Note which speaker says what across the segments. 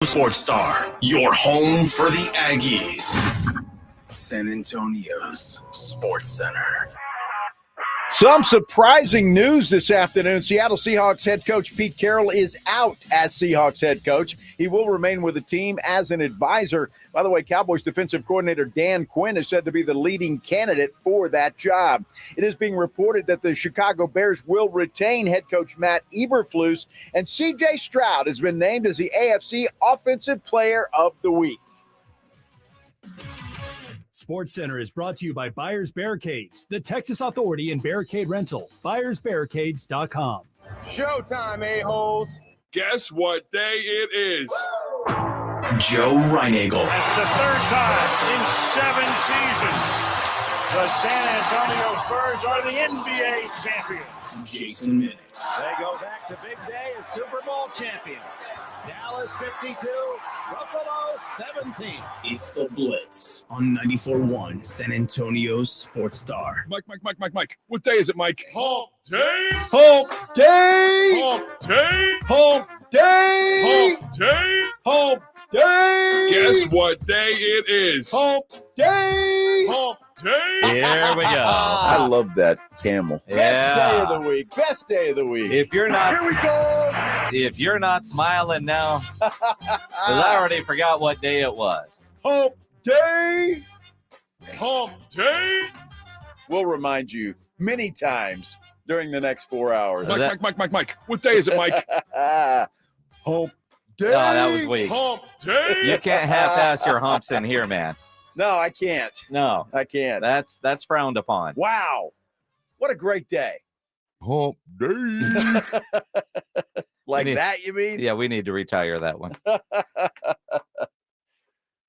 Speaker 1: Sports Star, your home for the Aggies. San Antonio's Sports Center.
Speaker 2: Some surprising news this afternoon. Seattle Seahawks head coach Pete Carroll is out as Seahawks head coach. He will remain with the team as an advisor. By the way, Cowboys defensive coordinator Dan Quinn is said to be the leading candidate for that job. It is being reported that the Chicago Bears will retain head coach Matt Eberflus, and C.J. Stroud has been named as the AFC Offensive Player of the Week.
Speaker 3: Sports Center is brought to you by Buyers Barricades, the Texas authority in barricade rental. BuyersBarricades.com.
Speaker 4: Showtime, a-holes.
Speaker 5: Guess what day it is?
Speaker 1: Joe Reinagle.
Speaker 6: That's the third time in 7 seasons the San Antonio Spurs are the NBA champions.
Speaker 1: Jason Minix.
Speaker 6: They go back to big day as Super Bowl champions. Dallas 52, Buffalo 17.
Speaker 1: It's the Blitz on 94.1 San Antonio's Sports Star.
Speaker 5: Mike. What day is it, Mike? Hump day!
Speaker 2: Hump day!
Speaker 5: Hump day!
Speaker 2: Hump day!
Speaker 5: Hump day!
Speaker 2: Hump day!
Speaker 5: Guess what day it is?
Speaker 2: Hump day!
Speaker 5: Hump day!
Speaker 7: Here we go.
Speaker 2: I love that camel.
Speaker 7: Yeah.
Speaker 2: Best day of the week. Best day of the week.
Speaker 7: If you're not,
Speaker 2: Here we go.
Speaker 7: if you're not smiling now, because I already forgot what day it was.
Speaker 2: Hump day.
Speaker 5: Hump day!
Speaker 2: We'll remind you many times during the next 4 hours.
Speaker 5: Mike. What day is it, Mike?
Speaker 2: Hump day.
Speaker 7: No, that was weak.
Speaker 5: Hump day!
Speaker 7: You can't half-ass your humps in here, man.
Speaker 2: No, I can't.
Speaker 7: No,
Speaker 2: I can't.
Speaker 7: that's frowned upon.
Speaker 2: Wow. What a great day.
Speaker 8: Hump day.
Speaker 2: Like
Speaker 7: We need-
Speaker 2: that, you mean?
Speaker 7: Yeah, we need to retire that one.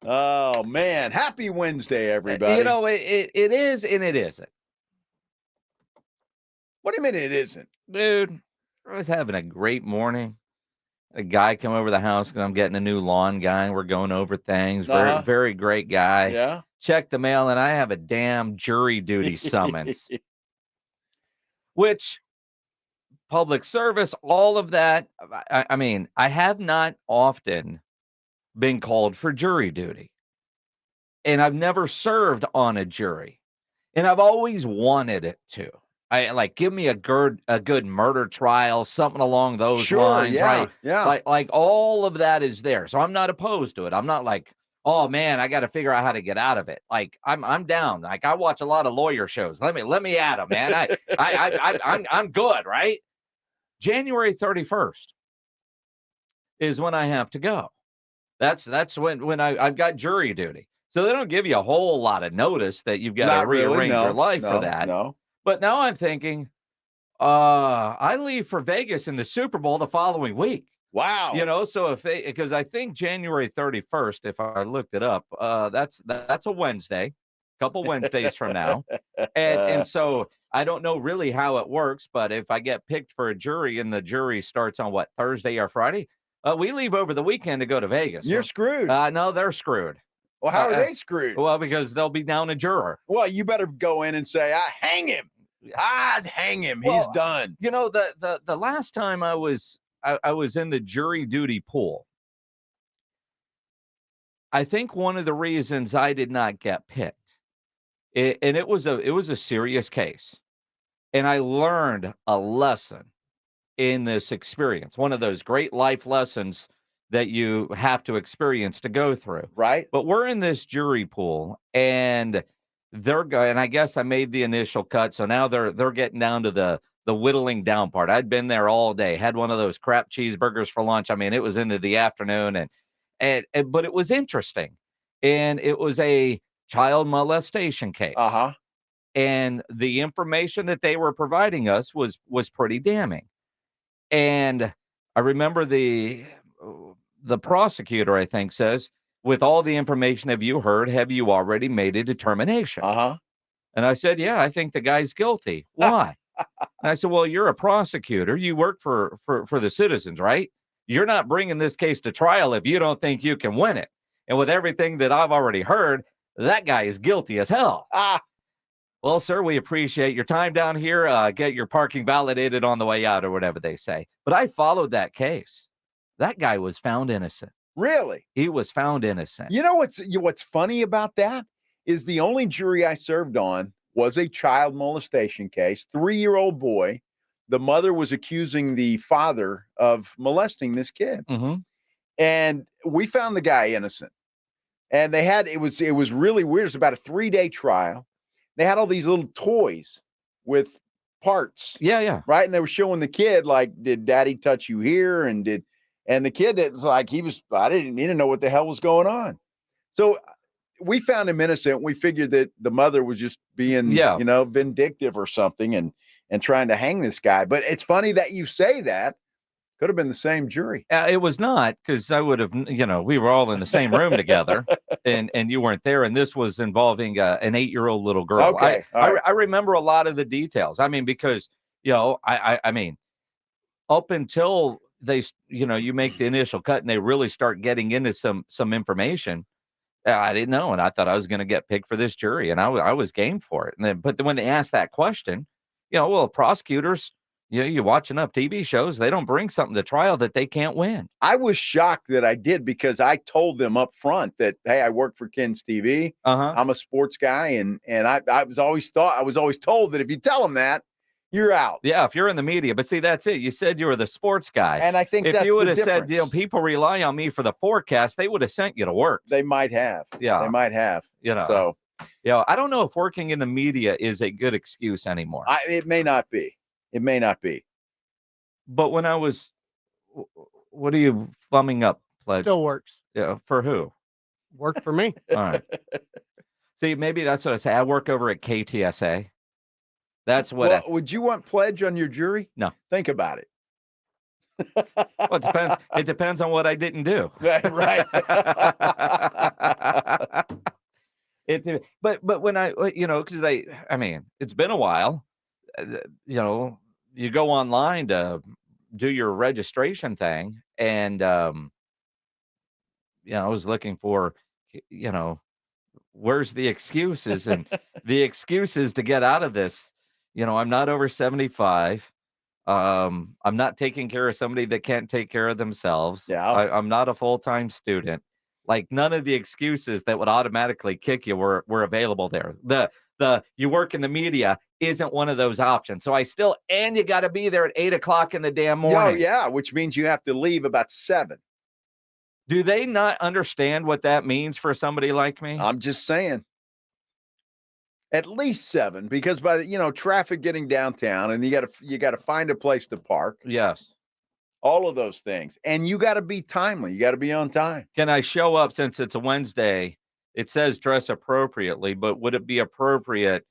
Speaker 2: Oh, man. Happy Wednesday, everybody.
Speaker 7: You know, it is and it isn't.
Speaker 2: What do you mean it isn't?
Speaker 7: Dude, I was having a great morning. A guy come over the house because I'm getting a new lawn guy. And we're going over things.
Speaker 2: Uh-huh.
Speaker 7: Very great guy.
Speaker 2: Yeah.
Speaker 7: Check the mail, and I have a damn jury duty summons. Which, public service, all of that. I mean, I have not often been called for jury duty. And I've never served on a jury. And I've always wanted it to. I like, give me a good murder trial, something along those lines,
Speaker 2: yeah,
Speaker 7: right?
Speaker 2: Yeah.
Speaker 7: Like all of that is there. So I'm not opposed to it. I'm not like, oh man, I got to figure out how to get out of it. Like I'm down. Like I watch a lot of lawyer shows. Let me at them, man. I'm good, right? January 31st is when I have to go. That's when I've got jury duty. So they don't give you a whole lot of notice that you've got
Speaker 2: Not
Speaker 7: to rearrange
Speaker 2: really,
Speaker 7: your life
Speaker 2: no,
Speaker 7: for that.
Speaker 2: No.
Speaker 7: But now I'm thinking, I leave for Vegas in the Super Bowl the following week.
Speaker 2: Wow.
Speaker 7: You know, so because I think January 31st, if I looked it up, that's a Wednesday, a couple Wednesdays from now. And so I don't know really how it works, but if I get picked for a jury and the jury starts on what, Thursday or Friday, we leave over the weekend to go to Vegas.
Speaker 2: You're screwed.
Speaker 7: No, they're screwed.
Speaker 2: Well, how are they screwed?
Speaker 7: Well, because they'll be down a juror.
Speaker 2: Well, you better go in and say, hang him. I'd hang him. He's
Speaker 7: Well,
Speaker 2: done.
Speaker 7: You know, the last time I was in the jury duty pool, I think one of the reasons I did not get picked, and it was a serious case, and I learned a lesson in this experience. One of those great life lessons that you have to experience to go through.
Speaker 2: Right.
Speaker 7: But we're in this jury pool, and they're going. And I guess I made the initial cut, so now they're getting down to the whittling down part. I'd been there all day, had one of those crap cheeseburgers for lunch. I mean, it was into the afternoon, and but it was interesting, and it was a child molestation case.
Speaker 2: Uh-huh.
Speaker 7: And the information that they were providing us was pretty damning. And I remember the prosecutor, I think, says, with all the information have you heard, have you already made a determination?
Speaker 2: Uh-huh.
Speaker 7: And I said, yeah, I think the guy's guilty. Why? And I said, well, you're a prosecutor. You work for the citizens, right? You're not bringing this case to trial if you don't think you can win it. And with everything that I've already heard, that guy is guilty as hell. Well, sir, we appreciate your time down here. Get your parking validated on the way out or whatever they say. But I followed that case. That guy was found innocent.
Speaker 2: Really?
Speaker 7: He was found innocent.
Speaker 2: You know what's funny about that is the only jury I served on was a child molestation case, 3-year-old boy. The mother was accusing the father of molesting this kid.
Speaker 7: Mm-hmm.
Speaker 2: And we found the guy innocent. And it was really weird. It was about a 3-day trial. They had all these little toys with parts.
Speaker 7: Yeah.
Speaker 2: Right. And they were showing the kid, like, did daddy touch you here? And the kid, it was like, he didn't know what the hell was going on. So we found him innocent. We figured that the mother was just being, vindictive or something and trying to hang this guy. But it's funny that you say that. Could have been the same jury.
Speaker 7: It was not, because I would have, we were all in the same room together and you weren't there. And this was involving an 8-year-old little girl.
Speaker 2: Okay.
Speaker 7: I remember a lot of the details. I mean, because, I mean, up until they, you make the initial cut and they really start getting into some information, I didn't know. And I thought I was going to get picked for this jury, and I was game for it. But when they asked that question, prosecutors, you watch enough TV shows, they don't bring something to trial that they can't win.
Speaker 2: I was shocked that I did, because I told them up front that, hey, I work for Ken's TV. I'm a sports guy. And I was always told that if you tell them that, you're out.
Speaker 7: Yeah, if you're in the media. But see, that's it. You said you were the sports guy.
Speaker 2: And I think
Speaker 7: if you would have said, people rely on me for the forecast, they would have sent you to work.
Speaker 2: They might have.
Speaker 7: Yeah.
Speaker 2: They might have. So,
Speaker 7: I don't know if working in the media is a good excuse anymore.
Speaker 2: It may not be. It may not be.
Speaker 7: But when I was, what are you thumbing up, Pledge?
Speaker 9: Still works.
Speaker 7: Yeah. For who?
Speaker 9: Worked for me.
Speaker 7: All right. See, maybe that's what I say. I work over at KTSA. That's what.
Speaker 2: Would you want Pledge on your jury?
Speaker 7: No.
Speaker 2: Think about it.
Speaker 7: Well, it depends. It depends on what I didn't do.
Speaker 2: Right.
Speaker 7: But when I, because it's been a while. You go online to do your registration thing, and I was looking for, where's the excuses? And the excuses to get out of this. I'm not over 75. I'm not taking care of somebody that can't take care of themselves.
Speaker 2: Yeah.
Speaker 7: I'm not a full-time student. Like, none of the excuses that would automatically kick you were available there. The you work in the media isn't one of those options. So and you got to be there at 8:00 in the damn morning.
Speaker 2: Oh, yeah, which means you have to leave about 7.
Speaker 7: Do they not understand what that means for somebody like me?
Speaker 2: I'm just saying. At least 7, because by traffic getting downtown, and you got to find a place to park.
Speaker 7: Yes.
Speaker 2: All of those things. And you got to be timely. You got to be on time.
Speaker 7: Can I show up, since it's a Wednesday? It says dress appropriately, but would it be appropriate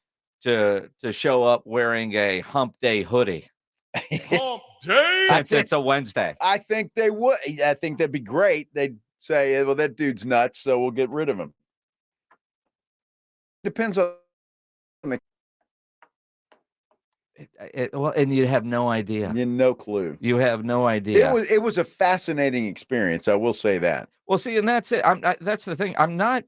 Speaker 7: to show up wearing a hump day hoodie?
Speaker 5: Hump day?
Speaker 7: Since it's a Wednesday.
Speaker 2: I think they would. I think that'd be great. They'd say, well, that dude's nuts, so we'll get rid of him. Depends on the...
Speaker 7: Well, and you have no idea.
Speaker 2: No clue.
Speaker 7: You have no idea.
Speaker 2: It was a fascinating experience. I will say that.
Speaker 7: Well, see, and that's it. That's the thing. I'm not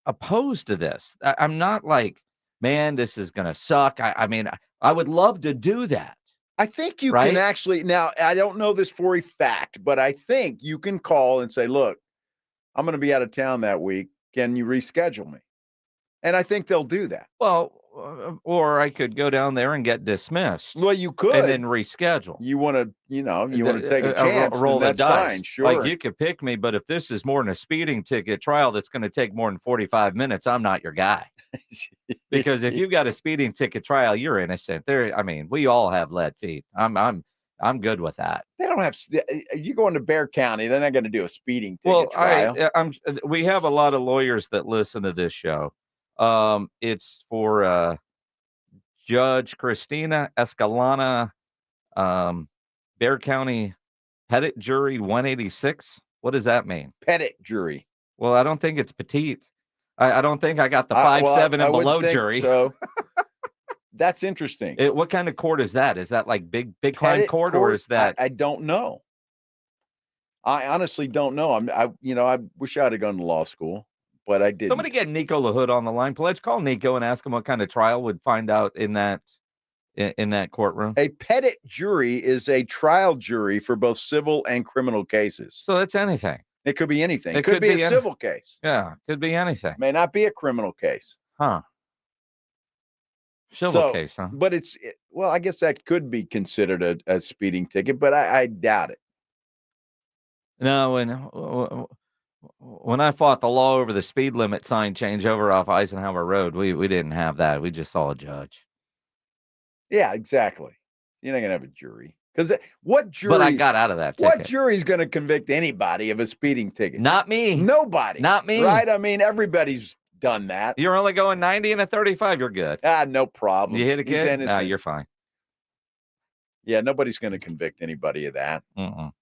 Speaker 7: opposed to this. I'm not like, man, this is going to suck. I mean, I would love to do that.
Speaker 2: I think you can actually, now, I don't know this for a fact, but I think you can call and say, look, I'm going to be out of town that week. Can you reschedule me? And I think they'll do that.
Speaker 7: Well, or I could go down there and get dismissed.
Speaker 2: Well, you could.
Speaker 7: And then reschedule.
Speaker 2: You want to, take a chance.
Speaker 7: Roll the dice.
Speaker 2: Fine, sure.
Speaker 7: Like, you could pick me, but if this is more than a speeding ticket trial that's going to take more than 45 minutes, I'm not your guy. Because if you've got a speeding ticket trial, you're innocent. We all have lead feet. I'm good with that.
Speaker 2: They don't have. You go into Bear County, they're not going to do a speeding ticket trial.
Speaker 7: We have a lot of lawyers that listen to this show. It's for Judge Christina Escalona, Bear County Pettit Jury 186. What does that mean?
Speaker 2: Pettit Jury.
Speaker 7: Well, I don't think it's petite. I don't think I got the 5'7" and below jury.
Speaker 2: So that's interesting.
Speaker 7: What kind of court is that? Is that like big crime court, or is that?
Speaker 2: I don't know. I honestly don't know. I wish I'd have gone to law school, but I didn't.
Speaker 7: Somebody get Nico LaHood on the line. Let's call Nico and ask him what kind of trial would find out in that courtroom.
Speaker 2: A Pettit jury is a trial jury for both civil and criminal cases.
Speaker 7: So that's anything.
Speaker 2: It could be anything.
Speaker 7: It
Speaker 2: It could be a
Speaker 7: any-
Speaker 2: civil case.
Speaker 7: Yeah, could be anything.
Speaker 2: May not be a criminal case.
Speaker 7: Huh. Civil case, huh?
Speaker 2: But well, I guess that could be considered a speeding ticket, but I doubt it.
Speaker 7: No, when I fought the law over the speed limit sign changeover off Eisenhower Road, we didn't have that. We just saw a judge.
Speaker 2: Yeah, exactly. You're not gonna have a jury because what jury?
Speaker 7: But I got out of that ticket.
Speaker 2: What jury's gonna convict anybody of a speeding ticket?
Speaker 7: Not me.
Speaker 2: Nobody.
Speaker 7: Not me.
Speaker 2: Right? I mean, everybody's done that.
Speaker 7: You're only going 90 and a 35. You're good.
Speaker 2: No problem.
Speaker 7: You hit a
Speaker 2: He's
Speaker 7: kid? No,
Speaker 2: innocent.
Speaker 7: you're fine.
Speaker 2: Yeah, nobody's going to convict anybody of that.
Speaker 7: I'm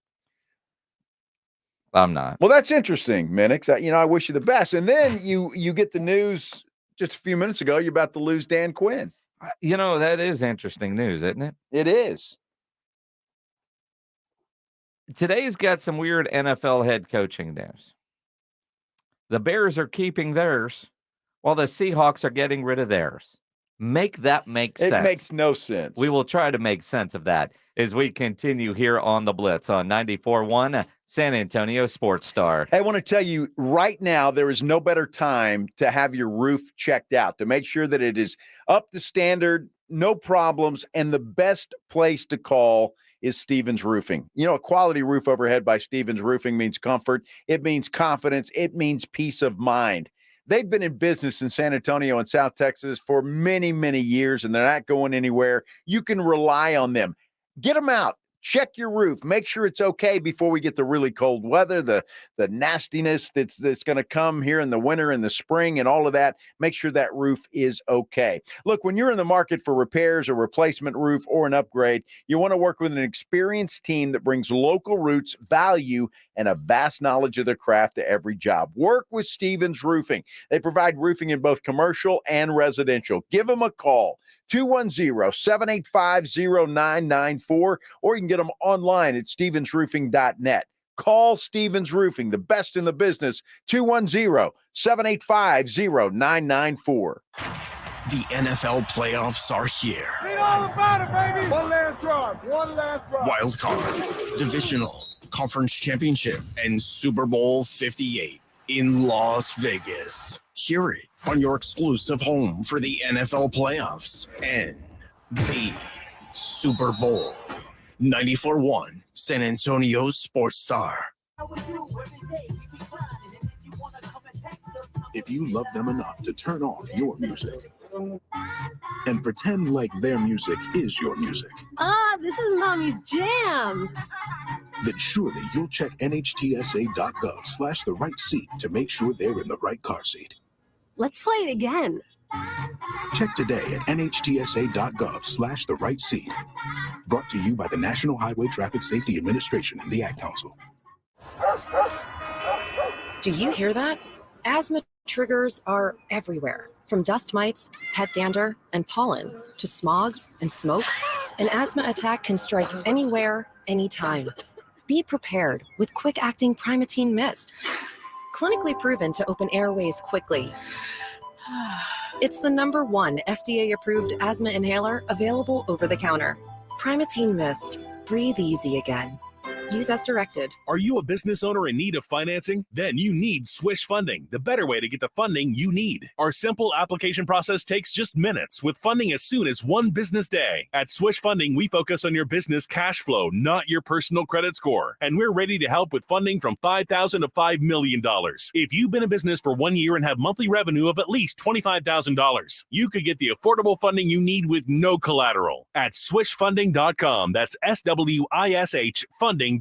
Speaker 7: not.
Speaker 2: Well, that's interesting, Minix. I wish you the best. And then you get the news just a few minutes ago. You're about to lose Dan Quinn.
Speaker 7: That is interesting news, isn't it?
Speaker 2: It is.
Speaker 7: Today's got some weird NFL head coaching news. The Bears are keeping theirs while the Seahawks are getting rid of theirs. Make that make sense.
Speaker 2: It makes no sense.
Speaker 7: We will try to make sense of that as we continue here on the Blitz on 94.1 San Antonio Sports Star.
Speaker 2: I want to tell you right now, there is no better time to have your roof checked out to make sure that it is up to standard, no problems, and the best place to call is Stevens Roofing. A quality roof overhead by Stevens Roofing means comfort. It means confidence. It means peace of mind. They've been in business in San Antonio and South Texas for many, many years, and they're not going anywhere. You can rely on them. Get them out. Check your roof. Make sure it's okay before we get the really cold weather, the nastiness that's going to come here in the winter and the spring and all of that. Make sure that roof is okay. Look, when you're in the market for repairs or replacement roof or an upgrade, you want to work with an experienced team that brings local roots, value, and a vast knowledge of their craft to every job. Work with Stevens Roofing. They provide roofing in both commercial and residential. Give them a call, 210-785-0994, or you can get them online at stevensroofing.net. Call Stevens Roofing, the best in the business, 210-785-0994.
Speaker 1: The NFL playoffs are here.
Speaker 4: Read all about it, baby. One last drive.
Speaker 1: Wild card, divisional, conference championship, and Super Bowl 58 in Las Vegas. Hear it on your exclusive home for the NFL playoffs and the Super Bowl. 94.1 San Antonio Sports Star.
Speaker 9: If you love them enough to turn off your music and pretend like their music is your music,
Speaker 10: This is Mommy's jam.
Speaker 9: then surely you'll check nhtsa.gov/the right seat to make sure they're in the right car seat.
Speaker 10: Let's play it again.
Speaker 9: Check today at nhtsa.gov/the right seat. Brought to you by the National Highway Traffic Safety Administration and the Ad Council.
Speaker 11: Do you hear that? Asthma triggers are everywhere. From dust mites, pet dander, and pollen to smog and smoke, an asthma attack can strike anywhere, anytime. Be prepared with quick-acting Primatene Mist. Clinically proven to open airways quickly. It's the #1 FDA-approved asthma inhaler available over the counter. Primatene Mist. Breathe easy again. Use as directed.
Speaker 12: Are you a business owner in need of financing? Then you need Swish Funding, the better way to get the funding you need. Our simple application process takes just minutes, with funding as soon as one business day. At Swish Funding, we focus on your business cash flow, not your personal credit score. And we're ready to help with funding from $5,000 to $5 million. If you've been in business for 1 year and have monthly revenue of at least $25,000, you could get the affordable funding you need with no collateral. At swishfunding.com. That's SWISH funding.com.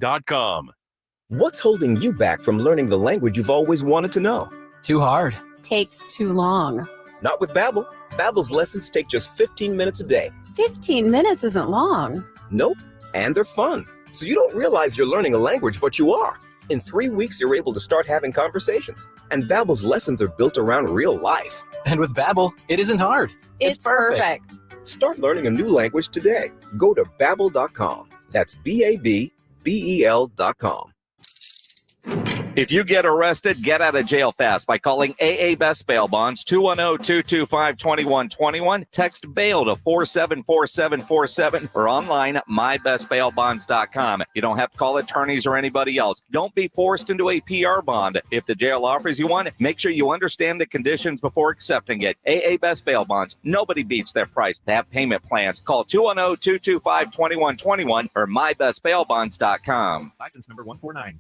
Speaker 13: What's holding you back from learning the language you've always wanted to know?
Speaker 14: Too hard.
Speaker 10: Takes too long.
Speaker 13: Not with Babbel. Babbel's lessons take just 15 minutes a day.
Speaker 10: 15 minutes isn't long.
Speaker 13: Nope. And they're fun. So you don't realize you're learning a language, but you are. In 3 weeks, you're able to start having conversations. And Babbel's lessons are built around real life.
Speaker 14: And with Babbel, it isn't hard.
Speaker 10: It's perfect.
Speaker 13: Start learning a new language today. Go to Babbel.com. That's BABBEL.com.
Speaker 7: If you get arrested, get out of jail fast by calling AA Best Bail Bonds, 210-225-2121. Text bail to 474747 or online at mybestbailbonds.com. You don't have to call attorneys or anybody else. Don't be forced into a PR bond. If the jail offers you one, make sure you understand the conditions before accepting it. AA Best Bail Bonds. Nobody beats their price. They have payment plans. Call 210-225-2121 or mybestbailbonds.com.
Speaker 15: License number 149.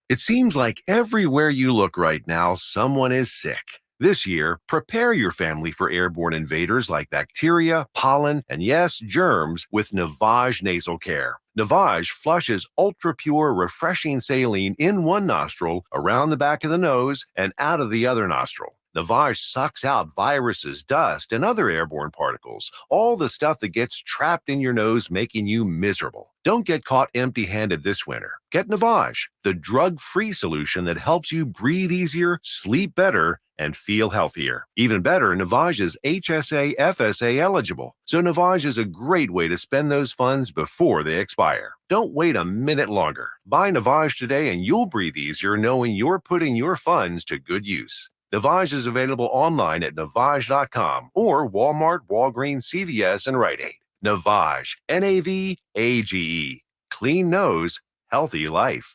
Speaker 16: It seems like everywhere you look right now, someone is sick. This year, prepare your family for airborne invaders like bacteria, pollen, and yes, germs with Navage Nasal Care. Navage flushes ultra-pure, refreshing saline in one nostril, around the back of the nose, and out of the other nostril. Navage sucks out viruses, dust, and other airborne particles, all the stuff that gets trapped in your nose, making you miserable. Don't get caught empty-handed this winter. Get Navage, the drug-free solution that helps you breathe easier, sleep better, and feel healthier. Even better, Navage is HSA, FSA eligible, so Navage is a great way to spend those funds before they expire. Don't wait a minute longer. Buy Navage today and you'll breathe easier knowing you're putting your funds to good use. Navage is available online at Navage.com or Walmart, Walgreens, CVS, and Rite Aid. Navage, N-A-V-A-G-E. Clean nose, healthy life.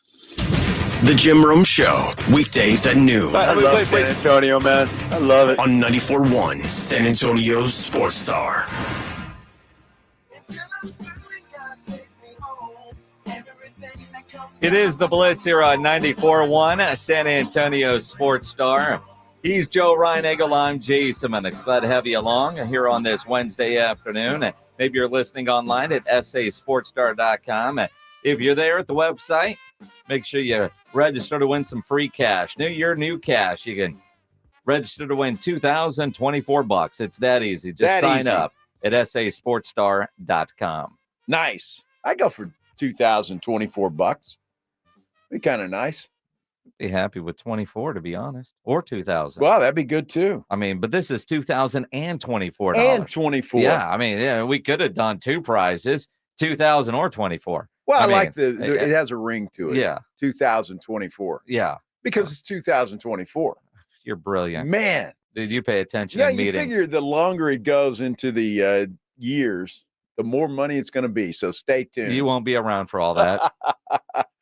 Speaker 1: The Jim Rome Show, weekdays at noon.
Speaker 2: I love San Antonio, man. I love it.
Speaker 1: On 94.1 San Antonio Sports Star.
Speaker 17: It is the Blitz here on 94.1 San Antonio Sports Star. He's Joe Reinagle. I'm Jason. I'm glad to have you along here on this Wednesday afternoon. Maybe you're listening online at sasportstar.com. If you're there at the website, make sure you register to win some free cash. New year, new cash. You can register to win $2,024. It's that easy. Just sign up at sasportstar.com.
Speaker 2: Nice. I go for $2,024. Be kind of nice.
Speaker 17: Be happy with 24, to be honest, or 2,000.
Speaker 2: Well, that'd be good too.
Speaker 17: I mean, but this is $2,024.
Speaker 2: And 24.
Speaker 17: Yeah, I mean, yeah, we could have done two prizes, 2,000 or 24.
Speaker 2: Well, I like it has a ring to it.
Speaker 17: Yeah,
Speaker 2: 2024.
Speaker 17: Yeah,
Speaker 2: because it's 2024.
Speaker 17: You're brilliant,
Speaker 2: man.
Speaker 17: Did you pay attention?
Speaker 2: Yeah,
Speaker 17: in meetings?
Speaker 2: You figure the longer it goes into the years, the more money it's going to be. So stay tuned.
Speaker 17: You won't be around for all that.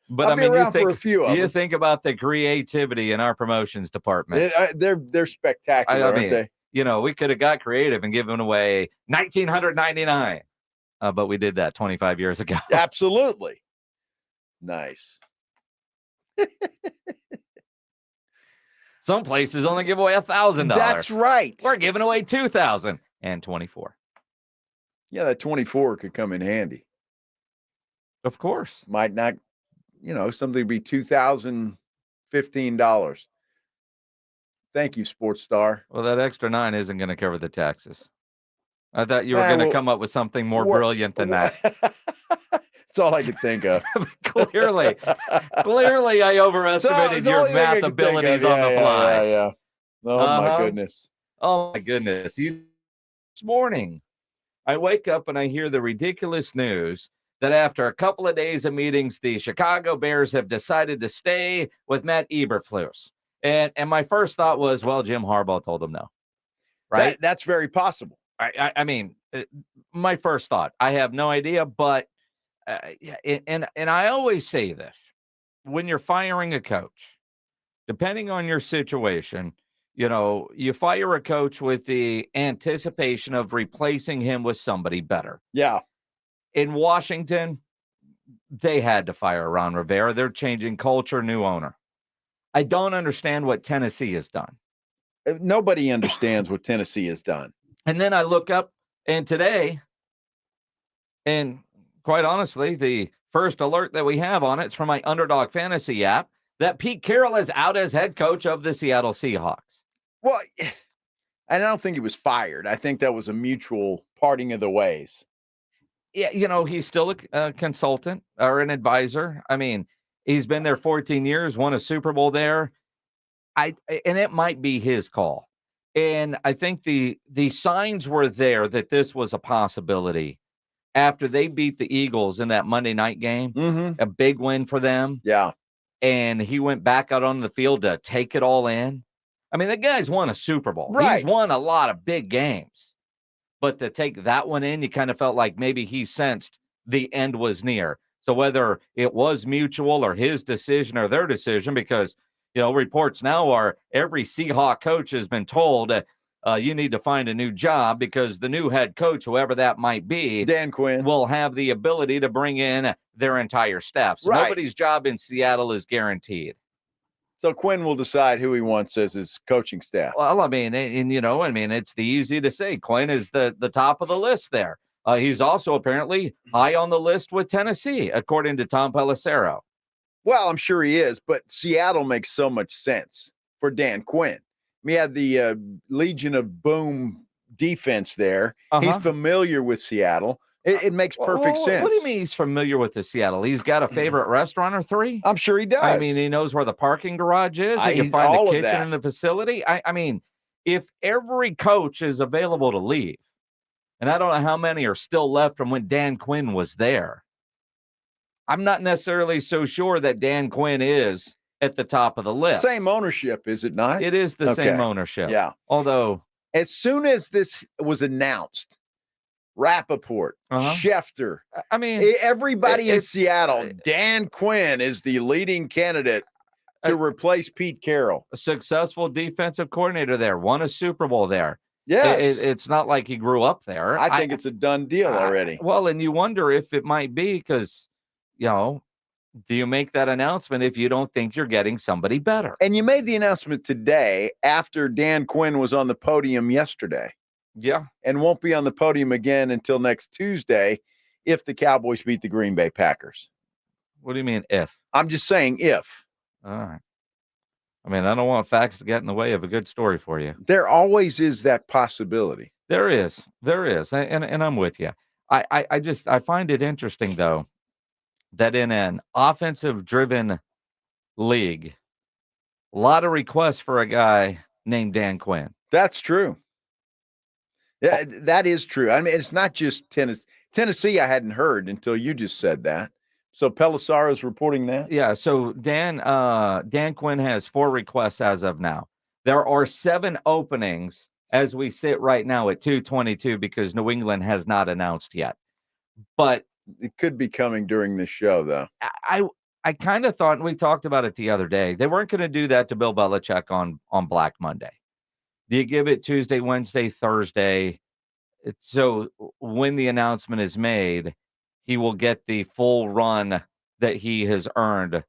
Speaker 17: But
Speaker 2: I'll be around for a few of them.
Speaker 17: Think about the creativity in our promotions department.
Speaker 2: They're spectacular, aren't they?
Speaker 17: You know, we could have got creative and given away $1,999, but we did that 25 years ago.
Speaker 2: Absolutely. Nice.
Speaker 17: Some places only give away $1,000.
Speaker 2: That's right.
Speaker 17: We're giving away $2,024.
Speaker 2: Yeah, that 24 could come in handy.
Speaker 17: Of course.
Speaker 2: Might not. Something would be $2,015. Thank you, Sports Star.
Speaker 17: Well, that extra 9 isn't going to cover the taxes. I thought you were going to come up with something more brilliant than that.
Speaker 2: That's all I could think of.
Speaker 17: Clearly, I overestimated your math abilities on the fly.
Speaker 2: Yeah. Oh, my goodness.
Speaker 17: Oh, my goodness. This morning, I wake up and I hear the ridiculous news that after a couple of days of meetings, the Chicago Bears have decided to stay with Matt Eberflus. And my first thought was, well, Jim Harbaugh told him no. Right?
Speaker 2: That's very possible.
Speaker 17: I mean, my first thought, I have no idea, but and I always say this, when you're firing a coach, depending on your situation, you fire a coach with the anticipation of replacing him with somebody better.
Speaker 2: Yeah.
Speaker 17: In Washington, they had to fire Ron Rivera. They're changing culture, new owner. I don't understand what Tennessee has done.
Speaker 2: Nobody understands what Tennessee has done.
Speaker 17: And then I look up, and today, and quite honestly, the first alert that we have on it is from my Underdog Fantasy app, that Pete Carroll is out as head coach of the Seattle Seahawks.
Speaker 2: Well, and I don't think he was fired. I think that was a mutual parting of the ways.
Speaker 17: Yeah, he's still a consultant or an advisor. I mean, he's been there 14 years, won a Super Bowl there. And it might be his call. And I think the signs were there that this was a possibility after they beat the Eagles in that Monday night game.
Speaker 2: Mm-hmm.
Speaker 17: A big win for them.
Speaker 2: Yeah.
Speaker 7: and he went back out on the field to take it all in. I mean, the guy's won a Super Bowl.
Speaker 2: Right.
Speaker 7: He's won a lot of big games. But to take that one in, you kind of felt like maybe he sensed the end was near. So whether it was mutual or his decision or their decision, because, reports now are every Seahawk coach has been told you need to find a new job because the new head coach, whoever that might be,
Speaker 2: Dan Quinn,
Speaker 7: will have the ability to bring in their entire staff. So nobody's job in Seattle is guaranteed.
Speaker 2: So Quinn will decide who he wants as his coaching staff.
Speaker 7: Well, I mean, it's the easy to say. Quinn is the top of the list there. He's also apparently high on the list with Tennessee, according to Tom Pelissero.
Speaker 2: Well, I'm sure he is, but Seattle makes so much sense for Dan Quinn. We had the Legion of Boom defense there. He's familiar with Seattle. It makes perfect sense.
Speaker 7: What do you mean he's familiar with the Seattle? He's got a favorite restaurant or three?
Speaker 2: I'm sure he does.
Speaker 7: I mean, he knows where the parking garage is. He can find the kitchen in the facility. I mean, if every coach is available to leave, and I don't know how many are still left from when Dan Quinn was there, I'm not necessarily so sure that Dan Quinn is at the top of the list.
Speaker 2: Same ownership, is it not?
Speaker 7: It is the same ownership.
Speaker 2: Yeah.
Speaker 7: Although,
Speaker 2: as soon as this was announced, Rappaport, Schefter,
Speaker 7: I mean,
Speaker 2: everybody in Seattle, Dan Quinn is the leading candidate to replace Pete Carroll.
Speaker 7: A successful defensive coordinator there, won a Super Bowl there.
Speaker 2: Yes.
Speaker 7: It's not like he grew up there.
Speaker 2: I think it's a done deal already.
Speaker 7: Well, and you wonder if it might be because, do you make that announcement if you don't think you're getting somebody better?
Speaker 2: And you made the announcement today after Dan Quinn was on the podium yesterday.
Speaker 7: Yeah.
Speaker 2: And won't be on the podium again until next Tuesday if the Cowboys beat the Green Bay Packers.
Speaker 7: What do you mean if?
Speaker 2: I'm just saying if.
Speaker 7: All right. I mean, I don't want facts to get in the way of a good story for you.
Speaker 2: There always is that possibility.
Speaker 7: There is. And I'm with you. I find it interesting, though, that in an offensive-driven league, a lot of requests for a guy named Dan Quinn.
Speaker 2: That's true. Yeah, that is true. I mean, it's not just Tennessee. Tennessee, I hadn't heard until you just said that. So Pelissaro's reporting that?
Speaker 7: Yeah, so Dan Quinn has 4 requests as of now. There are 7 openings as we sit right now at 2:22 because New England has not announced yet. But
Speaker 2: it could be coming during this show, though.
Speaker 7: I kind of thought, and we talked about it the other day, they weren't going to do that to Bill Belichick on Black Monday. Do you give it Tuesday, Wednesday, Thursday? So when the announcement is made, he will get the full run that he has earned,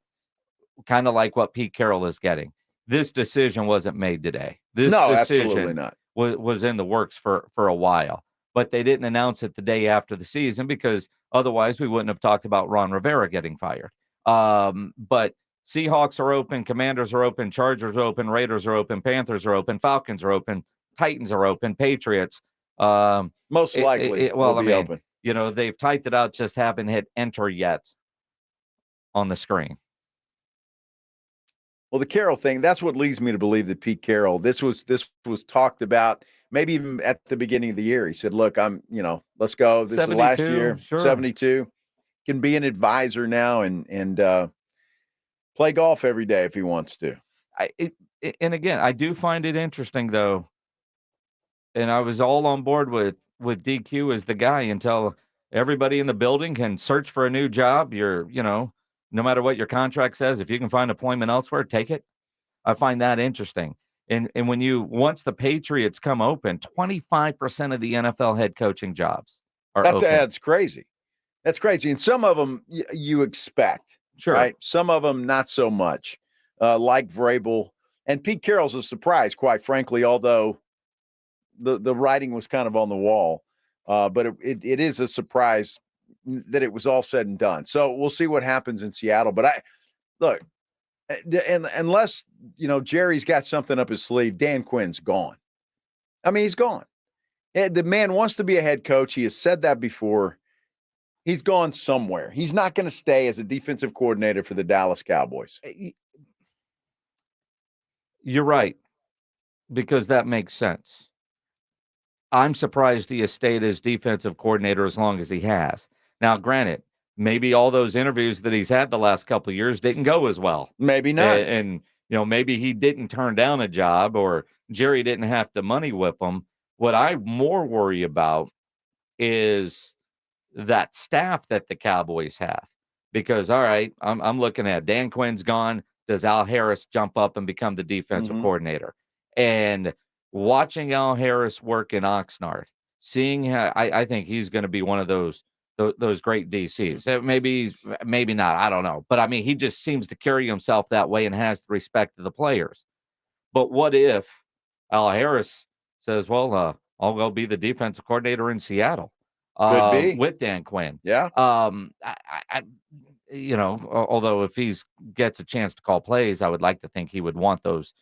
Speaker 7: kind of like what Pete Carroll is getting. This decision wasn't made today. This decision
Speaker 2: absolutely not.
Speaker 7: Was in the works for a while, but they didn't announce it the day after the season because otherwise we wouldn't have talked about Ron Rivera getting fired. But Seahawks are open, Commanders are open, Chargers are open, Raiders are open, Panthers are open, Falcons are open, Titans are open, Patriots.
Speaker 2: Most likely will be open.
Speaker 7: They've typed it out, just haven't hit enter yet on the screen.
Speaker 2: Well, the Carroll thing, that's what leads me to believe that Pete Carroll, this was talked about maybe even at the beginning of the year. He said, look, let's go. This is last year,
Speaker 7: sure.
Speaker 2: 72. Can be an advisor now and play golf every day if he wants to.
Speaker 7: And again, I do find it interesting, though, and I was all on board with DQ as the guy until everybody in the building can search for a new job. No matter what your contract says, if you can find employment elsewhere, take it. I find that interesting. And once the Patriots come open, 25% of the NFL head coaching jobs are open.
Speaker 2: That's crazy. That's crazy. And some of them you expect.
Speaker 7: Sure.
Speaker 2: Right? Some of them not so much, like Vrabel. And Pete Carroll's a surprise, quite frankly, although the writing was kind of on the wall. But it is a surprise that it was all said and done. So we'll see what happens in Seattle. But unless, Jerry's got something up his sleeve, Dan Quinn's gone. I mean, he's gone. The man wants to be a head coach. He has said that before. He's gone somewhere. He's not going to stay as a defensive coordinator for the Dallas Cowboys.
Speaker 7: You're right, because that makes sense. I'm surprised he has stayed as defensive coordinator as long as he has. Now, granted, maybe all those interviews that he's had the last couple of years didn't go as well.
Speaker 2: Maybe not.
Speaker 7: And maybe he didn't turn down a job, or Jerry didn't have to money whip him. What I more worry about is that staff that the Cowboys have. Because, all right, I'm looking at Dan Quinn's gone. Does Al Harris jump up and become the defensive coordinator? And watching Al Harris work in Oxnard, seeing how I think he's going to be one of those great DCs. Maybe not. I don't know. But, I mean, he just seems to carry himself that way and has the respect of the players. But what if Al Harris says, well, I'll go be the defensive coordinator in Seattle with Dan Quinn?
Speaker 2: Yeah.
Speaker 7: Although if he gets a chance to call plays, I would like to think he would want those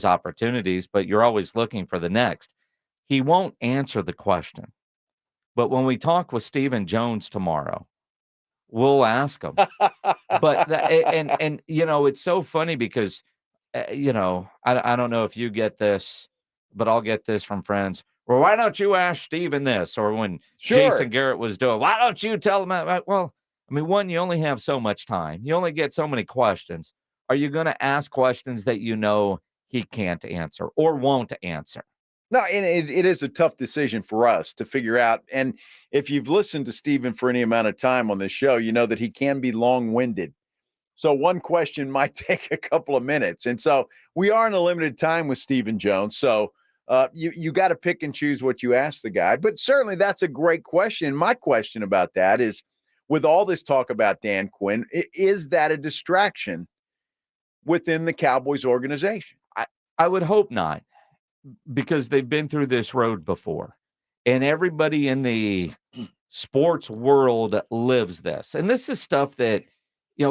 Speaker 7: opportunities, but you're always looking for the next. He won't answer the question. But when we talk with Stephen Jones tomorrow, we'll ask him. But it's so funny because I don't know if you get this, but I'll get this from friends. Well, why don't you ask Stephen this? Or when Jason Garrett was doing, why don't you tell him that? Well, I mean, one, you only have so much time. You only get so many questions. Are you going to ask questions that he can't answer or won't answer?
Speaker 2: No, and it is a tough decision for us to figure out. And if you've listened to Stephen for any amount of time on this show, you know that he can be long-winded. So one question might take a couple of minutes. And so we are in a limited time with Stephen Jones. So you got to pick and choose what you ask the guy. But certainly that's a great question. My question about that is, with all this talk about Dan Quinn, is that a distraction within the Cowboys organization?
Speaker 7: I would hope not, because they've been through this road before. And everybody in the sports world lives this. And this is stuff that,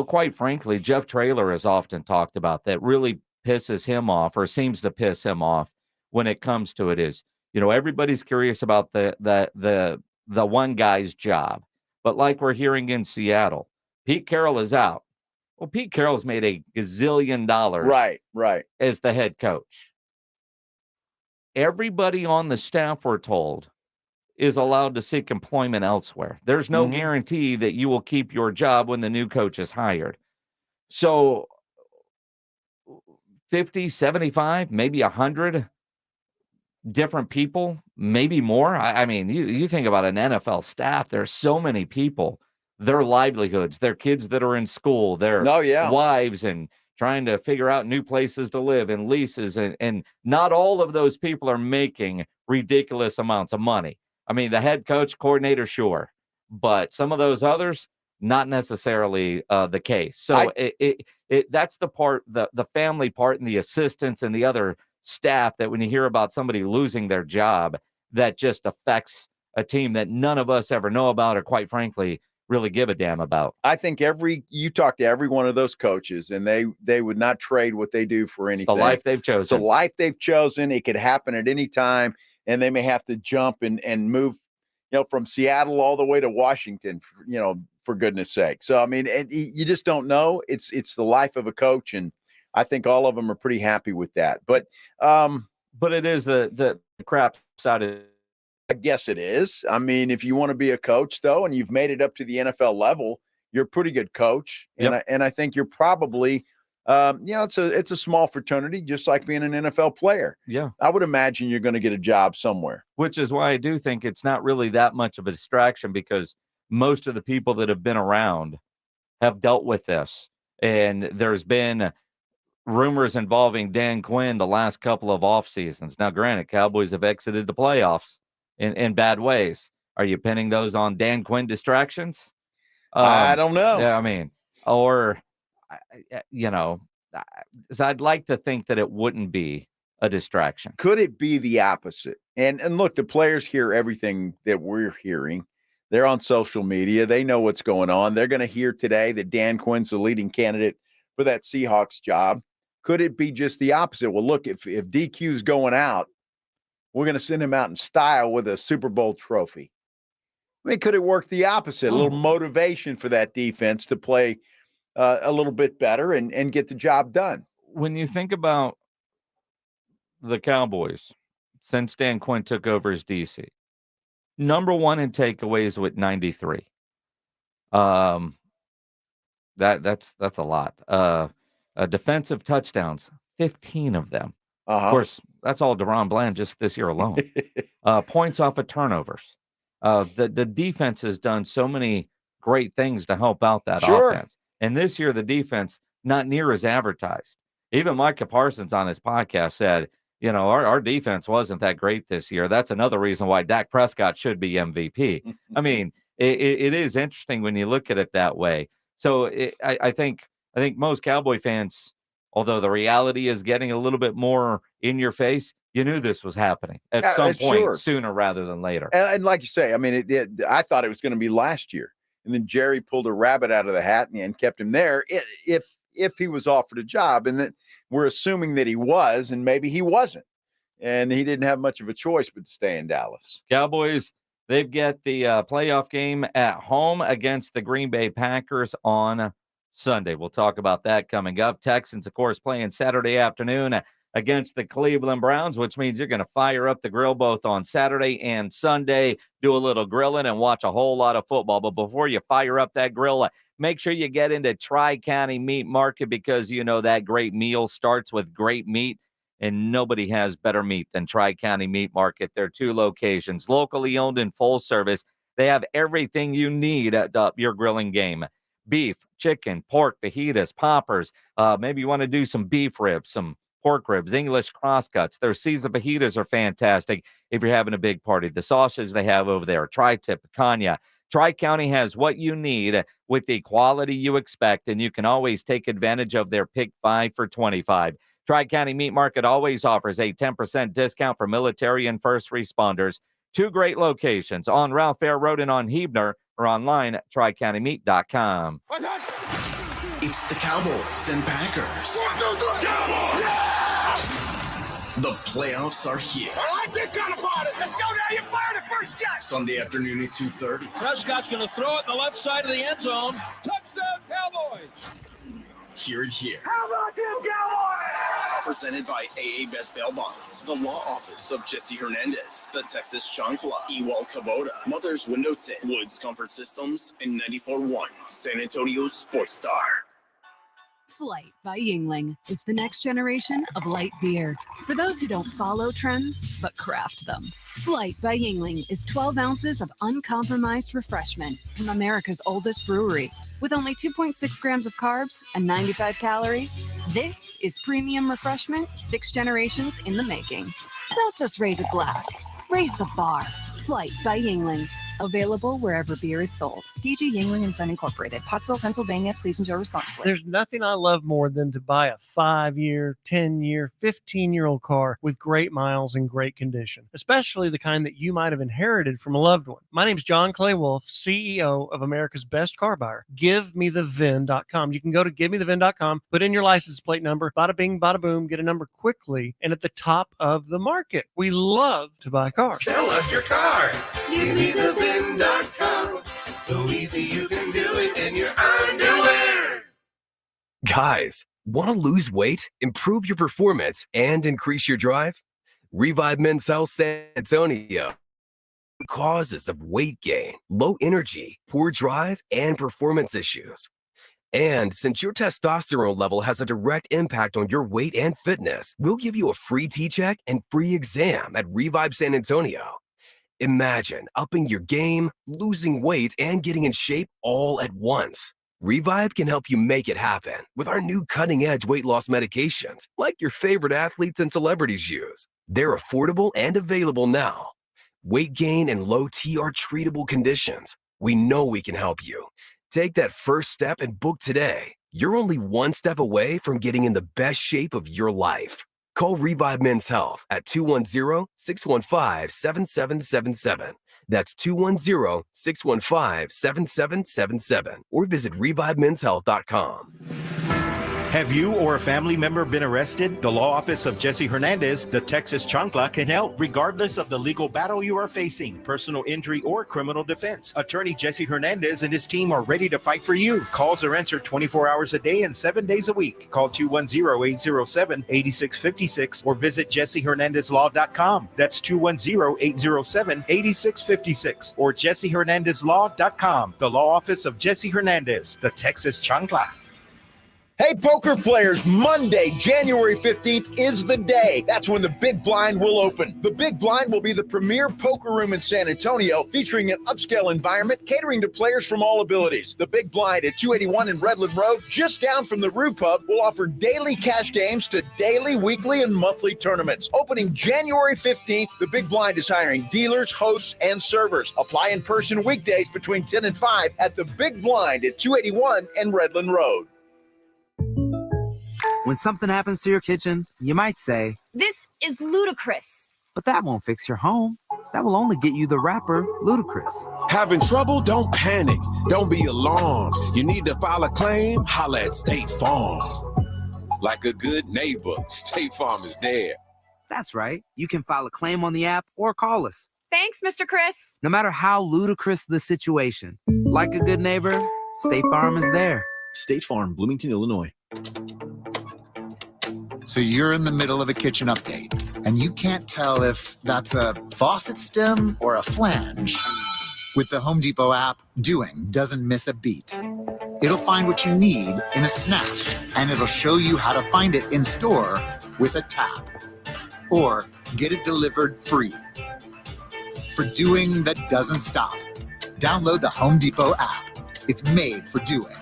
Speaker 7: quite frankly, Jeff Traylor has often talked about that really pisses him off, or seems to piss him off when it comes to it, is, everybody's curious about the one guy's job. But like we're hearing in Seattle, Pete Carroll is out. Well, Pete Carroll's made a gazillion dollars
Speaker 2: right,
Speaker 7: as the head coach. Everybody on the staff, we're told, is allowed to seek employment elsewhere. There's no guarantee that you will keep your job when the new coach is hired. So 50, 75, maybe 100 different people, maybe more. I mean, you think about an NFL staff, there's so many people, their livelihoods, their kids that are in school, their wives, and trying to figure out new places to live and leases. And not all of those people are making ridiculous amounts of money. I mean, the head coach, coordinator, sure. But some of those others, not necessarily the case. So that's the part, the family part, and the assistants and the other staff, that when you hear about somebody losing their job, that just affects a team that none of us ever know about, or quite frankly, really give a damn about.
Speaker 2: I think you talk to every one of those coaches, and they would not trade what they do for anything.
Speaker 7: It's the life they've chosen.
Speaker 2: It's the life they've chosen. It could happen at any time, and they may have to jump and move, from Seattle all the way to Washington, for goodness sake. So, I mean, you just don't know. It's the life of a coach, and I think all of them are pretty happy with that. But
Speaker 7: it is the crap side of it.
Speaker 2: I guess it is. I mean, if you want to be a coach, though, and you've made it up to the NFL level, you're a pretty good coach. And I think you're probably, it's a small fraternity, just like being an NFL player.
Speaker 7: Yeah.
Speaker 2: I would imagine you're going to get a job somewhere.
Speaker 7: Which is why I do think it's not really that much of a distraction, because most of the people that have been around have dealt with this. And there's been rumors involving Dan Quinn the last couple of off seasons. Now, granted, Cowboys have exited the playoffs in bad ways. Are you pinning those on Dan Quinn distractions?
Speaker 2: I don't know.
Speaker 7: Yeah, I mean, or, so I'd like to think that it wouldn't be a distraction.
Speaker 2: Could it be the opposite? And look, the players hear everything that we're hearing. They're on social media. They know what's going on. They're going to hear today that Dan Quinn's the leading candidate for that Seahawks job. Could it be just the opposite? Well, look, if DQ's going out, we're going to send him out in style with a Super Bowl trophy. I mean, could it work the opposite? A little motivation for that defense to play a little bit better and get the job done.
Speaker 7: When you think about the Cowboys, since Dan Quinn took over as DC, number one in takeaways with 93. That's a lot. Defensive touchdowns, 15 of them. Of course, that's all DeRon Bland just this year alone. Points off of turnovers. The defense has done so many great things to help out that offense. And this year, the defense, not near as advertised. Even Micah Parsons on his podcast said, our defense wasn't that great this year. That's another reason why Dak Prescott should be MVP. I mean, it is interesting when you look at it that way. So I think most Cowboy fans, although the reality is getting a little bit more in your face, you knew this was happening at some point sooner rather than later.
Speaker 2: And like you say, I mean, I thought it was going to be last year. And then Jerry pulled a rabbit out of the hat and kept him there if he was offered a job. And that we're assuming that he was, and maybe he wasn't. And he didn't have much of a choice but to stay in Dallas.
Speaker 7: Cowboys, they've got the playoff game at home against the Green Bay Packers on Sunday. We'll talk about that coming up. Texans, of course, playing Saturday afternoon against the Cleveland Browns, which means you're going to fire up the grill both on Saturday and Sunday, do a little grilling and watch a whole lot of football. But before you fire up that grill, make sure you get into Tri-County Meat Market, because that great meal starts with great meat, and nobody has better meat than Tri-County Meat Market. There are 2 locations, locally owned and full service. They have everything you need at your grilling game. Beef, chicken, pork, fajitas, poppers. Maybe you want to do some beef ribs, some pork ribs, English crosscuts. Their seasoned fajitas are fantastic if you're having a big party. The sausage they have over there, tri-tip, picanha. Tri-County has what you need with the quality you expect, and you can always take advantage of their Pick 5 for $25. Tri-County Meat Market always offers a 10% discount for military and first responders. 2 great locations on Ralph Fair Road and on Hebner, or online at tricountymeat.com.
Speaker 1: It's the Cowboys and Packers. The playoffs are here.
Speaker 4: I like this kind of party. Let's go now. You fired the first shot.
Speaker 1: Sunday afternoon at 2:30.
Speaker 4: Prescott's going to throw it in the left side of the end zone. Touchdown, Cowboys.
Speaker 1: Hear it here.
Speaker 4: How about them Cowboys?
Speaker 1: Presented by AA Best Bail Bonds, the law office of Jesse Hernandez, the Texas Chancla, Ewald Kubota, Mother's Window Tint, Woods Comfort Systems, and 94.1 San Antonio Sports Star.
Speaker 15: Flight by Yingling is the next generation of light beer. For those who don't follow trends, but craft them. Flight by Yingling is 12 ounces of uncompromised refreshment from America's oldest brewery. With only 2.6 grams of carbs and 95 calories, this is premium refreshment 6 generations in the making. Don't just raise a glass, raise the bar. Flight by Yingling. Available wherever beer is sold. DG Yingling & Son Incorporated, Pottsville, Pennsylvania. Please enjoy responsibly.
Speaker 18: There's nothing I love more than to buy a 5-year, 10-year, 15-year-old car with great miles and great condition, especially the kind that you might have inherited from a loved one. My name is John Clay Wolf, CEO of America's Best Car Buyer. GiveMeTheVIN.com. You can go to GiveMeTheVIN.com, put in your license plate number, bada bing, bada boom, get a number quickly and at the top of the market. We love to buy cars.
Speaker 19: Sell us your car. GiveMeTheVIN.com. So easy you can do it in your underwear.
Speaker 13: Guys, want to lose weight, improve your performance, and increase your drive? Revive Men's Health San Antonio. Causes of weight gain, low energy, poor drive, and performance issues. And since your testosterone level has a direct impact on your weight and fitness, we'll give you a free T-check and free exam at Revive San Antonio. Imagine upping your game, losing weight, and getting in shape all at once. Revive can help you make it happen with our new cutting-edge weight loss medications, like your favorite athletes and celebrities use. They're affordable and available now. Weight gain and low T are treatable conditions. We know we can help you. Take that first step and book today. You're only one step away from getting in the best shape of your life. Call Revive Men's Health at 210-615-7777. That's 210-615-7777. Or visit ReviveMen'sHealth.com.
Speaker 20: Have you or a family member been arrested? The law office of Jesse Hernandez, the Texas Chancla, can help regardless of the legal battle you are facing, personal injury or criminal defense. Attorney Jesse Hernandez and his team are ready to fight for you. Calls are answered 24 hours a day and 7 days a week. Call 210-807-8656 or visit JesseHernandezLaw.com. That's 210-807-8656 or JesseHernandezLaw.com. The law office of Jesse Hernandez, the Texas Chancla.
Speaker 2: Hey, poker players, Monday, January 15th is the day. That's when the Big Blind will open. The Big Blind will be the premier poker room in San Antonio, featuring an upscale environment catering to players from all abilities. The Big Blind at 281 in Redland Road, just down from the Rue Pub, will offer daily cash games to daily, weekly, and monthly tournaments. Opening January 15th, the Big Blind is hiring dealers, hosts, and servers. Apply in person weekdays between 10 and 5 at the Big Blind at 281 and Redland Road.
Speaker 21: When something happens to your kitchen, you might say,
Speaker 22: "This is ludicrous."
Speaker 21: but that won't fix your home. That will only get you the rapper, Ludacris.
Speaker 23: Having trouble? Don't panic. Don't be alarmed. You need to file a claim? Holla at State Farm. Like a good neighbor, State Farm is there.
Speaker 21: That's right. You can file a claim on the app or call us.
Speaker 22: Thanks, Mr. Chris.
Speaker 21: No matter how ludicrous the situation, like a good neighbor, State Farm is there.
Speaker 24: State Farm, Bloomington, Illinois.
Speaker 25: So you're in the middle of a kitchen update, and you can't tell if that's a faucet stem or a flange. With the Home Depot app, doing doesn't miss a beat. It'll find what you need in a snap, and it'll show you how to find it in store with a tap. Or get it delivered free. For doing that doesn't stop, download the Home Depot app. It's made for doing.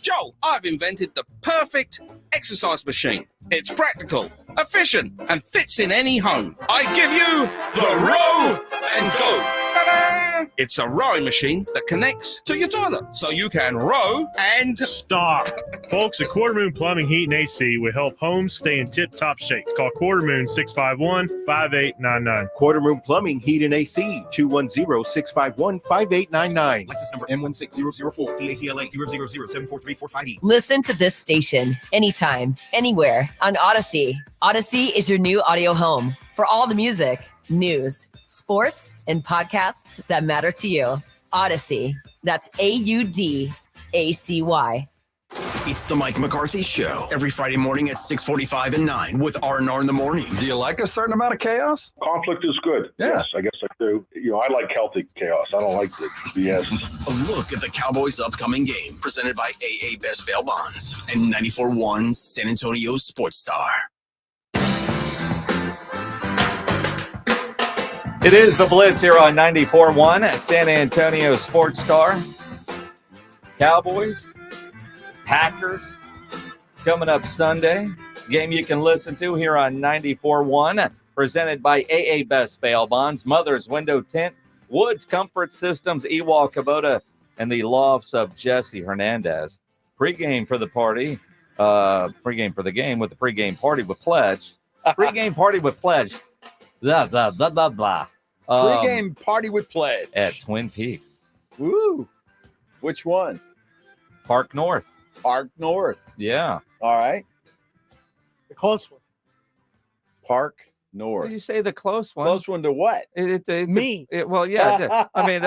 Speaker 26: Joe, I've invented the perfect exercise machine. It's practical, efficient, and fits in any home. I give you the Row and Go. Ta-da! It's a rowing machine that connects to your toilet, so you can row and...
Speaker 27: Stop. Folks, at Quarter Moon Plumbing, Heat, and AC will help homes stay in tip-top shape. Call Quarter Moon 651-5899.
Speaker 20: Quarter Moon Plumbing, Heat, and AC, 210-651-5899.
Speaker 28: License number M16004, DACLA 000743458.
Speaker 29: Listen to this station anytime, anywhere on Odyssey. Odyssey is your new audio home for all the music, news, sports, and podcasts that matter to you. Odyssey. That's AUDACY.
Speaker 1: It's the Mike McCarthy Show every Friday morning at 6:45 and 9 with R&R in the morning.
Speaker 30: Do you like a certain amount of chaos?
Speaker 31: Conflict is good.
Speaker 30: Yeah.
Speaker 31: Yes, I guess I do. I like healthy chaos. I don't like the BS.
Speaker 1: A look at the Cowboys' upcoming game presented by AA Best Bail Bonds and 94.1 San Antonio Sports Star.
Speaker 17: It is the Blitz here on 94.1 San Antonio Sports Star. Cowboys, Packers, coming up Sunday. Game you can listen to here on 94.1, presented by AA Best Bail Bonds, Mother's Window Tint, Woods Comfort Systems, Ewald Kubota, and the lofts of Jesse Hernandez. Pre-game for the party, pre-game for the game with the pre-game party with Pledge. Pre-game party with Pledge. Blah, blah, blah, blah, blah.
Speaker 2: Pre-game party with Pledge.
Speaker 17: At Twin Peaks.
Speaker 2: Woo. Which one?
Speaker 17: Park North.
Speaker 2: Park North.
Speaker 17: Yeah.
Speaker 2: All right.
Speaker 18: The close one.
Speaker 2: Park North.
Speaker 17: Did you say the close one?
Speaker 2: Close one to what?
Speaker 18: Me.
Speaker 17: Well, yeah. I mean,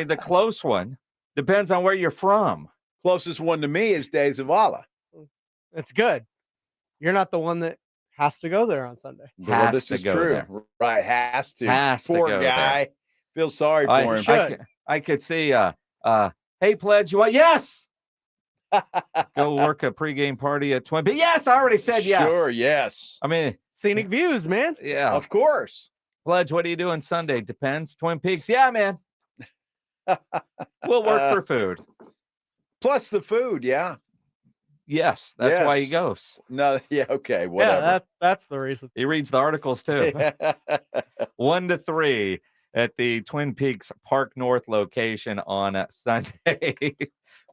Speaker 17: the close one depends on where you're from.
Speaker 2: Closest one to me is Days of Allah.
Speaker 18: It's good. You're not the one that has to go there on Sunday.
Speaker 2: Well, this is true.
Speaker 17: There.
Speaker 2: Right. Has to.
Speaker 17: Has
Speaker 2: Poor
Speaker 17: to go
Speaker 2: guy.
Speaker 17: there.
Speaker 2: Feel sorry for him.
Speaker 17: I could see, hey, Pledge, you want? Yes. Go work a pregame party at Twin Peaks. Yes, I already said yes.
Speaker 2: Sure, yes.
Speaker 17: I mean,
Speaker 18: scenic views, man.
Speaker 17: Yeah.
Speaker 2: Of course.
Speaker 17: Pledge, what are you doing Sunday? Depends. Twin Peaks. Yeah, man. We'll work for food.
Speaker 2: Plus the food, yeah.
Speaker 17: Yes, that's why he goes.
Speaker 2: No, yeah, okay, whatever.
Speaker 18: Yeah, that's the reason.
Speaker 17: He reads the articles too. 1-3 at the Twin Peaks Park North location on Sunday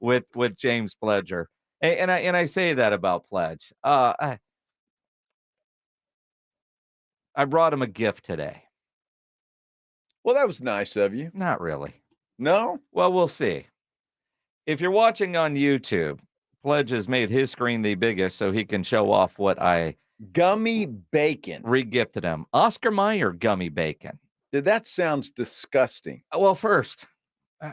Speaker 17: with James Pledger. And I say that about Pledge. I brought him a gift today.
Speaker 2: Well, that was nice of you.
Speaker 17: Not really.
Speaker 2: No?
Speaker 17: Well, we'll see. If you're watching on YouTube, Pledge has made his screen the biggest so he can show off what I
Speaker 2: gummy bacon
Speaker 17: regifted him. Oscar Mayer gummy bacon.
Speaker 2: Dude, that sounds disgusting.
Speaker 17: Well, first,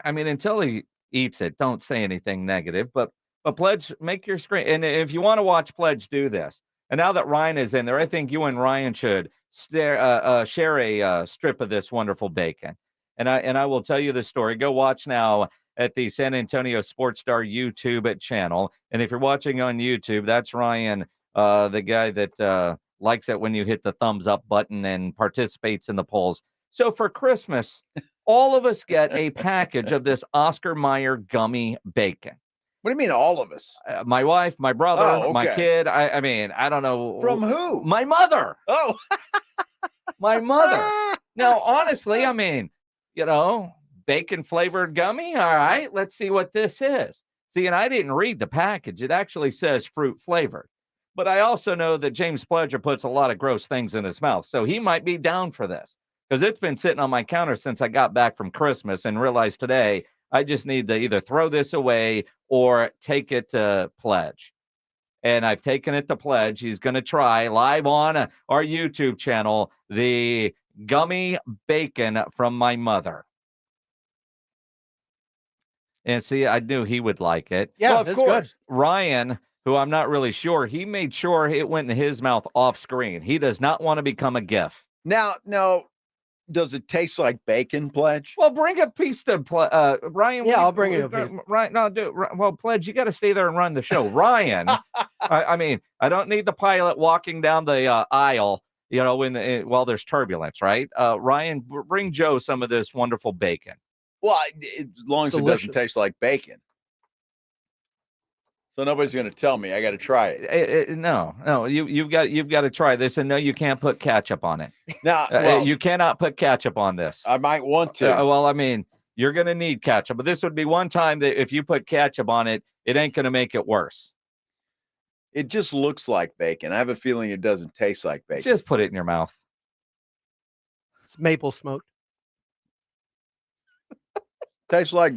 Speaker 17: I mean, until he eats it, don't say anything negative. But Pledge, make your screen. And if you want to watch Pledge do this, and now that Ryan is in there, I think you and Ryan should share a strip of this wonderful bacon. And I will tell you the story. Go watch now at the San Antonio Sports Star YouTube channel. And if you're watching on YouTube, that's Ryan, the guy that likes it when you hit the thumbs up button and participates in the polls. So for Christmas, all of us get a package of this Oscar Mayer gummy bacon.
Speaker 2: What do you mean all of us?
Speaker 17: My wife, my brother,
Speaker 2: Oh, okay.
Speaker 17: my kid. I mean, I don't know.
Speaker 2: From who?
Speaker 17: My mother.
Speaker 2: Oh,
Speaker 17: my mother. Now, honestly, I mean, bacon flavored gummy. All right, let's see what this is. See, and I didn't read the package. It actually says fruit flavored. But I also know that James Pledger puts a lot of gross things in his mouth. So he might be down for this because it's been sitting on my counter since I got back from Christmas and realized today I just need to either throw this away or take it to Pledge. And I've taken it to Pledge. He's going to try live on our YouTube channel the gummy bacon from my mother. And see, I knew he would like it.
Speaker 18: Yeah,
Speaker 2: well, of course.
Speaker 17: Good. Ryan, who I'm not really sure, he made sure it went in his mouth off screen. He does not want to become a GIF.
Speaker 2: Now, does it taste like bacon, Pledge?
Speaker 17: Well, bring a piece to Ryan.
Speaker 18: Yeah, I'll bring you a piece.
Speaker 17: Right? No, well, Pledge, you got to stay there and run the show. Ryan, I mean, I don't need the pilot walking down the aisle, while there's turbulence, right? Ryan, bring Joe some of this wonderful bacon.
Speaker 2: Well, as long as it doesn't taste like bacon. So nobody's going to tell me I got to try it.
Speaker 17: No, you've got to try this, and no, you can't put ketchup on it.
Speaker 2: Now,
Speaker 17: you cannot put ketchup on this.
Speaker 2: I might want to.
Speaker 17: Well, I mean, you're going to need ketchup, but this would be one time that if you put ketchup on it, it ain't going to make it worse.
Speaker 2: It just looks like bacon. I have a feeling it doesn't taste like bacon.
Speaker 17: Just put it in your mouth.
Speaker 18: It's maple smoked.
Speaker 2: Tastes like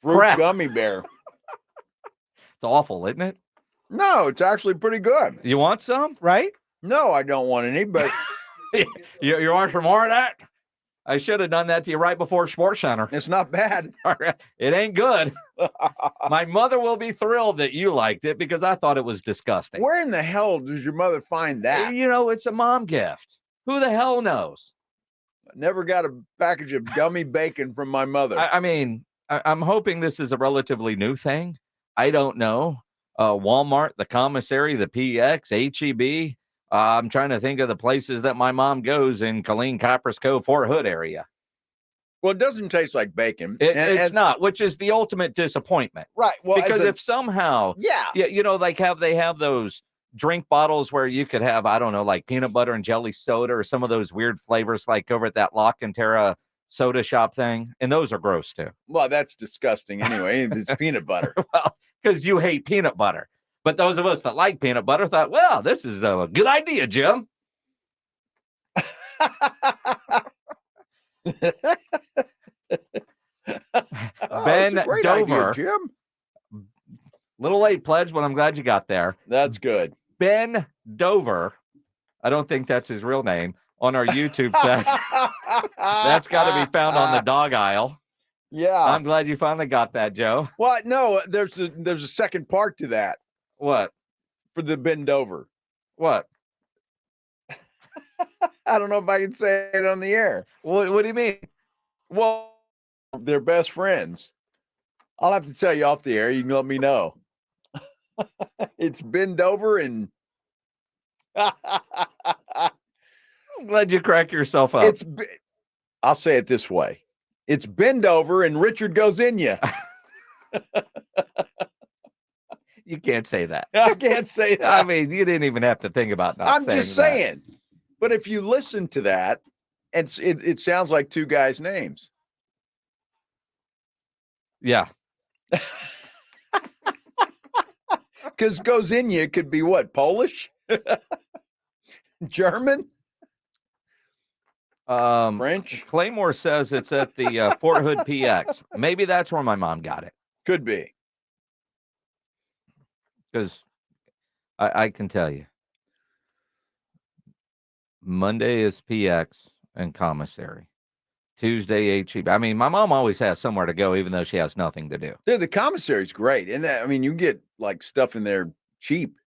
Speaker 2: fruit
Speaker 17: Crap.
Speaker 2: gummy bear.
Speaker 17: It's awful, isn't it?
Speaker 2: No, it's actually pretty good.
Speaker 17: You want some?
Speaker 18: Right?
Speaker 2: No, I don't want any, but
Speaker 17: you want some more of that? I should have done that to you right before Sports Center.
Speaker 2: It's not bad.
Speaker 17: It ain't good. My mother will be thrilled that you liked it because I thought it was disgusting.
Speaker 2: Where in the hell does your mother find that?
Speaker 17: It's a mom gift. Who the hell knows?
Speaker 2: I never got a package of gummy bacon from my mother.
Speaker 17: I mean, I'm hoping this is a relatively new thing. I don't know. Walmart, the commissary, the PX, HEB. I'm trying to think of the places that my mom goes in Killeen, Cypress Cove, Fort Hood area.
Speaker 2: Well, it doesn't taste like bacon.
Speaker 17: It's not, which is the ultimate disappointment.
Speaker 2: Right. Well,
Speaker 17: because if somehow, they have those drink bottles where you could have, I don't know, like peanut butter and jelly soda or some of those weird flavors like over at that Lock and Terra soda shop thing. And those are gross too.
Speaker 2: Well, that's disgusting anyway. It's peanut butter.
Speaker 17: Well, because you hate peanut butter. But those of us that like peanut butter thought, well, this is a good idea, Jim. Ben Dover.
Speaker 2: Idea, Jim.
Speaker 17: Little late, Pledge, but I'm glad you got there.
Speaker 2: That's good.
Speaker 17: Ben Dover. I don't think that's his real name. On our YouTube section. That's got to be found on the dog aisle.
Speaker 2: Yeah.
Speaker 17: I'm glad you finally got that, Joe.
Speaker 2: Well, no, there's a second part to that.
Speaker 17: What?
Speaker 2: For the bend over.
Speaker 17: What?
Speaker 2: I don't know if I can say it on the air.
Speaker 17: What do you mean?
Speaker 2: Well, they're best friends. I'll have to tell you off the air. You can let me know. It's bend over and
Speaker 17: I'm glad you crack yourself up.
Speaker 2: I'll say it this way. It's bend over and Richard goes in you.
Speaker 17: You can't say that.
Speaker 2: I can't say that.
Speaker 17: I mean, you didn't even have to think about not saying that.
Speaker 2: I'm just saying. But if you listen to that, it sounds like two guys' names.
Speaker 17: Yeah.
Speaker 2: Because goes in you could be what? Polish? German? French?
Speaker 17: Claymore says it's at the Fort Hood PX. Maybe that's where my mom got it.
Speaker 2: Could be.
Speaker 17: because I can tell you, Monday is PX and commissary. Tuesday, HEB. I mean, my mom always has somewhere to go, even though she has nothing to do.
Speaker 2: Dude, the commissary's great. And that, I mean, you get like stuff in there cheap.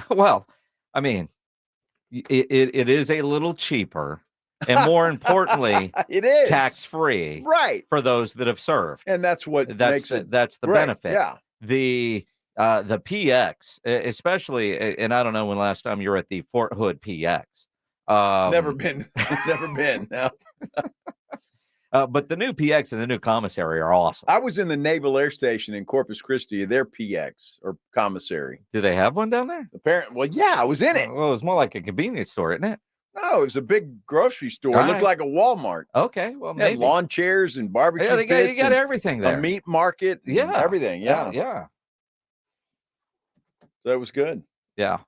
Speaker 17: Well, I mean, it is a little cheaper. And more importantly,
Speaker 2: it is
Speaker 17: tax-free,
Speaker 2: right,
Speaker 17: for those that have served.
Speaker 2: And that's what makes it.
Speaker 17: That's the
Speaker 2: great.
Speaker 17: benefit.
Speaker 2: Yeah.
Speaker 17: The PX, especially, and I don't know when last time you were at the Fort Hood PX.
Speaker 2: Never been. Never been. No.
Speaker 17: But the new PX and the new commissary are awesome.
Speaker 2: I was in the Naval Air Station in Corpus Christi. Their PX or commissary.
Speaker 17: Do they have one down there?
Speaker 2: Apparently, well, yeah, I was in it.
Speaker 17: Well, it was more like a convenience store, isn't it?
Speaker 2: No, it was a big grocery store.
Speaker 17: All
Speaker 2: It looked
Speaker 17: right.
Speaker 2: like a Walmart.
Speaker 17: Okay, well,
Speaker 2: They had
Speaker 17: maybe.
Speaker 2: lawn chairs and barbecue
Speaker 17: Yeah, you
Speaker 2: pits
Speaker 17: got
Speaker 2: and
Speaker 17: everything there.
Speaker 2: a meat market. And
Speaker 17: Yeah,
Speaker 2: everything. Yeah.
Speaker 17: yeah.
Speaker 2: So it was good.
Speaker 17: Yeah.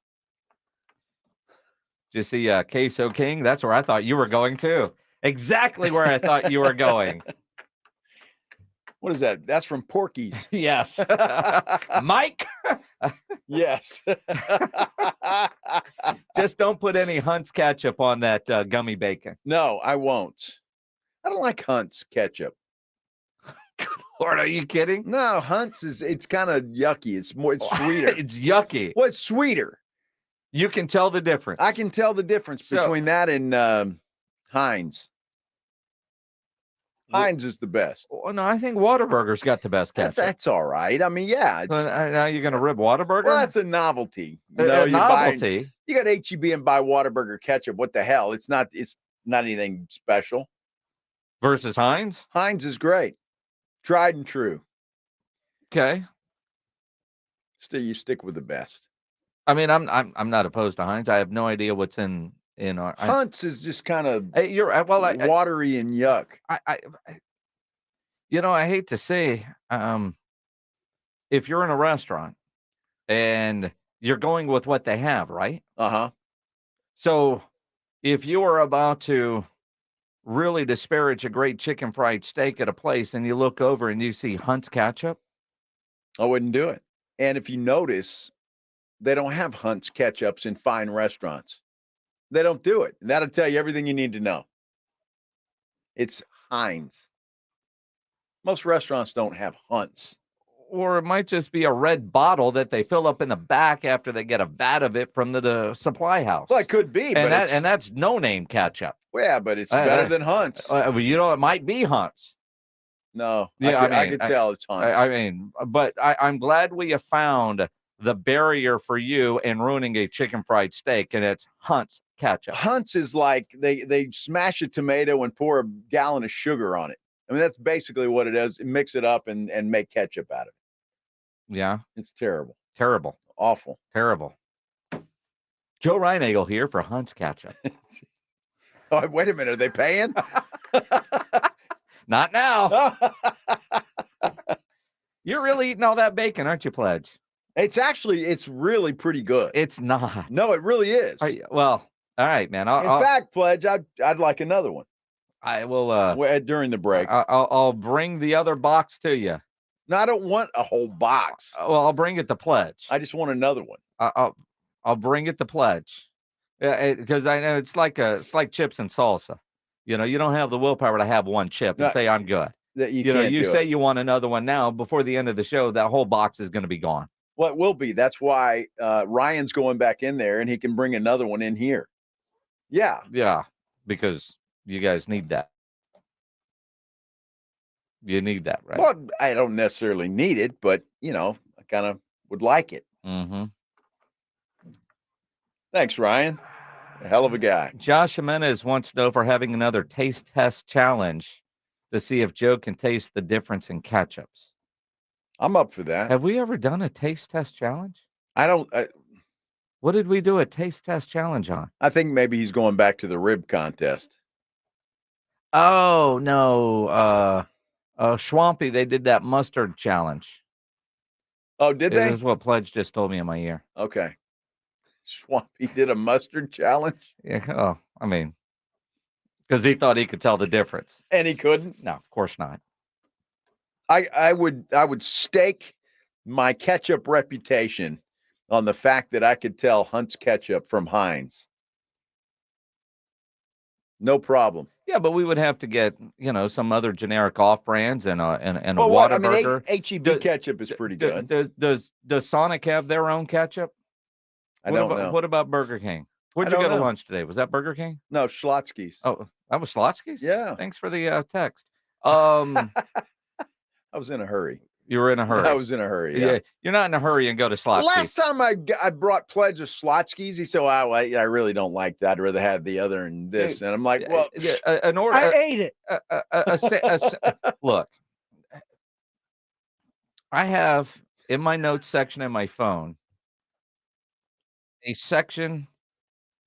Speaker 17: Did you see Queso King? That's where I thought you were going too. Exactly where I thought you were going.
Speaker 2: What is that? That's from Porky's.
Speaker 17: Yes. Mike.
Speaker 2: Yes.
Speaker 17: Just don't put any Hunt's ketchup on that gummy bacon.
Speaker 2: No, I won't. I don't like Hunt's ketchup.
Speaker 17: Lord, are you kidding?
Speaker 2: No, Hunt's it's kind of yucky. It's sweeter.
Speaker 17: It's yucky.
Speaker 2: Well, it's sweeter.
Speaker 17: You can tell the difference.
Speaker 2: I can tell the difference between that and Heinz. Heinz is the best.
Speaker 17: Well, no, I think Whataburger's got the best ketchup.
Speaker 2: That's all right. I mean, yeah. It's,
Speaker 17: now you're going to rib Whataburger?
Speaker 2: well, that's a novelty. You
Speaker 17: A
Speaker 2: know,
Speaker 17: novelty.
Speaker 2: You got HEB and buy Whataburger ketchup. What the hell? It's not anything special.
Speaker 17: Versus Heinz?
Speaker 2: Heinz is great. Tried and true.
Speaker 17: Okay.
Speaker 2: Still, you stick with the best.
Speaker 17: I mean, I'm not opposed to Heinz. I have no idea what's in our
Speaker 2: Hunt's is just kind of
Speaker 17: you're well,
Speaker 2: watery and yuck.
Speaker 17: I hate to say, if you're in a restaurant and you're going with what they have, right?
Speaker 2: Uh-huh.
Speaker 17: So if you are about to really disparage a great chicken fried steak at a place and you look over and you see Hunt's ketchup,
Speaker 2: I wouldn't do it. And if you notice, they don't have Hunt's ketchups in fine restaurants. They don't do it. That'll tell you everything you need to know. It's Heinz. Most restaurants don't have Hunt's.
Speaker 17: or it might just be a red bottle that they fill up in the back after they get a vat of it from the supply house.
Speaker 2: Well, it could be, but
Speaker 17: and that's no name ketchup.
Speaker 2: Well, yeah, but it's better than Hunt's.
Speaker 17: It might be Hunt's.
Speaker 2: No,
Speaker 17: Yeah,
Speaker 2: I could tell it's Hunt's.
Speaker 17: But I'm glad we have found the barrier for you in ruining a chicken fried steak, and it's Hunt's ketchup.
Speaker 2: Hunt's is like they smash a tomato and pour a gallon of sugar on it. I mean, that's basically what it is. Mix it up and make ketchup out of it.
Speaker 17: Yeah.
Speaker 2: It's terrible.
Speaker 17: Terrible.
Speaker 2: Awful.
Speaker 17: Terrible. Joe Reinagel here for Hunt's ketchup.
Speaker 2: Oh, wait a minute. Are they paying?
Speaker 17: Not now. You're really eating all that bacon, aren't you, Pledge?
Speaker 2: It's really pretty good.
Speaker 17: It's not.
Speaker 2: No, it really is.
Speaker 17: Well, all right, man.
Speaker 2: In fact, Pledge, I'd like another one.
Speaker 17: I will.
Speaker 2: During the break.
Speaker 17: I'll bring the other box to you.
Speaker 2: No, I don't want a whole box.
Speaker 17: Well, I'll bring it to Pledge.
Speaker 2: I just want another one.
Speaker 17: I'll bring it to Pledge. Because I know it's like chips and salsa. You know, you don't have the willpower to have one chip and say I'm good.
Speaker 2: That
Speaker 17: you say you want another one now. Before the end of the show, that whole box is going to be gone.
Speaker 2: Well, it will be. That's why Ryan's going back in there, and he can bring another one in here. Yeah.
Speaker 17: Yeah, because you guys need that. You need that, right?
Speaker 2: Well, I don't necessarily need it, but, I kind of would like it.
Speaker 17: Mm-hmm.
Speaker 2: Thanks, Ryan. A hell of a guy.
Speaker 17: Josh Jimenez wants to know if we're having another taste test challenge to see if Joe can taste the difference in ketchups.
Speaker 2: I'm up for that.
Speaker 17: Have we ever done a taste test challenge?
Speaker 2: I don't.
Speaker 17: What did we do a taste test challenge on?
Speaker 2: I think maybe he's going back to the rib contest.
Speaker 17: Oh, no. Schwampy, they did that mustard challenge.
Speaker 2: Oh, did they?
Speaker 17: This is what Pledge just told me in my ear.
Speaker 2: Okay. Swampy did a mustard challenge?
Speaker 17: Yeah. Oh, I mean, because he thought he could tell the difference.
Speaker 2: And he couldn't?
Speaker 17: No, of course not.
Speaker 2: I would stake my ketchup reputation on the fact that I could tell Hunt's ketchup from Heinz. No problem.
Speaker 17: Yeah, but we would have to get, some other generic off-brands and a
Speaker 2: Well,
Speaker 17: Whataburger.
Speaker 2: H-E-B ketchup is pretty good.
Speaker 17: Does Sonic have their own ketchup?
Speaker 2: I don't know.
Speaker 17: What about Burger King? Where'd you go to lunch today? Was that Burger King?
Speaker 2: No, Schlotzsky's.
Speaker 17: Oh, that was Schlotzsky's?
Speaker 2: Yeah.
Speaker 17: Thanks for the text.
Speaker 2: I was in a hurry.
Speaker 17: You were in a hurry.
Speaker 2: I was in a hurry. Yeah.
Speaker 17: You're not in a hurry and go to Schlotzsky's.
Speaker 2: Last time I brought Pledge of Schlotzsky's, he said, well, I really don't like that. I'd rather have the other and this. And I'm like, well,
Speaker 18: I ate it.
Speaker 17: Look, I have in my notes section in my phone a section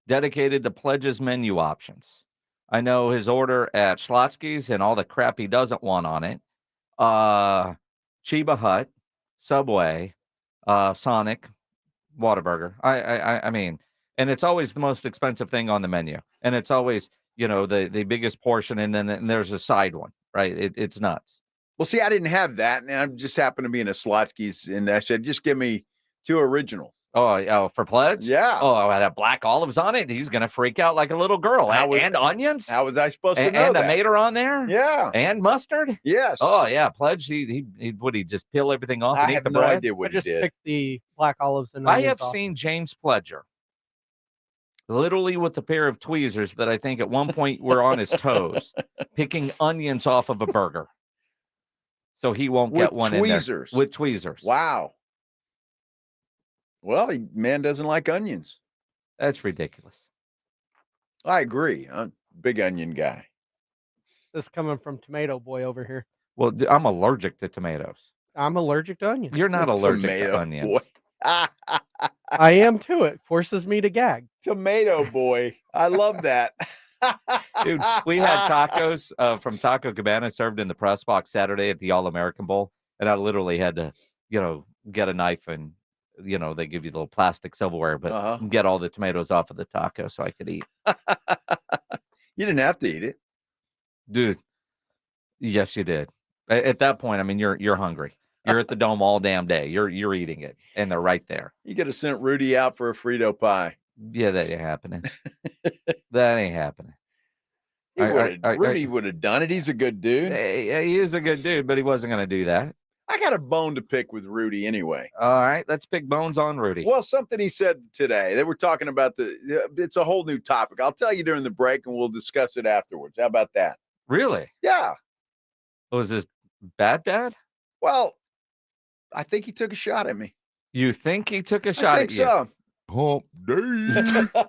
Speaker 17: dedicated to Pledge's menu options. I know his order at Schlotzsky's and all the crap he doesn't want on it. Chiba Hut, Subway, Sonic, Whataburger. I mean, and it's always the most expensive thing on the menu, and it's always the biggest portion, and then there's a side one, right? It's nuts.
Speaker 2: Well, see, I didn't have that, and I just happened to be in a Schlotzsky's, and I said, just give me 2 originals.
Speaker 17: Oh, for Pledge?
Speaker 2: Yeah.
Speaker 17: Oh, I had black olives on it. He's gonna freak out like a little girl. And onions.
Speaker 2: How was I supposed to know
Speaker 17: and
Speaker 2: that?
Speaker 17: tomato on there.
Speaker 2: Yeah.
Speaker 17: And mustard.
Speaker 2: Yes.
Speaker 17: Oh yeah, Pledge. He would he just peel everything off and
Speaker 2: I
Speaker 17: eat
Speaker 2: have
Speaker 17: the
Speaker 2: no
Speaker 17: bread?
Speaker 2: idea what
Speaker 18: I just
Speaker 2: he did.
Speaker 18: picked the black olives and
Speaker 17: I
Speaker 18: onions
Speaker 17: have
Speaker 18: off.
Speaker 17: seen James Pledger literally with a pair of tweezers that I think at one point were on his toes, picking onions off of a burger. So he won't get one
Speaker 2: tweezers.
Speaker 17: in there. With tweezers.
Speaker 2: Wow. Well, man doesn't like onions.
Speaker 17: That's ridiculous.
Speaker 2: I agree. I'm a big onion guy.
Speaker 18: This coming from Tomato Boy over here.
Speaker 17: Well, I'm allergic to tomatoes.
Speaker 18: I'm allergic to onions.
Speaker 17: You're not allergic
Speaker 2: Tomato
Speaker 17: to onions.
Speaker 2: boy.
Speaker 18: I am too. It forces me to gag.
Speaker 2: Tomato boy. I love that.
Speaker 17: Dude, we had tacos from Taco Cabana served in the press box Saturday at the All-American Bowl, and I literally had to, get a knife and, they give you the little plastic silverware, but get all the tomatoes off of the taco so I could eat.
Speaker 2: You didn't have to eat it.
Speaker 17: Dude, yes, you did. At that point, I mean, you're hungry. You're at the Dome all damn day. You're eating it, and they're right there.
Speaker 2: You could have sent Rudy out for a Frito pie.
Speaker 17: Yeah, that ain't happening. That ain't happening.
Speaker 2: Rudy would have done it. He's a good dude.
Speaker 17: He is a good dude, but he wasn't going to do that.
Speaker 2: I got a bone to pick with Rudy anyway.
Speaker 17: All right, let's pick bones on Rudy.
Speaker 2: Well, something he said today. They were talking about it's a whole new topic. I'll tell you during the break, and we'll discuss it afterwards. How about that?
Speaker 17: Really?
Speaker 2: Yeah.
Speaker 17: Was this bad?
Speaker 2: Well, I think he took a shot at me.
Speaker 17: You think he took a shot at you?
Speaker 2: I think so.
Speaker 3: Hump day.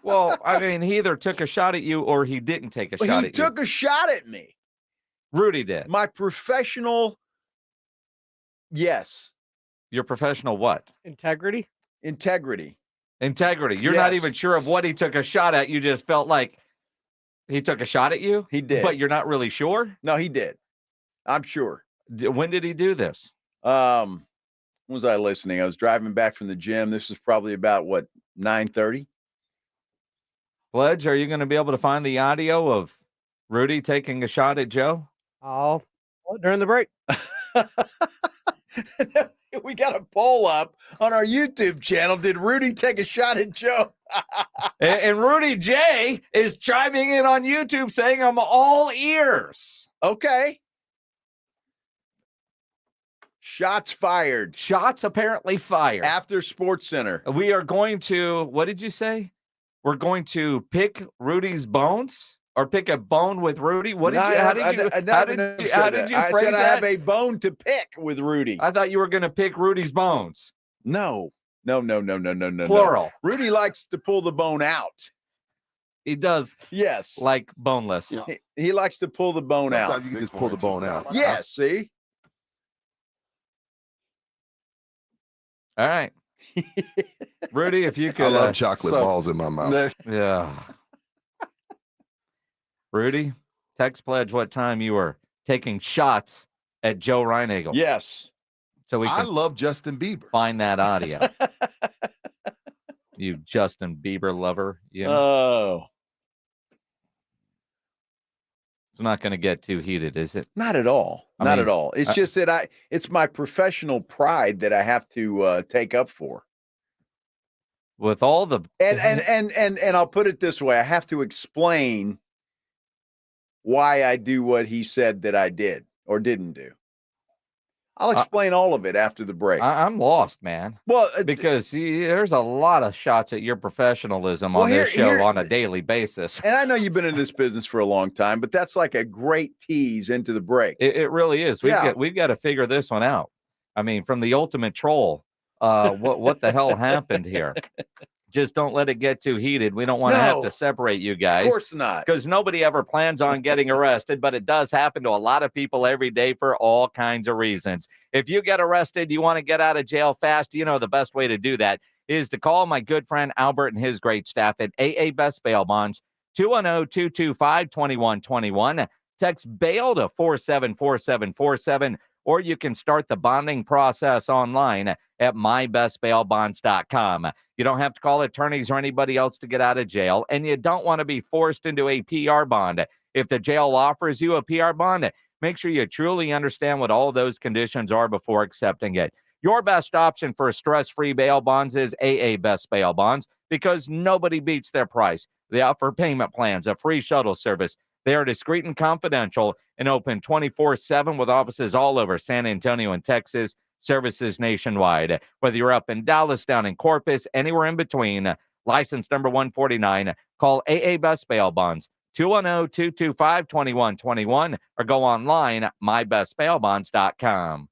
Speaker 17: Well, I mean, he either took a shot at you or he didn't take a shot at you.
Speaker 2: He took a shot at me.
Speaker 17: Rudy did.
Speaker 2: My professional, yes.
Speaker 17: Your professional what?
Speaker 18: Integrity.
Speaker 2: Integrity.
Speaker 17: You're not even sure of what he took a shot at. You just felt like he took a shot at you?
Speaker 2: He did.
Speaker 17: But you're not really sure?
Speaker 2: No, he did. I'm sure.
Speaker 17: When did he do this?
Speaker 2: When was I listening? I was driving back from the gym. This was probably about, 9:30?
Speaker 17: Pledge, are you going to be able to find the audio of Rudy taking a shot at Joe?
Speaker 18: Oh, during the break.
Speaker 2: We got a poll up on our YouTube channel. Did Rudy take a shot at Joe?
Speaker 17: And Rudy J is chiming in on YouTube saying I'm all ears.
Speaker 2: Okay. Shots fired.
Speaker 17: Shots apparently fired.
Speaker 2: After Sports Center.
Speaker 17: We are going to, what did you say? We're going to pick Rudy's bones or pick a bone with Rudy? How did you phrase that?
Speaker 2: I said I have a bone to pick with Rudy.
Speaker 17: I thought you were going to pick Rudy's bones.
Speaker 2: No.
Speaker 17: Plural.
Speaker 2: Rudy likes to pull the bone out.
Speaker 17: He does.
Speaker 2: Yes.
Speaker 17: Like boneless.
Speaker 2: Yeah. He likes to pull the bone out.
Speaker 3: Sometimes you can just pull the bone out.
Speaker 2: Yes, see?
Speaker 17: All right. Rudy, if you could.
Speaker 3: I love chocolate balls in my mouth.
Speaker 17: Yeah. Rudy, text Pledge what time you were taking shots at Joe Reinagle.
Speaker 2: Yes.
Speaker 17: So
Speaker 3: I love Justin Bieber.
Speaker 17: Find that audio. You Justin Bieber lover. Yeah.
Speaker 2: Oh.
Speaker 17: It's not going to get too heated, is it?
Speaker 2: Not at all. Not at all. It's just that it's my professional pride that I have to take up for.
Speaker 17: with all the
Speaker 2: and I'll put it this way: I have to explain why I do what he said that I did or didn't do. I'll explain all of it after the break.
Speaker 17: I'm lost, man.
Speaker 2: Well,
Speaker 17: because there's a lot of shots at your professionalism on this show on a daily basis.
Speaker 2: And I know you've been in this business for a long time, but that's like a great tease into the break.
Speaker 17: It really is. We've got to figure this one out. I mean, from the ultimate troll, what the hell happened here? Just don't let it get too heated. We don't want to have to separate you guys.
Speaker 2: Of course not.
Speaker 17: Because nobody ever plans on getting arrested, but it does happen to a lot of people every day for all kinds of reasons. If you get arrested, you want to get out of jail fast, you know the best way to do that is to call my good friend Albert and his great staff at AA Best Bail Bonds, 210-225-2121. Text bail to 474747, or you can start the bonding process online at mybestbailbonds.com. You don't have to call attorneys or anybody else to get out of jail, and you don't want to be forced into a PR bond. If the jail offers you a PR bond, make sure you truly understand what all those conditions are before accepting it. Your best option for stress-free bail bonds is AA Best Bail Bonds, because nobody beats their price. They offer payment plans, a free shuttle service. They are discreet and confidential and open 24/7 with offices all over San Antonio and Texas, services nationwide. Whether you're up in Dallas, down in Corpus, anywhere in between, license number 149, call AA Best Bail Bonds, 210-225-2121, or go online, mybestbailbonds.com.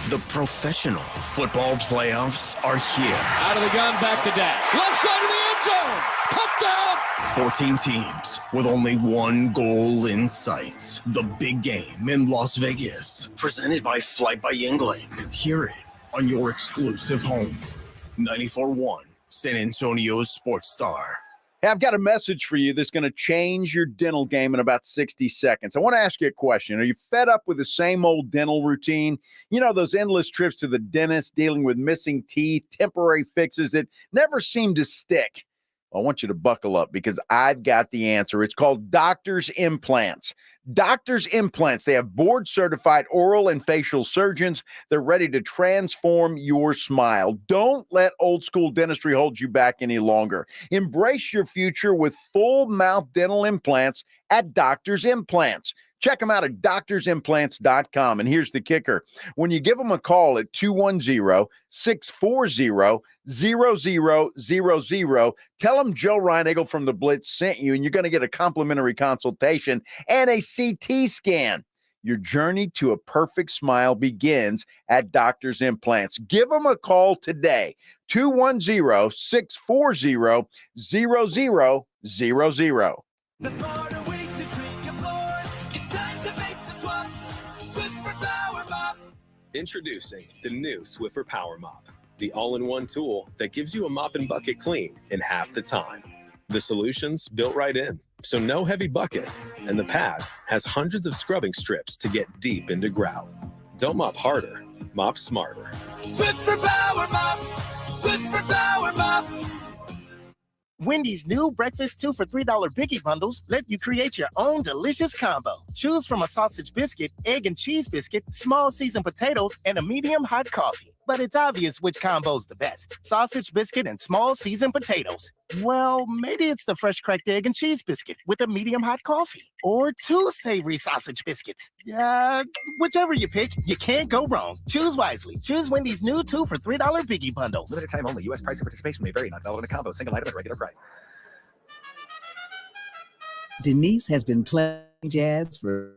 Speaker 1: The professional football playoffs are here.
Speaker 4: Out of the gun, back to Dak. Left side of the end zone. Touchdown.
Speaker 1: 14 teams with only one goal in sight. The big game in Las Vegas. Presented by Flight by Yingling. Hear it on your exclusive home. 94.1 San Antonio's Sports Star.
Speaker 2: Hey, I've got a message for you that's going to change your dental game in about 60 seconds. I want to ask you a question. Are you fed up with the same old dental routine? You know, those endless trips to the dentist, dealing with missing teeth, temporary fixes that never seem to stick. I want you to buckle up because I've got the answer. It's called Doctor's Implants. Doctor's Implants. They have board-certified oral and facial surgeons. They're ready to transform your smile. Don't let old-school dentistry hold you back any longer. Embrace your future with full-mouth dental implants at Doctor's Implants. Check them out at doctorsimplants.com. And here's the kicker. When you give them a call at 210-640-0000, tell them Joe Reinagle from the Blitz sent you, and you're going to get a complimentary consultation and a CT scan. Your journey to a perfect smile begins at Doctor's Implants. Give them a call today, 210-640-0000.
Speaker 19: The smarter way to treat your floors. It's time to make the swap. Swiffer Power Mop.
Speaker 5: Introducing the new Swiffer Power Mop, the all-in-one tool that gives you a mop and bucket clean in half the time. The solution's built right in, so no heavy bucket, and the pad has hundreds of scrubbing strips to get deep into grout. Don't mop harder, mop smarter.
Speaker 19: Swiffer Power Mop. Swiffer Power Mop.
Speaker 6: Wendy's new breakfast 2 for $3 Biggie Bundles let you create your own delicious combo. Choose from a sausage biscuit, egg and cheese biscuit, small seasoned potatoes, and a medium hot coffee. But it's obvious which combo's the best. Sausage biscuit and small seasoned potatoes. Well, maybe it's the fresh cracked egg and cheese biscuit with a medium hot coffee. Or 2 savory sausage biscuits. Whichever you pick, you can't go wrong. Choose wisely. Choose Wendy's new 2 for $3 Biggie Bundles.
Speaker 28: Limited time only. U.S. price and participation may vary. Not valid in a combo. Single item at regular price.
Speaker 7: Denise has been playing jazz for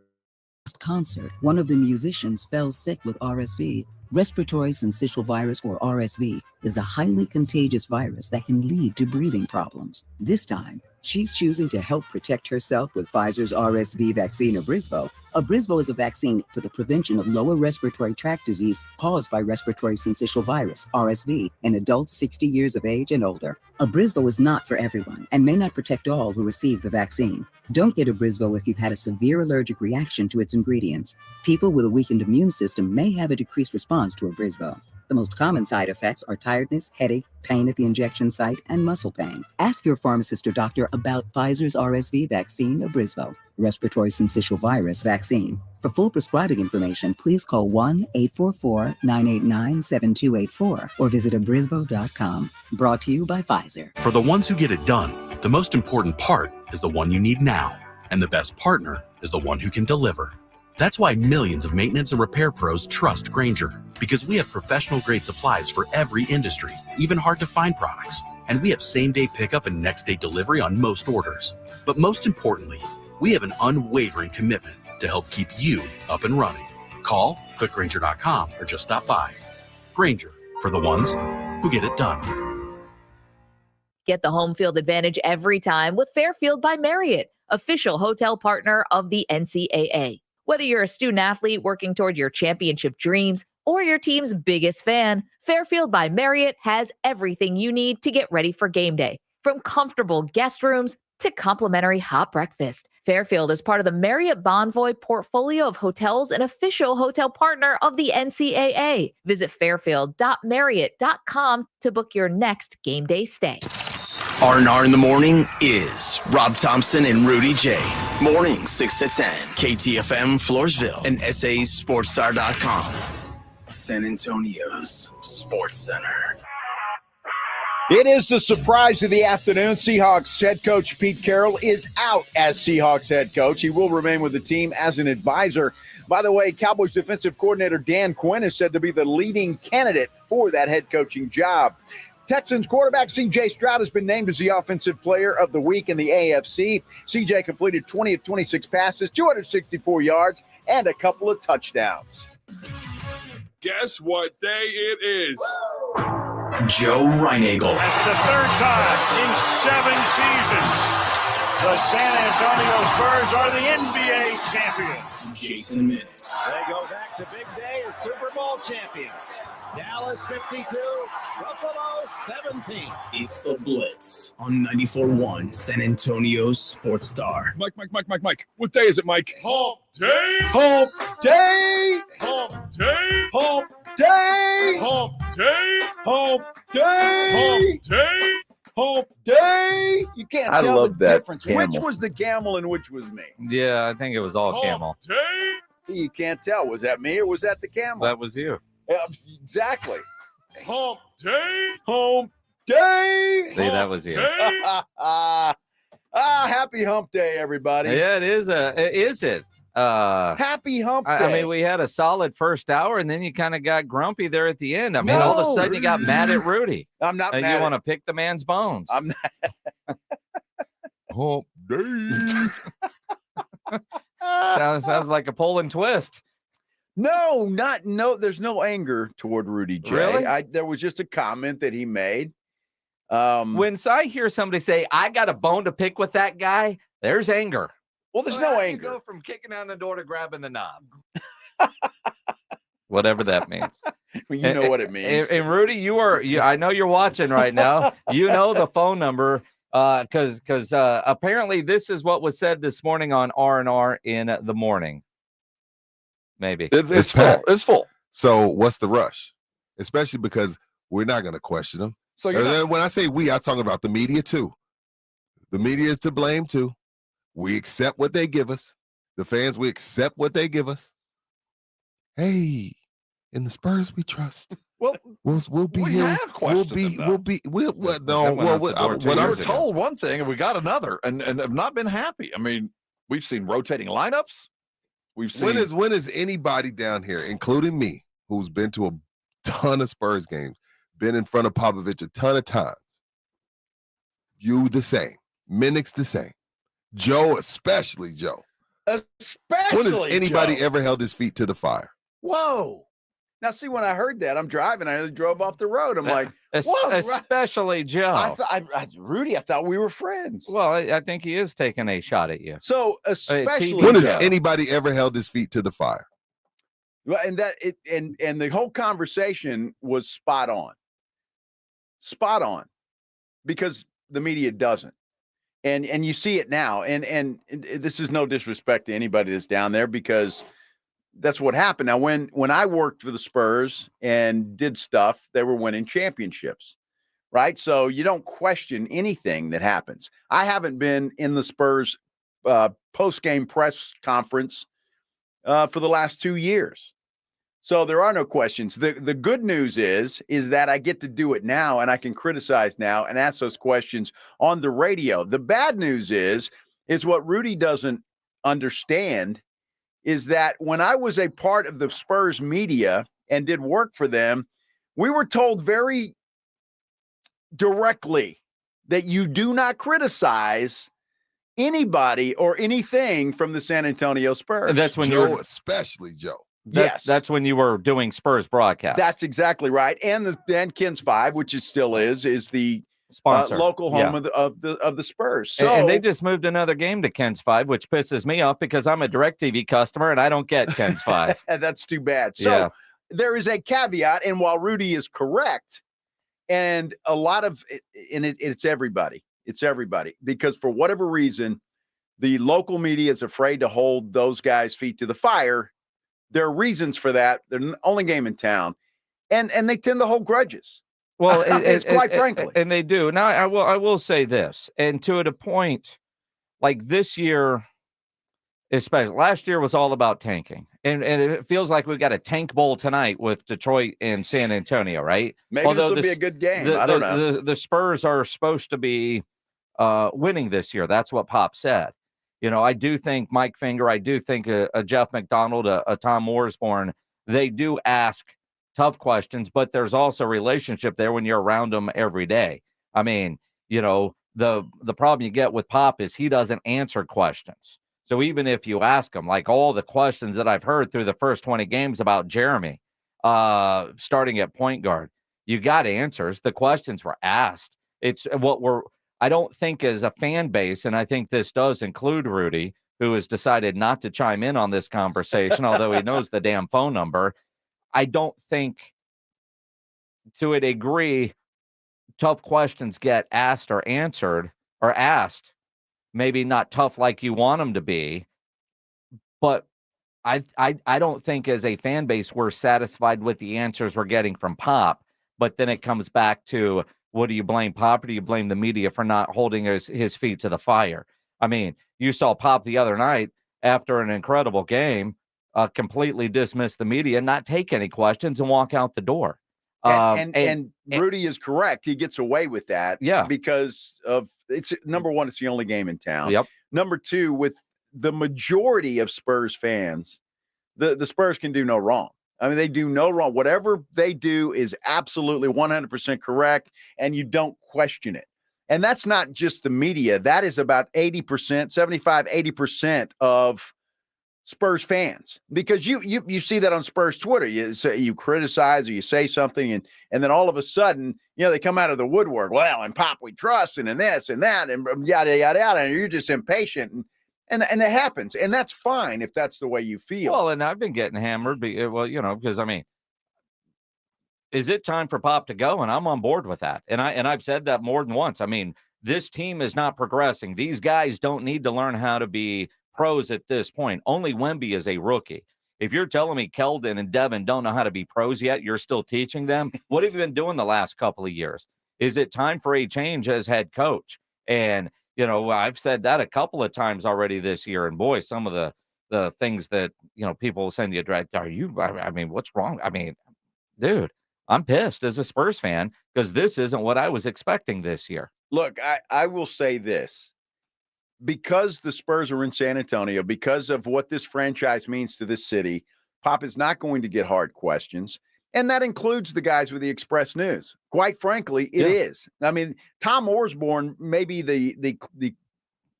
Speaker 7: concert. One of the musicians fell sick with RSV. Respiratory syncytial virus, or RSV, is a highly contagious virus that can lead to breathing problems. This time, she's choosing to help protect herself with Pfizer's RSV vaccine, Abrysvo. Abrysvo is a vaccine for the prevention of lower respiratory tract disease caused by respiratory syncytial virus, RSV, in adults 60 years of age and older. Abrysvo is not for everyone and may not protect all who receive the vaccine. Don't get Abrysvo if you've had a severe allergic reaction to its ingredients. People with a weakened immune system may have a decreased response to Abrysvo. The most common side effects are tiredness, headache, pain at the injection site, and muscle pain. Ask your pharmacist or doctor about Pfizer's RSV vaccine, Abrysvo, respiratory syncytial virus vaccine. For full prescribing information, please call 1-844-989-7284 or visit abrisbo.com. Brought to you by Pfizer.
Speaker 8: For the ones who get it done, the most important part is the one you need now. And the best partner is the one who can deliver. That's why millions of maintenance and repair pros trust Grainger, because we have professional-grade supplies for every industry, even hard-to-find products. And we have same-day pickup and next-day delivery on most orders. But most importantly, we have an unwavering commitment to help keep you up and running. Call, click Grainger.com, or just stop by. Grainger, for the ones who get it done.
Speaker 9: Get the home field advantage every time with Fairfield by Marriott, official hotel partner of the NCAA. Whether you're a student athlete working toward your championship dreams or your team's biggest fan, Fairfield by Marriott has everything you need to get ready for game day. From comfortable guest rooms to complimentary hot breakfast, Fairfield is part of the Marriott Bonvoy portfolio of hotels and official hotel partner of the NCAA. Visit fairfield.marriott.com to book your next game day stay.
Speaker 1: R&R in the morning is Rob Thompson and Rudy J. Mornings 6 to 10. KTFM Floresville and SASportsStar.com. San Antonio's Sports Center.
Speaker 2: It is the surprise of the afternoon. Seahawks head coach Pete Carroll is out as Seahawks head coach. He will remain with the team as an advisor. By the way, Cowboys defensive coordinator Dan Quinn is said to be the leading candidate for that head coaching job. Texans quarterback C.J. Stroud has been named as the offensive player of the week in the AFC. C.J. completed 20 of 26 passes, 264 yards, and a couple of touchdowns.
Speaker 10: Guess what day it is?
Speaker 1: Joe Reinagel.
Speaker 11: That's the third time in 7 seasons, the San Antonio Spurs are the NBA champions.
Speaker 1: Jason Minutes.
Speaker 28: They go back to big day as Super Bowl champions. Dallas 52, Buffalo 17.
Speaker 1: It's the Blitz on 94.1 San Antonio's Sports Star.
Speaker 10: Mike. What day is it, Mike? Hump day.
Speaker 2: Hump day.
Speaker 10: Hump day.
Speaker 2: Hump day.
Speaker 10: Hump day.
Speaker 2: Hump day.
Speaker 10: Hump day.
Speaker 2: Hump day. You can't
Speaker 17: I
Speaker 2: tell
Speaker 17: love
Speaker 2: the
Speaker 17: that
Speaker 2: difference.
Speaker 17: camel.
Speaker 2: Which was the camel and which was me?
Speaker 17: Yeah, I think it was all camel.
Speaker 10: Hump day.
Speaker 2: You can't tell. Was that me or was that the camel?
Speaker 17: That was you.
Speaker 2: Yeah, exactly.
Speaker 10: Hump day.
Speaker 2: Hump day.
Speaker 17: See, that was you.
Speaker 2: Happy hump day, everybody.
Speaker 17: Yeah, it is. Is it?
Speaker 2: Happy hump day.
Speaker 17: I mean, we had a solid first hour, and then you kind of got grumpy there at the end. I mean, all of a sudden you got mad at Rudy.
Speaker 2: I'm not mad.
Speaker 17: You want to pick the man's bones.
Speaker 2: I'm not.
Speaker 3: Hump day.
Speaker 17: Sounds like a pull and twist.
Speaker 2: No, there's no anger toward Rudy J.
Speaker 17: Really?
Speaker 2: There was just a comment that he made.
Speaker 17: When I hear somebody say, I got a bone to pick with that guy, there's anger.
Speaker 2: Well, there's no
Speaker 17: How do
Speaker 2: anger.
Speaker 17: you go from kicking down the door to grabbing the knob. Whatever that means.
Speaker 2: Well, you know what it means.
Speaker 17: And Rudy, I know you're watching right now. You know the phone number because apparently this is what was said this morning on R&R in the morning. Maybe
Speaker 3: It's full. It's full. So what's the rush? Especially because we're not going to question them.
Speaker 10: So
Speaker 3: when I say we, I'm talking about the media too. The media is to blame too. We accept what they give us. The fans, we accept what they give us. Hey, in the Spurs, we trust.
Speaker 10: Well,
Speaker 3: we'll be
Speaker 10: we
Speaker 3: here.
Speaker 10: have questioned
Speaker 3: We're
Speaker 10: told one thing and we got another, and have not been happy. I mean, we've seen rotating lineups. We've seen.
Speaker 3: When is anybody down here, including me, who's been to a ton of Spurs games, been in front of Popovich a ton of times? You the same. Minnick's the same. Joe, especially Joe.
Speaker 2: Especially
Speaker 3: When has anybody
Speaker 2: Joe.
Speaker 3: ever held his feet to the fire?
Speaker 2: Whoa. Now, see, when I heard that, I'm driving. I drove off the road. I'm like, whoa.
Speaker 17: Especially Joe.
Speaker 2: Rudy, I thought we were friends.
Speaker 17: Well, I think he is taking a shot at you.
Speaker 2: So, especially
Speaker 3: When has
Speaker 2: Joe.
Speaker 3: anybody ever held his feet to the fire?
Speaker 2: Well, and the whole conversation was spot on. Spot on. Because the media doesn't. And you see it now. And this is no disrespect to anybody that's down there because that's what happened. Now, when I worked for the Spurs and did stuff, they were winning championships, right? So you don't question anything that happens. I haven't been in the Spurs post-game press conference for the last 2 years. So there are no questions. The good news is that I get to do it now, and I can criticize now and ask those questions on the radio. The bad news is what Rudy doesn't understand is that when I was a part of the Spurs media and did work for them, we were told very directly that you do not criticize anybody or anything from the San Antonio Spurs.
Speaker 17: And that's when
Speaker 3: Joe, especially Joe.
Speaker 17: That's when you were doing Spurs broadcast.
Speaker 2: That's exactly right. And Ken's 5, which is the
Speaker 17: sponsor,
Speaker 2: local home of the Spurs. So
Speaker 17: and they just moved another game to Ken's 5, which pisses me off because I'm a DirecTV customer and I don't get Ken's 5.
Speaker 2: That's too bad. So there is a caveat, and while Rudy is correct, and a lot of it's everybody. It's everybody, because for whatever reason, the local media is afraid to hold those guys' feet to the fire. There are reasons for that. They're the only game in town, and they tend to hold grudges.
Speaker 17: Well,
Speaker 2: it's quite frankly,
Speaker 17: and they do. Now, I will say this, and to a point, like this year, especially last year was all about tanking, and it feels like we've got a tank bowl tonight with Detroit and San Antonio, right?
Speaker 2: Maybe this will be a good game. I don't know.
Speaker 17: The Spurs are supposed to be winning this year. That's what Pop said. You know, I do think Mike Finger, I do think a Jeff McDonald, a Tom Morsborn, they do ask tough questions, but there's also a relationship there when you're around them every day. I mean, you know, the problem you get with Pop is he doesn't answer questions. So even if you ask him, like all the questions that I've heard through the first 20 games about Jeremy starting at point guard, you got answers. The questions were asked. It's what I don't think as a fan base, and I think this does include Rudy, who has decided not to chime in on this conversation, although he knows the damn phone number. I don't think, to a degree, tough questions get asked or answered or asked. Maybe not tough like you want them to be, but I don't think as a fan base we're satisfied with the answers we're getting from Pop. But then it comes back to, what do you blame Pop, or do you blame the media for not holding his feet to the fire? I mean, you saw Pop the other night after an incredible game, completely dismiss the media, not take any questions, and walk out the door.
Speaker 2: And Rudy is correct. He gets away with that.
Speaker 17: Yeah.
Speaker 2: Because of number one, it's the only game in town.
Speaker 17: Yep.
Speaker 2: Number two, with the majority of Spurs fans, the Spurs can do no wrong. I mean, they do no wrong. Whatever they do is absolutely 100% correct, and you don't question it. And that's not just the media. That is about 80%, 75, 80% of Spurs fans, because you see that on Spurs Twitter. You criticize or you say something, and then all of a sudden, you know, they come out of the woodwork. Well, and Pop we trust, and this and that, and yada yada yada, and you're just impatient, and it happens, and that's fine if that's the way you feel.
Speaker 17: Well, and I've been getting hammered. Well, you know, because I mean, is it time for Pop to go? And I'm on board with that. And I've said that more than once. I mean, this team is not progressing. These guys don't need to learn how to be pros at this point. Only Wemby is a rookie. If you're telling me Keldon and Devin don't know how to be pros yet, you're still teaching them. What have you been doing the last couple of years? Is it time for a change as head coach? And, you know, I've said that a couple of times already this year. And boy, some of the things that, you know, people send you, I mean, what's wrong? I mean, dude, I'm pissed as a Spurs fan because this isn't what I was expecting this year.
Speaker 2: Look, I will say this. Because the Spurs are in San Antonio, because of what this franchise means to this city, Pop is not going to get hard questions. And that includes the guys with the Express News. Quite frankly, it is. I mean, Tom Osborne may be the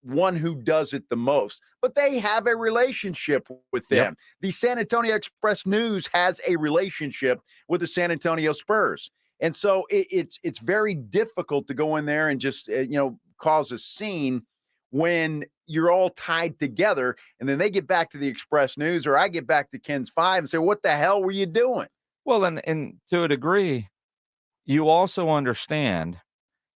Speaker 2: one who does it the most, but they have a relationship with them. Yep. The San Antonio Express News has a relationship with the San Antonio Spurs. And so it's very difficult to go in there and just, cause a scene when you're all tied together, and then they get back to the Express News, or I get back to Ken's 5 and say, what the hell were you doing?
Speaker 17: Well, and to a degree, you also understand,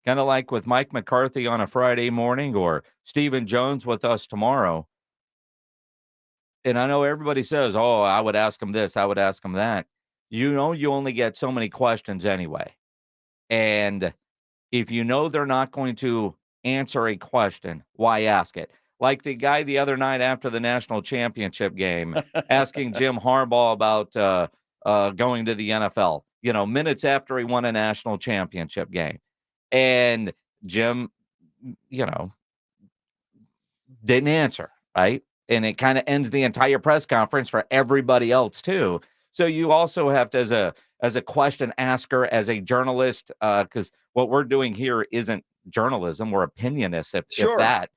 Speaker 17: kind of like with Mike McCarthy on a Friday morning or Stephen Jones with us tomorrow. And I know everybody says, oh, I would ask him this, I would ask him that. You know, you only get so many questions anyway. And if you know they're not going to answer a question, why ask it? like the guy the other night after the national championship game asking Jim Harbaugh about going to the NFL, minutes after he won a national championship game. And Jim, didn't answer, right? And it kind of ends the entire press conference for everybody else too. So you also have to, as a question asker, as a journalist, because what we're doing here isn't journalism, we're opinionists, if that.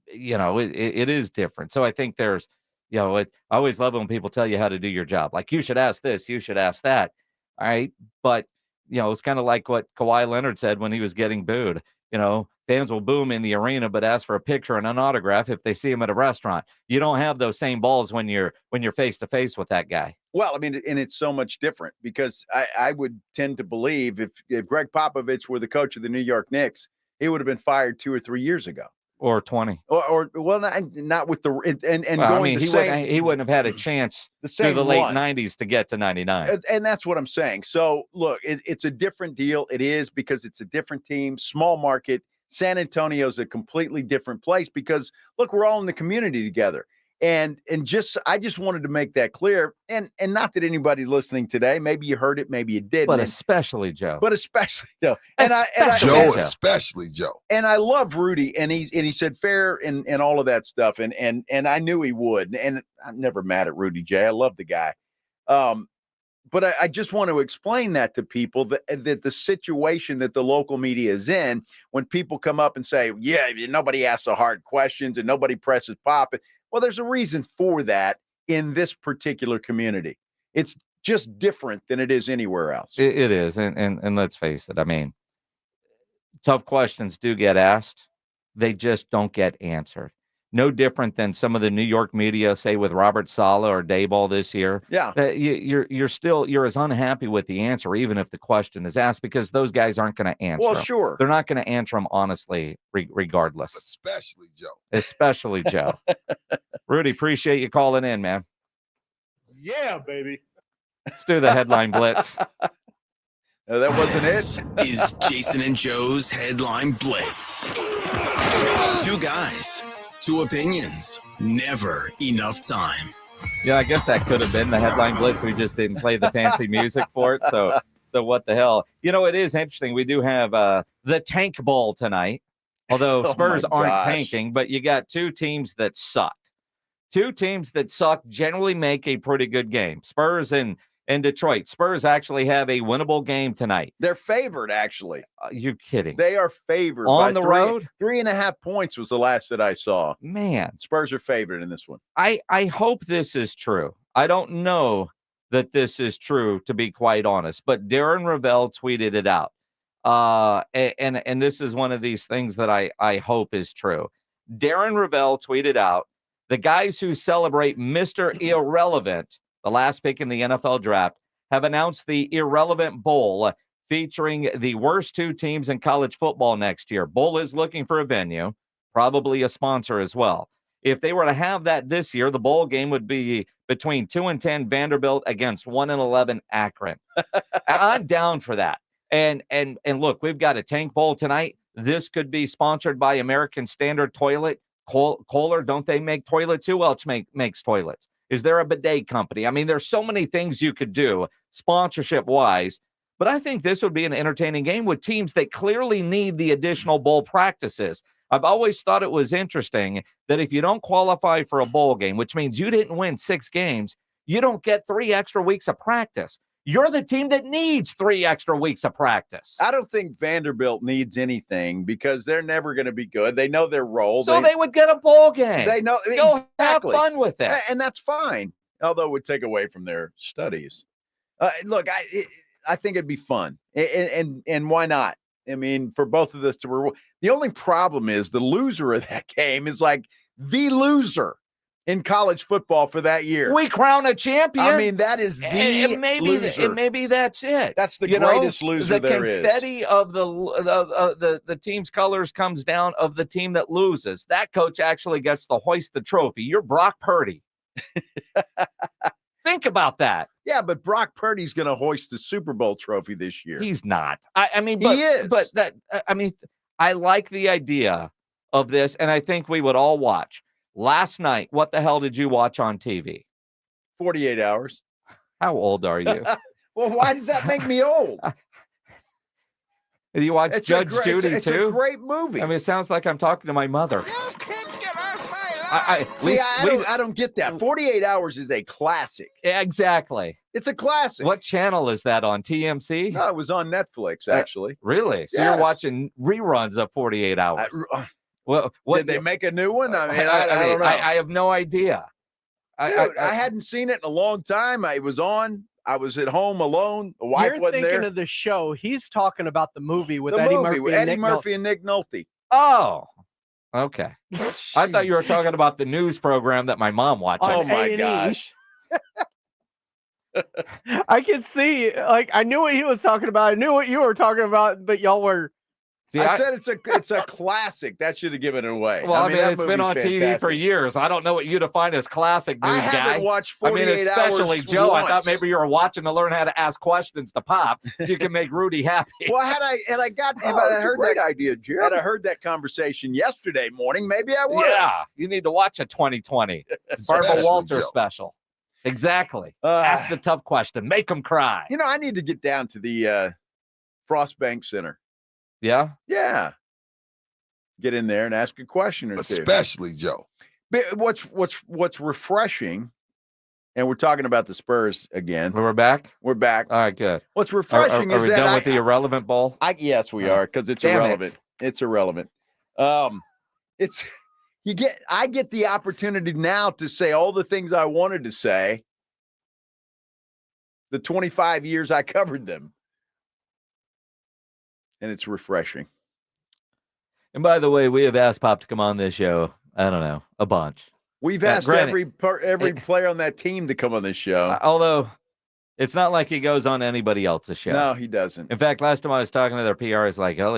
Speaker 17: It is different. So I think there's, I always love when people tell you how to do your job. Like, you should ask this, you should ask that. All right. But, it's kind of like what Kawhi Leonard said when he was getting booed. Fans will boo him in the arena, but ask for a picture and an autograph if they see him at a restaurant. You don't have those same balls when you're face to face with that guy.
Speaker 2: Well, I mean, and it's so much different because I would tend to believe if Greg Popovich were the coach of the New York Knicks, he would have been fired 2 or 3 years ago.
Speaker 17: Or 20.
Speaker 2: Or not with the going the same.
Speaker 17: He wouldn't have had a chance through the late 90s to get to 99.
Speaker 2: And that's what I'm saying. So, look, it's a different deal. It is because it's a different team, small market. San Antonio's a completely different place because, look, we're all in the community together. And I just wanted to make that clear. And not that anybody listening today, maybe you heard it, maybe you didn't.
Speaker 17: But especially Joe.
Speaker 3: Especially Joe.
Speaker 2: And I love Rudy, and he said fair and all of that stuff. And I knew he would. And I'm never mad at Rudy J. I love the guy. But I just want to explain that to people that the situation that the local media is in, when people come up and say, yeah, nobody asks the hard questions and nobody presses pop. Well, there's a reason for that in this particular community. It's just different than it is anywhere else.
Speaker 17: It is. And let's face it. I mean, tough questions do get asked. They just don't get answered. No different than some of the New York media, say with Robert Saleh or Dayball this year.
Speaker 2: Yeah.
Speaker 17: You're as unhappy with the answer, even if the question is asked, because those guys aren't going to answer.
Speaker 2: Well,
Speaker 17: them.
Speaker 2: Sure.
Speaker 17: They're not going to answer them honestly, regardless.
Speaker 3: Especially Joe.
Speaker 17: Rudy, appreciate you calling in, man.
Speaker 27: Yeah, baby.
Speaker 17: Let's do the headline blitz.
Speaker 2: No, that wasn't
Speaker 1: This is Jason and Joe's Headline Blitz. Two guys, two opinions, never enough time.
Speaker 17: Yeah, I guess that could have been the headline blitz. We just didn't play the fancy music for it. So what the hell? It is interesting. We do have the Tank Bowl tonight, although Spurs aren't tanking, but you got two teams that suck. Two teams that suck generally make a pretty good game. Spurs and Detroit. Spurs actually have a winnable game tonight.
Speaker 2: They're favored, actually.
Speaker 17: You're kidding.
Speaker 2: They are favored.
Speaker 17: On the road?
Speaker 2: 3.5 points was the last that I saw.
Speaker 17: Man.
Speaker 2: Spurs are favored in this one.
Speaker 17: I hope this is true. I don't know that this is true, to be quite honest, but Darren Ravel tweeted it out. And this is one of these things that I hope is true. Darren Ravel tweeted out, the guys who celebrate Mr. Irrelevant, the last pick in the NFL draft, have announced the Irrelevant Bowl featuring the worst two teams in college football next year. Bowl is looking for a venue, probably a sponsor as well. If they were to have that this year, the bowl game would be between 2-10 Vanderbilt against 1-11 Akron. I'm down for that. And look, we've got a Tank Bowl tonight. This could be sponsored by American Standard Toilet. Kohler, don't they make toilets? Who else makes toilets? Is there a bidet company? I mean, there's so many things you could do sponsorship-wise, but I think this would be an entertaining game with teams that clearly need the additional bowl practices. I've always thought it was interesting that if you don't qualify for a bowl game, which means you didn't win 6 games, you don't get 3 extra weeks of practice. You're the team that needs 3 extra weeks of practice.
Speaker 2: I don't think Vanderbilt needs anything because they're never going to be good. They know their role.
Speaker 17: So they would get a bowl game.
Speaker 2: They know.
Speaker 17: Go
Speaker 2: exactly.
Speaker 17: have fun with it.
Speaker 2: And that's fine, although it would take away from their studies. Look, I think it'd be fun. And why not? I mean, for both of us to reward. The only problem is the loser of that game is like the loser in college football for that year.
Speaker 17: We crown a champion.
Speaker 2: I mean, that is the loser.
Speaker 17: And maybe that's it.
Speaker 2: That's the greatest loser there is.
Speaker 17: The confetti of the team's colors comes down of the team that loses. That coach actually gets to hoist the trophy. You're Brock Purdy. Think about that.
Speaker 2: Yeah, but Brock Purdy's going to hoist the Super Bowl trophy this year.
Speaker 17: He's not. I mean, but,
Speaker 2: he is.
Speaker 17: But I like the idea of this, and I think we would all watch. Last night, what the hell did you watch on TV?
Speaker 2: 48 Hours.
Speaker 17: How old are you?
Speaker 2: Well, why does that make me old?
Speaker 17: You watch Judge Judy,
Speaker 2: it's
Speaker 17: too?
Speaker 2: a great movie.
Speaker 17: I mean, it sounds like I'm talking to my mother.
Speaker 2: I don't get that. 48 Hours is a classic.
Speaker 17: Exactly.
Speaker 2: It's a classic.
Speaker 17: What channel is that on? TMC?
Speaker 2: No, it was on Netflix, actually.
Speaker 17: Really? So
Speaker 2: Yes.
Speaker 17: you're watching reruns of 48 Hours. Well,
Speaker 2: did they make a new one? I mean, I don't know.
Speaker 17: I have no idea.
Speaker 2: Dude, I hadn't seen it in a long time. It was on. I was at home alone. The wife
Speaker 12: You're
Speaker 2: wasn't
Speaker 12: thinking
Speaker 2: there.
Speaker 12: of the show. He's talking about the movie with
Speaker 2: The
Speaker 12: Eddie
Speaker 2: movie
Speaker 12: Murphy.
Speaker 2: with
Speaker 12: and
Speaker 2: Eddie
Speaker 12: Nick
Speaker 2: Murphy and Nick Nolte.
Speaker 17: Oh, okay. I thought you were talking about the news program that my mom watches.
Speaker 2: Oh, my
Speaker 12: A&E.
Speaker 2: gosh.
Speaker 12: I can see, like, I knew what he was talking about. I knew what you were talking about, but y'all were.
Speaker 17: See,
Speaker 2: I said it's a classic. That should have given it away.
Speaker 17: Well, I mean
Speaker 2: that
Speaker 17: it's been
Speaker 2: movie's
Speaker 17: on TV for
Speaker 2: fantastic.
Speaker 17: years. I don't know what you define as classic news,
Speaker 2: I haven't
Speaker 17: guy.
Speaker 2: watched
Speaker 17: I mean,
Speaker 2: 48
Speaker 17: especially
Speaker 2: Hours
Speaker 17: Joe. I thought
Speaker 2: once.
Speaker 17: maybe you were watching to learn how to ask questions to Pop, so you can make Rudy happy.
Speaker 2: Well, had I heard that idea, Jim. Had I heard that conversation yesterday morning, maybe I would.
Speaker 17: Yeah, you need to watch a 2020 Barbara
Speaker 3: Especially
Speaker 17: Walters
Speaker 3: Joe.
Speaker 17: special. Exactly. Ask the tough question. Make them cry.
Speaker 2: You know, I need to get down to the Frost Bank Center.
Speaker 17: Yeah?
Speaker 2: Yeah. Get in there and ask a question or two.
Speaker 3: Especially Joe.
Speaker 2: But what's refreshing, and we're talking about the Spurs again.
Speaker 17: We're back?
Speaker 2: We're back.
Speaker 17: All right, good.
Speaker 2: What's refreshing
Speaker 17: are
Speaker 2: is
Speaker 17: we
Speaker 2: that
Speaker 17: done with the irrelevant bowl?
Speaker 2: Yes, we are, because it's
Speaker 17: Damn it.
Speaker 2: irrelevant. It's irrelevant. I get the opportunity now to say all the things I wanted to say. The 25 years I covered them. And it's refreshing.
Speaker 17: And by the way, we have asked Pop to come on this show, I don't know, a bunch.
Speaker 2: We've asked every player on that team to come on this show.
Speaker 17: Although it's not like he goes on anybody else's show.
Speaker 2: No, he doesn't.
Speaker 17: In fact, last time I was talking to their PR, it's like, oh,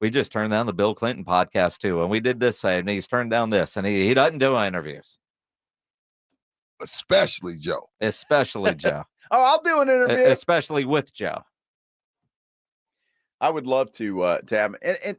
Speaker 17: we just turned down the Bill Clinton podcast too, and we did this, and he's turned down this, and he doesn't do interviews.
Speaker 3: Especially Joe.
Speaker 17: Especially Joe.
Speaker 2: Oh, I'll do an interview.
Speaker 17: Especially with Joe.
Speaker 2: I would love to have him. And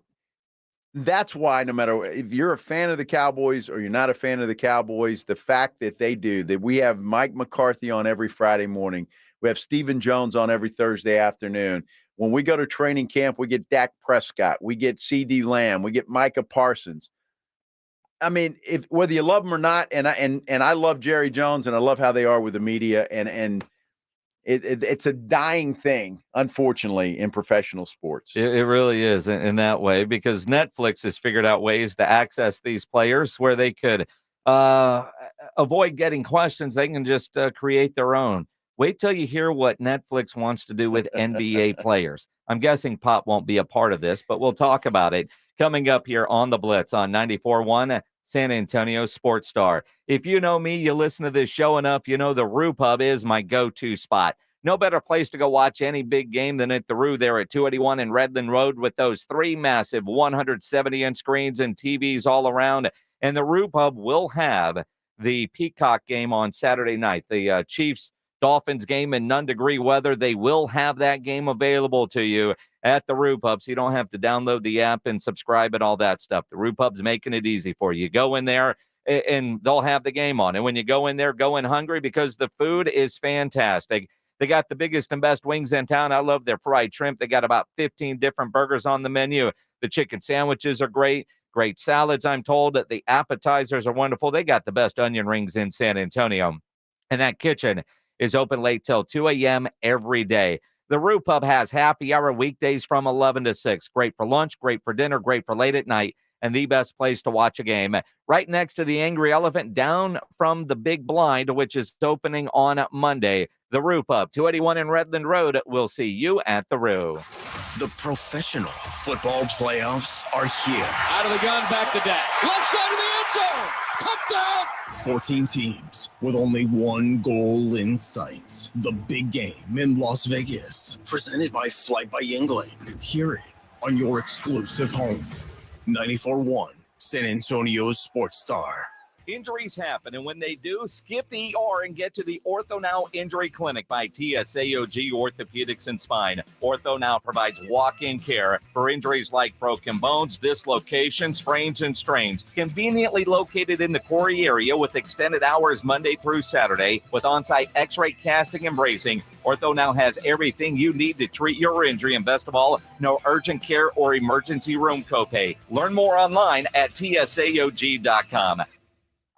Speaker 2: that's why, no matter if you're a fan of the Cowboys or you're not a fan of the Cowboys, the fact that we have Mike McCarthy on every Friday morning, we have Stephen Jones on every Thursday afternoon. When we go to training camp, we get Dak Prescott, we get CeeDee Lamb, we get Micah Parsons. I mean, whether you love them or not, and I love Jerry Jones, and I love how they are with the media, and it's a dying thing, unfortunately, in professional sports.
Speaker 17: It really is in that way, because Netflix has figured out ways to access these players where they could avoid getting questions. They can just create their own. Wait till you hear what Netflix wants to do with NBA players. I'm guessing Pop won't be a part of this, but we'll talk about it coming up here on the Blitz on 94.1 San Antonio Sports Star. If you know me, you listen to this show enough, you know the Roo Pub is my go-to spot. No better place to go watch any big game than at the Roo there at 281 and Redland Road with those 3 massive 170-inch screens and TVs all around. And the Roo Pub will have the Peacock game on Saturday night, the Chiefs-Dolphins game in none-degree weather. They will have that game available to you at the Roo Pub, so you don't have to download the app and subscribe and all that stuff. The Roo Pub's making it easy for you. Go in there, and they'll have the game on. And when you go in there, go in hungry, because the food is fantastic. They got the biggest and best wings in town. I love their fried shrimp. They got about 15 different burgers on the menu. The chicken sandwiches are great. Great salads, I'm told. The appetizers are wonderful. They got the best onion rings in San Antonio. And that kitchen is open late till 2 a.m. every day. The Roo Pub has happy hour weekdays from 11 to 6. Great for lunch, great for dinner, great for late at night, and the best place to watch a game. Right next to the Angry Elephant, down from the Big Blind, which is opening on Monday. The Roo Pub, 281 in Redland Road. We'll see you at the Roo.
Speaker 1: The professional football playoffs are here.
Speaker 4: Out of the gun, back to Dak. Left side of the end zone. Touchdown.
Speaker 1: 14 teams with only one goal in sight. The big game in Las Vegas. Presented by Flight by Yingling. Hear it on your exclusive home. 94.1 San Antonio Sports Star.
Speaker 17: Injuries happen, and when they do, skip the ER and get to the Ortho Now Injury Clinic by TSAOG Orthopedics and Spine. Ortho Now provides walk-in care for injuries like broken bones, dislocations, sprains, and strains. Conveniently located in the Quarry area with extended hours Monday through Saturday with on-site x-ray casting and bracing, Ortho Now has everything you need to treat your injury, and best of all, no urgent care or emergency room copay. Learn more online at tsaog.com.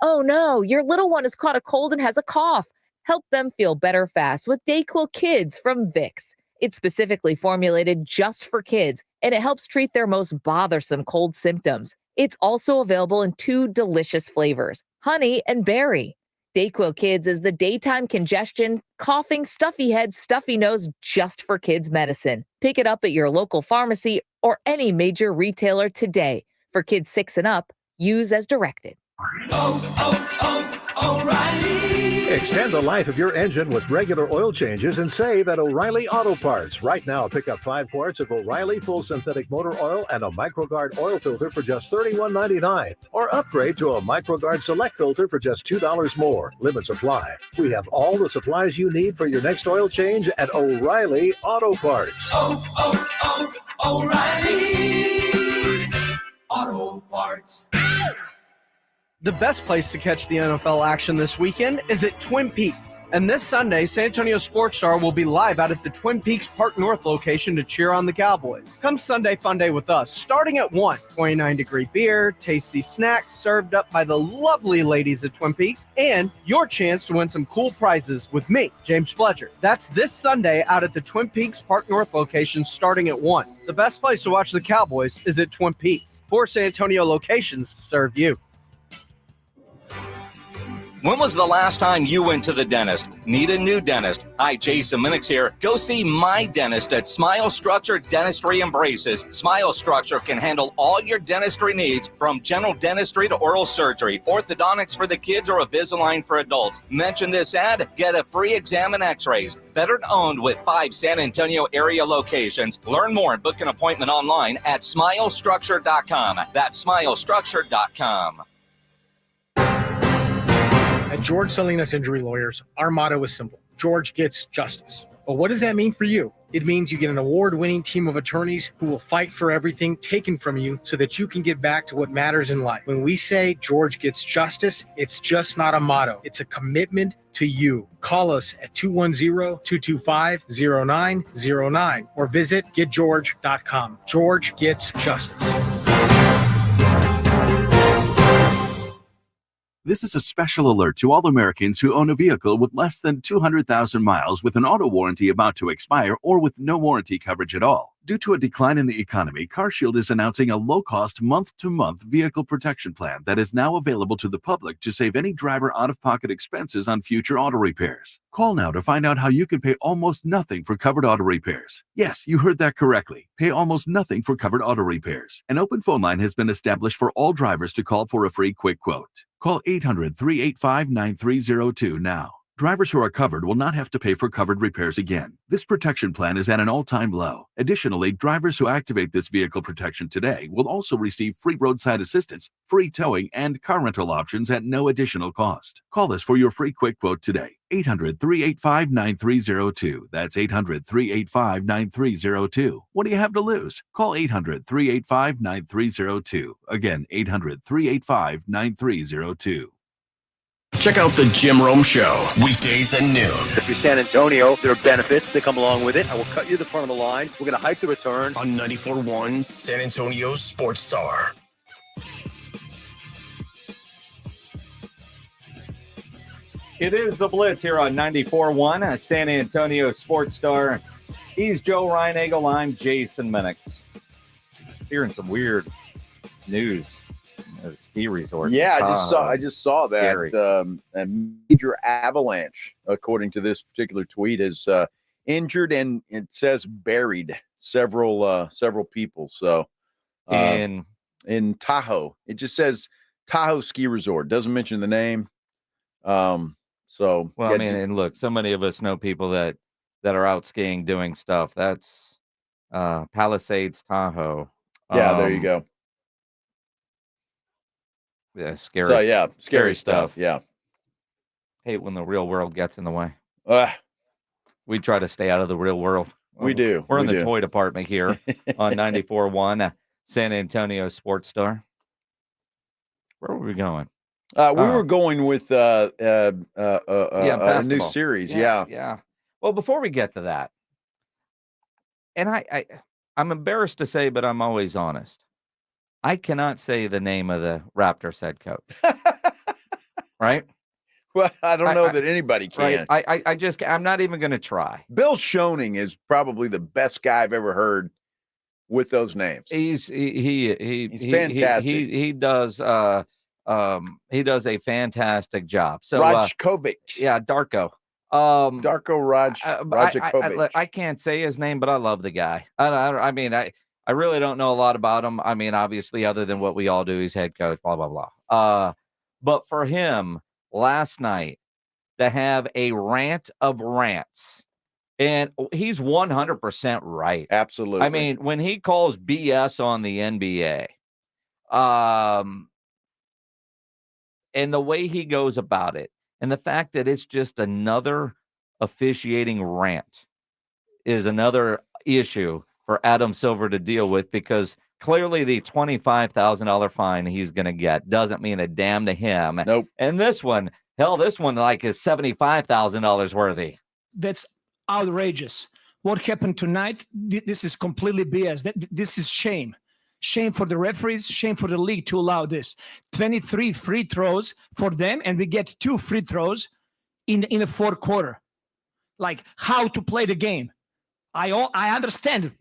Speaker 9: Oh no, your little one has caught a cold and has a cough. Help them feel better fast with Dayquil Kids from Vicks. It's specifically formulated just for kids, and it helps treat their most bothersome cold symptoms. It's also available in 2 delicious flavors, honey and berry. Dayquil Kids is the daytime congestion, coughing, stuffy head, stuffy nose, just for kids medicine. Pick it up at your local pharmacy or any major retailer today. For kids 6 and up, use as directed.
Speaker 13: O'Reilly. Extend the life of your engine with regular oil changes and save at O'Reilly Auto Parts. Right now, pick up 5 quarts of O'Reilly full synthetic motor oil and a MicroGuard oil filter for just $31.99. Or upgrade to a MicroGuard Select filter for just $2 more. Limits apply. We have all the supplies you need for your next oil change at O'Reilly Auto Parts.
Speaker 19: O'Reilly Auto Parts.
Speaker 12: The best place to catch the NFL action this weekend is at Twin Peaks. And this Sunday, San Antonio Sports Star will be live out at the Twin Peaks Park North location to cheer on the Cowboys. Come Sunday Fun Day with us, starting at 1. 29-degree beer, tasty snacks served up by the lovely ladies at Twin Peaks, and your chance to win some cool prizes with me, James Fletcher. That's this Sunday out at the Twin Peaks Park North location starting at 1. The best place to watch the Cowboys is at Twin Peaks. 4 San Antonio locations to serve you.
Speaker 17: When was the last time you went to the dentist? Need a new dentist? Hi, Jason Minix here. Go see my dentist at Smile Structure Dentistry and Braces. Smile Structure can handle all your dentistry needs, from general dentistry to oral surgery, orthodontics for the kids, or Invisalign for adults. Mention this ad, get a free exam and x-rays. Veteran owned with 5 San Antonio area locations. Learn more and book an appointment online at smilestructure.com. That's smilestructure.com.
Speaker 14: At George Salinas Injury Lawyers, our motto is simple. George gets justice. But what does that mean for you? It means you get an award-winning team of attorneys who will fight for everything taken from you so that you can get back to what matters in life. When we say George gets justice, it's just not a motto. It's a commitment to you. Call us at 210-225-0909 or visit getgeorge.com. George gets justice.
Speaker 15: This is a special alert to all Americans who own a vehicle with less than 200,000 miles with an auto warranty about to expire or with no warranty coverage at all. Due to a decline in the economy, CarShield is announcing a low-cost month-to-month vehicle protection plan that is now available to the public to save any driver out-of-pocket expenses on future auto repairs. Call now to find out how you can pay almost nothing for covered auto repairs. Yes, you heard that correctly. Pay almost nothing for covered auto repairs. An open phone line has been established for all drivers to call for a free quick quote. Call 800-385-9302 now. Drivers who are covered will not have to pay for covered repairs again. This protection plan is at an all-time low. Additionally, drivers who activate this vehicle protection today will also receive free roadside assistance, free towing, and car rental options at no additional cost. Call us for your free quick quote today. 800-385-9302. That's 800-385-9302. What do you have to lose? Call 800-385-9302. Again, 800-385-9302.
Speaker 1: Check out the Jim Rome Show, weekdays at noon.
Speaker 16: If you're San Antonio, there are benefits that come along with it. I will cut you the front of the line. We're going to hike the return.
Speaker 1: On 94.1 San Antonio Sports Star.
Speaker 17: It is the Blitz here on 94.1, San Antonio Sports Star. He's Joe Reinagel. I'm Jason Minix. Hearing some weird news. A ski resort.
Speaker 2: Yeah, I just saw that a major avalanche, according to this particular tweet, is injured and it says buried several people. So in Tahoe, it just says Tahoe Ski Resort. Doesn't mention the name. And
Speaker 17: look, so many of us know people that are out skiing doing stuff. That's Palisades, Tahoe.
Speaker 2: Yeah, there you go.
Speaker 17: Yeah, scary.
Speaker 2: So, yeah, scary stuff. Yeah.
Speaker 17: Hate when the real world gets in the way.
Speaker 2: Uh,
Speaker 17: We try to stay out of the real world.
Speaker 2: We do.
Speaker 17: We're in
Speaker 2: We
Speaker 17: the
Speaker 2: do.
Speaker 17: toy department here on 94.1 San Antonio Sports Star. Where were we going?
Speaker 2: We were going with a new
Speaker 17: basketball.
Speaker 2: series.
Speaker 17: Yeah. Well, before we get to that, and I'm embarrassed to say, but I'm always honest. I cannot say the name of the Raptors head coach. Right?
Speaker 2: Well, I don't know that anybody can.
Speaker 17: Right. I'm not even going to try.
Speaker 2: Bill Schoening is probably the best guy I've ever heard with those names.
Speaker 17: He's
Speaker 2: fantastic.
Speaker 17: He does a fantastic job. So
Speaker 2: Rajkovic.
Speaker 17: Darko.
Speaker 2: Darko Rajakovic.
Speaker 17: I can't say his name, but I love the guy. I really don't know a lot about him. I mean, obviously, other than what we all do, he's head coach, blah, blah, blah. But for him last night to have a rant of rants, and he's 100% right.
Speaker 2: Absolutely.
Speaker 17: I mean, when he calls BS on the NBA, and the way he goes about it, and the fact that it's just another officiating rant is another issue for Adam Silver to deal with, because clearly the $25,000 fine he's going to get doesn't mean a damn to him.
Speaker 2: Nope.
Speaker 17: And this one like is $75,000 worthy.
Speaker 18: That's outrageous. What happened tonight, this is completely BS. This is shame. Shame for the referees, shame for the league to allow this. 23 free throws for them, and we get 2 free throws in the fourth quarter. Like, how to play the game. I understand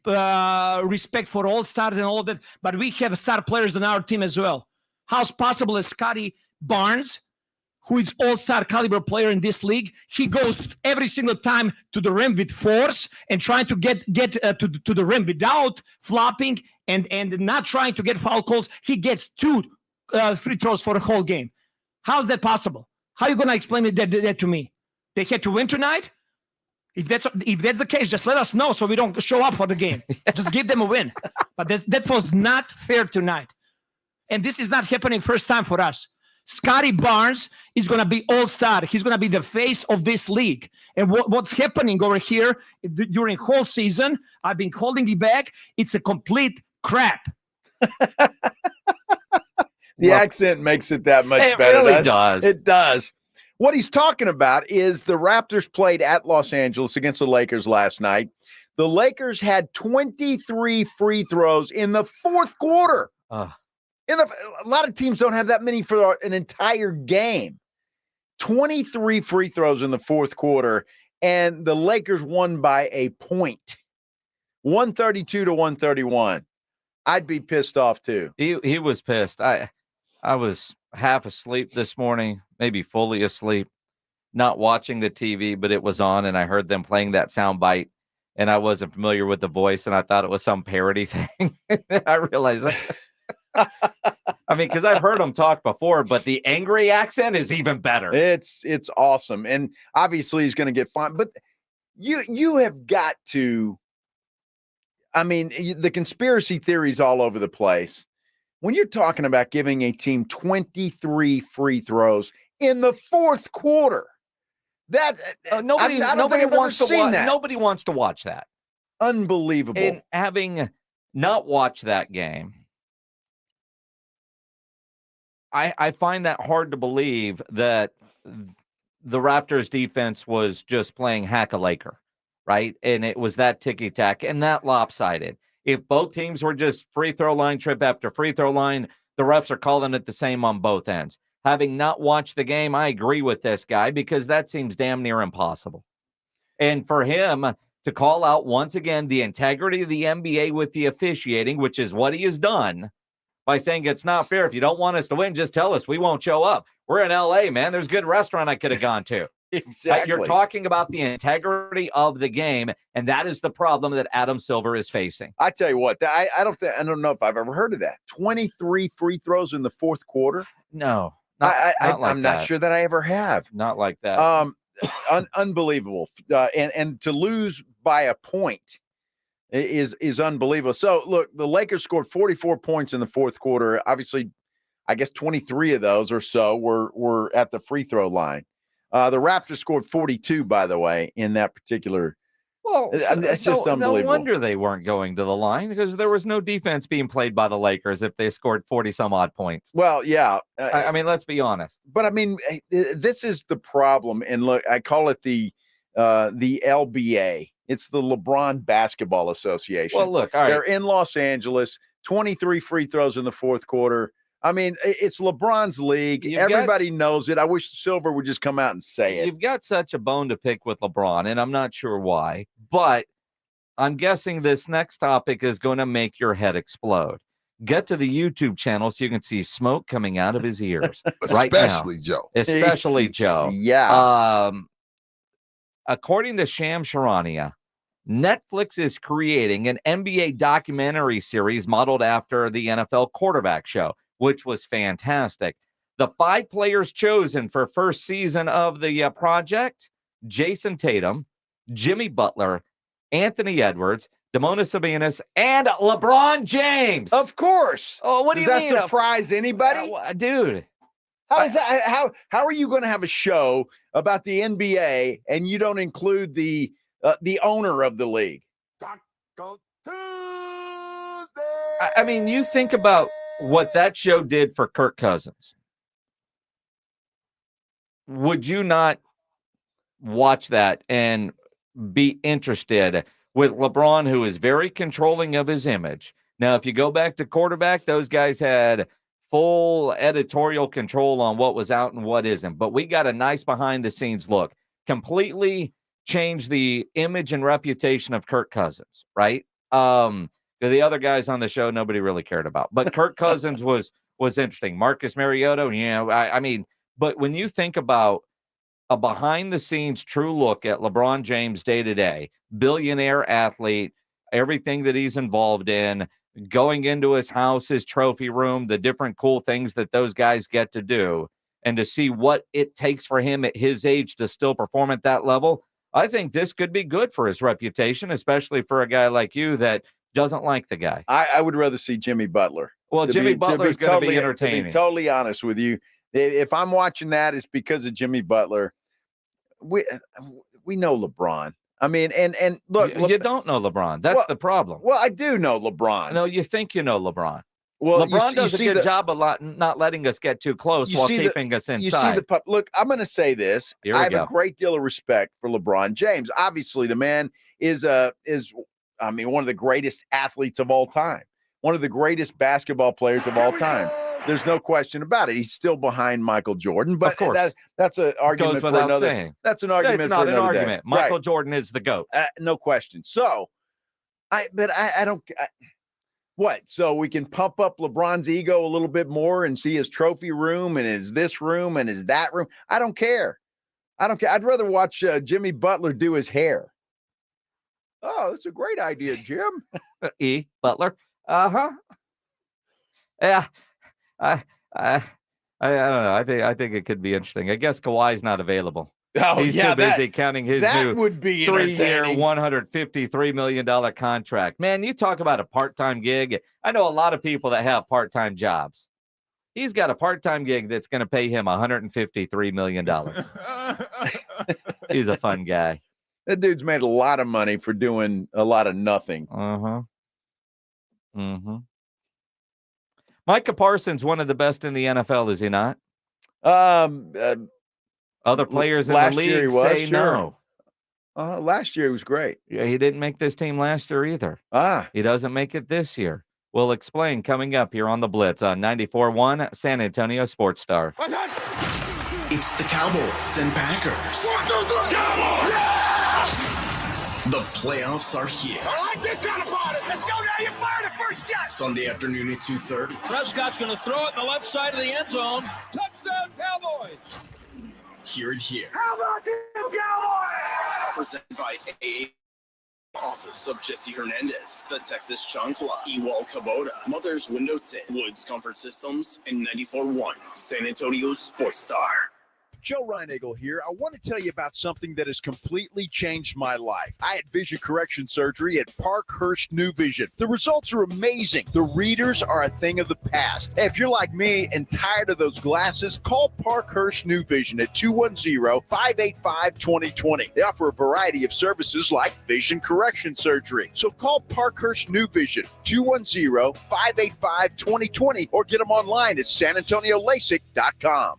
Speaker 18: respect for all stars and all of that, but we have star players on our team as well. How's possible that Scotty Barnes, who is all-star caliber player in this league, he goes every single time to the rim with force and trying to get to the rim without flopping and not trying to get foul calls. He gets 2 free throws for the whole game. How's that possible? How are you going to explain that to me? They had to win tonight? If that's the case, just let us know so we don't show up for the game. Just give them a win. But that was not fair tonight. And this is not happening first time for us. Scotty Barnes is going to be all-star. He's going to be the face of this league. And what's happening over here during whole season, I've been holding it back. It's a complete crap.
Speaker 2: The accent makes it that much better.
Speaker 17: It really does.
Speaker 2: It does. What he's talking about is the Raptors played at Los Angeles against the Lakers last night. The Lakers had 23 free throws in the fourth quarter. A lot of teams don't have that many for an entire game. 23 free throws in the fourth quarter, and the Lakers won by a point. 132 to 131. I'd be pissed off too.
Speaker 17: He was pissed. I was half asleep this morning, maybe fully asleep, not watching the TV, but it was on, and I heard them playing that sound bite, and I wasn't familiar with the voice, and I thought it was some parody thing. I realized that. I mean, because I've heard him talk before, but the angry accent is even better.
Speaker 2: It's awesome, and obviously he's going to get fined. But you have got to. I mean, the conspiracy theories all over the place. When you're talking about giving a team 23 free throws in the fourth quarter, that's
Speaker 17: nobody wants to watch that. Nobody wants to watch that.
Speaker 2: Unbelievable.
Speaker 17: And having not watched that game, I find that hard to believe that the Raptors defense was just playing hack-a-laker, right? And it was that ticky-tack and that lopsided. If both teams were just free throw line trip after free throw line, the refs are calling it the same on both ends. Having not watched the game, I agree with this guy because that seems damn near impossible. And for him to call out once again the integrity of the NBA with the officiating, which is what he has done, by saying it's not fair. If you don't want us to win, just tell us. We won't show up. We're in LA, man. There's a good restaurant I could have gone to.
Speaker 2: Exactly.
Speaker 17: You're talking about the integrity of the game, and that is the problem that Adam Silver is facing.
Speaker 2: I tell you what, I don't know if I've ever heard of that. 23 free throws in the fourth quarter?
Speaker 17: No.
Speaker 2: I'm not sure that I ever have.
Speaker 17: Not like that.
Speaker 2: Unbelievable. And to lose by a point is unbelievable. So, look, the Lakers scored 44 points in the fourth quarter. Obviously, I guess 23 of those or so were at the free throw line. The Raptors scored 42, by the way, in that particular.
Speaker 17: Well,
Speaker 2: it's just unbelievable.
Speaker 17: No wonder they weren't going to the line, because there was no defense being played by the Lakers if they scored 40 some odd points.
Speaker 2: Well, yeah.
Speaker 17: I mean, let's be honest.
Speaker 2: But I mean, this is the problem. And look, I call it the LBA. It's the LeBron Basketball Association.
Speaker 17: Well, look, all right.
Speaker 2: They're in Los Angeles, 23 free throws in the fourth quarter. I mean, it's LeBron's league. Everybody knows it. I wish Silver would just come out and say it.
Speaker 17: You've got such a bone to pick with LeBron, and I'm not sure why, but I'm guessing this next topic is going to make your head explode. Get to the YouTube channel so you can see smoke coming out of his ears right now.
Speaker 3: Especially Joe.
Speaker 17: Especially Joe.
Speaker 2: Yeah.
Speaker 17: According to Sham Charania, Netflix is creating an NBA documentary series modeled after the NFL quarterback show, which was fantastic. The 5 players chosen for first season of the project: Jason Tatum, Jimmy Butler, Anthony Edwards, Demonis Sabonis, and LeBron James.
Speaker 2: Of course.
Speaker 17: Oh, what do you mean?
Speaker 2: Does that surprise anybody?
Speaker 17: Dude.
Speaker 2: How is that? How are you going to have a show about the NBA and you don't include the owner of the league?
Speaker 17: I mean, you think about what that show did for Kirk Cousins. Would you not watch that and be interested with LeBron, who is very controlling of his image? Now, if you go back to quarterback, those guys had full editorial control on what was out and what isn't. But we got a nice behind-the-scenes look. Completely changed the image and reputation of Kirk Cousins, right? The other guys on the show, nobody really cared about. But Kirk Cousins was interesting. Marcus Mariota, I mean, but when you think about a behind-the-scenes true look at LeBron James day-to-day, billionaire athlete, everything that he's involved in, going into his house, his trophy room, the different cool things that those guys get to do, and to see what it takes for him at his age to still perform at that level, I think this could be good for his reputation, especially for a guy like you that doesn't like the guy.
Speaker 2: I would rather see Jimmy Butler.
Speaker 17: Well, Jimmy Butler's going to be entertaining.
Speaker 2: To be totally honest with you, if I'm watching that, it's because of Jimmy Butler. We know LeBron. I mean, and look,
Speaker 17: you don't know LeBron. That's the problem.
Speaker 2: Well, I do know LeBron.
Speaker 17: No, you think you know LeBron.
Speaker 2: Well,
Speaker 17: LeBron does a good job not letting us get too close while keeping us inside.
Speaker 2: You see look, I'm going to say this. I have a great deal of respect for LeBron James. Obviously, the man is one of the greatest athletes of all time, one of the greatest basketball players of all time. There's no question about it. He's still behind Michael Jordan, but that's an argument for another.
Speaker 17: Saying.
Speaker 2: That's an argument.
Speaker 17: It's not
Speaker 2: for
Speaker 17: an argument.
Speaker 2: Day.
Speaker 17: Michael Jordan is the GOAT.
Speaker 2: No question. So, I don't. What? So we can pump up LeBron's ego a little bit more and see his trophy room and his this room and his that room. I don't care. I'd rather watch Jimmy Butler do his hair. Oh, that's a great idea, Jim.
Speaker 17: Butler. Yeah. I don't know. I think it could be interesting. I guess Kawhi's not available.
Speaker 2: Oh,
Speaker 17: he's too busy counting his new
Speaker 2: would be
Speaker 17: 3-year, $153 million contract. Man, you talk about a part-time gig. I know a lot of people that have part-time jobs. He's got a part-time gig that's going to pay him $153 million. He's a fun guy.
Speaker 2: That dude's made a lot of money for doing a lot of nothing.
Speaker 17: Micah Parsons, one of the best in the NFL, is he not? Other players in the league say no.
Speaker 2: Last year he was great.
Speaker 17: Yeah, he didn't make this team last year either. He doesn't make it this year. We'll explain coming up here on the Blitz on 94.1 San Antonio Sports Star.
Speaker 1: It's the Cowboys and Packers.
Speaker 19: Cowboys! Yeah!
Speaker 1: The playoffs are here.
Speaker 19: I like this kind of party. Let's go now. You fire the first shot.
Speaker 1: Sunday afternoon at 2:30.
Speaker 28: Prescott's going to throw it in the left side of the end zone. Touchdown, Cowboys.
Speaker 1: Hear it here.
Speaker 19: How about them Cowboys?
Speaker 1: Presented by AA Office of Jesse Hernandez, the Texas Chancla, Ewald Kubota, Mother's Window Tint, Woods Comfort Systems, and 94.1 San Antonio Sports Star.
Speaker 2: Joe Reinagel here. I want to tell you about something that has completely changed my life. I had vision correction surgery at Parkhurst New Vision. The results are amazing. The readers are a thing of the past. Hey, if you're like me and tired of those glasses, call Parkhurst New Vision at 210-585-2020. They offer a variety of services like vision correction surgery. So call Parkhurst New Vision, 210-585-2020, or get them online at sanantoniolasik.com.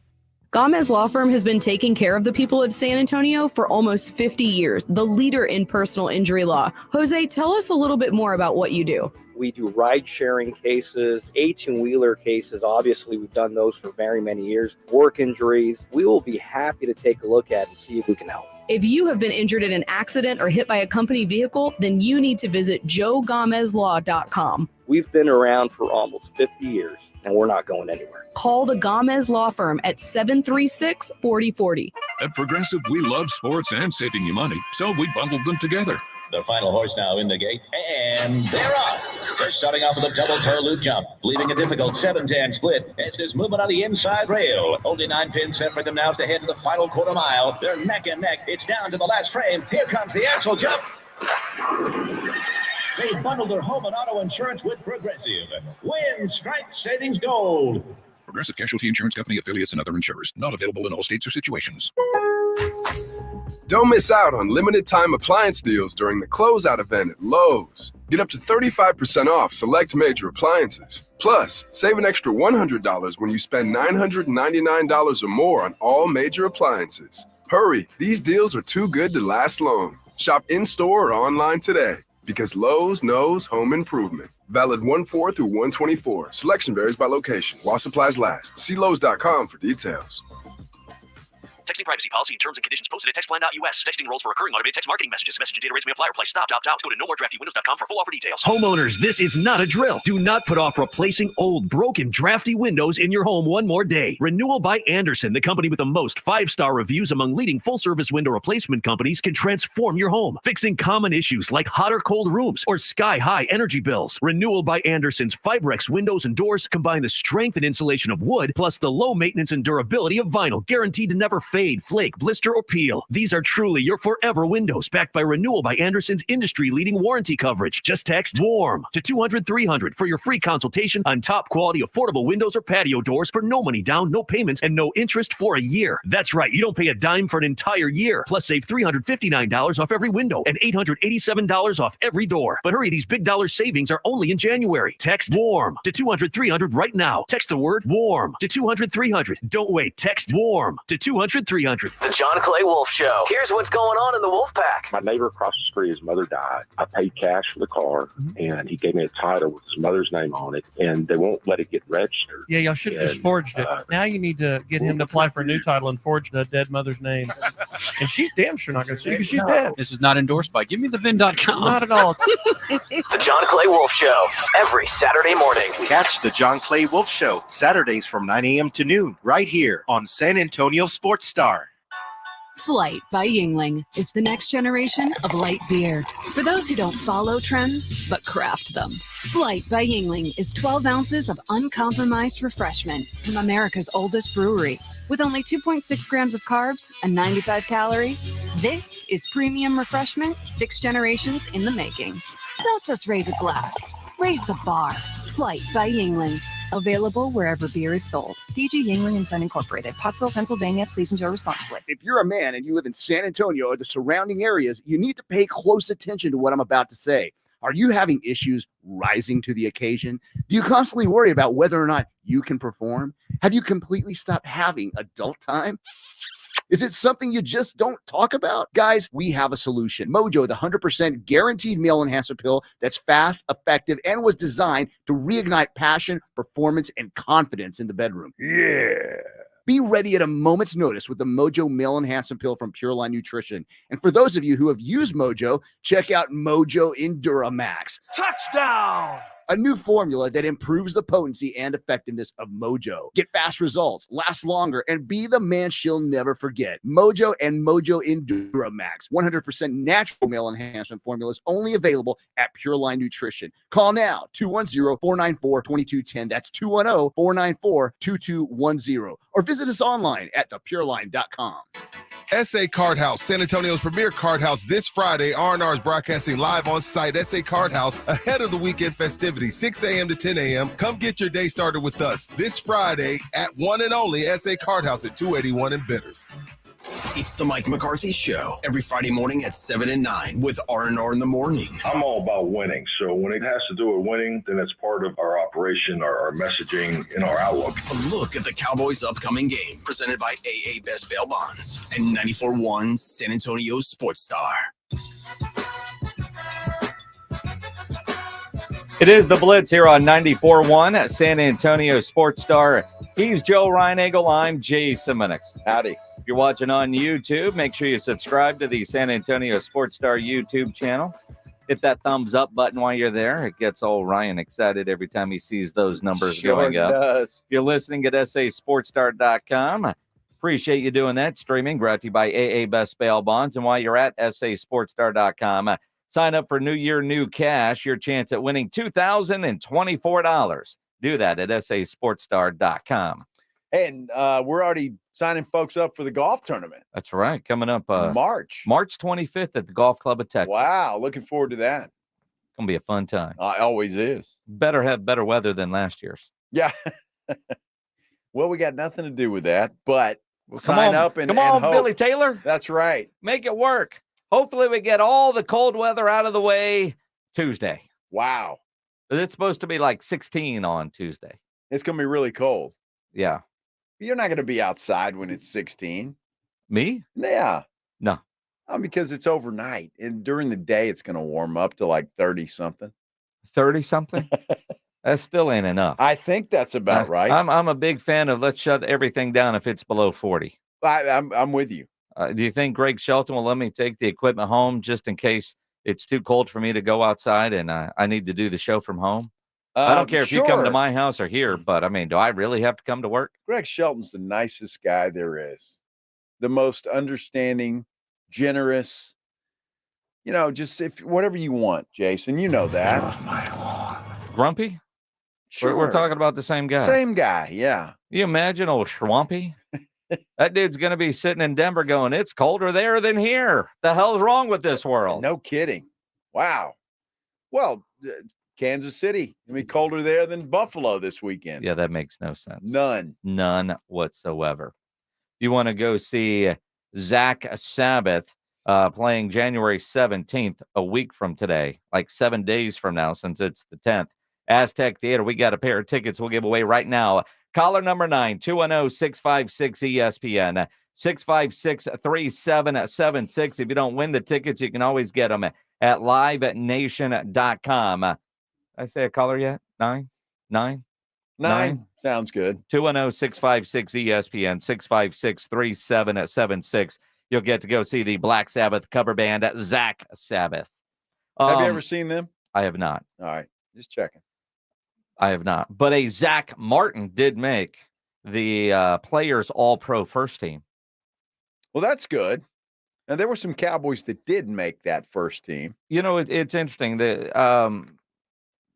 Speaker 5: Gomez Law Firm has been taking care of the people of San Antonio for almost 50 years, the leader in personal injury law. Jose, tell us a little bit more about what you do.
Speaker 20: We do ride-sharing cases, 18-wheeler cases. Obviously, we've done those for very many years. Work injuries. We will be happy to take a look at and see if we can help.
Speaker 5: If you have been injured in an accident or hit by a company vehicle, then you need to visit joegomezlaw.com.
Speaker 20: We've been around for almost 50 years, and we're not going anywhere.
Speaker 5: Call the Gomez Law Firm at 736-4040.
Speaker 21: At Progressive, we love sports and saving you money, so we bundled them together.
Speaker 28: The final horse now in the gate, and they're off. They're starting off with a double toe loop jump, leaving a difficult 7-10 split. As there's movement on the inside rail. Only 9 pins separate them now as they head to the final quarter mile. They're neck and neck. It's down to the last frame. Here comes the axle jump. They bundled their home and auto insurance with Progressive. Win, strike, savings, gold.
Speaker 21: Progressive Casualty Insurance Company, affiliates, and other insurers. Not available in all states or situations.
Speaker 22: Don't miss out on limited time appliance deals during the closeout event at Lowe's. Get up to 35% off select major appliances. Plus, save an extra $100 when you spend $999 or more on all major appliances. Hurry, these deals are too good to last long. Shop in-store or online today. Because Lowe's knows home improvement. Valid 1/4 through 1/24. Selection varies by location. While supplies last. See Lowe's.com for details.
Speaker 23: Texting privacy policy and terms and conditions posted at textplan.us. Texting roles for recurring automated text marketing messages. Message and data rates may apply. Reply stop, opt out. Go to nomoredraftywindows.com for full offer details.
Speaker 24: Homeowners, this is not a drill. Do not put off replacing old, broken, drafty windows in your home one more day. Renewal by Andersen, the company with the most 5-star reviews among leading full-service window replacement companies, can transform your home, fixing common issues like hot or cold rooms or sky-high energy bills. Renewal by Andersen's Fibrex windows and doors combine the strength and insulation of wood plus the low maintenance and durability of vinyl, guaranteed to never fade, flake, blister, or peel. These are truly your forever windows, backed by Renewal by Andersen's industry-leading warranty coverage. Just text WARM to 200-300 for your free consultation on top-quality affordable windows or patio doors for no money down, no payments, and no interest for a year. That's right, you don't pay a dime for an entire year. Plus, save $359 off every window and $887 off every door. But hurry, these big dollar savings are only in January. Text WARM to 200-300 right now. Text the word WARM to 200-300. Don't wait. Text WARM to 200-300.
Speaker 25: The John Clay Wolf Show. Here's what's going on in the Wolf Pack.
Speaker 26: My neighbor across the street, his mother died. I paid cash for the car, and he gave me a title with his mother's name on it, and they won't let it get registered.
Speaker 29: Yeah, y'all should have just forged it. Now you need to get him to apply for a new title and forge the dead mother's name. And she's damn sure not going to sue because she's dead.
Speaker 30: This is not endorsed by GiveMeTheVin.com.
Speaker 29: Not at all.
Speaker 25: The John Clay Wolf Show. Every Saturday morning.
Speaker 6: Catch the John Clay Wolf Show Saturdays from 9 a.m. to noon right here on San Antonio Sports Star.
Speaker 31: Flight by Yingling is the next generation of light beer. For those who don't follow trends, but craft them. Flight by Yingling is 12 ounces of uncompromised refreshment from America's oldest brewery. With only 2.6 grams of carbs and 95 calories, this is premium refreshment 6 generations in the making. Don't just raise a glass, raise the bar. Flight by Yingling. Available wherever beer is sold. DG Yingling & Son Incorporated, Pottsville, Pennsylvania. Please enjoy responsibly.
Speaker 32: If you're a man and you live in San Antonio or the surrounding areas, you need to pay close attention to what I'm about to say. Are you having issues rising to the occasion? Do you constantly worry about whether or not you can perform? Have you completely stopped having adult time? Is it something you just don't talk about? Guys, we have a solution. Mojo, the 100% guaranteed male enhancer pill that's fast, effective, and was designed to reignite passion, performance, and confidence in the bedroom. Yeah. Be ready at a moment's notice with the Mojo Male Enhancement Pill from Pure Line Nutrition. And for those of you who have used Mojo, check out Mojo Enduramax.
Speaker 6: Touchdown!
Speaker 32: a new formula that improves the potency and effectiveness of Mojo. Get fast results, last longer, and be the man she'll never forget. Mojo and Mojo Enduramax, 100% natural male enhancement formulas, only available at Pure Line Nutrition. Call now, 210-494-2210. That's 210-494-2210. Or visit us online at thepureline.com.
Speaker 3: SA Card House, San Antonio's premier card house. This Friday, R&R is broadcasting live on site. SA Card House ahead of the weekend festivities, 6 a.m. to 10 a.m. Come get your day started with us this Friday at one and only SA Card House at 281 in Bitters.
Speaker 1: It's the Mike McCarthy Show every Friday morning at 7 and 9 with R&R in the morning.
Speaker 4: I'm all about winning. So when it has to do with winning, then it's part of our operation, our messaging, and our outlook.
Speaker 1: A look at the Cowboys' upcoming game presented by AA Best Bail Bonds and 94.1 San Antonio Sports Star.
Speaker 17: It is the Blitz here on 94.1 San Antonio Sports Star. He's Joe Reinagel. I'm Jay Simonix.
Speaker 2: Howdy.
Speaker 17: If you're watching on YouTube, make sure you subscribe to the San Antonio Sports Star YouTube channel. Hit that thumbs up button while you're there. It gets old Ryan excited every time he sees those numbers going up.
Speaker 2: Does.
Speaker 17: If you're listening at sasportstar.com, appreciate you doing that. Streaming brought to you by AA Best Bail Bonds. And while you're at sasportstar.com, sign up for New Year, New Cash, your chance at winning $2,024. Do that at sasportstar.com.
Speaker 2: And we're already signing folks up for the golf tournament.
Speaker 17: That's right. Coming up
Speaker 2: March
Speaker 17: 25th at the Golf Club of Texas.
Speaker 2: Wow. Looking forward to that.
Speaker 17: Going to be a fun time.
Speaker 2: It always is.
Speaker 17: Better have better weather than last year's.
Speaker 2: Yeah. Well, we got nothing to do with that, but
Speaker 17: Come on,
Speaker 2: hope.
Speaker 17: Billy Taylor.
Speaker 2: That's right.
Speaker 17: Make it work. Hopefully we get all the cold weather out of the way Tuesday.
Speaker 2: Wow.
Speaker 17: It's supposed to be like 16 on Tuesday.
Speaker 2: It's going to be really cold.
Speaker 17: Yeah.
Speaker 2: You're not going to be outside when it's 16.
Speaker 17: Me?
Speaker 2: Yeah.
Speaker 17: No.
Speaker 2: Because it's overnight. And during the day, it's going to warm up to like 30-something.
Speaker 17: 30-something? That still ain't enough.
Speaker 2: I think that's about right.
Speaker 17: I'm a big fan of let's shut everything down if it's below 40.
Speaker 2: I'm with you.
Speaker 17: Do you think Greg Shelton will let me take the equipment home just in case it's too cold for me to go outside and I need to do the show from home? I don't care if you come to my house or here, but I mean, do I really have to come to work?
Speaker 2: Greg Shelton's the nicest guy there is. The most understanding, generous, just if whatever you want, Jason, you know that.
Speaker 17: Grumpy?
Speaker 2: Sure.
Speaker 17: We're talking about the same guy.
Speaker 2: Same guy, yeah.
Speaker 17: You imagine old Schwampy? That dude's going to be sitting in Denver going, it's colder there than here. The hell's wrong with this world?
Speaker 2: No kidding. Wow. Well, Kansas City. I mean, colder there than Buffalo this weekend.
Speaker 17: Yeah, that makes no sense.
Speaker 2: None
Speaker 17: whatsoever. You want to go see Zach Sabbath playing January 17th, a week from today, like 7 days from now, since it's the 10th. Aztec Theater, we got a pair of tickets we'll give away right now. Caller number 9, 210-656-ESPN, 656-3776. If you don't win the tickets, you can always get them at livenation.com. I say a caller yet? 9?
Speaker 2: Sounds good.
Speaker 17: 210-656-ESPN, 656-3776. You'll get to go see the Black Sabbath cover band, Zach Sabbath.
Speaker 2: Have you ever seen them?
Speaker 17: I have not.
Speaker 2: All right. Just checking.
Speaker 17: I have not. But a Zach Martin did make the Players All-Pro first team.
Speaker 2: Well, that's good. And there were some Cowboys that did make that first team.
Speaker 17: It's interesting. The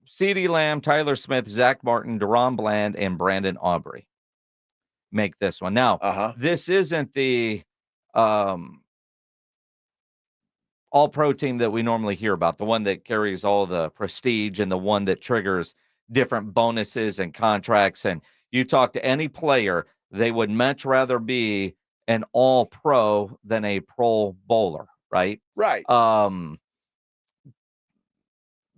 Speaker 17: CeeDee Lamb, Tyler Smith, Zach Martin, Deron Bland, and Brandon Aubrey make this one. Now, this isn't the all-pro team that we normally hear about, the one that carries all the prestige and the one that triggers different bonuses and contracts. And you talk to any player, they would much rather be an all-pro than a Pro Bowler, right?
Speaker 2: Right.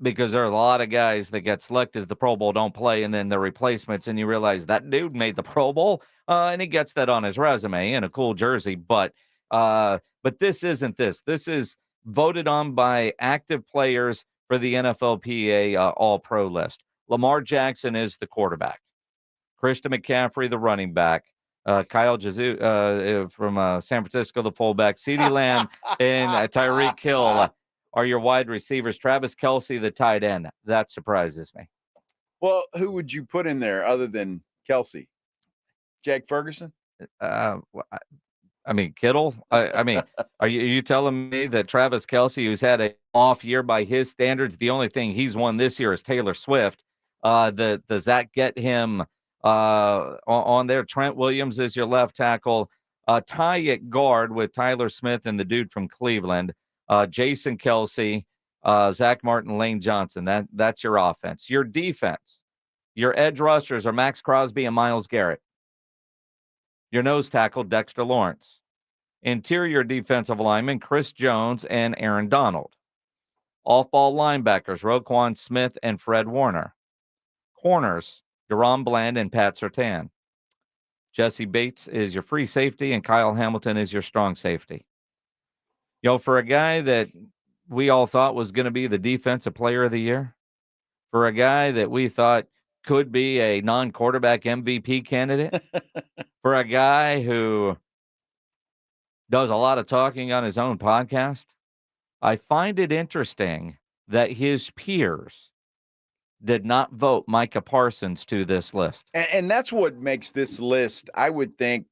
Speaker 17: Because there are a lot of guys that get selected to the Pro Bowl, don't play, and then the replacements, and you realize that dude made the Pro Bowl, and he gets that on his resume in a cool jersey. But this isn't this. This is voted on by active players for the NFLPA All-Pro list. Lamar Jackson is the quarterback. Christian McCaffrey, the running back. Kyle Juszczyk from San Francisco, the fullback. CeeDee Lamb and Tyreek Hill are your wide receivers. Travis Kelce, the tight end. That surprises me.
Speaker 2: Well, who would you put in there other than Kelsey? Jake Ferguson?
Speaker 17: I mean, Kittle. I mean, are you telling me that Travis Kelce, who's had an off year by his standards, the only thing he's won this year is Taylor Swift? Does that get him on there? Trent Williams is your left tackle. Tie at guard with Tyler Smith and the dude from Cleveland. Jason Kelce, Zach Martin, Lane Johnson. That's your offense. Your defense. Your edge rushers are Max Crosby and Myles Garrett. Your nose tackle, Dexter Lawrence. Interior defensive lineman, Chris Jones and Aaron Donald. Off-ball linebackers, Roquan Smith and Fred Warner. Corners, Deron Bland and Pat Surtain. Jesse Bates is your free safety, and Kyle Hamilton is your strong safety. For a guy that we all thought was going to be the defensive player of the year, for a guy that we thought could be a non-quarterback MVP candidate, for a guy who does a lot of talking on his own podcast, I find it interesting that his peers did not vote Micah Parsons to this list.
Speaker 2: And that's what makes this list, I would think,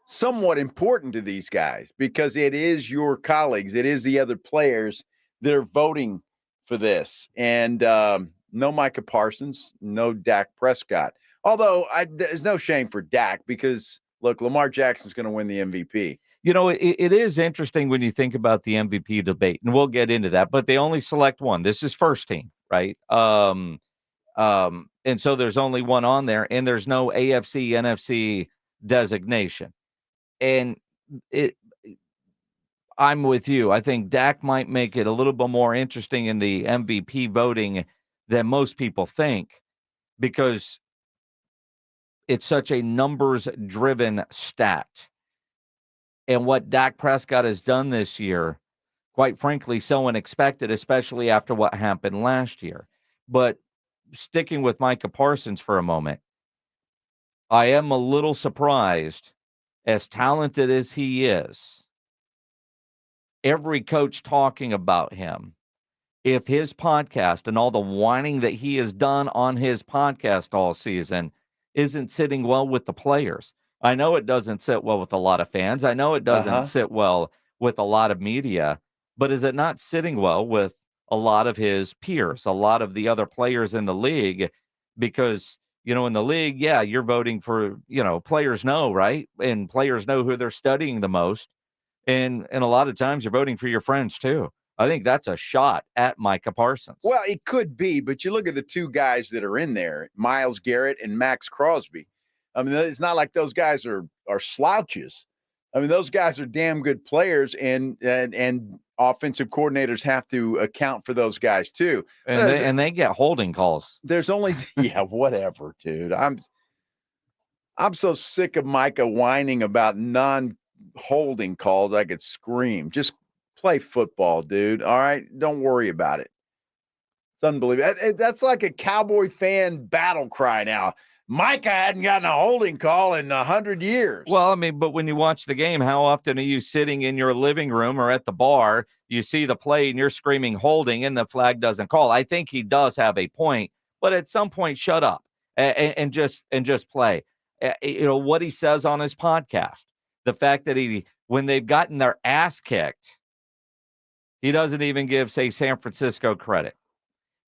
Speaker 2: somewhat important to these guys, because it is your colleagues. It is the other players that are voting for this. And no Micah Parsons, no Dak Prescott. Although there's no shame for Dak because, look, Lamar Jackson's going to win the MVP.
Speaker 17: It is interesting when you think about the MVP debate, and we'll get into that, but they only select one. This is first team, right? And so there's only one on there, and there's no AFC, NFC designation. And I'm with you. I think Dak might make it a little bit more interesting in the MVP voting than most people think, because it's such a numbers-driven stat. And what Dak Prescott has done this year, quite frankly, so unexpected, especially after what happened last year. But sticking with Micah Parsons for a moment, I am a little surprised, as talented as he is, every coach talking about him, if his podcast and all the whining that he has done on his podcast all season isn't sitting well with the players. I know it doesn't sit well with a lot of fans. I know it doesn't sit well with a lot of media, but is it not sitting well with a lot of his peers, a lot of the other players in the league? Because, in the league, yeah, you're voting for, players know, right? And players know who they're studying the most. And a lot of times you're voting for your friends too. I think that's a shot at Micah Parsons.
Speaker 2: Well, it could be, but you look at the two guys that are in there, Myles Garrett and Max Crosby. I mean, it's not like those guys are slouches. I mean, those guys are damn good players, and offensive coordinators have to account for those guys too.
Speaker 17: And they get holding calls.
Speaker 2: There's only whatever, dude. I'm so sick of Micah whining about non-holding calls. I could scream. Just play football, dude. All right, don't worry about it. It's unbelievable. That's like a Cowboy fan battle cry now. Micah hadn't gotten a holding call in 100 years.
Speaker 17: Well, I mean, but when you watch the game, how often are you sitting in your living room or at the bar, you see the play and you're screaming holding and the flag doesn't call? I think he does have a point, but at some point, shut up and just play. What he says on his podcast, the fact that when they've gotten their ass kicked, he doesn't even give, say, San Francisco credit.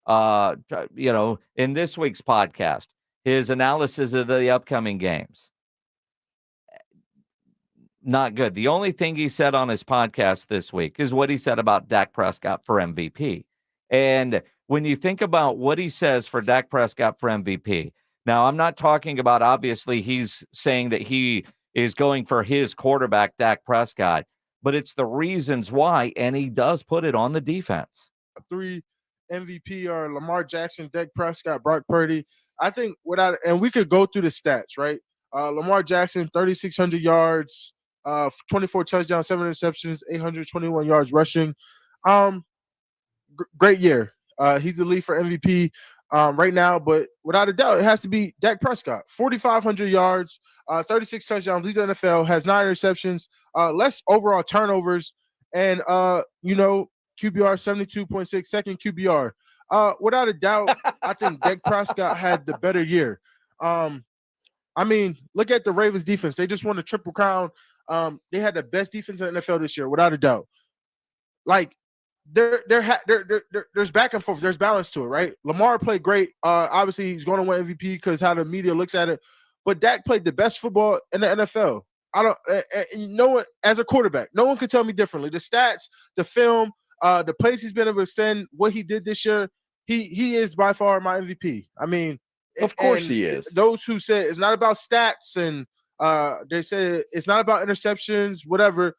Speaker 17: In this week's podcast, his analysis of the upcoming games, not good. The only thing he said on his podcast this week is what he said about Dak Prescott for MVP. And when you think about what he says for Dak Prescott for MVP, now I'm not talking about, obviously, he's saying that he is going for his quarterback, Dak Prescott, but it's the reasons why, and he does put it on the defense.
Speaker 7: 3 MVP are Lamar Jackson, Dak Prescott, Brock Purdy. I think and we could go through the stats, right? Lamar Jackson, 3,600 yards, 24 touchdowns, 7 interceptions, 821 yards rushing. Great year. He's the lead for MVP right now, but without a doubt, it has to be Dak Prescott. 4,500 yards, 36 touchdowns, leads the NFL, has 9 interceptions, less overall turnovers, and QBR 72.6, second QBR. Without a doubt, I think Dak Prescott had the better year. I mean, look at the Ravens defense. They just won the Triple Crown. They had the best defense in the NFL this year, without a doubt. Like, there's back and forth. There's balance to it, right? Lamar played great. Obviously, he's going to win MVP because how the media looks at it. But Dak played the best football in the NFL. No one, as a quarterback, no one can tell me differently. The stats, the film, the plays he's been able to send, what he did this year, he is by far my MVP. I mean,
Speaker 2: of course he is.
Speaker 7: Those who said it's not about stats and they said it's not about interceptions, whatever.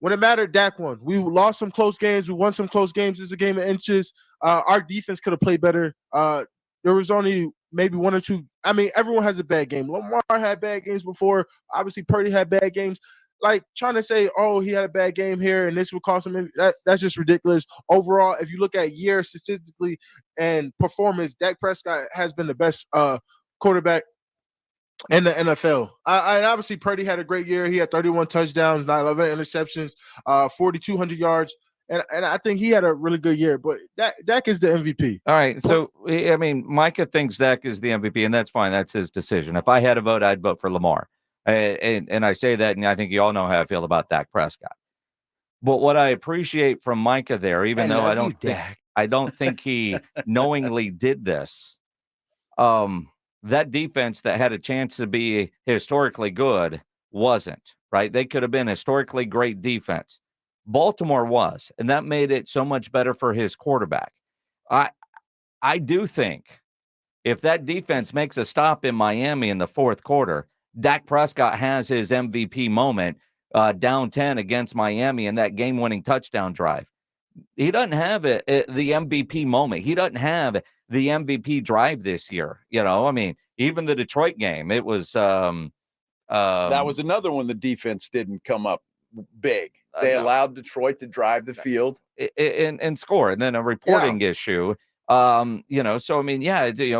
Speaker 7: When it mattered, Dak won. We lost some close games. We won some close games. It's a game of inches. Our defense could have played better. There was only maybe one or two. I mean, everyone has a bad game. Lamar had bad games before. Obviously, Purdy had bad games. Like, trying to say, oh, he had a bad game here and this would cost him, that's just ridiculous. Overall, if you look at years statistically and performance, Dak Prescott has been the best quarterback in the NFL. And obviously, Purdy had a great year. He had 31 touchdowns, 11 interceptions, 4,200 yards. And I think he had a really good year. But Dak is the MVP.
Speaker 17: All right. So, I mean, Micah thinks Dak is the MVP, and that's fine. That's his decision. If I had a vote, I'd vote for Lamar. And I say that, and I think you all know how I feel about Dak Prescott. But what I appreciate from Micah there, even though I don't think he knowingly did this, that defense that had a chance to be historically good wasn't, right? They could have been historically great defense. Baltimore was, and that made it so much better for his quarterback. I do think if that defense makes a stop in Miami in the fourth quarter, Dak Prescott has his MVP moment down 10 against Miami in that game-winning touchdown drive. He doesn't have the MVP moment. He doesn't have the MVP drive this year. You know, I mean, even the Detroit game, it was that
Speaker 2: was another one the defense didn't come up big. They allowed Detroit to drive the field
Speaker 17: and score, and then a reporting issue. You know, so I mean,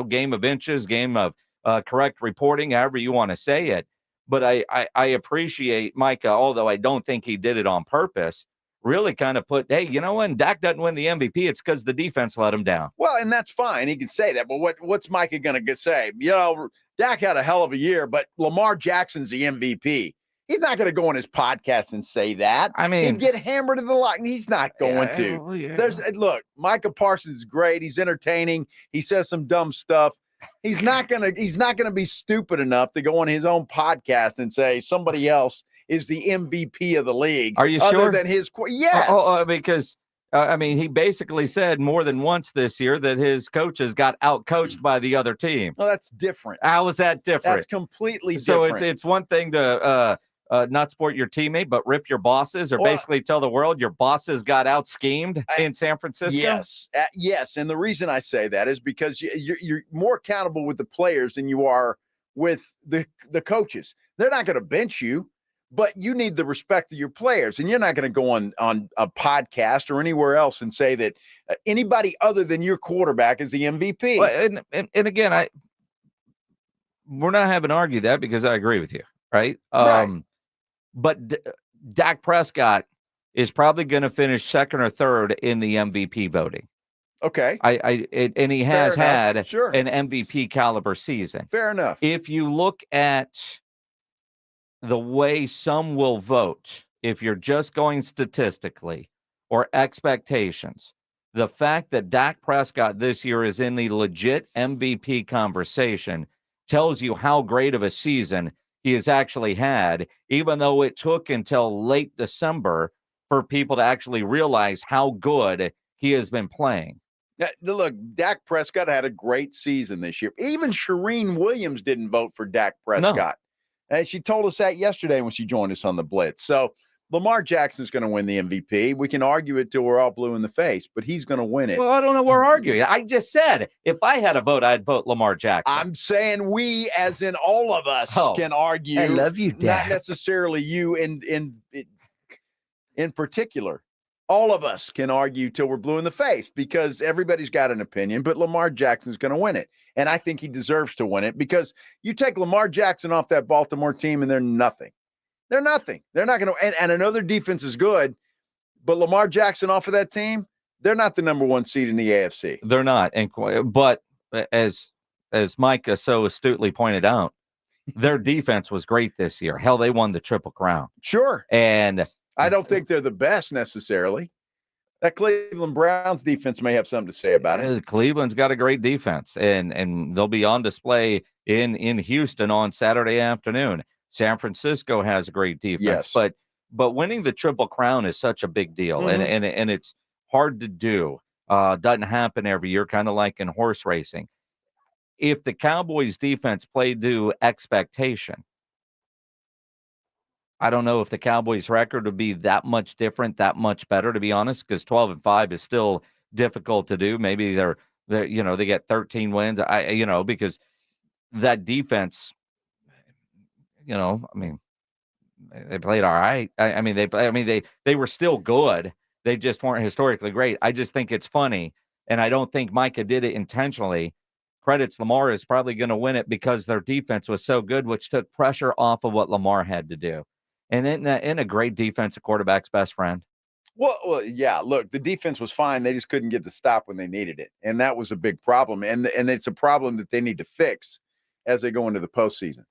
Speaker 17: game of inches, game of correct reporting, however you want to say it. But I appreciate Micah, although I don't think he did it on purpose, really kind of put, hey, you know, when Dak doesn't win the MVP, it's because the defense let him down.
Speaker 2: Well, and that's fine. He can say that. But what's Micah going to say? You know, Dak had a hell of a year, but Lamar Jackson's the MVP. He's not going to go on his podcast and say that. I mean, he'd get hammered in the line. He's not going to. Well, look, Micah Parsons is great. He's entertaining. He says some dumb stuff. He's not gonna be stupid enough to go on his own podcast and say somebody else is the MVP of the league.
Speaker 17: Are you
Speaker 2: other
Speaker 17: sure?
Speaker 2: Than his yes.
Speaker 17: Because I mean, he basically said more than once this year that his coaches got out-coached by the other team.
Speaker 2: Well, that's different.
Speaker 17: How is that different?
Speaker 2: That's completely
Speaker 17: different.
Speaker 2: So
Speaker 17: it's one thing to not support your teammate, but rip your bosses, or basically tell the world your bosses got out-schemed in San Francisco?
Speaker 2: Yes. And the reason I say that is because you're more accountable with the players than you are with the coaches. They're not going to bench you, but you need the respect of your players. And you're not going to go on a podcast or anywhere else and say that anybody other than your quarterback is the MVP.
Speaker 17: Well, and again, we're not having to argue that because I agree with you, right?
Speaker 2: Right.
Speaker 17: But Dak Prescott is probably going to finish second or third in the MVP voting.
Speaker 2: Okay.
Speaker 17: And he has had an MVP caliber season.
Speaker 2: Fair enough.
Speaker 17: If you look at the way some will vote, if you're just going statistically or expectations, the fact that Dak Prescott this year is in the legit MVP conversation tells you how great of a season he has actually had, even though it took until late December for people to actually realize how good he has been playing.
Speaker 2: Look, Dak Prescott had a great season this year. Even Shireen Williams didn't vote for Dak Prescott. No. She told us that yesterday when she joined us on the Blitz. So Lamar Jackson's going to win the MVP. We can argue it till we're all blue in the face, but he's going to win it.
Speaker 17: Well, I don't know. We're arguing. I just said if I had a vote, I'd vote Lamar Jackson.
Speaker 2: I'm saying we, as in all of us, can argue.
Speaker 17: I love you, Dak.
Speaker 2: Not necessarily you in particular. All of us can argue till we're blue in the face because everybody's got an opinion, but Lamar Jackson's going to win it. And I think he deserves to win it because you take Lamar Jackson off that Baltimore team and they're nothing. They're nothing. They're not going to, and I know their defense is good, but Lamar Jackson off of that team, They're not the number 1 seed in the AFC.
Speaker 17: They're not. But as Micah so astutely pointed out, their defense was great this year. Hell, they won the Triple Crown.
Speaker 2: Sure.
Speaker 17: And
Speaker 2: I don't think they're the best necessarily. That Cleveland Browns defense may have something to say about it.
Speaker 17: Cleveland's got a great defense, and they'll be on display in Houston on Saturday afternoon. San Francisco has a great defense,
Speaker 2: Yes.
Speaker 17: but winning the Triple Crown is such a big deal, and it's hard to do. Doesn't happen every year, kind of like in horse racing. If the Cowboys defense played to expectation, I don't know if the Cowboys record would be that much different, that much better, to be honest, because 12-5 is still difficult to do. Maybe they get 13 wins. Because that defense, they played all right. They were still good. They just weren't historically great. I just think it's funny, and I don't think Micah did it intentionally. Credits Lamar is probably going to win it because their defense was so good, which took pressure off of what Lamar had to do. And in a great defense, a quarterback's best friend.
Speaker 2: Well, yeah. Look, the defense was fine. They just couldn't get the stop when they needed it, and that was a big problem. And it's a problem that they need to fix as they go into the postseason.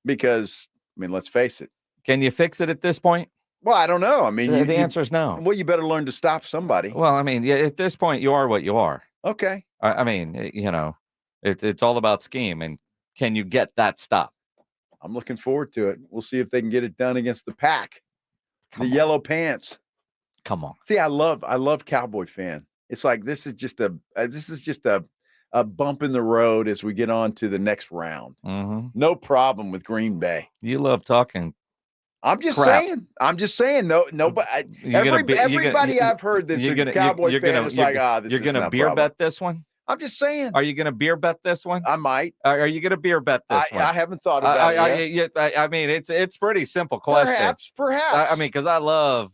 Speaker 2: Because let's face it.
Speaker 17: Can you fix it at this point?
Speaker 2: Well, I don't know.
Speaker 17: The answer is no.
Speaker 2: Well, you better learn to stop somebody.
Speaker 17: Well, at this point, you are what you are.
Speaker 2: Okay.
Speaker 17: It's all about scheme, and can you get that stop?
Speaker 2: I'm looking forward to it. We'll see if they can get it done against the Pack, Yellow Pants.
Speaker 17: Come on.
Speaker 2: See, I love Cowboy fan. It's like this is just a bump in the road as we get on to the next round.
Speaker 17: Mm-hmm.
Speaker 2: No problem with Green Bay.
Speaker 17: You love talking.
Speaker 2: I'm just saying. Everybody I've heard that's a Cowboy fan is like, this is
Speaker 17: you're gonna beer bet this one.
Speaker 2: I'm just saying.
Speaker 17: Are you going to beer bet this one?
Speaker 2: I might.
Speaker 17: Are you going to beer bet this one?
Speaker 2: I haven't thought about it yet.
Speaker 17: It's pretty simple question.
Speaker 2: Perhaps.
Speaker 17: Because I love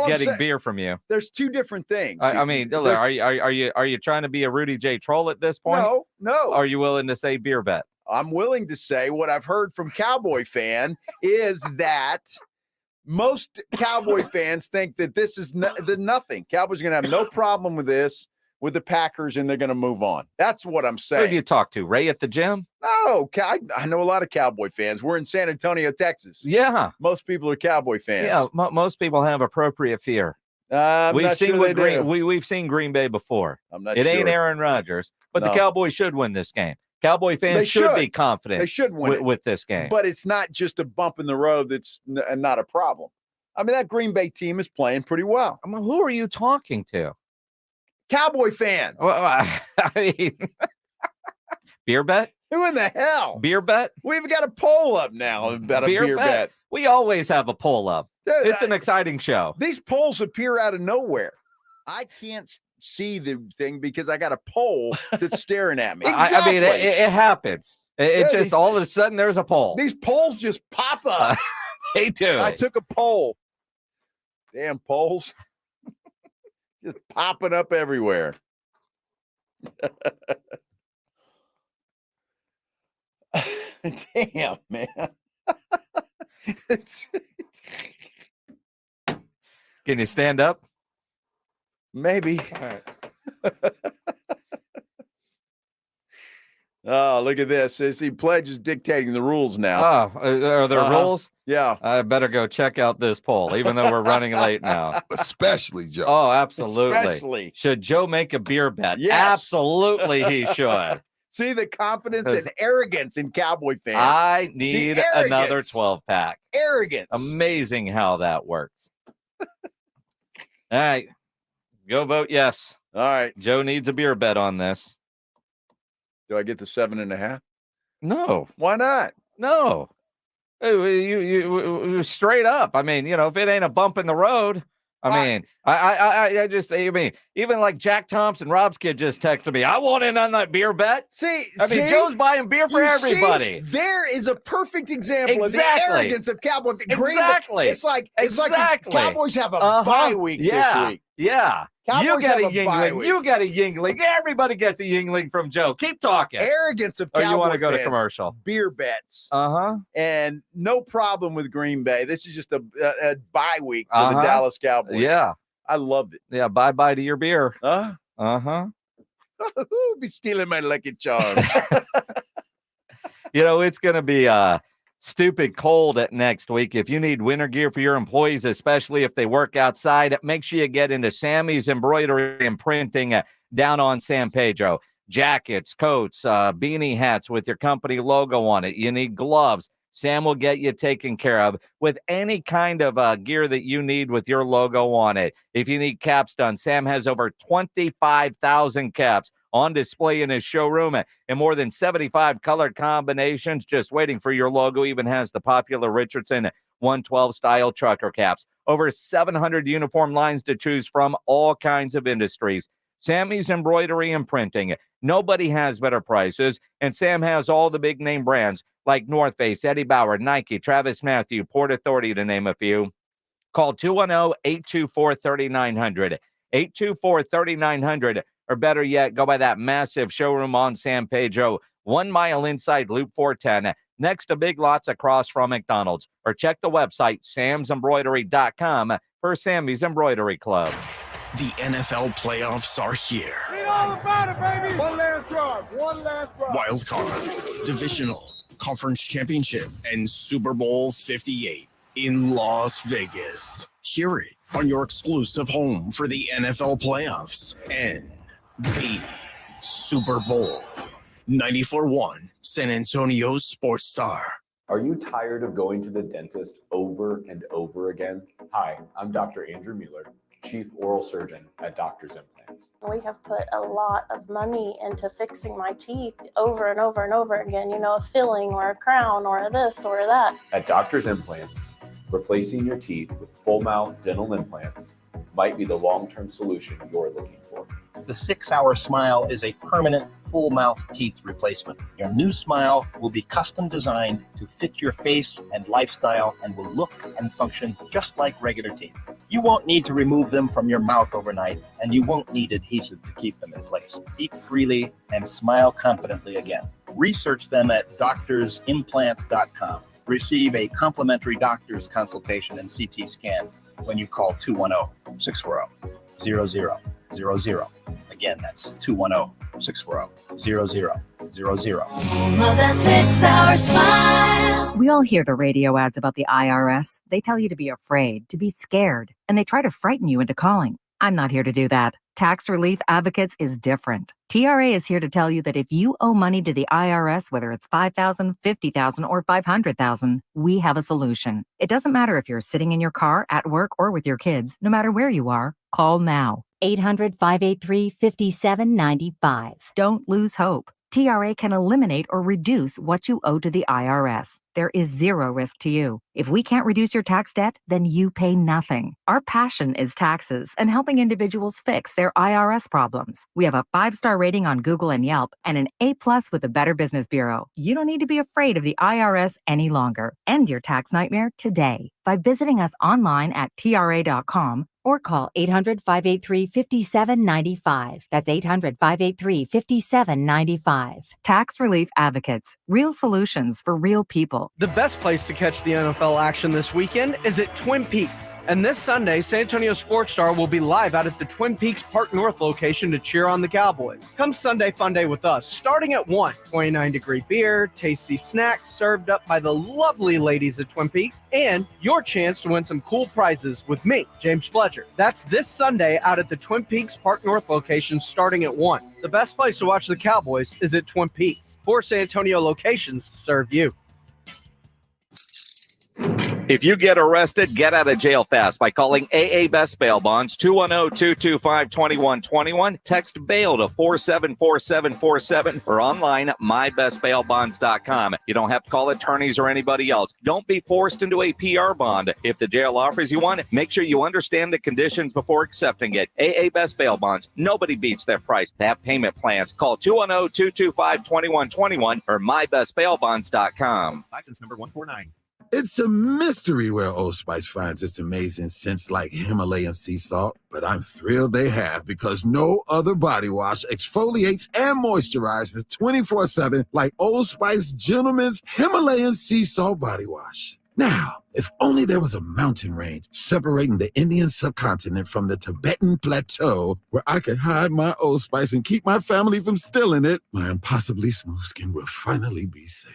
Speaker 17: getting beer from you.
Speaker 2: There's two different things.
Speaker 17: Are you trying to be a Rudy J. troll at this point?
Speaker 2: No.
Speaker 17: Are you willing to say beer bet?
Speaker 2: I'm willing to say what I've heard from Cowboy fan is that most Cowboy fans think that this is nothing. Cowboys are going to have no problem with this. With the Packers, and they're going to move on. That's what I'm saying.
Speaker 17: Who do you talk to? Ray at the gym?
Speaker 2: No, I know a lot of Cowboy fans. We're in San Antonio, Texas.
Speaker 17: Yeah.
Speaker 2: Most people are Cowboy fans.
Speaker 17: Yeah, most people have appropriate fear. We've seen Green Bay before.
Speaker 2: I'm not
Speaker 17: it
Speaker 2: sure.
Speaker 17: ain't Aaron Rodgers, but the Cowboys should win this game. Cowboy fans should be confident.
Speaker 2: They should win
Speaker 17: with this game.
Speaker 2: But it's not just a bump in the road that's not a problem. That Green Bay team is playing pretty well.
Speaker 17: Who are you talking to?
Speaker 2: Cowboy fan.
Speaker 17: Well, beer bet?
Speaker 2: Who in the hell?
Speaker 17: Beer bet?
Speaker 2: We've got a poll up now about a beer bet.
Speaker 17: We always have a poll up. It's an exciting show.
Speaker 2: These polls appear out of nowhere. I can't see the thing because I got a poll that's staring at me.
Speaker 17: Exactly. It happens. All of a sudden there's a poll.
Speaker 2: These polls just pop up.
Speaker 17: They do.
Speaker 2: I took a poll. Damn polls. Just popping up everywhere. Damn, man.
Speaker 17: Can you stand up?
Speaker 2: Maybe.
Speaker 17: All right.
Speaker 2: Oh, look at this. The pledge is dictating the rules now.
Speaker 17: Oh, are there rules?
Speaker 2: Yeah.
Speaker 17: I better go check out this poll, even though we're running late now.
Speaker 3: Especially Joe.
Speaker 17: Oh, absolutely.
Speaker 2: Especially.
Speaker 17: Should Joe make a beer bet?
Speaker 2: Yes.
Speaker 17: Absolutely, he should.
Speaker 2: See the confidence and arrogance in Cowboy fans.
Speaker 17: I need another 12-pack.
Speaker 2: Arrogance.
Speaker 17: Amazing how that works. All right. Go vote yes.
Speaker 2: All right.
Speaker 17: Joe needs a beer bet on this.
Speaker 2: Do I get the 7.5?
Speaker 17: No.
Speaker 2: Why not?
Speaker 17: No. You straight up. If it ain't a bump in the road, I just even like Jack Thompson, Rob's kid just texted me. I want in on that beer bet.
Speaker 2: See,
Speaker 17: Joe's buying beer for everybody.
Speaker 2: There is a perfect example of the arrogance of Cowboy.
Speaker 17: Exactly.
Speaker 2: It's like Cowboys have a bye week this week.
Speaker 17: Yeah.
Speaker 2: Cowboys
Speaker 17: you got a
Speaker 2: Yingling.
Speaker 17: You got a Yingling. Everybody gets a Yingling from Joe. Keep talking.
Speaker 2: Arrogance of Cowboy
Speaker 17: you want to go
Speaker 2: fans.
Speaker 17: to commercial?
Speaker 2: Beer bets.
Speaker 17: Uh-huh.
Speaker 2: And no problem with Green Bay. This is just a bye week for the Dallas Cowboys.
Speaker 17: Yeah.
Speaker 2: I loved it.
Speaker 17: Yeah, bye-bye to your beer.
Speaker 2: Uh-huh. Be stealing my Lucky Charms.
Speaker 17: It's going to be stupid cold at next week. If you need winter gear for your employees, especially if they work outside, make sure you get into Sammy's Embroidery and Printing down on San Pedro. Jackets, coats, beanie hats with your company logo on it. You need gloves. Sam will get you taken care of with any kind of gear that you need with your logo on it. If you need caps done, Sam has over 25,000 caps on display in his showroom and more than 75 color combinations just waiting for your logo. Even has the popular Richardson 112 style trucker caps. Over 700 uniform lines to choose from, all kinds of industries. Sammy's Embroidery and Printing. Nobody has better prices, and Sam has all the big name brands like North Face, Eddie Bauer, Nike, Travis Matthew, Port Authority, to name a few. Call 210-824-3900, 824-3900, or better yet, go by that massive showroom on San Pedro, 1 mile inside Loop 410, next to Big Lots across from McDonald's, or check the website samsembroidery.com for Sammy's Embroidery Club.
Speaker 1: The NFL playoffs are here.
Speaker 8: Read all about it, baby. One last drive.
Speaker 1: Wild card, divisional, conference championship, and Super Bowl 58 in Las Vegas. Hear it on your exclusive home for the NFL playoffs and the Super Bowl. 94.1 San Antonio Sports Star.
Speaker 9: Are you tired of going to the dentist over and over again? Hi, I'm Dr. Andrew Mueller, Chief Oral Surgeon at Doctors Implants.
Speaker 10: We have put a lot of money into fixing my teeth over and over and over again, a filling or a crown or a this or that.
Speaker 9: At Doctors Implants, replacing your teeth with full mouth dental implants might be the long-term solution you're looking for.
Speaker 11: The 6-Hour Smile is a permanent full mouth teeth replacement. Your new smile will be custom designed to fit your face and lifestyle and will look and function just like regular teeth. You won't need to remove them from your mouth overnight, and you won't need adhesive to keep them in place. Eat freely and smile confidently again. Research them at doctorsimplants.com. Receive a complimentary doctor's consultation and CT scan when you call 210-640-0000. Again, that's 210-640-0000.
Speaker 12: Home of the 6-Hour Smile. We all hear the radio ads about the IRS. They tell you to be afraid, to be scared, and they try to frighten you into calling. I'm not here to do that. Tax Relief Advocates is different. TRA is here to tell you that if you owe money to the IRS, whether it's $5,000, $50,000, or $500,000, we have a solution. It doesn't matter if you're sitting in your car, at work, or with your kids. No matter where you are, call now. 800-583-5795. Don't lose hope. TRA can eliminate or reduce what you owe to the IRS. There is zero risk to you. If we can't reduce your tax debt, then you pay nothing. Our passion is taxes and helping individuals fix their IRS problems. We have a 5-star rating on Google and Yelp and an A+ with the Better Business Bureau. You don't need to be afraid of the IRS any longer. End your tax nightmare today by visiting us online at tra.com or call 800-583-5795. That's 800-583-5795. Tax Relief Advocates. Real solutions for real people.
Speaker 13: The best place to catch the NFL action this weekend is at Twin Peaks. And this Sunday, San Antonio Sports Star will be live out at the Twin Peaks Park North location to cheer on the Cowboys. Come Sunday Fun Day with us, starting at 1. 29-degree beer, tasty snacks served up by the lovely ladies at Twin Peaks, and your chance to win some cool prizes with me, James Fletcher. That's this Sunday out at the Twin Peaks Park North location starting at 1. The best place to watch the Cowboys is at Twin Peaks. 4 San Antonio locations to serve you.
Speaker 17: If you get arrested, get out of jail fast by calling AA Best Bail Bonds, 210-225-2121. Text bail to 474747 or online at mybestbailbonds.com. You don't have to call attorneys or anybody else. Don't be forced into a PR bond. If the jail offers you one, make sure you understand the conditions before accepting it. AA Best Bail Bonds. Nobody beats their price. They have payment plans. Call 210-225-2121 or mybestbailbonds.com.
Speaker 14: License number 149.
Speaker 15: It's a mystery where Old Spice finds its amazing scents like Himalayan sea salt, but I'm thrilled they have because no other body wash exfoliates and moisturizes 24/7 like Old Spice Gentleman's Himalayan Sea Salt Body Wash. Now, if only there was a mountain range separating the Indian subcontinent from the Tibetan plateau where I could hide my Old Spice and keep my family from stealing it, my impossibly smooth skin will finally be safe.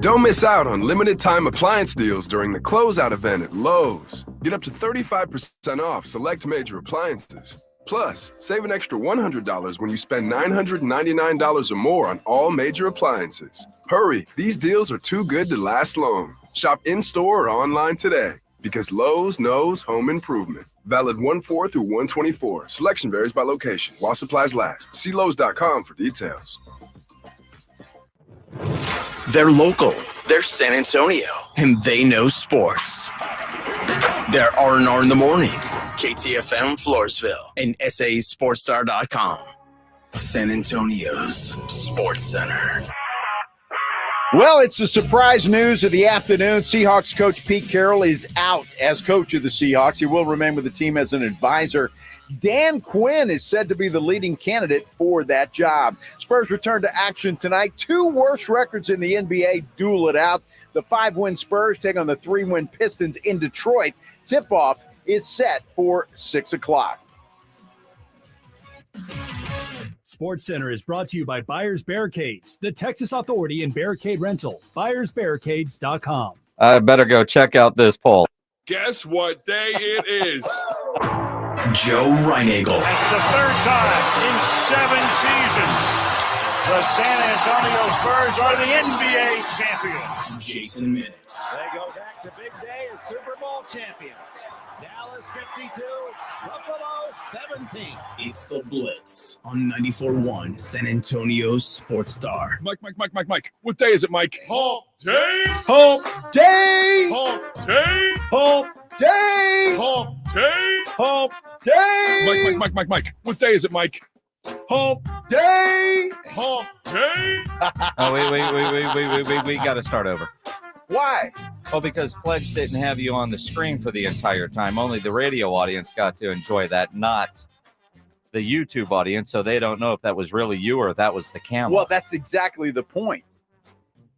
Speaker 5: Don't miss out on limited time appliance deals during the closeout event at Lowe's. Get up to 35% off select major appliances. Plus, save an extra $100 when you spend $999 or more on all major appliances. Hurry, these deals are too good to last long. Shop in-store or online today because Lowe's knows home improvement. Valid 1/4 through 1/24. Selection varies by location while supplies last. See Lowe's.com for details.
Speaker 1: They're local, they're San Antonio, and they know sports. They're R&R in the morning, KTFM Floresville, and SASportsStar.com. San Antonio's Sports Center.
Speaker 2: Well, it's the surprise news of the afternoon. Seahawks coach Pete Carroll is out as coach of the Seahawks. He will remain with the team as an advisor. Dan Quinn is said to be the leading candidate for that job. Spurs return to action tonight. 2 worst records in the NBA duel it out. The 5-win Spurs take on the 3-win Pistons in Detroit. Tip-off is set for 6 o'clock.
Speaker 14: SportsCenter is brought to you by Buyers Barricades, the Texas authority in barricade rental. BuyersBarricades.com.
Speaker 17: I better go check out this poll.
Speaker 8: Guess what day it is?
Speaker 1: Joe Reinagel.
Speaker 16: That's the 3rd time in 7 seasons. The San Antonio Spurs are the NBA champions.
Speaker 1: Jason Minutes.
Speaker 16: They go back to big day as Super Bowl champions. Dallas 52, Buffalo 17.
Speaker 1: It's the Blitz on 94.1 San Antonio's Sports Star.
Speaker 8: Mike. What day is it, Mike? Hump day.
Speaker 2: Hump day.
Speaker 8: Hump day.
Speaker 2: Hump day.
Speaker 8: Hump day.
Speaker 2: Hump day.
Speaker 8: Mike. What day is it, Mike?
Speaker 2: Hump day.
Speaker 8: Hump day.
Speaker 17: Oh, wait. We got to start over.
Speaker 2: Why?
Speaker 17: Well, because Pledge didn't have you on the screen for the entire time. Only the radio audience got to enjoy that, not the YouTube audience. So they don't know if that was really you or if that was the camera.
Speaker 2: Well, that's exactly the point.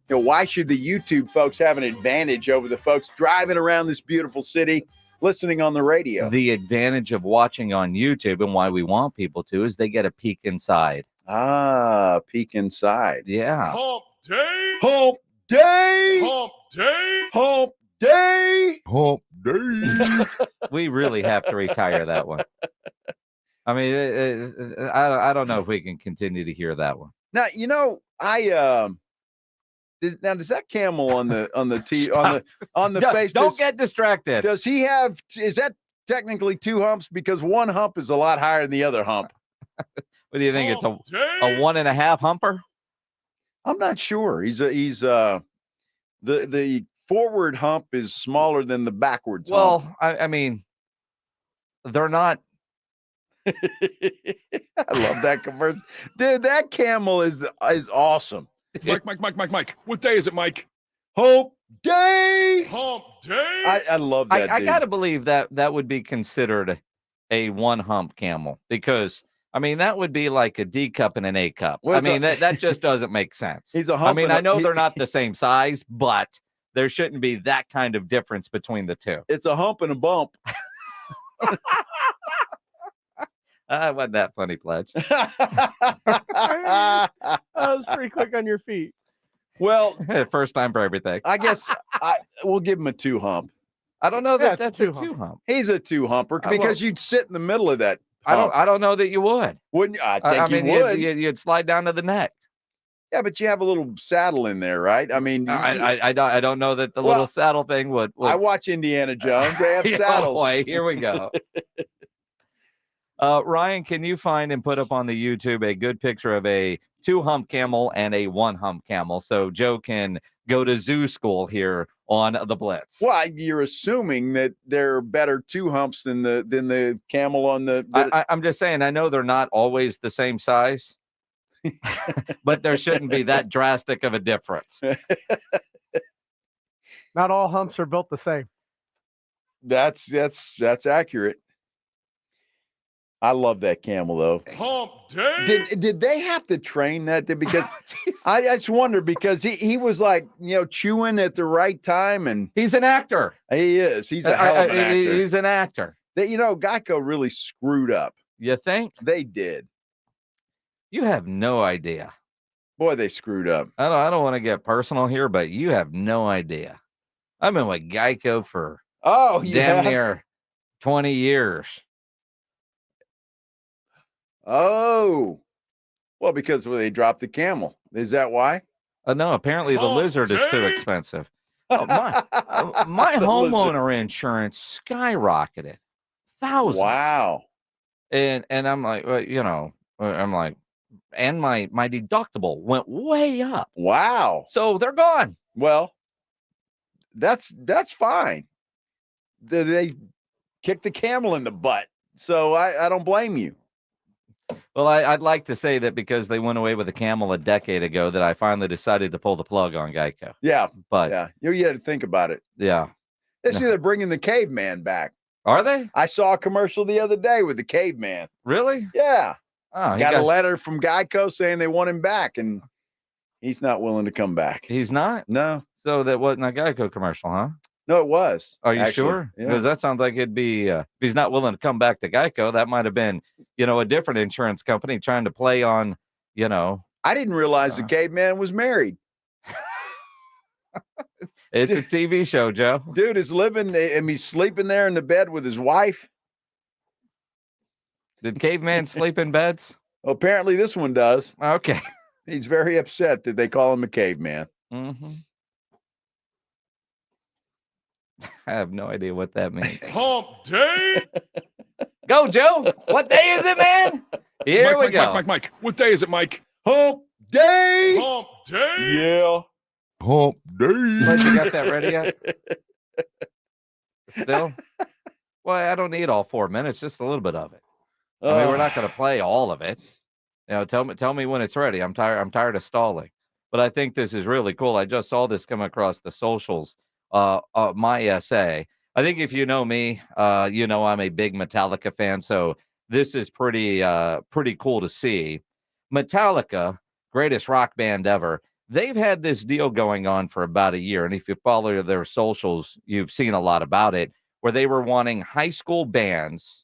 Speaker 2: You know, why should the YouTube folks have an advantage over the folks driving around this beautiful city, listening on the radio?
Speaker 17: The advantage of watching on YouTube and why we want people to is they get a peek inside.
Speaker 2: Ah, peek inside.
Speaker 17: Yeah.
Speaker 8: Hump day.
Speaker 2: Hump day.
Speaker 8: Hump day.
Speaker 2: Hump day.
Speaker 3: Hump day.
Speaker 17: We really have to retire that one. I mean, I don't know if we can continue to hear that one.
Speaker 2: Now, you know, does that camel on the face?
Speaker 17: Don't get distracted.
Speaker 2: Does he have? Is that technically 2 humps? Because 1 hump is a lot higher than the other hump.
Speaker 17: What do you think? It's a 1.5 humper?
Speaker 2: I'm not sure. The forward hump is smaller than the backwards hump.
Speaker 17: Well, I mean, they're not.
Speaker 2: I love that conversion. Dude, that camel is awesome.
Speaker 8: Mike. What day is it, Mike?
Speaker 2: Hump day.
Speaker 8: Hump day.
Speaker 2: I love that.
Speaker 17: I got to believe that would be considered a 1 hump camel because, I mean, that would be like a D cup and an A cup.
Speaker 2: Well,
Speaker 17: I mean, that just doesn't make sense.
Speaker 2: He's a hump.
Speaker 17: I mean, I know they're not the same size, but there shouldn't be that kind of difference between the two.
Speaker 2: It's a hump and a bump.
Speaker 17: Wasn't that funny, Pledge?
Speaker 29: That was pretty quick on your feet.
Speaker 2: Well,
Speaker 17: first time for everything.
Speaker 2: I guess we'll give him a 2 hump.
Speaker 17: I don't know that that's a 2
Speaker 29: 2
Speaker 17: hump.
Speaker 2: He's a 2 humper because you'd sit in the middle of that.
Speaker 17: I don't know that you would.
Speaker 2: Wouldn't you? I think you would.
Speaker 17: You'd slide down to the neck.
Speaker 2: Yeah, but you have a little saddle in there, right? I mean,
Speaker 17: I don't know that the little saddle thing would.
Speaker 2: I watch Indiana Jones. They have saddles.
Speaker 17: Boy, here we go. Ryan, can you find and put up on the YouTube a good picture of a 2 hump camel and a 1 hump camel so Joe can go to zoo school here on the Blitz?
Speaker 2: Well, you're assuming that there are better 2 humps than the camel on the.
Speaker 17: I'm just saying. I know they're not always the same size, but there shouldn't be that drastic of a difference.
Speaker 29: Not all humps are built the same.
Speaker 2: That's accurate. I love that camel though.
Speaker 8: Hump day.
Speaker 2: Did they have to train that? Because I just wonder because he was like chewing at the right time, and
Speaker 18: he's an actor.
Speaker 2: He is. He's a hell of an actor.
Speaker 18: He's an actor.
Speaker 2: That Geico really screwed up.
Speaker 18: You think?
Speaker 2: They did.
Speaker 18: You have no idea.
Speaker 2: Boy, they screwed up.
Speaker 18: I don't want to get personal here, but you have no idea. I've been with Geico for damn near 20 years.
Speaker 2: Oh, well, because they dropped the camel. Is that why?
Speaker 18: No, apparently the lizard is too expensive. My homeowner insurance skyrocketed, thousands.
Speaker 2: Wow.
Speaker 18: And I'm like, and my deductible went way up.
Speaker 2: Wow.
Speaker 18: So they're gone.
Speaker 2: Well, that's fine. They kicked the camel in the butt. So I don't blame you.
Speaker 18: Well, I'd like to say that because they went away with a camel a decade ago that I finally decided to pull the plug on Geico.
Speaker 2: Yeah.
Speaker 18: But
Speaker 2: yeah, you had to think about it.
Speaker 18: Yeah.
Speaker 2: They see they're bringing the caveman back.
Speaker 18: Are they?
Speaker 2: I saw a commercial the other day with the caveman.
Speaker 18: Really?
Speaker 2: Yeah.
Speaker 18: Oh,
Speaker 2: got a letter from Geico saying they want him back, and he's not willing to come back.
Speaker 18: He's not?
Speaker 2: No.
Speaker 18: So that wasn't a Geico commercial, huh?
Speaker 2: No, it was.
Speaker 18: Are you
Speaker 2: actually.
Speaker 18: sure?
Speaker 2: Yeah.
Speaker 18: Because that sounds like it'd be, if he's not willing to come back to Geico, that might have been, a different insurance company trying to play on,
Speaker 2: I didn't realize the caveman was married.
Speaker 18: It's a TV show, Joe.
Speaker 2: Dude is living, and he's sleeping there in the bed with his wife.
Speaker 18: Did caveman sleep in beds?
Speaker 2: Well, apparently this one does.
Speaker 18: Okay.
Speaker 2: He's very upset that they call him a caveman.
Speaker 18: Mm-hmm. I have no idea what that means.
Speaker 8: Hump day.
Speaker 18: Go, Joe. What day is it, man? Here we go.
Speaker 8: Mike. What day is it, Mike?
Speaker 2: Hump day.
Speaker 8: Hump day.
Speaker 2: Yeah.
Speaker 3: Hump day.
Speaker 18: But you got that ready yet? Still? Well, I don't need all 4 minutes, just a little bit of it. I mean, we're not going to play all of it. Tell me when it's ready. I'm tired of stalling. But I think this is really cool. I just saw this come across the socials. My essay. I think if you know me, I'm a big Metallica fan. So this is pretty cool to see. Metallica, greatest rock band ever. They've had this deal going on for about a year. And if you follow their socials, you've seen a lot about it, where they were wanting high school bands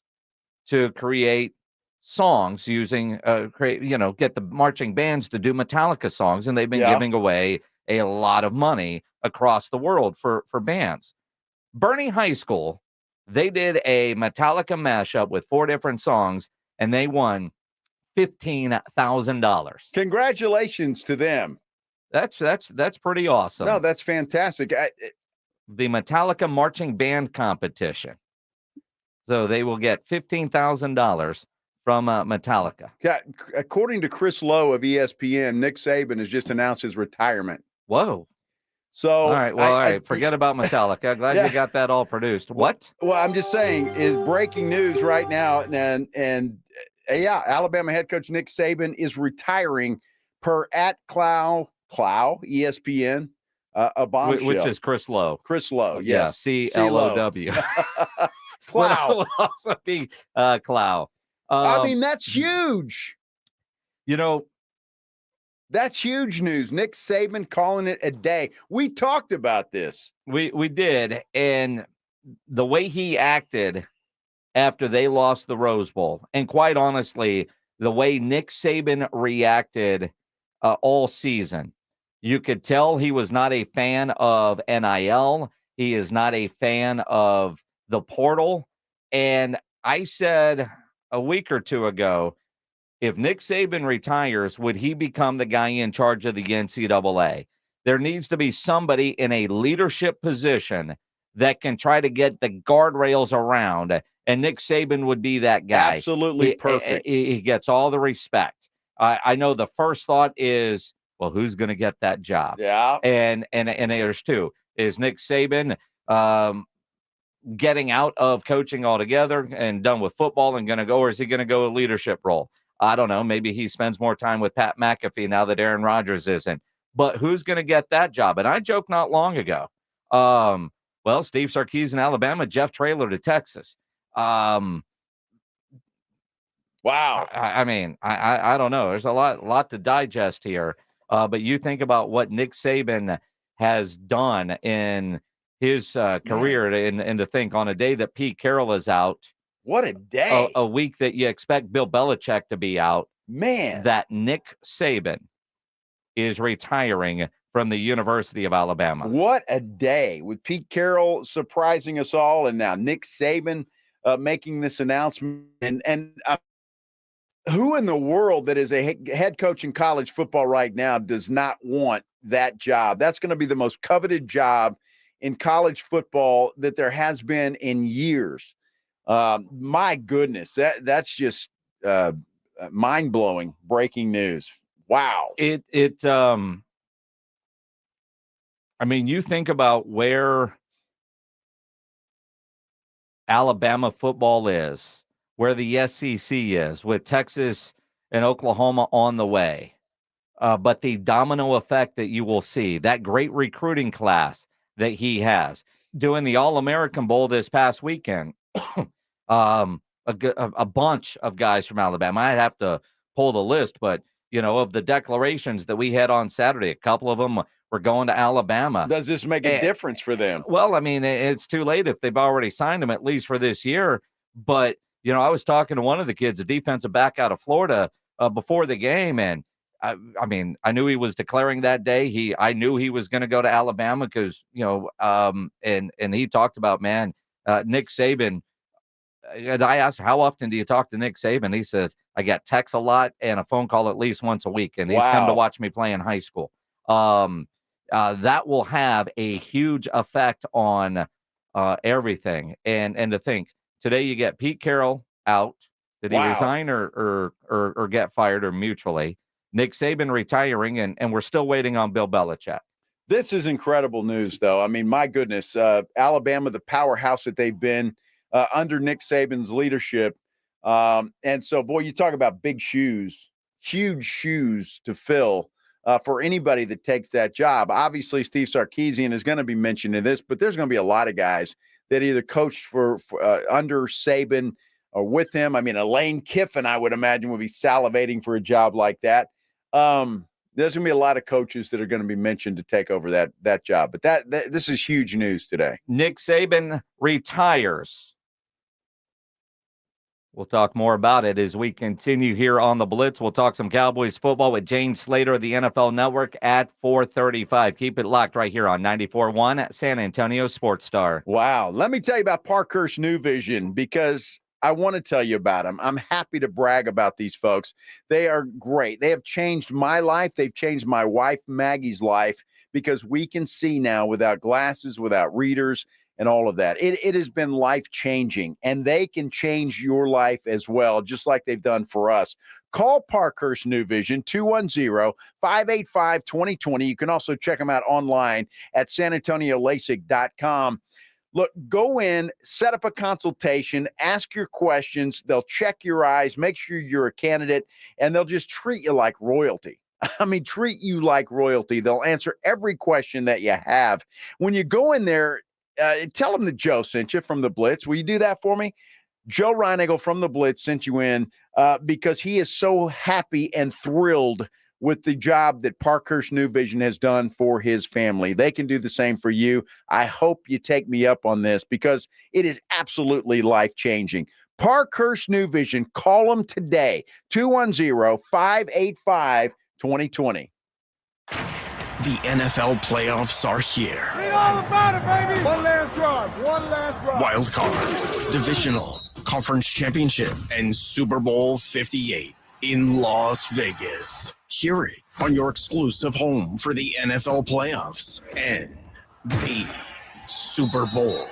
Speaker 18: to create songs using, get the marching bands to do Metallica songs. And they've been giving away a lot of money across the world for bands. Bernie High School, they did a Metallica mashup with 4 different songs, and they won $15,000.
Speaker 2: Congratulations to them.
Speaker 18: That's pretty awesome.
Speaker 2: No, that's fantastic.
Speaker 18: The Metallica marching band competition. So they will get $15,000 from Metallica.
Speaker 2: Yeah, according to Chris Lowe of ESPN, Nick Saban has just announced his retirement.
Speaker 18: Whoa.
Speaker 2: So
Speaker 18: all right. Forget about Metallica. Glad you got that all produced. What?
Speaker 2: Well, I'm just saying is breaking news right now, and Alabama head coach Nick Saban is retiring per @Clow ESPN. A bombshell.
Speaker 18: Which is Chris Lowe.
Speaker 2: Chris Lowe, yes.
Speaker 18: Yeah, CLOW.
Speaker 2: Clow.
Speaker 18: Will also be Clow.
Speaker 2: I mean, that's huge. That's huge news. Nick Saban calling it a day. We talked about this.
Speaker 18: We did. And the way he acted after they lost the Rose Bowl, and quite honestly, the way Nick Saban reacted all season, you could tell he was not a fan of NIL. He is not a fan of the portal. And I said a week or two ago, if Nick Saban retires, would he become the guy in charge of the NCAA? There needs to be somebody in a leadership position that can try to get the guardrails around, and Nick Saban would be that guy.
Speaker 2: Absolutely perfect.
Speaker 18: He gets all the respect. I know the first thought is, well, who's going to get that job?
Speaker 2: Yeah.
Speaker 18: And there's two. Is Nick Saban getting out of coaching altogether and done with football and going to go, or is he going to go a leadership role? I don't know. Maybe he spends more time with Pat McAfee now that Aaron Rodgers isn't. But who's going to get that job? And I joked not long ago. Well, Steve Sarkisian in Alabama, Jeff Traylor to Texas.
Speaker 2: Wow.
Speaker 18: I mean, I don't know. There's a lot to digest here. But you think about what Nick Saban has done in his career, and to think on a day that Pete Carroll is out,
Speaker 2: what a day,
Speaker 18: a week that you expect Bill Belichick to be out,
Speaker 2: man,
Speaker 18: that Nick Saban is retiring from the University of Alabama.
Speaker 2: What a day, with Pete Carroll surprising us all, and now Nick Saban making this announcement. And who in the world that is a head coach in college football right now does not want that job? That's going to be the most coveted job in college football that there has been in years. My goodness, that's just mind-blowing breaking news. Wow.
Speaker 18: I mean, you think about where Alabama football is, where the SEC is, with Texas and Oklahoma on the way. But the domino effect that you will see, that great recruiting class that he has, doing the All-American Bowl this past weekend, a bunch of guys from Alabama. I'd have to pull the list, but, of the declarations that we had on Saturday, a couple of them were going to Alabama.
Speaker 2: Does this make a difference for them?
Speaker 18: Well, I mean, it's too late if they've already signed him, at least for this year. But, I was talking to one of the kids, a defensive back out of Florida, before the game, and I mean, I knew he was declaring that day. I knew he was going to go to Alabama because, and he talked about, man, Nick Saban. And I asked him, how often do you talk to Nick Saban? He says, I get texts a lot and a phone call at least once a week. And he's come to watch me play in high school. That will have a huge effect on everything. And to think, today you get Pete Carroll out. Did he resign or get fired, or mutually? Nick Saban retiring, and we're still waiting on Bill Belichick.
Speaker 2: This is incredible news, though. I mean, my goodness, Alabama, the powerhouse that they've been under Nick Saban's leadership. And so, boy, you talk about big shoes, huge shoes to fill for anybody that takes that job. Obviously, Steve Sarkisian is going to be mentioned in this, but there's going to be a lot of guys that either coached for under Saban or with him. I mean, Lane Kiffin, I would imagine, would be salivating for a job like that. There's going to be a lot of coaches that are going to be mentioned to take over that job. But this is huge news today.
Speaker 18: Nick Saban retires. We'll talk more about it as we continue here on the Blitz. We'll talk some Cowboys football with Jane Slater of the NFL Network at 4:35. Keep it locked right here on 94.1 San Antonio Sports Star.
Speaker 2: Wow. Let me tell you about Parkhurst New Vision, because I want to tell you about them. I'm happy to brag about these folks. They are great. They have changed my life. They've changed my wife Maggie's life, because we can see now without glasses, without readers, and all of that. It has been life-changing, and they can change your life as well, just like they've done for us. Call Parkhurst New Vision, 210-585-2020. You can also check them out online at sanantoniolasik.com. Look, go in, set up a consultation, ask your questions. They'll check your eyes, make sure you're a candidate, and they'll just treat you like royalty. I mean, treat you like royalty. They'll answer every question that you have. When you go in there, tell them that Joe sent you from the Blitz. Will you do that for me? Joe Reinagle from the Blitz sent you in because he is so happy and thrilled with the job that Parkhurst New Vision has done for his family. They can do the same for you. I hope you take me up on this, because it is absolutely life-changing. Parkhurst New Vision, call them today, 210-585-2020.
Speaker 1: The NFL playoffs are here.
Speaker 16: Read all about it, baby. One last drive.
Speaker 1: Wild card, divisional, conference championship, and Super Bowl 58 in Las Vegas. Hear it on your exclusive home for the NFL playoffs and the Super Bowl.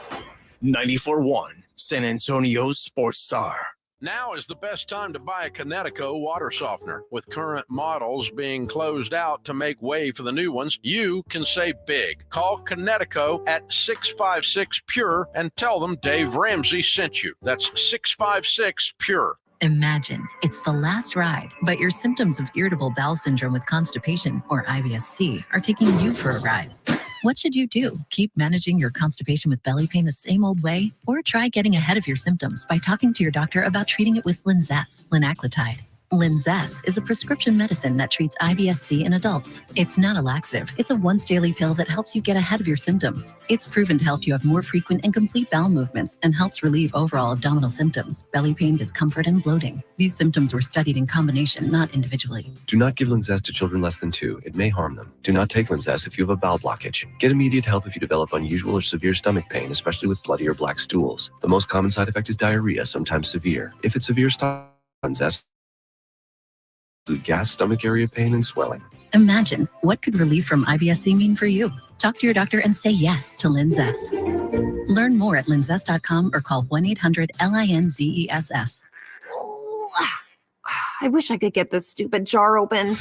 Speaker 1: 94.1 San Antonio Sports Star.
Speaker 19: Now is the best time to buy a Connecticut water softener. With current models being closed out to make way for the new ones, you can save big. Call Connecticut at 656-PURE and tell them Dave Ramsey sent you. That's 656-PURE.
Speaker 20: Imagine it's the last ride, but your symptoms of irritable bowel syndrome with constipation, or IBS-C, are taking you for a ride. What should you do? Keep managing your constipation with belly pain the same old way? Or try getting ahead of your symptoms by talking to your doctor about treating it with Linzess, linaclotide. Linzess is a prescription medicine that treats IBS-C in adults. It's not a laxative. It's a once-daily pill that helps you get ahead of your symptoms. It's proven to help you have more frequent and complete bowel movements and helps relieve overall abdominal symptoms, belly pain, discomfort, and bloating. These symptoms were studied in combination, not individually.
Speaker 6: Do not give Linzess to children less than 2. It may harm them. Do not take Linzess if you have a bowel blockage. Get immediate help if you develop unusual or severe stomach pain, especially with bloody or black stools. The most common side effect is diarrhea, sometimes severe. If it's severe, stop Linzess. Gas, stomach area pain, and swelling.
Speaker 20: Imagine, what could relief from IBS-C mean for you? Talk to your doctor and say yes to Linzess. Learn more at linzess.com or call 1-800-LINZESS.
Speaker 21: I wish I could get this stupid jar open.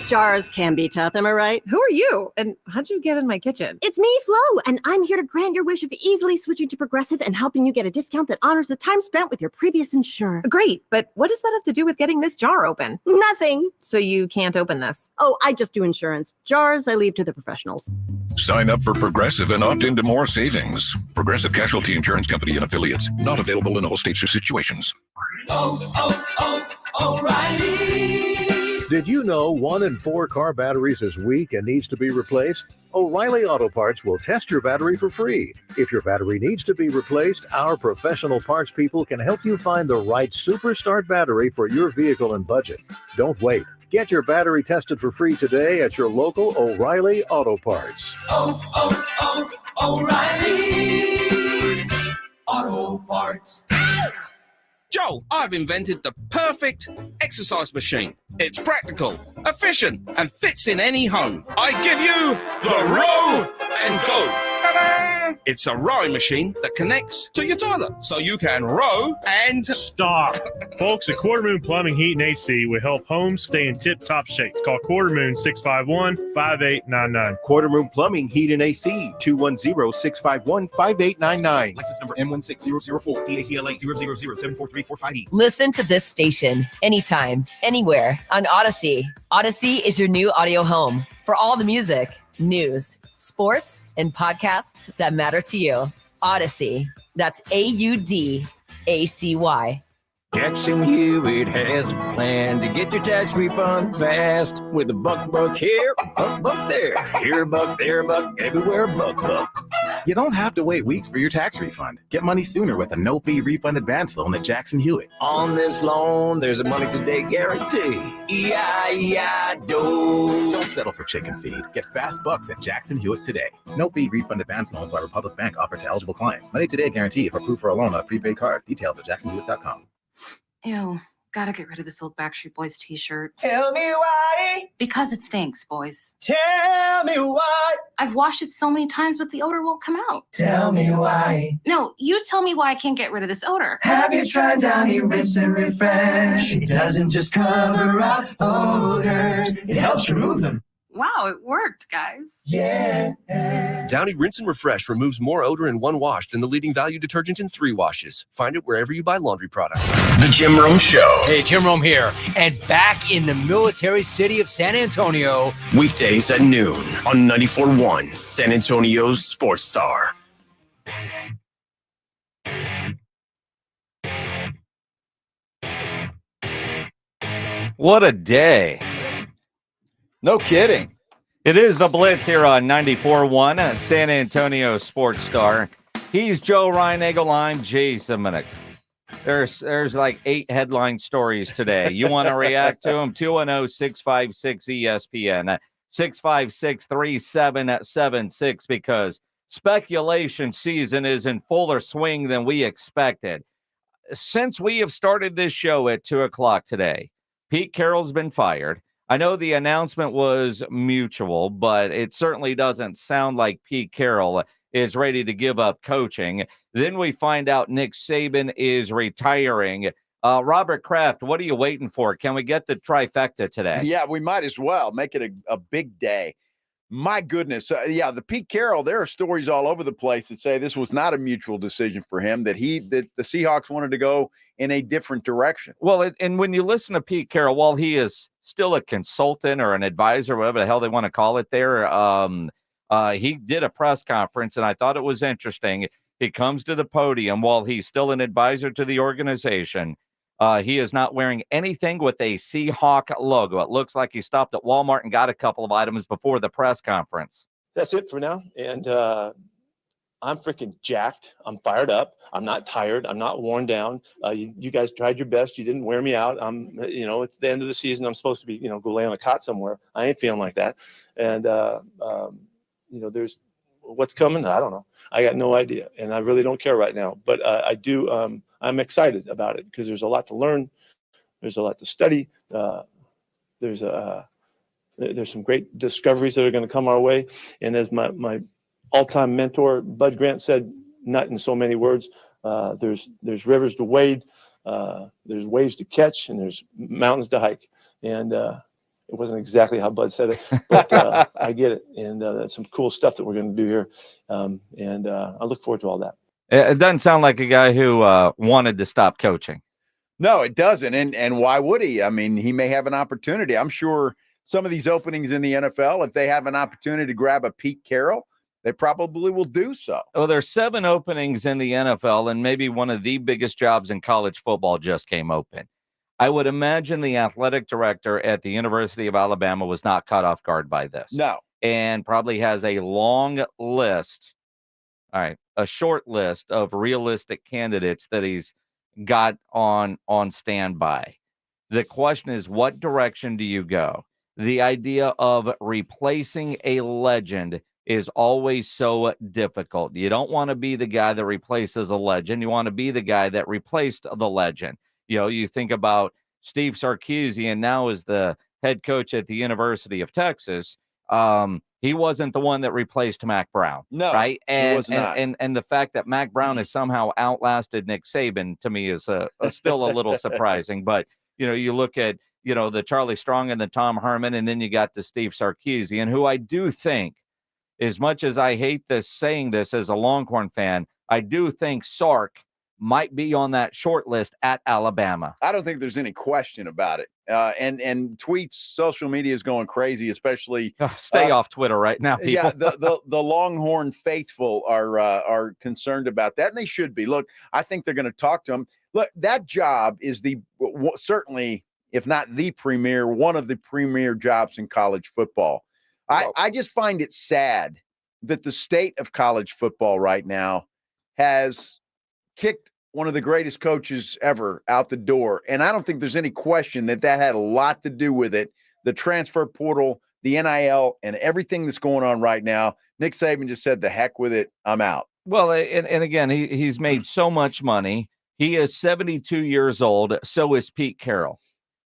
Speaker 21: Jars can be tough, am I right?
Speaker 22: Who are you? And how'd you get in my kitchen?
Speaker 21: It's me, Flo, and I'm here to grant your wish of easily switching to Progressive and helping you get a discount that honors the time spent with your previous insurer.
Speaker 22: Great, but what does that have to do with getting this jar open?
Speaker 21: Nothing.
Speaker 22: So you can't open this?
Speaker 21: Oh, I just do insurance. Jars, I leave to the professionals.
Speaker 23: Sign up for Progressive and opt into more savings. Progressive Casualty Insurance Company and Affiliates. Not available in all states or situations.
Speaker 24: O'Reilly. Did you know 1 in 4 car batteries is weak and needs to be replaced? O'Reilly Auto Parts will test your battery for free. If your battery needs to be replaced, our professional parts people can help you find the right Superstart battery for your vehicle and budget. Don't wait. Get your battery tested for free today at your local O'Reilly Auto Parts. O'Reilly
Speaker 25: Auto Parts. Joe, I've invented the perfect exercise machine. It's practical, efficient, and fits in any home. I give you the Row and Go. Ta-da! It's a rowing machine that connects to your toilet, so you can row and...
Speaker 26: Stop. Folks, at Quarter Moon Plumbing, Heat, and AC will help homes stay in tip-top shape. Call Quarter Moon 651-5899.
Speaker 27: Quarter Moon Plumbing, Heat, and AC, 210-651-5899.
Speaker 29: License number M16004, DACLA 000743458E.
Speaker 28: Listen to this station anytime, anywhere on Odyssey. Odyssey is your new audio home for all the music, news, sports, and podcasts that matter to you. Odyssey. That's AUDACY.
Speaker 30: Jackson Hewitt has a plan to get your tax refund fast with a buck here, buck there, here buck, there buck, everywhere buck.
Speaker 31: You don't have to wait weeks for your tax refund. Get money sooner with a no-fee refund advance loan at Jackson Hewitt.
Speaker 30: On this loan, there's a money today guarantee. E-I-E-I-DO.
Speaker 31: Don't settle for chicken feed. Get fast bucks at Jackson Hewitt today. No-fee refund advance loans by Republic Bank offered to eligible clients. Money today guarantee if approved for a loan on a prepaid card. Details at jacksonhewitt.com.
Speaker 32: Ew, gotta get rid of this old Backstreet Boys t-shirt.
Speaker 24: Tell me why.
Speaker 32: Because it stinks, boys.
Speaker 24: Tell me why.
Speaker 32: I've washed it so many times, but the odor won't come out.
Speaker 24: Tell me why.
Speaker 32: No, you tell me why I can't get rid of this odor.
Speaker 24: Have you tried Downy Rinse and Refresh? It doesn't just cover up odors, it helps remove them.
Speaker 32: Wow, it worked, guys.
Speaker 24: Yeah.
Speaker 33: Downy Rinse and Refresh removes more odor in 1 wash than the leading value detergent in 3 washes. Find it wherever you buy laundry products.
Speaker 1: The Jim Rome Show.
Speaker 34: Hey, Jim Rome here, and back in the military city of San Antonio.
Speaker 1: Weekdays at noon on 94.1 San Antonio's Sports Star.
Speaker 17: What a day.
Speaker 2: No kidding.
Speaker 17: It is the Blitz here on 94.1 San Antonio Sports Star. He's Joe Reinagel. I'm Jason Minix. There's like 8 headline stories today. You want to react to them? 210-656-ESPN, 656-3776, because speculation season is in fuller swing than we expected. Since we have started this show at 2 o'clock today, Pete Carroll's been fired. I know the announcement was mutual, but it certainly doesn't sound like Pete Carroll is ready to give up coaching. Then we find out Nick Saban is retiring. Robert Kraft, what are you waiting for? Can we get the trifecta today?
Speaker 2: Yeah, we might as well make it a big day. My goodness. The Pete Carroll, there are stories all over the place that say this was not a mutual decision for him, that the Seahawks wanted to go in a different direction.
Speaker 17: Well, and when you listen to Pete Carroll, while he is still a consultant or an advisor, whatever the hell they want to call it there, He did a press conference, and I thought it was interesting. He comes to the podium while he's still an advisor to the organization. He is not wearing anything with a Seahawk logo. It looks like he stopped at Walmart and got a couple of items before the press conference.
Speaker 3: That's it for now. And I'm freaking jacked. I'm fired up. I'm not tired. I'm not worn down. You guys tried your best. You didn't wear me out. It's the end of the season. I'm supposed to be, go lay on a cot somewhere. I ain't feeling like that. And, there's what's coming. I don't know. I got no idea. And I really don't care right now. But I do. I'm excited about it because there's a lot to learn. There's a lot to study. There's some great discoveries that are going to come our way. And as my all-time mentor, Bud Grant, said, not in so many words, there's rivers to wade, there's waves to catch, and there's mountains to hike. And it wasn't exactly how Bud said it, but I get it. And that's some cool stuff that we're going to do here. And I look forward to all that.
Speaker 17: It doesn't sound like a guy who wanted to stop coaching.
Speaker 2: No, it doesn't. And why would he? I mean, he may have an opportunity. I'm sure some of these openings in the NFL, if they have an opportunity to grab a Pete Carroll, they probably will do so.
Speaker 17: Well, there's 7 openings in the NFL, and maybe one of the biggest jobs in college football just came open. I would imagine the athletic director at the University of Alabama was not caught off guard by this.
Speaker 2: No.
Speaker 17: And probably has a long list, a short list of realistic candidates that he's got on standby. The question is, what direction do you go? The idea of replacing a legend is always so difficult. You don't want to be the guy that replaces a legend. You want to be the guy that replaced the legend. You think about Steve Sarkisian now as the head coach at the University of Texas. He wasn't the one that replaced Mac Brown.
Speaker 2: No,
Speaker 17: right?
Speaker 2: He was not.
Speaker 17: And the fact that Mac Brown has somehow outlasted Nick Saban, to me, is still a little surprising. But, you look at, the Charlie Strong and the Tom Herman, and then you got the Steve Sarkisian, who I do think, as much as I hate saying this as a Longhorn fan, I do think Sark might be on that short list at Alabama.
Speaker 2: I don't think there's any question about it. And tweets, social media is going crazy, especially.
Speaker 17: Stay off Twitter right now, people.
Speaker 2: Yeah, the Longhorn faithful are concerned about that, and they should be. Look, I think they're going to talk to him. Look, that job is certainly, if not the premier, one of the premier jobs in college football. I just find it sad that the state of college football right now has kicked one of the greatest coaches ever out the door. And I don't think there's any question that had a lot to do with it. The transfer portal, the NIL, and everything that's going on right now. Nick Saban just said, the heck with it, I'm out.
Speaker 17: Well, and again, he's made so much money. He is 72 years old. So is Pete Carroll.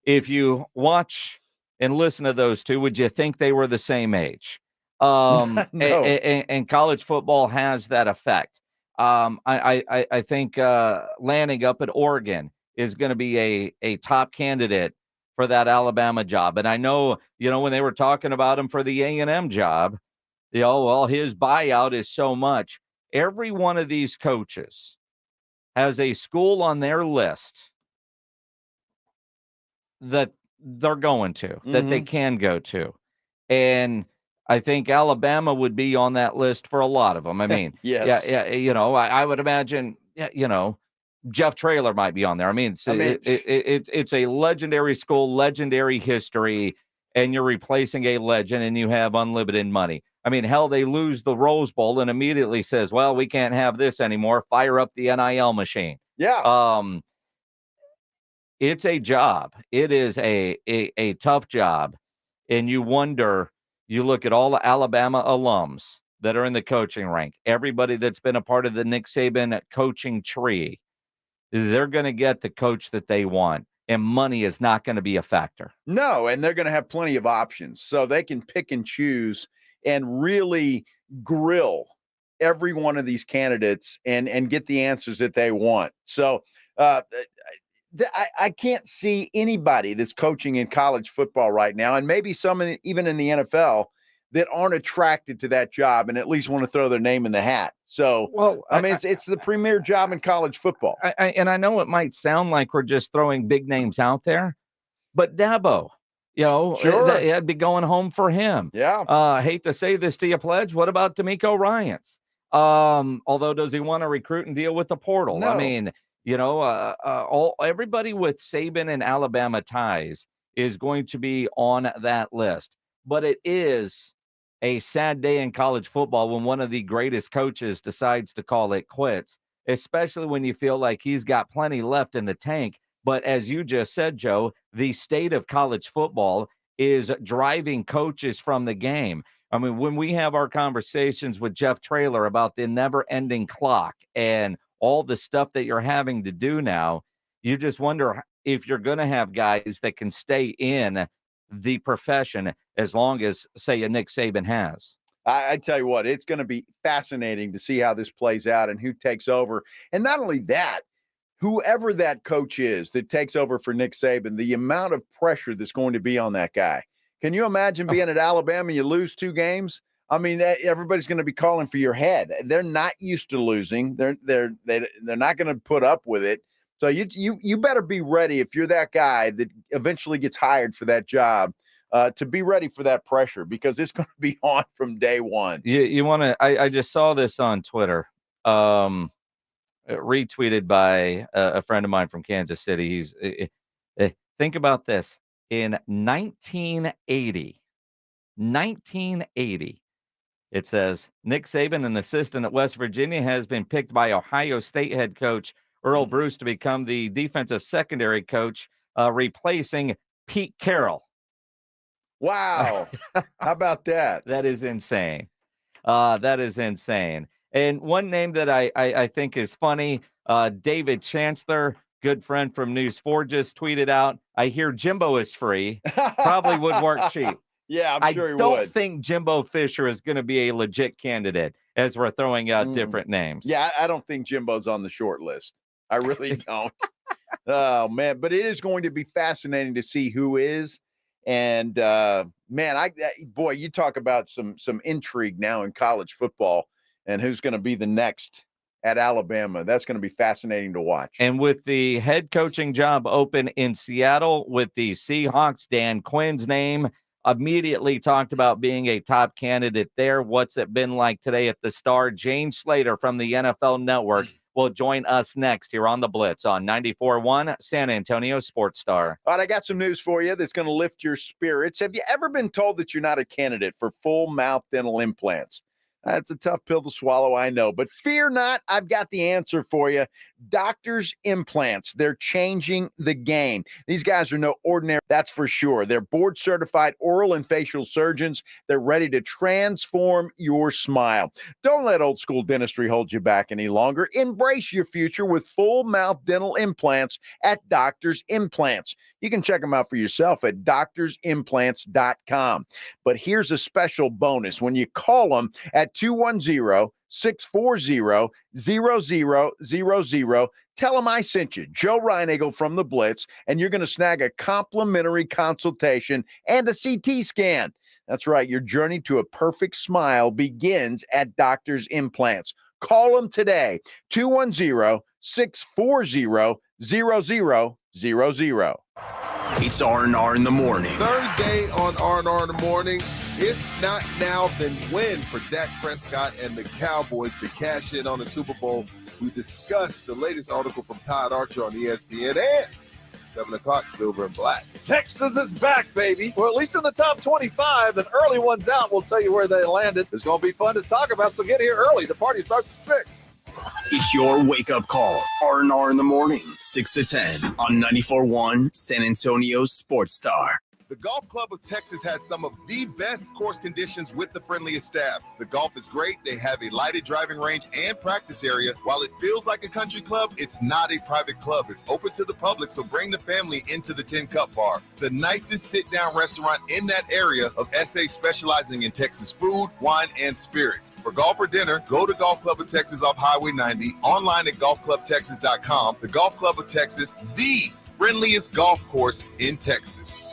Speaker 17: If you watch and listen to those two, would you think they were the same age?
Speaker 2: No.
Speaker 17: And college football has that effect. I think Lanning up at Oregon is going to be a top candidate for that Alabama job. And I know, when they were talking about him for the A&M job, his buyout is so much. Every one of these coaches has a school on their list that they're going to, that they can go to. And I think Alabama would be on that list for a lot of them. I mean,
Speaker 2: yes.
Speaker 17: I would imagine, Jeff Traylor might be on there. I mean, it's a legendary school, legendary history, and you're replacing a legend and you have unlimited money. I mean, hell, they lose the Rose Bowl and immediately says, well, we can't have this anymore. Fire up the NIL machine.
Speaker 2: Yeah.
Speaker 17: It's a job. It is a tough job. And you wonder, you look at all the Alabama alums that are in the coaching rank, everybody that's been a part of the Nick Saban coaching tree, they're going to get the coach that they want. And money is not going to be a factor.
Speaker 2: No, and they're going to have plenty of options. So they can pick and choose and really grill every one of these candidates and get the answers that they want. So I can't see anybody that's coaching in college football right now, and maybe some even in the NFL, that aren't attracted to that job and at least want to throw their name in the hat. So, it's the premier job in college football.
Speaker 17: And I know it might sound like we're just throwing big names out there, but Dabo,
Speaker 2: Sure.
Speaker 17: That'd be going home for him.
Speaker 2: Yeah.
Speaker 17: Hate to say this to you, Pledge. What about D'Amico Ryans? Although, does he want to recruit and deal with the portal?
Speaker 2: No.
Speaker 17: I mean, everybody with Saban and Alabama ties is going to be on that list. But it is a sad day in college football when one of the greatest coaches decides to call it quits, especially when you feel like he's got plenty left in the tank. But as you just said, Joe, the state of college football is driving coaches from the game. I mean, when we have our conversations with Jeff Traylor about the never-ending clock and all the stuff that you're having to do now, you just wonder if you're going to have guys that can stay in the profession as long as, say, a Nick Saban has.
Speaker 2: I tell you what, it's going to be fascinating to see how this plays out and who takes over. And not only that, whoever that coach is that takes over for Nick Saban, the amount of pressure that's going to be on that guy. Can you imagine being at Alabama and you lose 2 games? I mean, everybody's going to be calling for your head. They're not used to losing. They're not going to put up with it. So you better be ready if you're that guy that eventually gets hired for that job, to be ready for that pressure, because it's going to be on from day one.
Speaker 17: You want to? I just saw this on Twitter, retweeted by a friend of mine from Kansas City. Think about this. In 1980, it says, Nick Saban, an assistant at West Virginia, has been picked by Ohio State head coach Earl Bruce to become the defensive secondary coach, replacing Pete Carroll.
Speaker 2: Wow. How about that?
Speaker 17: That is insane. That is insane. And one name that I think is funny, David Chancellor, good friend from News 4, just tweeted out, I hear Jimbo is free. Probably would work cheap.
Speaker 2: Yeah, I'm sure he would.
Speaker 17: I don't think Jimbo Fisher is going to be a legit candidate as we're throwing out different names.
Speaker 2: Yeah, I don't think Jimbo's on the short list. I really don't. Oh, man. But it is going to be fascinating to see who is. And, man, boy, you talk about some intrigue now in college football and who's going to be the next at Alabama. That's going to be fascinating to watch.
Speaker 17: And with the head coaching job open in Seattle with the Seahawks, Dan Quinn's name immediately talked about being a top candidate there. What's it been like today at the Star? Jane Slater from the NFL Network will join us next here on the Blitz on 94.1 San Antonio Sports Star.
Speaker 2: All right, I got some news for you that's going to lift your spirits. Have you ever been told that you're not a candidate for full mouth dental implants? That's a tough pill to swallow, I know. But fear not, I've got the answer for you. Doctors Implants, they're changing the game. These guys are no ordinary, that's for sure. They're board-certified oral and facial surgeons. They're ready to transform your smile. Don't let old school dentistry hold you back any longer. Embrace your future with full mouth dental implants at Doctors Implants. You can check them out for yourself at doctorsimplants.com. But here's a special bonus. When you call them at 210-640-0000, tell them I sent you, Joe Reinagle from the Blitz, and you're going to snag a complimentary consultation and a CT scan. That's right. Your journey to a perfect smile begins at Doctors Implants. Call them today, 210-640-0000.
Speaker 1: It's R&R in the morning.
Speaker 4: Thursday on R&R in the morning. If not now, then when for Dak Prescott and the Cowboys to cash in on the Super Bowl? We discussed the latest article from Todd Archer on ESPN and 7 o'clock, Silver and Black.
Speaker 24: Texas is back, baby. Well, at least in the top 25. An early one's out. We'll tell you where they landed. It's going to be fun to talk about, so get here early. The party starts at 6.
Speaker 1: It's your wake-up call. R&R in the morning, 6 to 10 on 94.1 San Antonio Sports Star.
Speaker 4: The Golf Club of Texas has some of the best course conditions with the friendliest staff. The golf is great. They have a lighted driving range and practice area. While it feels like a country club, it's not a private club. It's open to the public, so bring the family into the 10 Cup Bar. It's the nicest sit-down restaurant in that area of SA, specializing in Texas food, wine, and spirits. For golf or dinner, go to Golf Club of Texas off Highway 90, online at golfclubtexas.com. The Golf Club of Texas, the friendliest golf course in Texas.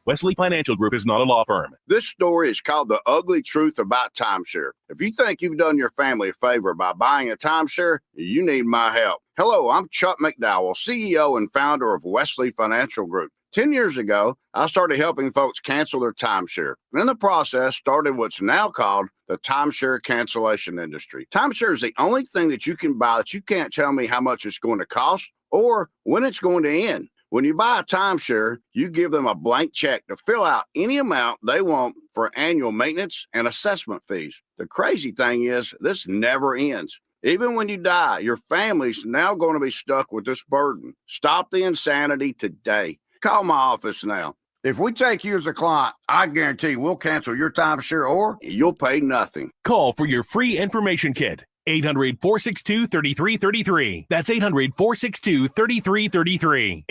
Speaker 5: Wesley Financial Group is not a law firm.
Speaker 7: This story is called The Ugly Truth About Timeshare. If you think you've done your family a favor by buying a timeshare, you need my help. Hello, I'm Chuck McDowell, CEO and founder of Wesley Financial Group. 10 years ago, I started helping folks cancel their timeshare. And in the process, started what's now called the timeshare cancellation industry. Timeshare is the only thing that you can buy that you can't tell me how much it's going to cost or when it's going to end. When you buy a timeshare, you give them a blank check to fill out any amount they want for annual maintenance and assessment fees. The crazy thing is, this never ends. Even when you die, your family's now going to be stuck with this burden. Stop the insanity today. Call my office now. If we take you as a client, I guarantee we'll cancel your timeshare or you'll pay nothing.
Speaker 5: Call for your free information kit. 800-462-3333. That's 800-462-3333.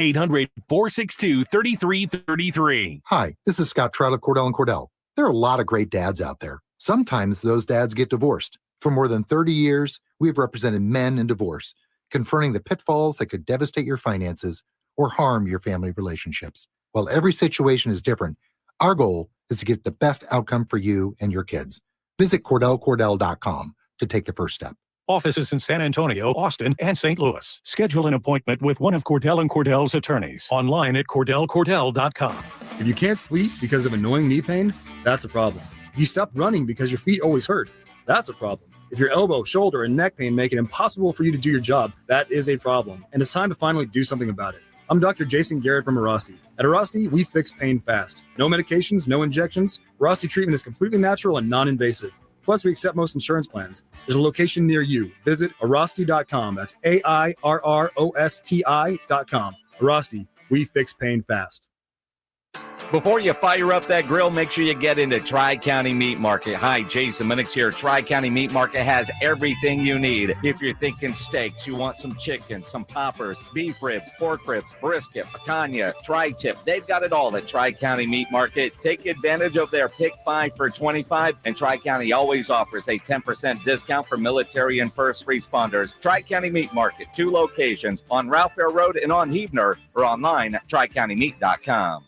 Speaker 5: 800-462-3333.
Speaker 6: Hi, this is Scott Trout of Cordell & Cordell. There are a lot of great dads out there. Sometimes those dads get divorced. For more than 30 years, we've represented men in divorce, confronting the pitfalls that could devastate your finances or harm your family relationships. While every situation is different, our goal is to get the best outcome for you and your kids. Visit CordellCordell.com to take the first step.
Speaker 23: Offices in San Antonio, Austin, and St. Louis. Schedule an appointment with one of Cordell & Cordell's attorneys online at CordellCordell.com.
Speaker 8: If you can't sleep because of annoying knee pain, that's a problem. If you stop running because your feet always hurt, that's a problem. If your elbow, shoulder, and neck pain make it impossible for you to do your job, that is a problem, and it's time to finally do something about it. I'm Dr. Jason Garrett from Arasti. At Arasti, we fix pain fast. No medications, no injections. Arasti treatment is completely natural and non-invasive. Plus, we accept most insurance plans. There's a location near you. Visit Arasti.com. That's AIRROSTI.com. Arasti, we fix pain fast.
Speaker 17: Before you fire up that grill, make sure you get into Tri-County Meat Market. Hi, Jason Minix here. Tri-County Meat Market has everything you need. If you're thinking steaks, you want some chicken, some poppers, beef ribs, pork ribs, brisket, picanha, tri-tip. They've got it all at Tri-County Meat Market. Take advantage of their Pick 5 for $25, and Tri-County always offers a 10% discount for military and first responders. Tri-County Meat Market, 2 locations on Ralph Fair Road and on Heebner, or online at tricountymeat.com.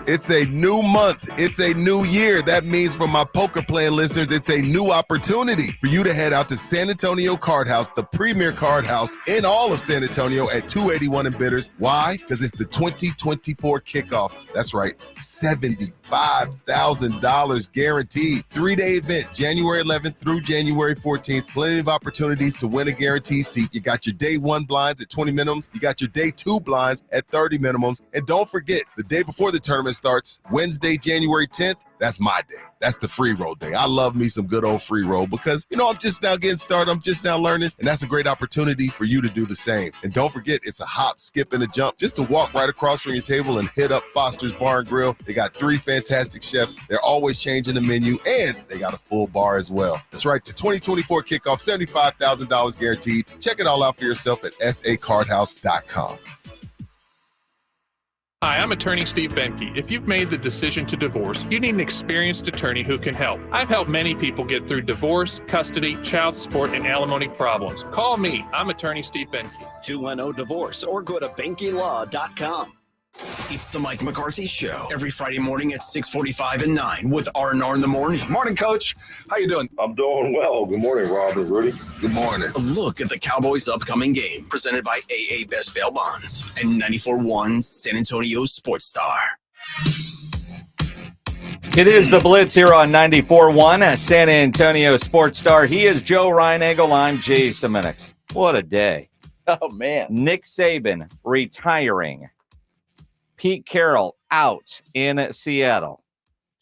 Speaker 4: It's a new month. It's a new year. That means for my poker playing listeners, it's a new opportunity for you to head out to San Antonio Card House, the premier card house in all of San Antonio at 281 and Bitters. Why? Because it's the 2024 kickoff. That's right, $75,000 guaranteed. 3-day event, January 11th through January 14th. Plenty of opportunities to win a guaranteed seat. You got your day 1 blinds at 20 minimums. You got your day 2 blinds at 30 minimums. And don't forget, the day before the tournament starts, Wednesday, January 10th, that's my day. That's the free roll day. I love me some good old free roll because, I'm just now getting started. I'm just now learning, and that's a great opportunity for you to do the same. And don't forget, it's a hop, skip, and a jump just to walk right across from your table and hit up Foster's Bar and Grill. They got 3 fantastic chefs. They're always changing the menu, and they got a full bar as well. That's right, the 2024 kickoff, $75,000 guaranteed. Check it all out for yourself at sacardhouse.com.
Speaker 9: Hi, I'm attorney Steve Benke. If you've made the decision to divorce, you need an experienced attorney who can help. I've helped many people get through divorce, custody, child support, and alimony problems. Call me. I'm attorney Steve Benke.
Speaker 10: 210-DIVORCE or go to BenkeLaw.com.
Speaker 1: It's the Mike McCarthy Show every Friday morning at 6:45 and 9 with R&R in the morning.
Speaker 11: Morning, Coach. How you doing?
Speaker 12: I'm doing well. Good morning, Rob and Rudy.
Speaker 4: Good morning.
Speaker 1: A look at the Cowboys' upcoming game presented by AA Best Bail Bonds and 94.1 San Antonio Sports Star.
Speaker 17: It is the Blitz here on 94.1 San Antonio Sports Star. He is Joe Reinagle. I'm Jason Minix. What a day.
Speaker 2: Oh, man.
Speaker 17: Nick Saban retiring. Pete Carroll out in Seattle.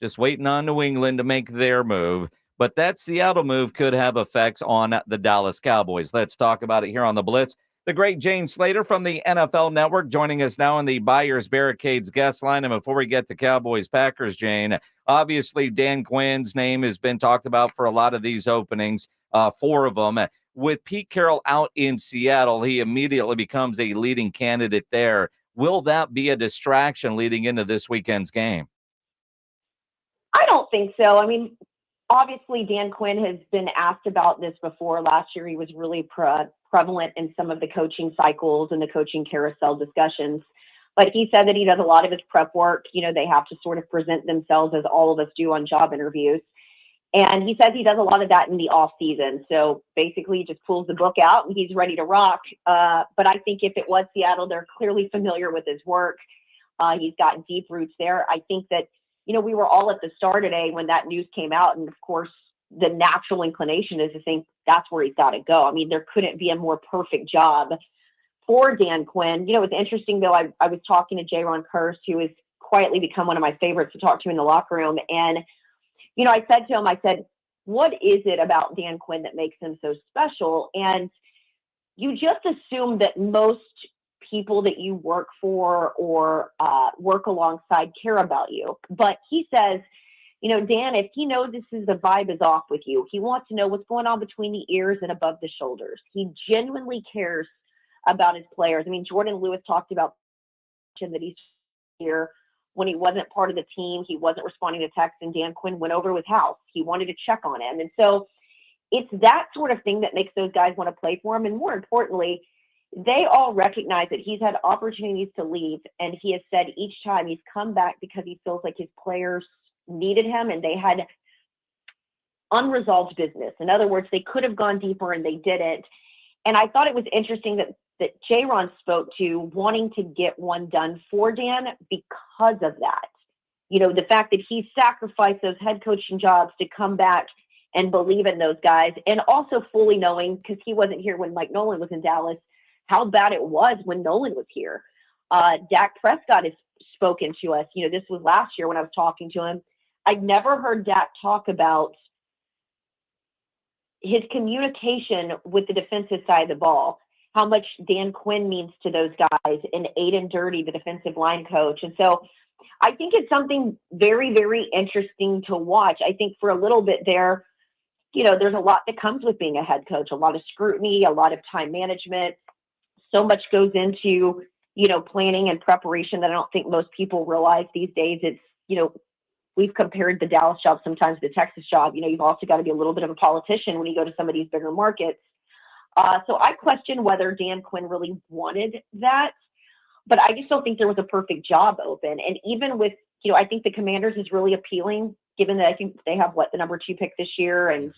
Speaker 17: Just waiting on New England to make their move. But that Seattle move could have effects on the Dallas Cowboys. Let's talk about it here on the Blitz. The great Jane Slater from the NFL Network joining us now on the Buyers Barricades guest line. And before we get to Cowboys-Packers, Jane, obviously Dan Quinn's name has been talked about for a lot of these openings, 4 of them. With Pete Carroll out in Seattle, he immediately becomes a leading candidate there. Will that be a distraction leading into this weekend's game?
Speaker 13: I don't think so. I mean, obviously, Dan Quinn has been asked about this before. Last year, he was really prevalent in some of the coaching cycles and the coaching carousel discussions. But he said that he does a lot of his prep work. They have to sort of present themselves as all of us do on job interviews. And he says he does a lot of that in the off season. So basically he just pulls the book out and he's ready to rock. But I think if it was Seattle, they're clearly familiar with his work. He's got deep roots there. I think that, we were all at the Star today when that news came out. And of course, the natural inclination is to think that's where he's got to go. I mean, there couldn't be a more perfect job for Dan Quinn. It's interesting, though. I was talking to J-Ron Kurse, who has quietly become one of my favorites to talk to in the locker room. And, I said to him, what is it about Dan Quinn that makes him so special? And you just assume that most people that you work for or work alongside care about you. But he says, Dan, if he knows the vibe is off with you, he wants to know what's going on between the ears and above the shoulders. He genuinely cares about his players. I mean, Jordan Lewis talked about that he's here when he wasn't part of the team. He wasn't responding to texts, and Dan Quinn went over to his house. He wanted to check on him. And so it's that sort of thing that makes those guys want to play for him. And more importantly, they all recognize that he's had opportunities to leave, and he has said each time he's come back because he feels like his players needed him and they had unresolved business. In other words, they could have gone deeper and they didn't. And I thought it was interesting that J-Ron spoke to wanting to get one done for Dan because of that. The fact that he sacrificed those head coaching jobs to come back and believe in those guys, and also fully knowing, because he wasn't here when Mike Nolan was in Dallas, how bad it was when Nolan was here. Dak Prescott has spoken to us. This was last year when I was talking to him. I'd never heard Dak talk about his communication with the defensive side of the ball, how much Dan Quinn means to those guys, and Aiden Dirty, the defensive line coach. And so I think it's something very, very interesting to watch. I think for a little bit there, there's a lot that comes with being a head coach, a lot of scrutiny, a lot of time management. So much goes into, planning and preparation that I don't think most people realize these days. It's, we've compared the Dallas job sometimes to the Texas job. You've also got to be a little bit of a politician when you go to some of these bigger markets. So I question whether Dan Quinn really wanted that, but I just don't think there was a perfect job open. And even with, I think the Commanders is really appealing, given that I think they have the number 2 pick this year. And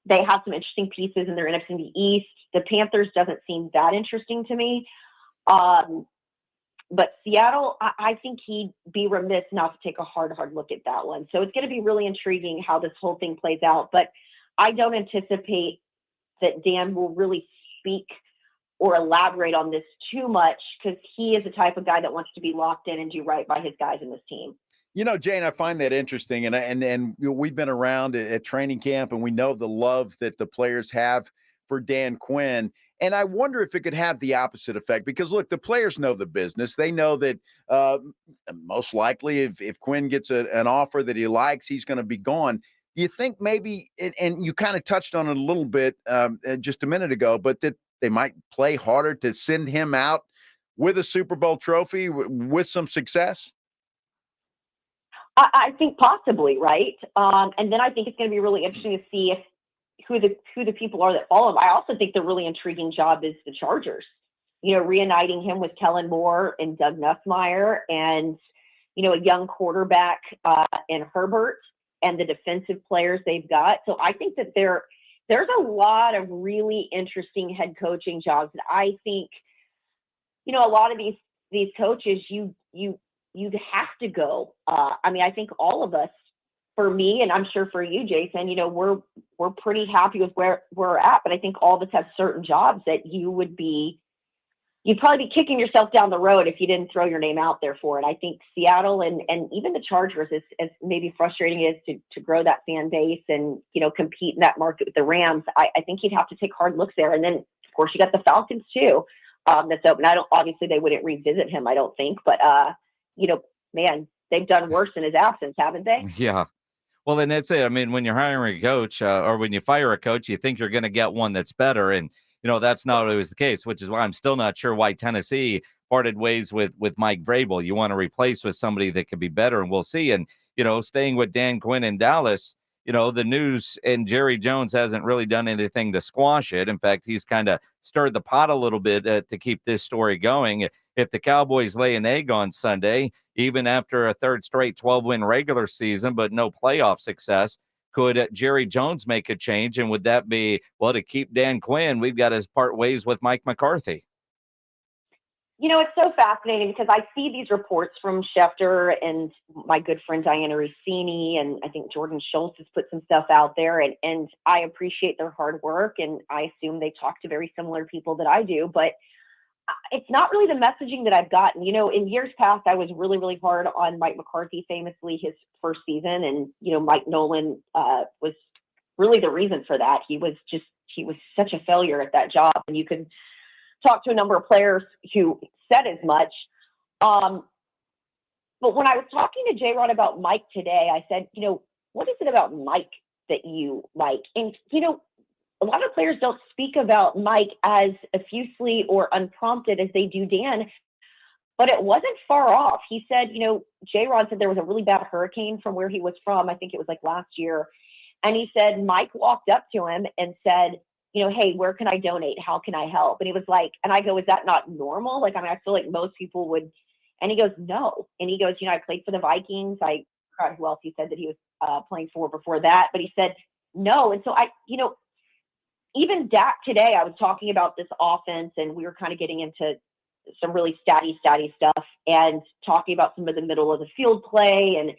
Speaker 13: they have some interesting pieces in their NFC East. The Panthers doesn't seem that interesting to me. But Seattle, I think he'd be remiss not to take a hard look at that one. So it's going to be really intriguing how this whole thing plays out. But I don't anticipate that Dan will really speak or elaborate on this too much, because he is the type of guy that wants to be locked in and do right by his guys in this team.
Speaker 2: Jane, I find that interesting, and we've been around at training camp, and we know the love that the players have for Dan Quinn. And I wonder if it could have the opposite effect, because look, the players know the business. They know that most likely if Quinn gets an offer that he likes, he's going to be gone. Do you think maybe, and you kind of touched on it a little bit just a minute ago, but that they might play harder to send him out with a Super Bowl trophy with some success?
Speaker 13: I think possibly, right? And then I think it's going to be really interesting to see who the people are that follow him. I also think the really intriguing job is the Chargers. Reuniting him with Kellen Moore and Doug Nussmeier, and a young quarterback in Herbert, and the defensive players they've got. So I think that there's a lot of really interesting head coaching jobs that I think, a lot of these coaches, you'd have to go. I think all of us, for me, and I'm sure for you, Jason, we're pretty happy with where we're at, but I think all of us have certain jobs that you'd probably be kicking yourself down the road if you didn't throw your name out there for it. I think Seattle and even the Chargers, as maybe frustrating it is to grow that fan base and, compete in that market with the Rams, I think you'd have to take hard looks there. And then, of course, you got the Falcons too. That's open. Obviously they wouldn't revisit him, I don't think, but man, they've done worse in his absence, haven't they?
Speaker 17: Yeah. Well, then that's it. I mean, when you're hiring a coach or when you fire a coach, you think you're going to get one that's better. And, that's not always the case, which is why I'm still not sure why Tennessee parted ways with Mike Vrabel. You want to replace with somebody that could be better, and we'll see. And, staying with Dan Quinn in Dallas, the news, and Jerry Jones hasn't really done anything to squash it. In fact, he's kind of stirred the pot a little bit to keep this story going. If the Cowboys lay an egg on Sunday, even after a third straight 12-win regular season but no playoff success, could Jerry Jones make a change? And would that be, well, to keep Dan Quinn, we've got to part ways with Mike McCarthy?
Speaker 13: It's so fascinating because I see these reports from Schefter and my good friend Diana Rossini, and I think Jordan Schultz has put some stuff out there, and I appreciate their hard work, and I assume they talk to very similar people that I do, but it's not really the messaging that I've gotten. In years past, I was really, really hard on Mike McCarthy, famously his first season, and Mike Nolan was really the reason for that. He was such a failure at that job, and you can talk to a number of players who said as much. But when I was talking to J-Rod about Mike today, I said, what is it about Mike that you like? And, a lot of players don't speak about Mike as effusively or unprompted as they do Dan, but it wasn't far off. He said, J-Rod said there was a really bad hurricane from where he was from. I think it was like last year. And he said, Mike walked up to him and said, hey, where can I donate? How can I help? And he was like, and I go, is that not normal? I feel like most people would. And he goes, no. And he goes, I played for the Vikings. I forgot who else he said that he was playing for before that. But he said, no. And so even Dak today, I was talking about this offense, and we were kind of getting into some really statty stuff and talking about some of the middle of the field play and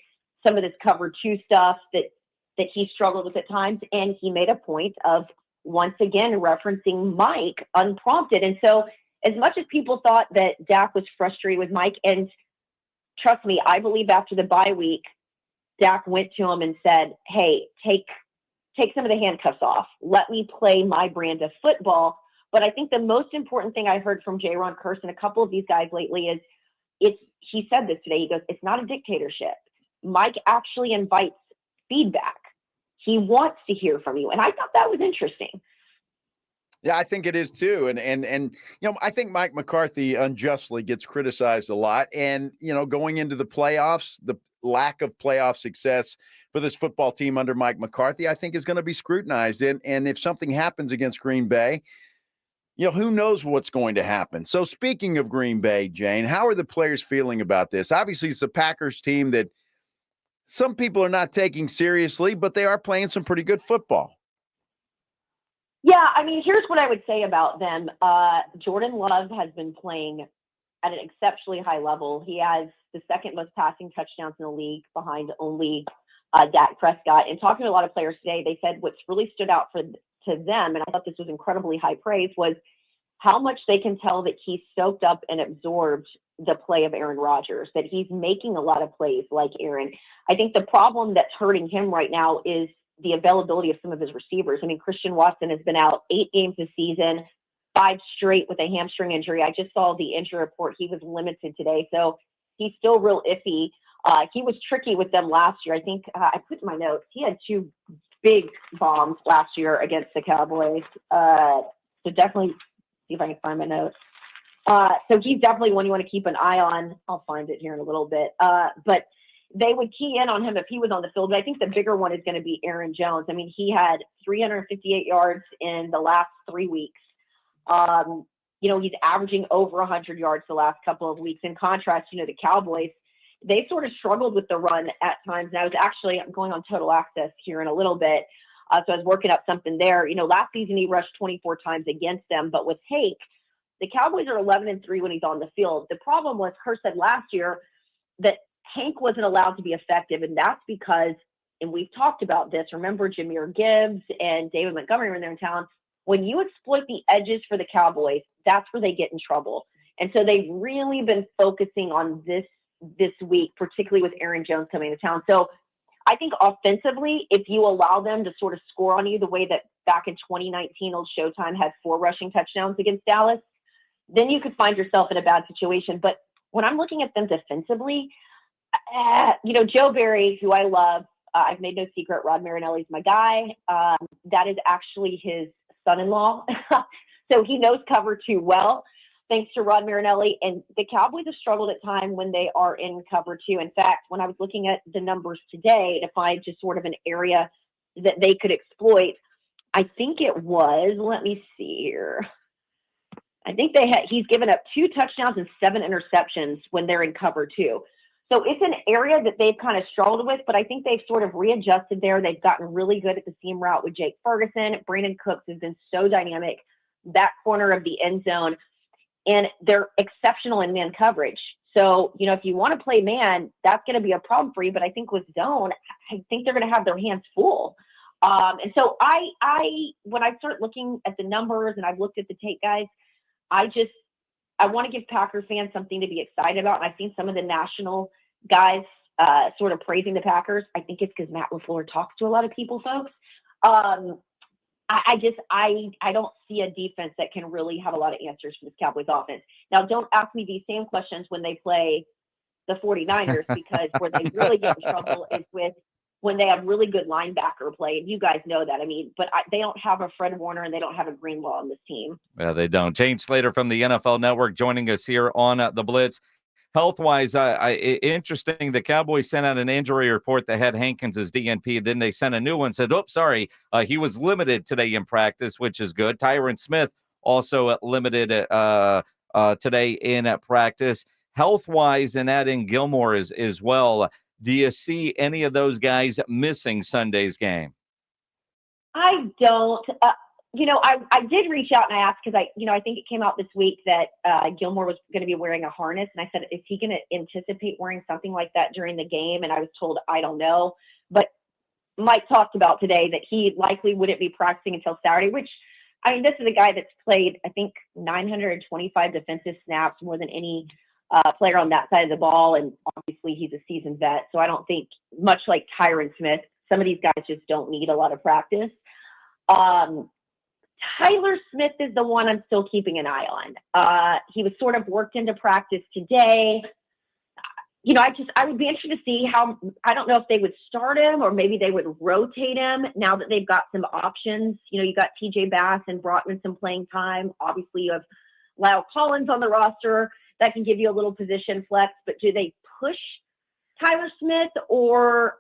Speaker 13: some of this cover 2 stuff that he struggled with at times. And he made a point of once again referencing Mike unprompted. And so as much as people thought that Dak was frustrated with Mike, and trust me, I believe after the bye week, Dak went to him and said, hey, take some of the handcuffs off. Let me play my brand of football. But I think the most important thing I heard from J-Ron Curse and a couple of these guys lately is he said this today. He goes, it's not a dictatorship. Mike actually invites feedback. He wants to hear from you. And I thought that was interesting.
Speaker 2: Yeah, I think it is too. And I think Mike McCarthy unjustly gets criticized a lot. And, going into the playoffs, the lack of playoff success for this football team under Mike McCarthy, I think is going to be scrutinized. And if something happens against Green Bay, who knows what's going to happen. So speaking of Green Bay, Jane, how are the players feeling about this? Obviously, it's a Packers team that some people are not taking seriously, but they are playing some pretty good football.
Speaker 13: Yeah, here's what I would say about them. Jordan Love has been playing at an exceptionally high level. He has the second most passing touchdowns in the league behind only Dak Prescott. And talking to a lot of players today, they said what's really stood out to them, and I thought this was incredibly high praise, was how much they can tell that he soaked up and absorbed the play of Aaron Rodgers, that he's making a lot of plays like Aaron. I think the problem that's hurting him right now is the availability of some of his receivers. Christian Watson has been out 8 games this season, 5 straight with a hamstring injury. I just saw the injury report. He was limited today, so he's still real iffy. He was tricky with them last year. I think I put in my notes, he had 2 big bombs last year against the Cowboys. So definitely see if I can find my notes. So he's definitely one you want to keep an eye on. I'll find it here in a little bit. But they would key in on him if he was on the field. But I think the bigger one is going to be Aaron Jones. He had 358 yards in the last 3 weeks. He's averaging over 100 yards the last couple of weeks. In contrast, the Cowboys, they sort of struggled with the run at times. And I'm going on Total Access here in a little bit. So I was working up something there. Last season he rushed 24 times against them. But with Hake, the Cowboys are 11-3 when he's on the field. The problem was, Kerr said last year that Hank wasn't allowed to be effective. And that's because, and we've talked about this, remember Jahmyr Gibbs and David Montgomery when they're in town. When you exploit the edges for the Cowboys, that's where they get in trouble. And so they've really been focusing on this week, particularly with Aaron Jones coming to town. So I think offensively, if you allow them to sort of score on you the way that back in 2019, Old Showtime had 4 rushing touchdowns against Dallas, then you could find yourself in a bad situation. But when I'm looking at them defensively, Joe Barry, who I love, I've made no secret, Rod Marinelli's my guy. That is actually his son-in-law. So he knows cover 2 well, thanks to Rod Marinelli. And the Cowboys have struggled at times when they are in cover 2. In fact, when I was looking at the numbers today to find just sort of an area that they could exploit, I think it was, let me see here. I think he's given up 2 touchdowns and 7 interceptions when they're in cover 2. So it's an area that they've kind of struggled with, but I think they've sort of readjusted there. They've gotten really good at the seam route with Jake Ferguson. Brandon Cooks has been so dynamic, that corner of the end zone, and they're exceptional in man coverage. So, if you want to play man, that's going to be a problem for you. But I think with zone, I think they're going to have their hands full. And so when I start looking at the numbers and I've looked at the tape, guys, I want to give Packer fans something to be excited about. And I've seen some of the national guys sort of praising the Packers. I think it's because Matt LaFleur talks to a lot of people, folks. I don't see a defense that can really have a lot of answers for this Cowboys offense. Now, don't ask me these same questions when they play the 49ers, because where they really get in trouble is when they have really good linebacker play. And you guys know that. But they don't have a Fred Warner and they don't have a Greenlaw on this team.
Speaker 17: Yeah, they don't. Jane Slater from the NFL Network joining us here on the Blitz. Health-wise, interesting. The Cowboys sent out an injury report that had Hankins as DNP. Then they sent a new one, said, sorry, he was limited today in practice, which is good. Tyron Smith also limited today in practice. Health-wise, and adding Gilmore as well, do you see any of those guys missing Sunday's game?
Speaker 13: I don't. I did reach out and I asked, because I think it came out this week that Gilmore was going to be wearing a harness. And I said, is he going to anticipate wearing something like that during the game? And I was told, I don't know. But Mike talked about today that he likely wouldn't be practicing until Saturday, which, this is a guy that's played, I think, 925 defensive snaps, more than any player on that side of the ball. And obviously he's a seasoned vet. So I don't think, much like Tyron Smith, some of these guys just don't need a lot of practice. Tyler Smith is the one I'm still keeping an eye on. He was sort of worked into practice today. I would be interested to see how, I don't know if they would start him or maybe they would rotate him now that they've got some options. You got TJ Bass and Brotman some playing time. Obviously you have Lyle Collins on the roster that can give you a little position flex, but do they push Tyler Smith or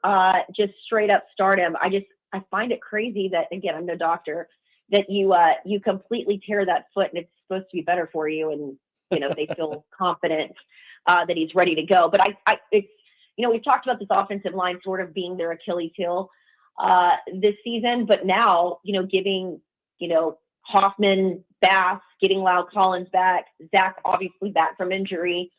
Speaker 13: just straight up start him? I find it crazy that, again, I'm no doctor, that you completely tear that foot and it's supposed to be better for you, and they feel confident that he's ready to go. But we've talked about this offensive line sort of being their Achilles heel this season, but now giving Hoffman, Bass, getting Lyle Collins back, Zach obviously back from injury,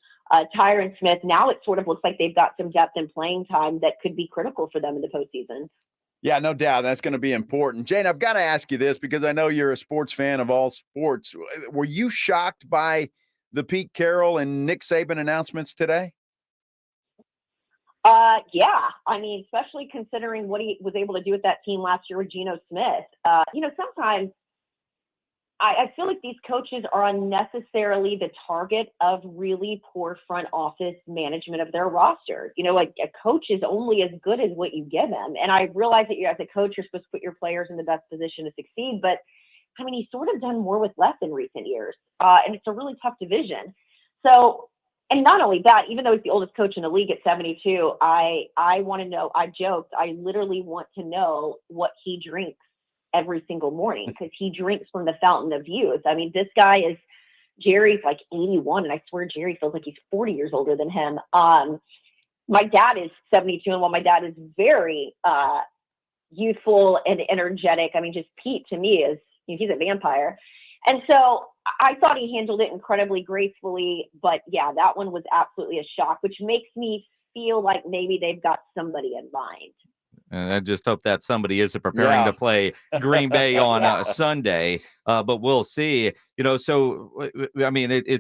Speaker 13: Tyron Smith. Now it sort of looks like they've got some depth and playing time that could be critical for them in the postseason.
Speaker 2: Yeah, no doubt. That's going to be important. Jane, I've got to ask you this because I know you're a sports fan of all sports. Were you shocked by the Pete Carroll and Nick Saban announcements today?
Speaker 13: Yeah. Especially considering what he was able to do with that team last year with Geno Smith. Sometimes I feel like these coaches are unnecessarily the target of really poor front office management of their roster. A coach is only as good as what you give him. And I realize that you, as a coach, you're supposed to put your players in the best position to succeed. But he's sort of done more with less in recent years. And it's a really tough division. So, and not only that, even though he's the oldest coach in the league at 72, I want to know, I joked, I literally want to know what he drinks every single morning, because he drinks from the fountain of youth. This guy is, Jerry's like 81, and I swear Jerry feels like he's 40 years older than him. My dad is 72, and while my dad is very youthful and energetic, just Pete to me is, he's a vampire. And so I thought he handled it incredibly gracefully, but yeah, that one was absolutely a shock, which makes me feel like maybe they've got somebody in mind.
Speaker 17: And I just hope that somebody isn't preparing to play Green Bay on Sunday, but we'll see. It's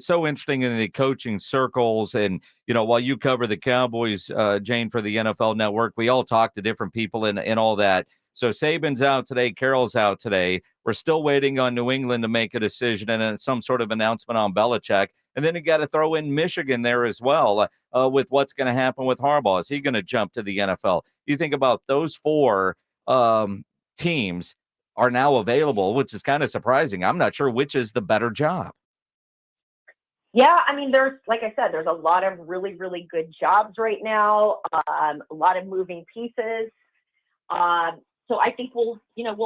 Speaker 17: so interesting in the coaching circles. And, while you cover the Cowboys, Jane, for the NFL Network, we all talk to different people and all that. So Saban's out today. Carroll's out today. We're still waiting on New England to make a decision and then some sort of announcement on Belichick. And then you got to throw in Michigan there as well with what's going to happen with Harbaugh. Is he going to jump to the NFL? You think about those 4 teams are now available, which is kind of surprising. I'm not sure which is the better job.
Speaker 13: Yeah, there's, like I said, there's a lot of really, really good jobs right now, a lot of moving pieces. So I think we'll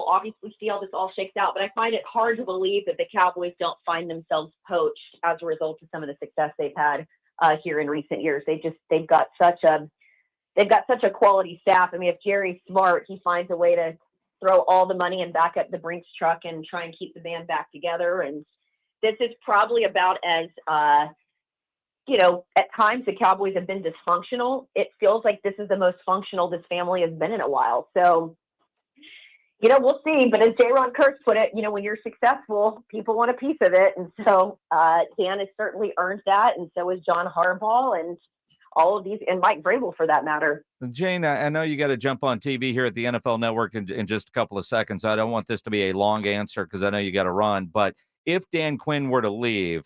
Speaker 13: obviously see how this all shakes out, but I find it hard to believe that the Cowboys don't find themselves poached as a result of some of the success they've had here in recent years. They've got such a quality staff. I mean, if Jerry's smart, he finds a way to throw all the money and back up the Brinks truck and try and keep the band back together. And this is probably about as, at times the Cowboys have been dysfunctional. It feels like this is the most functional this family has been in a while. So, we'll see. But as Jaron Kurtz put it, when you're successful, people want a piece of it. And so Dan has certainly earned that. And so is John Harbaugh and all of these, and Mike Vrabel for that matter.
Speaker 17: Jane, I know you got to jump on TV here at the NFL Network in just a couple of seconds. I don't want this to be a long answer because I know you got to run. But if Dan Quinn were to leave,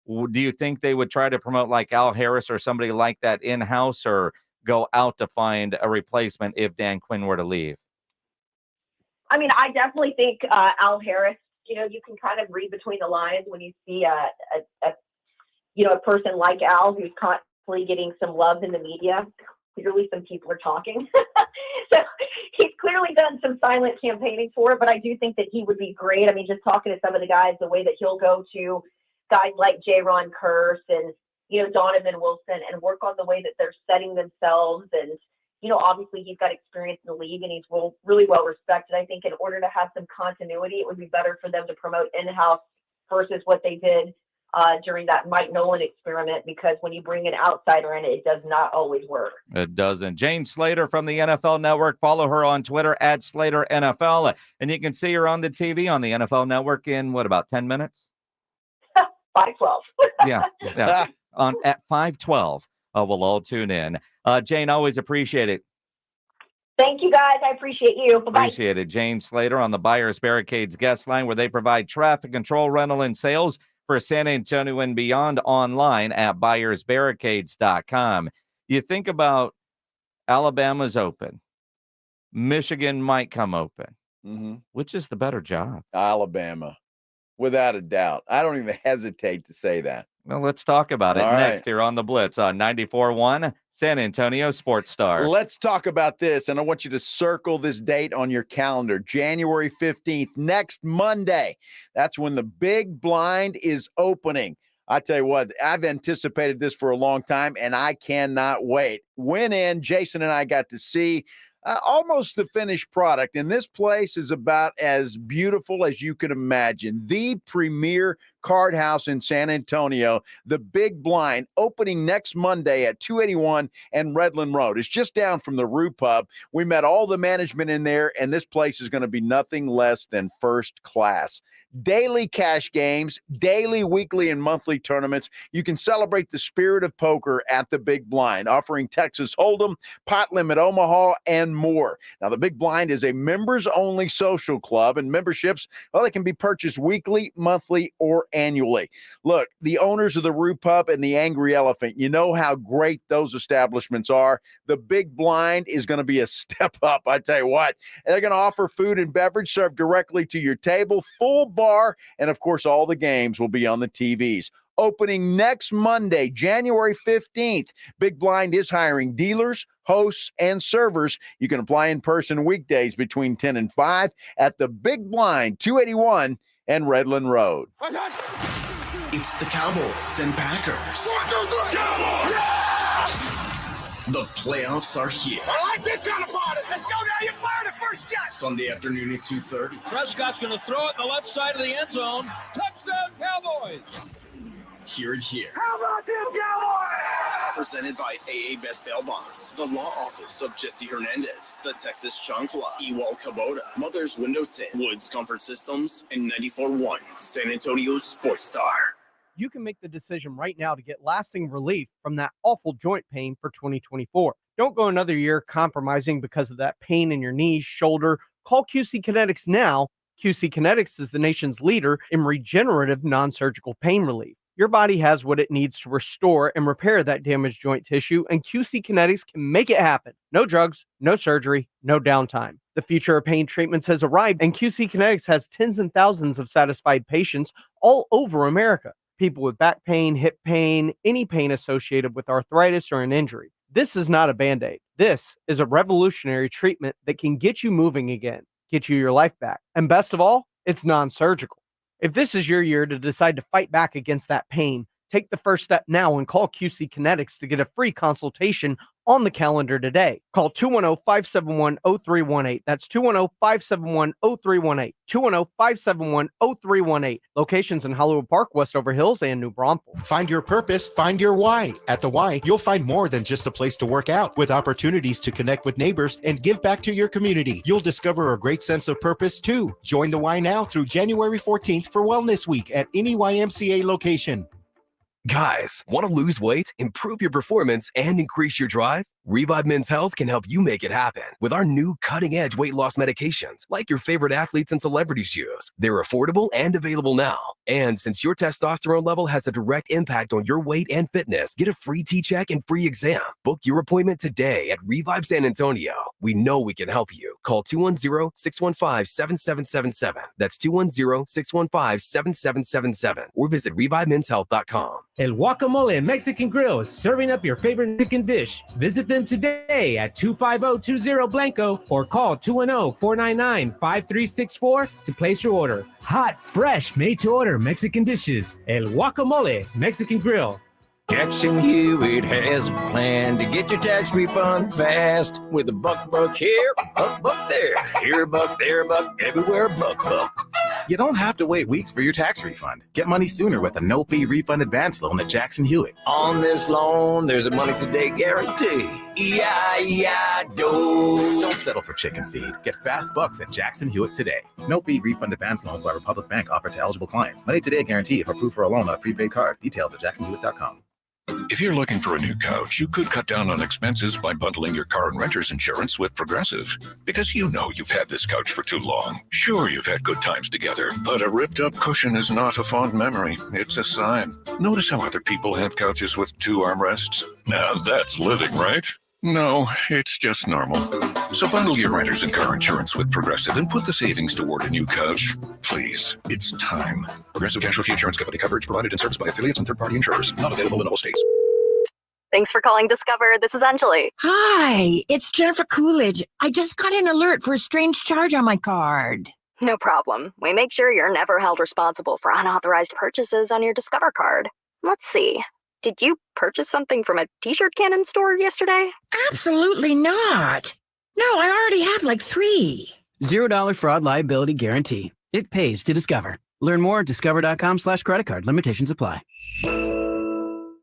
Speaker 17: do you think they would try to promote like Al Harris or somebody like that in-house, or go out to find a replacement if Dan Quinn were to leave?
Speaker 13: I mean, I definitely think Al Harris, you can kind of read between the lines when you see a person like Al who's constantly getting some love in the media. Clearly some people are talking. So he's clearly done some silent campaigning for it, but I do think that he would be great. I mean, just talking to some of the guys, the way that he'll go to guys like Jaron Kurtz and, Donovan Wilson and work on the way that they're setting themselves. And, obviously he's got experience in the league and he's really well respected. I think in order to have some continuity, it would be better for them to promote in-house versus what they did during that Mike Nolan experiment, because when you bring an outsider in, it does not always work.
Speaker 17: It doesn't. Jane Slater from the NFL Network. Follow her on Twitter at Slater NFL. And you can see her on the TV on the NFL Network in about 10 minutes?
Speaker 13: 5:12.
Speaker 17: Yeah. At 5:12. We'll all tune in. Jane, always appreciate it.
Speaker 13: Thank you, guys. I appreciate you. Bye-bye.
Speaker 17: Appreciate it. Jane Slater on the Buyers Barricades guest line, where they provide traffic control, rental, and sales for San Antonio and beyond, online at buyersbarricades.com. You think about Alabama's open. Michigan might come open.
Speaker 2: Mm-hmm.
Speaker 17: Which is the better job?
Speaker 2: Alabama, without a doubt. I don't even hesitate to say that.
Speaker 17: Well, let's talk about it
Speaker 2: All
Speaker 17: next
Speaker 2: right.
Speaker 17: here on the Blitz on 94.1 San Antonio Sports Star.
Speaker 2: Let's talk about this, and I want you to circle this date on your calendar, January 15th, next Monday. That's when the Big Blind is opening. I tell you what, I've anticipated this for a long time, and I cannot wait. Went in, Jason and I got to see almost the finished product, and this place is about as beautiful as you can imagine. The premier card house in San Antonio, the Big Blind, opening next Monday at 281 and Redland Road. It's just down from the Rue Pub. We met all the management in there, and this place is going to be nothing less than first class. Daily cash games, daily, weekly, and monthly tournaments. You can celebrate the spirit of poker at the Big Blind, offering Texas Hold'em, Pot Limit Omaha, and more. Now, the Big Blind is a members-only social club, and memberships, well, they can be purchased weekly, monthly, or annually. Look, the owners of the Rue Pub and the Angry Elephant, you know how great those establishments are. The Big Blind is going to be a step up, I tell you what. They're going to offer food and beverage served directly to your table, full bar, and of course, all the games will be on the TVs. Opening next Monday, January 15th. Big Blind is hiring dealers, hosts, and servers. You can apply in person weekdays between 10 and 5 at the Big Blind, 281 and Redland Road.
Speaker 1: It's the Cowboys and Packers.
Speaker 4: Cowboys!
Speaker 1: The playoffs are here.
Speaker 4: I like this kind of party. Let's go down. You fire the first shot.
Speaker 1: Sunday afternoon at 2:30.
Speaker 14: Prescott's going to throw it in the left side of the end zone. Touchdown, Cowboys.
Speaker 1: Hear it here.
Speaker 4: How about them Cowboys?
Speaker 1: Presented by AA Best Bail Bonds, the law office of Jesse Hernandez, the Texas Chancla, Ewald Kubota, Mother's Window Tint, Woods Comfort Systems, and 94.1 San Antonio Sports Star.
Speaker 15: You can make the decision right now to get lasting relief from that awful joint pain for 2024. Don't go another year compromising because of that pain in your knees, shoulder. Call QC Kinetics now. QC Kinetics is the nation's leader in regenerative non-surgical pain relief. Your body has what it needs to restore and repair that damaged joint tissue, and QC Kinetics can make it happen. No drugs, no surgery, no downtime. The future of pain treatments has arrived, and QC Kinetics has tens and thousands of satisfied patients all over America. People with back pain, hip pain, any pain associated with arthritis or an injury. This is not a Band-Aid. This is a revolutionary treatment that can get you moving again, get you your life back. And best of all, it's non-surgical. If this is your year to decide to fight back against that pain, take the first step now and call QC Kinetics to get a free consultation on the calendar today. Call 210-571-0318. That's 210-571-0318. 210-571-0318. Locations in Hollywood Park, Westover Hills, and New Braunfels.
Speaker 16: Find your purpose, find your why. At the Y, you'll find more than just a place to work out, with opportunities to connect with neighbors and give back to your community. You'll discover a great sense of purpose too. Join the Y now through January 14th for Wellness Week at any YMCA location.
Speaker 33: Guys, want to lose weight, improve your performance, and increase your drive? Revive Men's Health can help you make it happen with our new cutting-edge weight loss medications, like your favorite athletes and celebrities use. They're affordable and available now. And since your testosterone level has a direct impact on your weight and fitness, get a free T-check and free exam. Book your appointment today at Revive San Antonio. We know we can help you. Call 210-615-7777. That's 210-615-7777. Or visit ReviveMen'sHealth.com.
Speaker 18: El Guacamole Mexican Grill is serving up your favorite Mexican dish. Visit them today at 25020 Blanco or call 210-499-5364 to place your order. Hot, fresh, made-to-order Mexican dishes. El Guacamole Mexican Grill.
Speaker 19: Jackson Hewitt has a plan to get your tax refund fast with a buck here, buck there. Here a buck, there a buck, everywhere a buck.
Speaker 20: You don't have to wait weeks for your tax refund. Get money sooner with a no-fee refund advance loan at Jackson Hewitt.
Speaker 19: On this loan, there's a money today guarantee. E-I-E-I-Do.
Speaker 20: Don't settle for chicken feed. Get fast bucks at Jackson Hewitt today. No-fee refund advance loans by Republic Bank offered to eligible clients. Money today guarantee if approved for a loan on a prepaid card. Details at jacksonhewitt.com.
Speaker 23: If you're looking for a new couch, you could cut down on expenses by bundling your car and renter's insurance with Progressive. Because you know you've had this couch for too long. Sure, you've had good times together, but a ripped-up cushion is not a fond memory. It's a sign. Notice how other people have couches with 2 armrests? Now that's living, right? No, it's just normal. So bundle your renters and car insurance with Progressive and put the savings toward a new couch. Please, it's time. Progressive Casualty Insurance Company. Coverage provided and serviced by affiliates and third-party insurers. Not available in all states.
Speaker 21: Thanks for calling Discover. This is Anjali.
Speaker 22: Hi, it's Jennifer Coolidge. I just got an alert for a strange charge on my card.
Speaker 21: No problem. We make sure you're never held responsible for unauthorized purchases on your Discover card. Let's see. Did you purchase something from a t-shirt cannon store yesterday?
Speaker 22: Absolutely not. No, I already have like 3.
Speaker 25: $0 fraud liability guarantee. It pays to Discover. Learn more at discover.com/credit card. Limitations apply.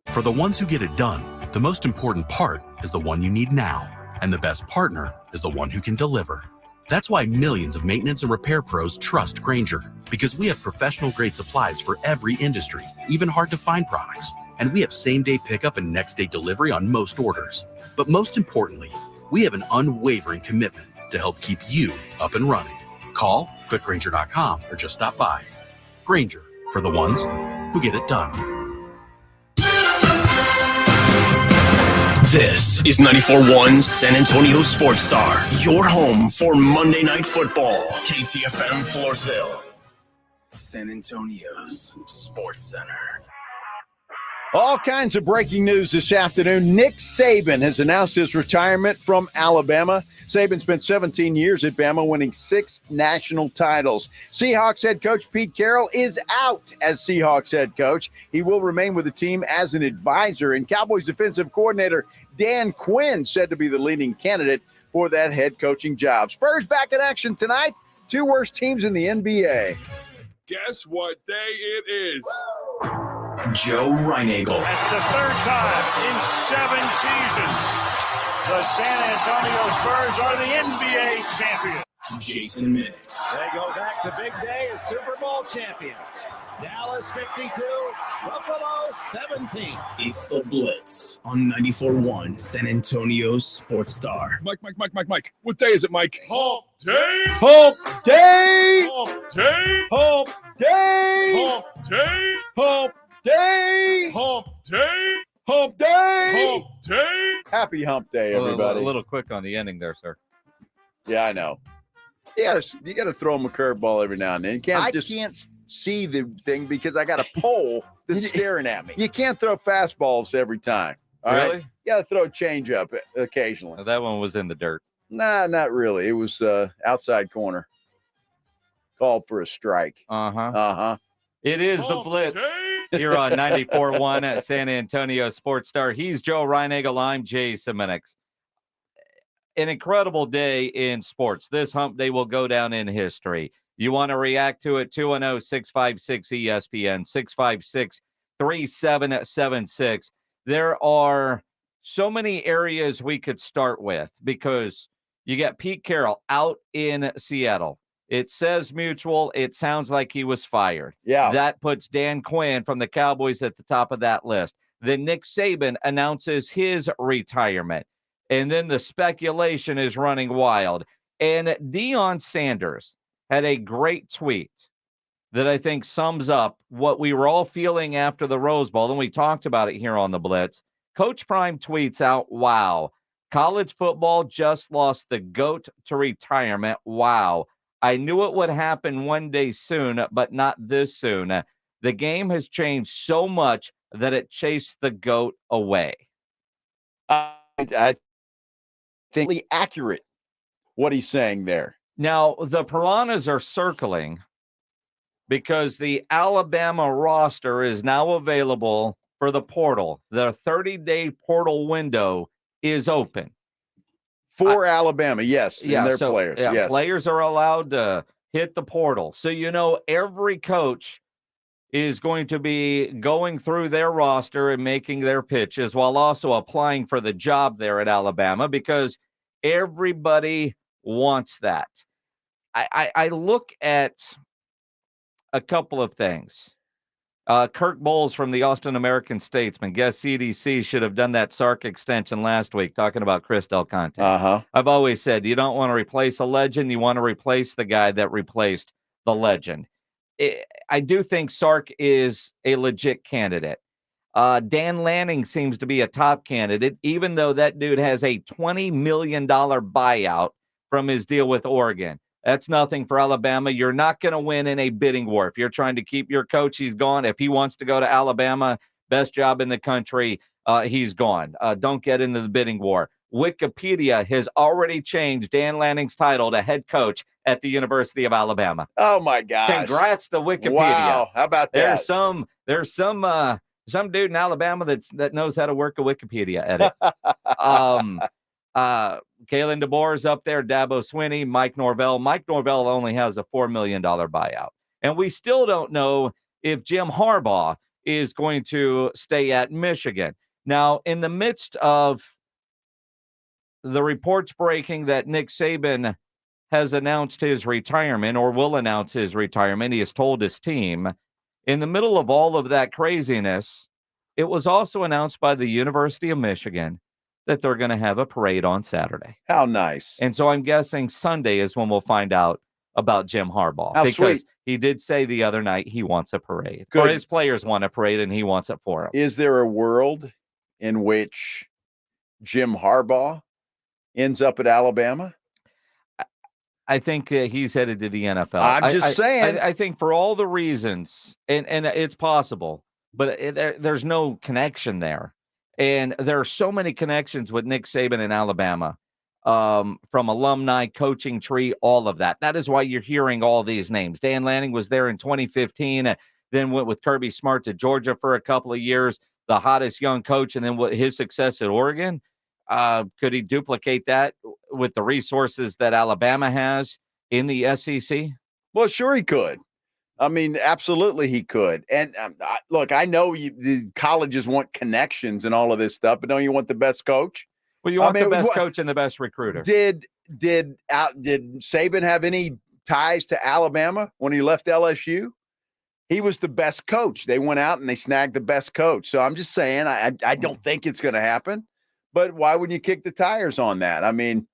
Speaker 26: For the ones who get it done, the most important part is the one you need now. And the best partner is the one who can deliver. That's why millions of maintenance and repair pros trust Grainger, because we have professional grade supplies for every industry, even hard to find products. And we have same-day pickup and next-day delivery on most orders. But most importantly, we have an unwavering commitment to help keep you up and running. Call, click Grainger.com, or just stop by. Grainger, for the ones who get it done.
Speaker 1: This is 94.1 San Antonio Sports Star, your home for Monday Night Football. KTFM Floresville, San Antonio's Sports Center.
Speaker 2: All kinds of breaking news this afternoon. Nick Saban has announced his retirement from Alabama. Saban spent 17 years at Bama, winning 6 national titles. Seahawks head coach Pete Carroll is out as Seahawks head coach. He will remain with the team as an advisor. And Cowboys defensive coordinator Dan Quinn said to be the leading candidate for that head coaching job. Spurs back in action tonight. 2 worst teams in the NBA.
Speaker 27: Guess what day it is?
Speaker 1: Joe Reinagel.
Speaker 14: That's the 3rd time in 7 seasons. The San Antonio Spurs are the NBA champions.
Speaker 1: Jason Minix.
Speaker 14: They go back to big day as Super Bowl champions. Dallas 52, Buffalo 17.
Speaker 1: It's the Blitz on 94.1 San Antonio Sports Star.
Speaker 27: Mike. What day is it, Mike? Hump day.
Speaker 2: Hump day.
Speaker 27: Hump day.
Speaker 2: Hump day.
Speaker 27: Hump day.
Speaker 2: Hump day.
Speaker 27: Hump day.
Speaker 2: Hump day.
Speaker 27: Hump day.
Speaker 2: Happy hump day, everybody.
Speaker 17: A little quick on the ending there, sir.
Speaker 2: Yeah, I know. You gotta throw them a curveball every now and then. I can't see the thing because I got a pole that's staring at me. You can't throw fastballs every time. All right?
Speaker 17: Really?
Speaker 2: You got to throw a change up occasionally.
Speaker 17: That one was in the dirt.
Speaker 2: Nah, not really. It was outside corner. Called for a strike.
Speaker 17: Uh-huh. It is the Blitz here on 94.1 at San Antonio Sports Star. He's Joe Reinagel. I'm Jay Semenix. An incredible day in sports. This hump day will go down in history. You want to react to it, 210-656-ESPN, 656-3776. There are so many areas we could start with because you got Pete Carroll out in Seattle. It says mutual. It sounds like he was fired.
Speaker 2: Yeah.
Speaker 17: That puts Dan Quinn from the Cowboys at the top of that list. Then Nick Saban announces his retirement. And then the speculation is running wild. And Deion Sanders had a great tweet that I think sums up what we were all feeling after the Rose Bowl. And we talked about it here on the Blitz. Coach Prime tweets out, wow, college football just lost the GOAT to retirement. Wow. I knew it would happen one day soon, but not this soon. The game has changed so much that it chased the GOAT away.
Speaker 2: I think accurate what he's saying there.
Speaker 17: Now, the Piranhas are circling because the Alabama roster is now available for the portal. The 30-day portal window is open.
Speaker 2: For Alabama, yes, and their players.
Speaker 17: Yeah,
Speaker 2: yes.
Speaker 17: Players are allowed to hit the portal. So, every coach is going to be going through their roster and making their pitches while also applying for the job there at Alabama because everybody wants that. I look at a couple of things. Kirk Bowles from the Austin American-Statesman. Guess CDC should have done that Sark extension last week, talking about Chris Del Conte. I've always said you don't want to replace a legend. You want to replace the guy that replaced the legend. I do think Sark is a legit candidate. Dan Lanning seems to be a top candidate, even though that dude has a $20 million buyout from his deal with Oregon. That's nothing for Alabama. You're not going to win in a bidding war. If you're trying to keep your coach, he's gone. If he wants to go to Alabama, best job in the country, he's gone. Don't get into the bidding war. Wikipedia has already changed Dan Lanning's title to head coach at the University of Alabama.
Speaker 2: Oh my gosh.
Speaker 17: Congrats to Wikipedia.
Speaker 2: Wow. How about that?
Speaker 17: There's some dude in Alabama that knows how to work a Wikipedia edit. Kalen DeBoer is up there, Dabo Swinney, Mike Norvell. Mike Norvell only has a $4 million buyout. And we still don't know if Jim Harbaugh is going to stay at Michigan. Now, in the midst of the reports breaking that Nick Saban has announced his retirement or will announce his retirement, he has told his team, in the middle of all of that craziness, it was also announced by the University of Michigan that they're going to have a parade on Saturday.
Speaker 2: How nice.
Speaker 17: And so I'm guessing Sunday is when we'll find out about Jim Harbaugh.
Speaker 2: How
Speaker 17: because
Speaker 2: sweet.
Speaker 17: He did say the other night he wants a parade.
Speaker 2: Good.
Speaker 17: Or his players want a parade and he wants it for them.
Speaker 2: Is there a world in which Jim Harbaugh ends up at Alabama?
Speaker 17: I think he's headed to the NFL.
Speaker 2: I'm just saying.
Speaker 17: I think for all the reasons, and it's possible, but there's no connection there. And there are so many connections with Nick Saban in Alabama, from alumni, coaching tree, all of that. That is why you're hearing all these names. Dan Lanning was there in 2015, then went with Kirby Smart to Georgia for a couple of years, the hottest young coach, and then his success at Oregon. Could he duplicate that with the resources that Alabama has in the SEC?
Speaker 2: Well, sure he could. I mean, absolutely he could. And look, I know the colleges want connections and all of this stuff, but don't you want the best coach?
Speaker 17: Well, you want the best coach and the best recruiter.
Speaker 2: Did Saban have any ties to Alabama when he left LSU? He was the best coach. They went out and they snagged the best coach. So I'm just saying, I don't think it's going to happen. But why wouldn't you kick the tires on that? I mean,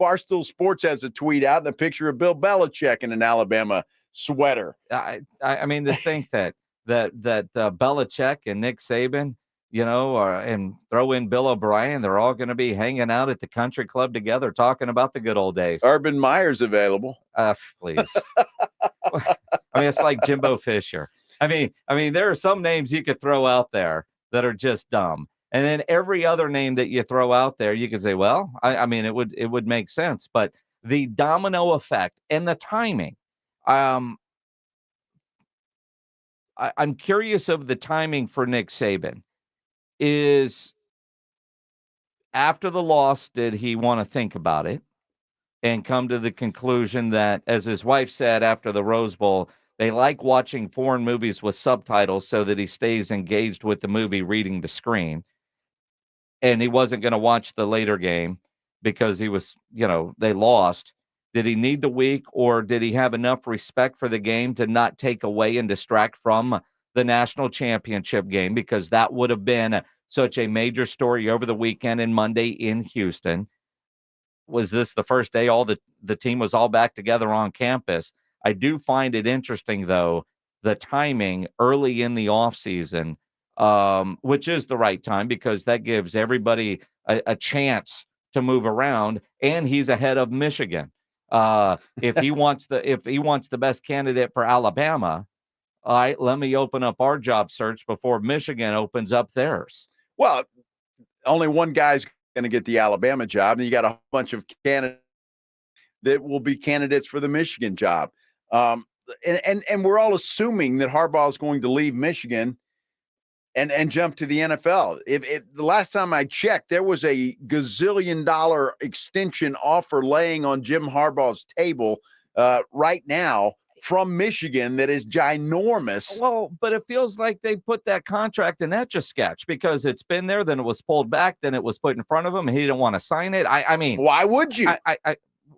Speaker 2: Barstool Sports has a tweet out and a picture of Bill Belichick in an Alabama sweater.
Speaker 17: I mean, to think that Belichick and Nick Saban, and throw in Bill O'Brien, they're all going to be hanging out at the country club together, talking about the good old days.
Speaker 2: Urban Meyer's available.
Speaker 17: Please. I mean, it's like Jimbo Fisher. I mean, there are some names you could throw out there that are just dumb. And then every other name that you throw out there, you could say, well, I mean, it would make sense. But the domino effect and the timing, I'm curious of the timing for Nick Saban. Is after the loss, did he want to think about it and come to the conclusion that, as his wife said after the Rose Bowl, they like watching foreign movies with subtitles so that he stays engaged with the movie reading the screen? And he wasn't going to watch the later game because he was, they lost. Did he need the week, or did he have enough respect for the game to not take away and distract from the national championship game? Because that would have been such a major story over the weekend and Monday in Houston. Was this the first day the team was all back together on campus? I do find it interesting, though, the timing early in the offseason, which is the right time because that gives everybody a chance to move around, and he's ahead of Michigan. If he wants the best candidate for Alabama, all right, let me open up our job search before Michigan opens up theirs.
Speaker 2: Well, only one guy's going to get the Alabama job, and you got a bunch of candidates that will be candidates for the Michigan job. And we're all assuming that Harbaugh is going to leave Michigan and jump to the NFL. If the last time I checked, there was a gazillion-dollar extension offer laying on Jim Harbaugh's table right now from Michigan that is ginormous.
Speaker 17: Well, but it feels like they put that contract in Etch-a-Sketch because it's been there, then it was pulled back, then it was put in front of him, and he didn't want to sign it. I mean,
Speaker 2: why would you?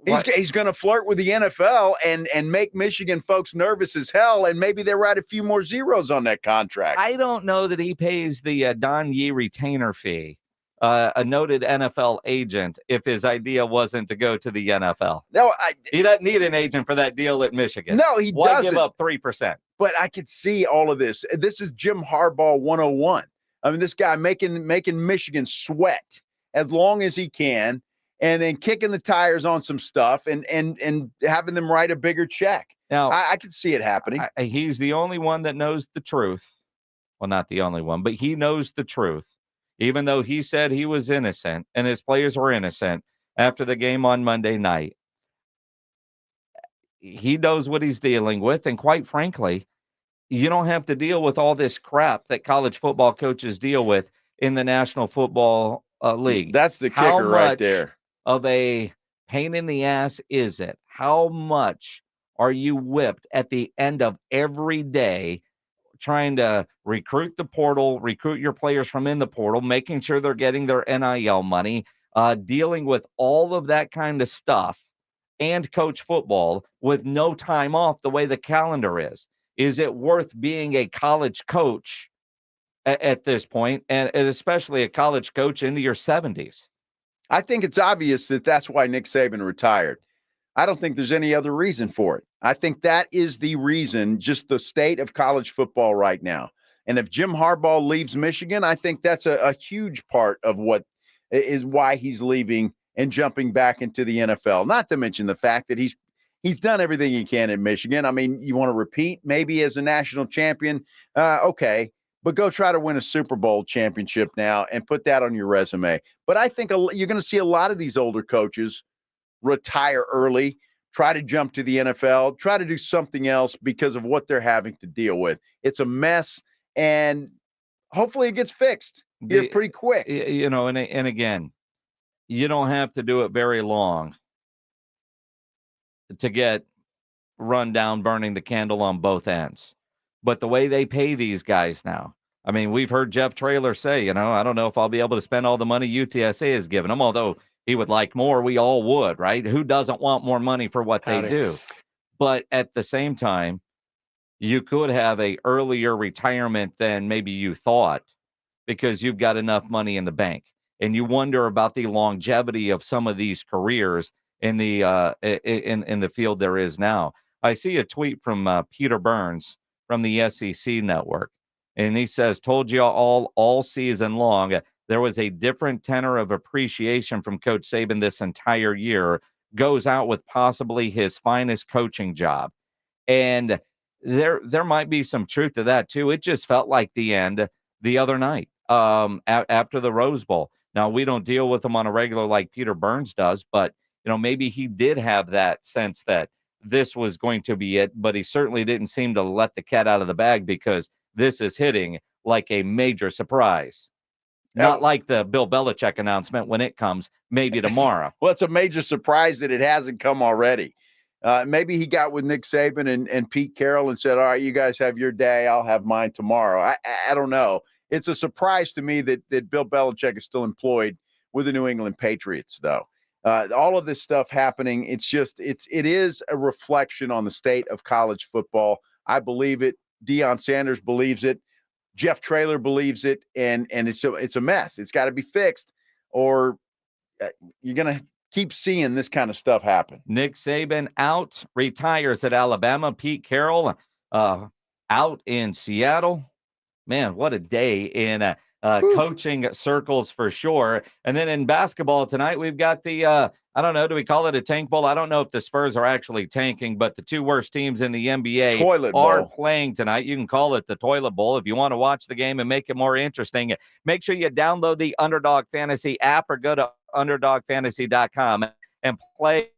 Speaker 2: He's going to flirt with the NFL and make Michigan folks nervous as hell, and maybe they write a few more zeros on that contract.
Speaker 17: I don't know that he pays the Don Yee retainer fee, a noted NFL agent, if his idea wasn't to go to the NFL.
Speaker 2: No,
Speaker 17: he doesn't need an agent for that deal at Michigan.
Speaker 2: No, he
Speaker 17: Why
Speaker 2: doesn't.
Speaker 17: give up 3%?
Speaker 2: But I could see all of this. This is Jim Harbaugh 101. I mean, this guy making Michigan sweat as long as he can, and then kicking the tires on some stuff and having them write a bigger check.
Speaker 17: Now,
Speaker 2: I could see it happening.
Speaker 17: He's the only one that knows the truth. Well, not the only one, but he knows the truth. Even though he said he was innocent and his players were innocent after the game on Monday night, he knows what he's dealing with. And quite frankly, you don't have to deal with all this crap that college football coaches deal with in the National Football League.
Speaker 2: That's the kicker right there.
Speaker 17: Of a pain in the ass is it? How much are you whipped at the end of every day trying to recruit the portal, recruit your players from in the portal, making sure they're getting their NIL money, dealing with all of that kind of stuff and coach football with no time off the way the calendar is? Is it worth being a college coach at this point, and especially a college coach into your 70s?
Speaker 2: I think it's obvious that that's why Nick Saban retired. I don't think there's any other reason for it. I think that is the reason, just the state of college football right now. And if Jim Harbaugh leaves Michigan, I think that's a huge part of what is why he's leaving and jumping back into the NFL. Not to mention the fact that he's done everything he can in Michigan. I mean, you want to repeat maybe as a national champion? Okay. But go try to win a Super Bowl championship now and put that on your resume. But I think you're going to see a lot of these older coaches retire early, try to jump to the NFL, try to do something else because of what they're having to deal with. It's a mess, and hopefully it gets fixed here pretty quick.
Speaker 17: And again, you don't have to do it very long to get run down burning the candle on both ends. But the way they pay these guys now, I mean, we've heard Jeff Traylor say, I don't know if I'll be able to spend all the money UTSA has given them, although he would like more. We all would, right? Who doesn't want more money for what they do? But at the same time, you could have a earlier retirement than maybe you thought because you've got enough money in the bank. And you wonder about the longevity of some of these careers in the in the field there is now. I see a tweet from Peter Burns from the SEC network. And he says, told you all season long, there was a different tenor of appreciation from Coach Saban this entire year, goes out with possibly his finest coaching job. And there might be some truth to that too. It just felt like the end the other night. after the Rose Bowl. Now, we don't deal with him on a regular like Peter Burns does, but, maybe he did have that sense that this was going to be it, but he certainly didn't seem to let the cat out of the bag because this is hitting like a major surprise. Not like the Bill Belichick announcement when it comes, maybe tomorrow.
Speaker 2: Well, it's a major surprise that it hasn't come already. Maybe he got with Nick Saban and Pete Carroll and said, all right, you guys have your day. I'll have mine tomorrow. I don't know. It's a surprise to me that Bill Belichick is still employed with the New England Patriots, though. All of this stuff happening, it is a reflection on the state of college football. I believe it. Deion Sanders believes it. Jeff Traylor believes it, and it's a mess. It's got to be fixed, or you're going to keep seeing this kind of stuff happen.
Speaker 17: Nick Saban out, retires at Alabama. Pete Carroll out in Seattle. Man, what a day in coaching circles for sure. And then in basketball tonight, we've got the, I don't know, do we call it a tank bowl? I don't know if the Spurs are actually tanking, but the two worst teams in the NBA are playing tonight. You can call it the toilet bowl if you want to watch the game and make it more interesting. Make sure you download the Underdog Fantasy app or go to underdogfantasy.com and play,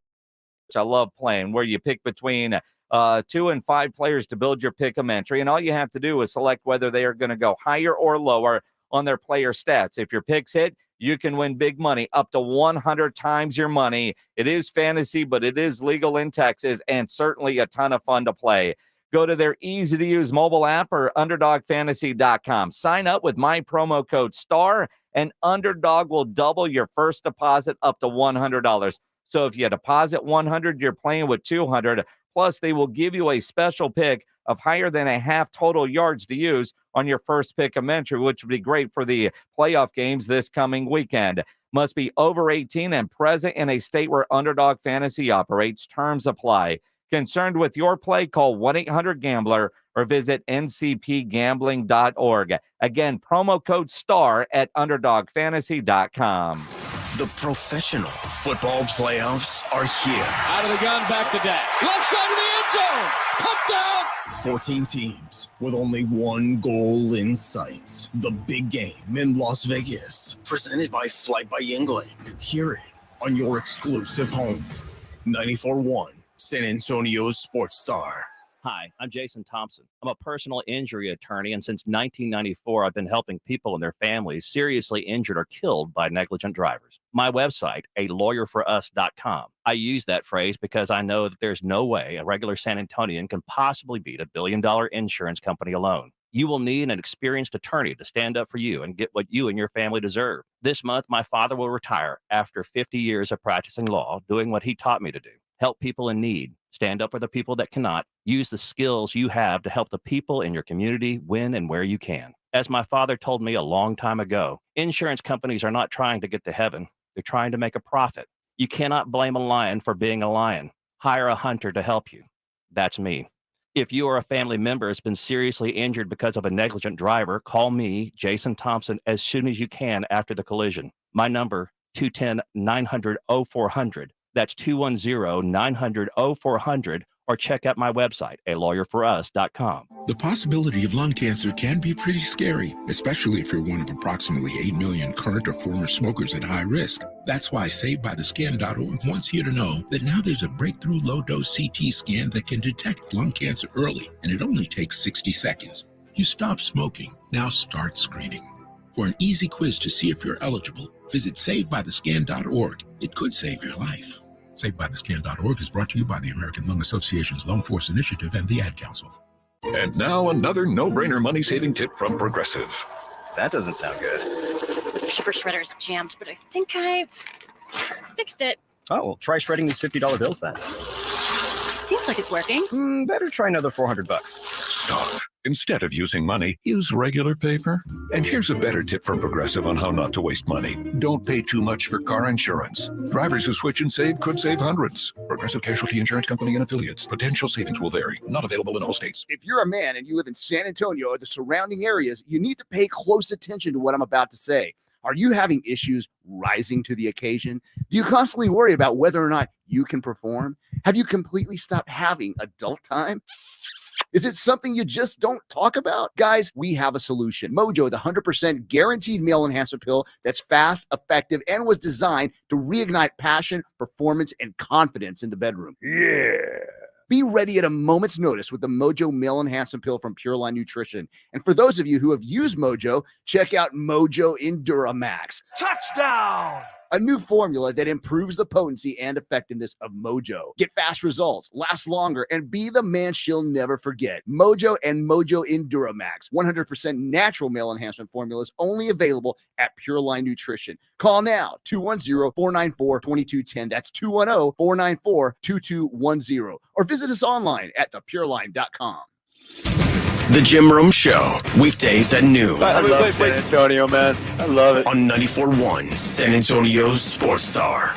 Speaker 17: which I love playing, where you pick between 2 and 5 players to build your pick-em entry, and all you have to do is select whether they are going to go higher or lower on their player stats. If your picks hit, you can win big money, up to 100 times your money. It is fantasy, but it is legal in Texas, and certainly a ton of fun to play. Go to their easy-to-use mobile app or underdogfantasy.com. Sign up with my promo code STAR, and Underdog will double your first deposit up to $100. So if you deposit $100, you're playing with $200. Plus, they will give you a special pick of higher than a half total yards to use on your first pick-em entry, which would be great for the playoff games this coming weekend. Must be over 18 and present in a state where Underdog Fantasy operates. Terms apply. Concerned with your play? Call 1-800-GAMBLER or visit ncpgambling.org. Again, promo code STAR at underdogfantasy.com.
Speaker 1: The professional football playoffs are here.
Speaker 27: Out of the gun, back to Dak. Left side of the end zone. Touchdown.
Speaker 1: 14 teams with only one goal in sight. The big game in Las Vegas. Presented by Flight by Yingling. Hear it on your exclusive home. 94.1 San Antonio's Sports Star.
Speaker 3: Hi, I'm Jason Thompson. I'm a personal injury attorney, and since 1994, I've been helping people and their families seriously injured or killed by negligent drivers. My website, alawyerforus.com. I use that phrase because I know that there's no way a regular San Antonian can possibly beat a billion-dollar insurance company alone. You will need an experienced attorney to stand up for you and get what you and your family deserve. This month, my father will retire after 50 years of practicing law, doing what he taught me to do. Help people in need. Stand up for the people that cannot. Use the skills you have to help the people in your community win and where you can. As my father told me a long time ago, insurance companies are not trying to get to heaven. They're trying to make a profit. You cannot blame a lion for being a lion. Hire a hunter to help you. That's me. If you or a family member has been seriously injured because of a negligent driver, call me, Jason Thompson, as soon as you can after the collision. My number, 210-900-0400. That's 210-900-0400, or check out my website, alawyerforus.com.
Speaker 5: The possibility of lung cancer can be pretty scary, especially if you're one of approximately 8 million current or former smokers at high risk. That's why SaveByTheScan.org wants you to know that now there's a breakthrough low-dose CT scan that can detect lung cancer early, and it only takes 60 seconds. You stop smoking, now start screening. For an easy quiz to see if you're eligible, visit SaveByTheScan.org. It could save your life. SaveByTheScan.org is brought to you by the American Lung Association's Lung Force Initiative and the Ad Council.
Speaker 23: And now another no-brainer money-saving tip from Progressive.
Speaker 20: That doesn't sound good.
Speaker 6: Paper shredder's jammed, but I think I fixed it.
Speaker 20: Oh, well, try shredding these $50 bills then.
Speaker 6: Seems like it's working.
Speaker 20: Better try another $400.
Speaker 23: Stop. Instead of using money, use regular paper. And here's a better tip from Progressive on how not to waste money. Don't pay too much for car insurance. Drivers who switch and save could save hundreds. Progressive Casualty Insurance Company and affiliates. Potential savings will vary. Not available in all states.
Speaker 7: If you're a man and you live in San Antonio or the surrounding areas, you need to pay close attention to what I'm about to say. Are you having issues rising to the occasion? Do you constantly worry about whether or not you can perform? Have you completely stopped having adult time? Is it something you just don't talk about? Guys, we have a solution. Mojo, the 100% guaranteed male enhancement pill that's fast, effective, and was designed to reignite passion, performance, and confidence in the bedroom. Yeah. Be ready at a moment's notice with the Mojo Male Enhancement Pill from Pure Line Nutrition. And for those of you who have used Mojo, check out Mojo Enduramax. Touchdown! A new formula that improves the potency and effectiveness of Mojo. Get fast results, last longer, and be the man she'll never forget. Mojo and Mojo Enduramax, 100% natural male enhancement formulas, only available at Pure Line Nutrition. Call now, 210-494-2210. That's 210-494-2210. Or visit us online at thepureline.com.
Speaker 1: The Jim Rome Show, weekdays at noon.
Speaker 4: I love San Antonio, man. I love it.
Speaker 1: On 94.1 San Antonio Sports Star.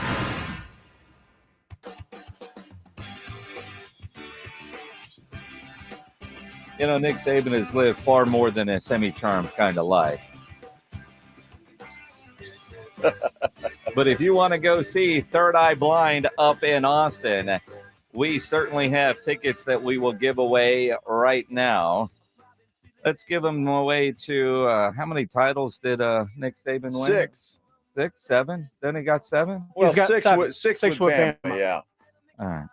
Speaker 17: You know, Nick Saban has lived far more than a semi-charmed kind of life. But if you want to go see Third Eye Blind up in Austin, we certainly have tickets that we will give away right now. Let's give them away to, how many titles did Nick Saban win?
Speaker 2: 6.
Speaker 17: 6, 7? Then he got 7?
Speaker 2: Well,
Speaker 15: He's got
Speaker 2: 6
Speaker 15: 7.
Speaker 2: with 6
Speaker 15: 6
Speaker 2: with
Speaker 15: with
Speaker 2: Bama,
Speaker 15: Bama.
Speaker 2: yeah.
Speaker 17: All right.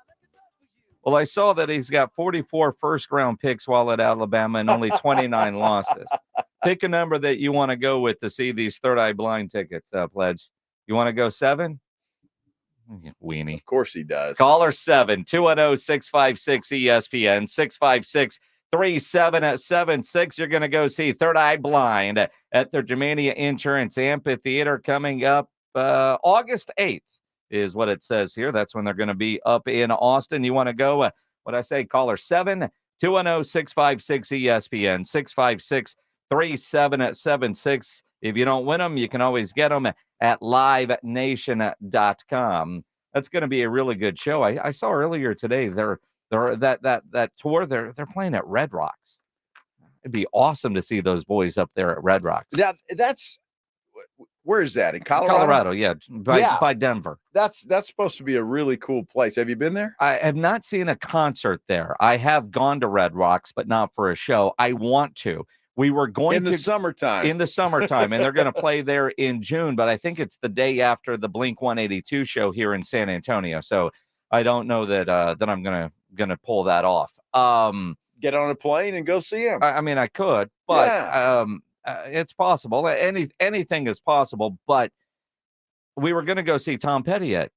Speaker 17: Well, I saw that he's got 44 first-round picks while at Alabama and only 29 losses. Pick a number that you want to go with to see these Third Eye Blind tickets, Pledge. You want to go 7? Weenie.
Speaker 2: Of course he does.
Speaker 17: Caller 7, 210-656-ESPN, 656-3776. You're going to go see Third Eye Blind at the Germania Insurance Amphitheater coming up August 8th is what it says here. That's when they're going to be up in Austin. You want to go, what I say, caller 7, 210-656-ESPN, 656-3776. If you don't win them, you can always get them at livenation.com. That's going to be a really good show. I saw earlier today that tour they're playing at Red Rocks. It'd be awesome to see those boys up there at Red Rocks.
Speaker 2: Yeah, that's where is that? In Colorado?
Speaker 17: Colorado, yeah, by Denver.
Speaker 2: That's supposed to be a really cool place. Have you been there?
Speaker 17: I have not seen a concert there. I have gone to Red Rocks, but not for a show. I want to. We were going
Speaker 2: in the summertime.
Speaker 17: In the summertime, and they're going to play there in June, but I think it's the day after the Blink 182 show here in San Antonio. So I don't know that I'm gonna pull that off.
Speaker 2: Get on a plane and go see him.
Speaker 17: I mean, I could, but it's possible. Anything is possible. But we were going to go see Tom Petty at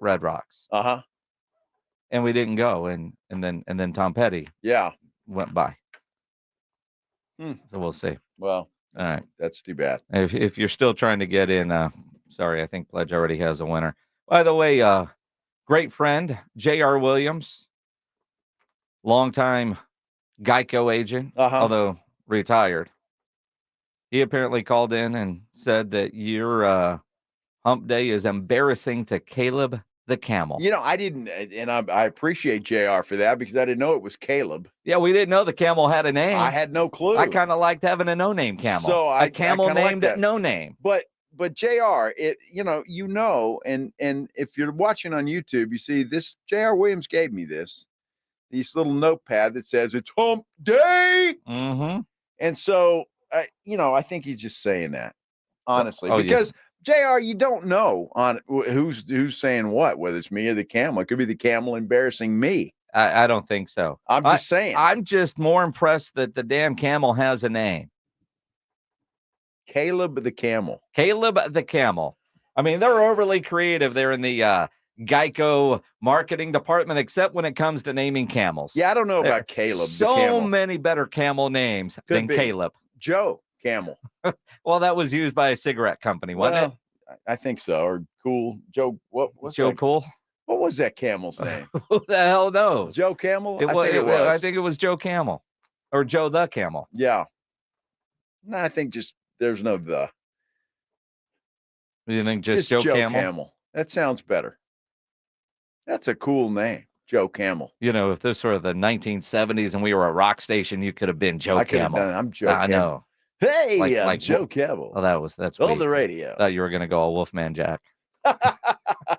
Speaker 17: Red Rocks. And we didn't go, and then Tom Petty went by. So we'll see.
Speaker 2: Well,
Speaker 17: all right.
Speaker 2: That's too bad.
Speaker 17: If you're still trying to get in, sorry, I think Pledge already has a winner. By the way, great friend, J.R. Williams, longtime Geico agent, although retired. He apparently called in and said that your hump day is embarrassing to Caleb the Camel.
Speaker 2: You know, I didn't, and I appreciate JR for that because I didn't know it was Caleb.
Speaker 17: Yeah, we didn't know the camel had a name.
Speaker 2: I had no clue.
Speaker 17: I kind of liked having a no-name camel.
Speaker 2: So
Speaker 17: a camel named
Speaker 2: like
Speaker 17: no name.
Speaker 2: But JR, and if you're watching on YouTube, you see this. JR Williams gave me this little notepad that says it's hump day.
Speaker 17: Mm-hmm.
Speaker 2: And so, I think he's just saying that honestly because. Yeah. JR, you don't know on who's saying what, whether it's me or the camel. It could be the camel embarrassing me.
Speaker 17: I don't think so.
Speaker 2: I'm just saying.
Speaker 17: I'm just more impressed that the damn camel has a name.
Speaker 2: Caleb the Camel.
Speaker 17: Caleb the Camel. I mean, they're overly creative there in the Geico marketing department, except when it comes to naming camels.
Speaker 2: Yeah, I don't know about Caleb.
Speaker 17: So many better camel names than Caleb.
Speaker 2: Joe Camel.
Speaker 17: Well, that was used by a cigarette company, wasn't it?
Speaker 2: I think so. Or Cool Joe. What's
Speaker 17: Joe
Speaker 2: that?
Speaker 17: Cool?
Speaker 2: What was that camel's name?
Speaker 17: Who the hell knows?
Speaker 2: Joe Camel?
Speaker 17: I think it was Joe Camel or Joe the Camel.
Speaker 2: Yeah. No, I think just there's no the.
Speaker 17: You think just Joe
Speaker 2: Camel? That sounds better. That's a cool name. Joe Camel.
Speaker 17: You know, if this were the 1970s and we were a rock station, you could have been Joe Camel.
Speaker 2: I'm Joe Camel.
Speaker 17: I know.
Speaker 2: Hey, like
Speaker 17: Joe
Speaker 2: Camel.
Speaker 17: Oh, that's
Speaker 2: on the radio.
Speaker 17: Thought you were going to go all Wolfman Jack.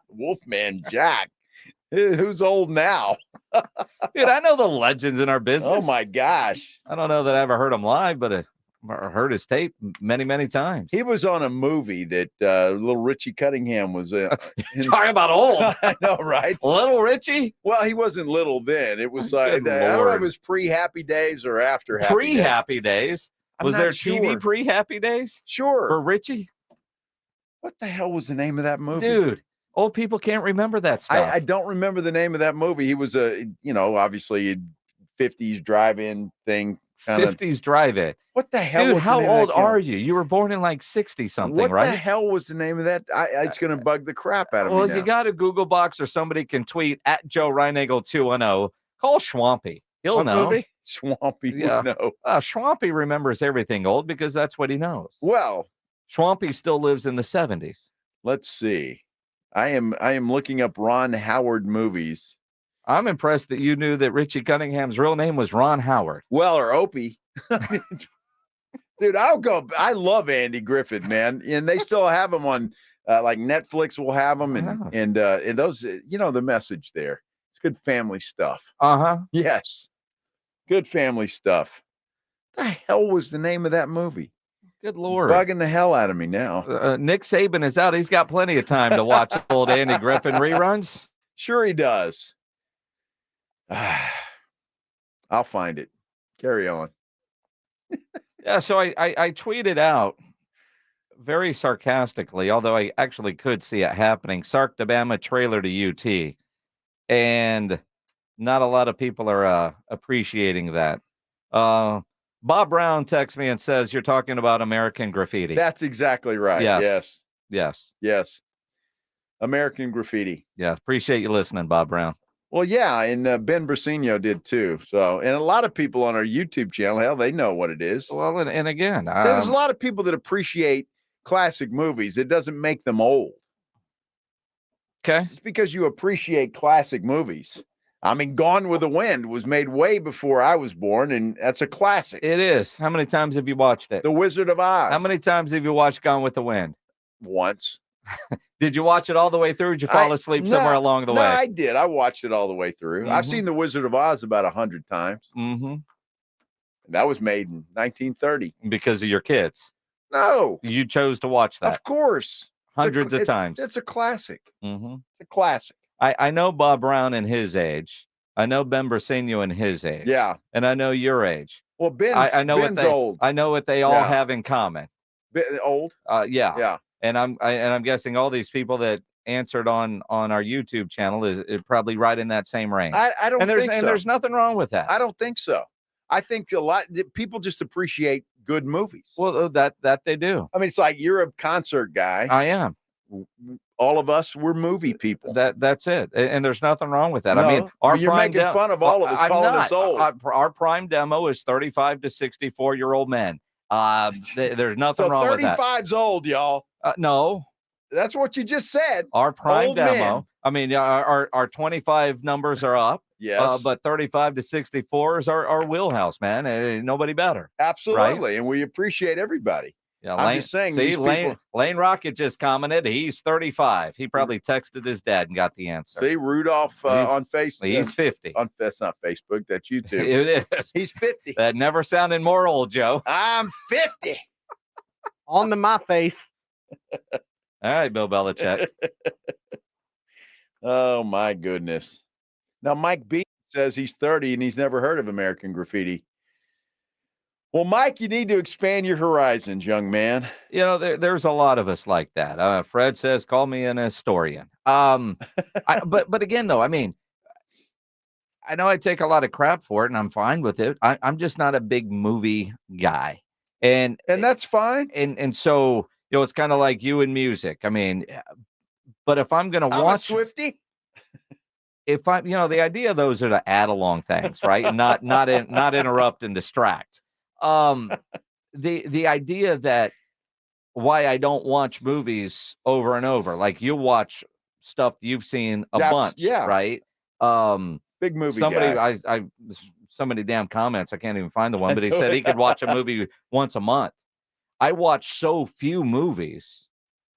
Speaker 2: Wolfman Jack. Who's old now?
Speaker 17: Dude, I know the legends in our business.
Speaker 2: Oh my gosh.
Speaker 17: I don't know that I ever heard him live, but I heard his tape many, many times.
Speaker 2: He was on a movie that little Richie Cunningham was in.
Speaker 17: Talking about old.
Speaker 2: I know, right?
Speaker 17: Little Richie?
Speaker 2: Well, he wasn't little then. It was I don't know if it was pre-Happy Days or after Happy Days.
Speaker 17: Pre-Happy Days? Was there
Speaker 2: sure.
Speaker 17: TV pre-Happy Days?
Speaker 2: Sure.
Speaker 17: For Richie?
Speaker 2: What the hell was the name of that movie?
Speaker 17: Dude, old people can't remember that stuff.
Speaker 2: I don't remember the name of that movie. He was obviously a 50s drive-in thing.
Speaker 17: 50s drive-in.
Speaker 2: What the hell?
Speaker 17: Dude,
Speaker 2: was the
Speaker 17: how
Speaker 2: name of
Speaker 17: old
Speaker 2: that camera?
Speaker 17: are you? You were born in like 60-something,
Speaker 2: What
Speaker 17: right?
Speaker 2: the hell was the name of that? It's going to bug the crap out of me now.
Speaker 17: You got a Google box or somebody can tweet at Joe Reinagel 210. Call Schwampy. He'll
Speaker 2: What
Speaker 17: know.
Speaker 2: movie? Swampy would know.
Speaker 17: Schwampy remembers everything old because that's what he knows.
Speaker 2: Well,
Speaker 17: Schwampy still lives in the 70s.
Speaker 2: Let's see. I am looking up Ron Howard movies.
Speaker 17: I'm impressed that you knew that Richie Cunningham's real name was Ron Howard.
Speaker 2: Well, or Opie. Dude, I love Andy Griffith, man. And they still have them on like Netflix will have them and those, the message there. It's good family stuff.
Speaker 17: Uh-huh.
Speaker 2: Yes. Good family stuff. The hell was the name of that movie?
Speaker 17: Good Lord.
Speaker 2: Bugging the hell out of me now.
Speaker 17: Nick Saban is out. He's got plenty of time to watch old Andy Griffin reruns.
Speaker 2: Sure he does. I'll find it. Carry on.
Speaker 17: Yeah, so I tweeted out very sarcastically, although I actually could see it happening, Sark-Dabama trailer to UT. And not a lot of people are appreciating that. Bob Brown texts me and says, you're talking about American Graffiti.
Speaker 2: That's exactly right.
Speaker 17: Yes.
Speaker 2: Yes. American Graffiti.
Speaker 17: Yeah, appreciate you listening, Bob Brown.
Speaker 2: Well, yeah, and Ben Brasino did too. So, and a lot of people on our YouTube channel, hell, they know what it is.
Speaker 17: Well, and again,
Speaker 2: so there's a lot of people that appreciate classic movies. It doesn't make them old.
Speaker 17: Okay.
Speaker 2: It's because you appreciate classic movies. I mean, Gone with the Wind was made way before I was born, and that's a classic.
Speaker 17: It is. How many times have you watched it?
Speaker 2: The Wizard of Oz.
Speaker 17: How many times have you watched Gone with the Wind?
Speaker 2: Once.
Speaker 17: Did you watch it all the way through? Or did you fall asleep somewhere along the way?
Speaker 2: No, I did. I watched it all the way through.
Speaker 17: Mm-hmm.
Speaker 2: I've seen The Wizard of Oz about 100 times.
Speaker 17: Mm-hmm.
Speaker 2: That was made in 1930.
Speaker 17: Because of your kids?
Speaker 2: No.
Speaker 17: You chose to watch that?
Speaker 2: Of course.
Speaker 17: Hundreds of times.
Speaker 2: It's a classic.
Speaker 17: Mm-hmm.
Speaker 2: It's a classic.
Speaker 17: I know Bob Brown in his age. I know Ben Brasino in his age.
Speaker 2: Yeah.
Speaker 17: And I know your age.
Speaker 2: Well, Ben's old.
Speaker 17: I know what they all have in common.
Speaker 2: Old?
Speaker 17: Yeah.
Speaker 2: Yeah.
Speaker 17: And I'm guessing all these people that answered on our YouTube channel is probably right in that same range.
Speaker 2: I don't think so.
Speaker 17: And there's nothing wrong with that.
Speaker 2: I don't think so. I think a lot people just appreciate good movies.
Speaker 17: Well, that they do.
Speaker 2: I mean, it's like you're a concert guy.
Speaker 17: I am.
Speaker 2: All of us, we're movie people.
Speaker 17: That's it. And there's nothing wrong with that.
Speaker 2: No,
Speaker 17: I mean,
Speaker 2: you're making fun of all of us, calling us old.
Speaker 17: Our prime demo is 35 to 64-year-old men. There's nothing wrong with that.
Speaker 2: 35's old, y'all.
Speaker 17: No.
Speaker 2: That's what you just said.
Speaker 17: Our prime
Speaker 2: old
Speaker 17: demo.
Speaker 2: Men.
Speaker 17: I mean, our 25 numbers are up.
Speaker 2: Yes.
Speaker 17: But 35 to 64 is our wheelhouse, man. Nobody better.
Speaker 2: Absolutely.
Speaker 17: Right?
Speaker 2: And we appreciate everybody.
Speaker 17: Yeah,
Speaker 2: I'm just saying.
Speaker 17: See,
Speaker 2: these people,
Speaker 17: Lane Rocket just commented. He's 35. He probably texted his dad and got the answer.
Speaker 2: See, Rudolph on Facebook.
Speaker 17: He's 50.
Speaker 2: That's not Facebook. That's YouTube.
Speaker 17: It is.
Speaker 2: He's 50.
Speaker 17: That never sounded more old, Joe.
Speaker 2: I'm 50.
Speaker 15: On to my face.
Speaker 17: All right, Bill Belichick.
Speaker 2: Oh, my goodness. Now, Mike B says he's 30 and he's never heard of American Graffiti. Well, Mike, you need to expand your horizons, young man.
Speaker 17: You know, there's a lot of us like that. Fred says, call me an historian. But again, though, I mean, I know I take a lot of crap for it, and I'm fine with it. I'm just not a big movie guy. And
Speaker 2: that's fine.
Speaker 17: And so, you know, it's kind of like you in music. I mean, but if I'm going to watch
Speaker 2: a Swiftie,
Speaker 17: the idea of those are to add along things, right? And not interrupt and distract. The idea that why I don't watch movies over and over, like you watch stuff you've seen a bunch,
Speaker 2: yeah,
Speaker 17: right?
Speaker 2: Big movie
Speaker 17: somebody
Speaker 2: guy.
Speaker 17: I so many damn comments, I can't even find the one, but he said he could watch a movie once a month. I watch so few movies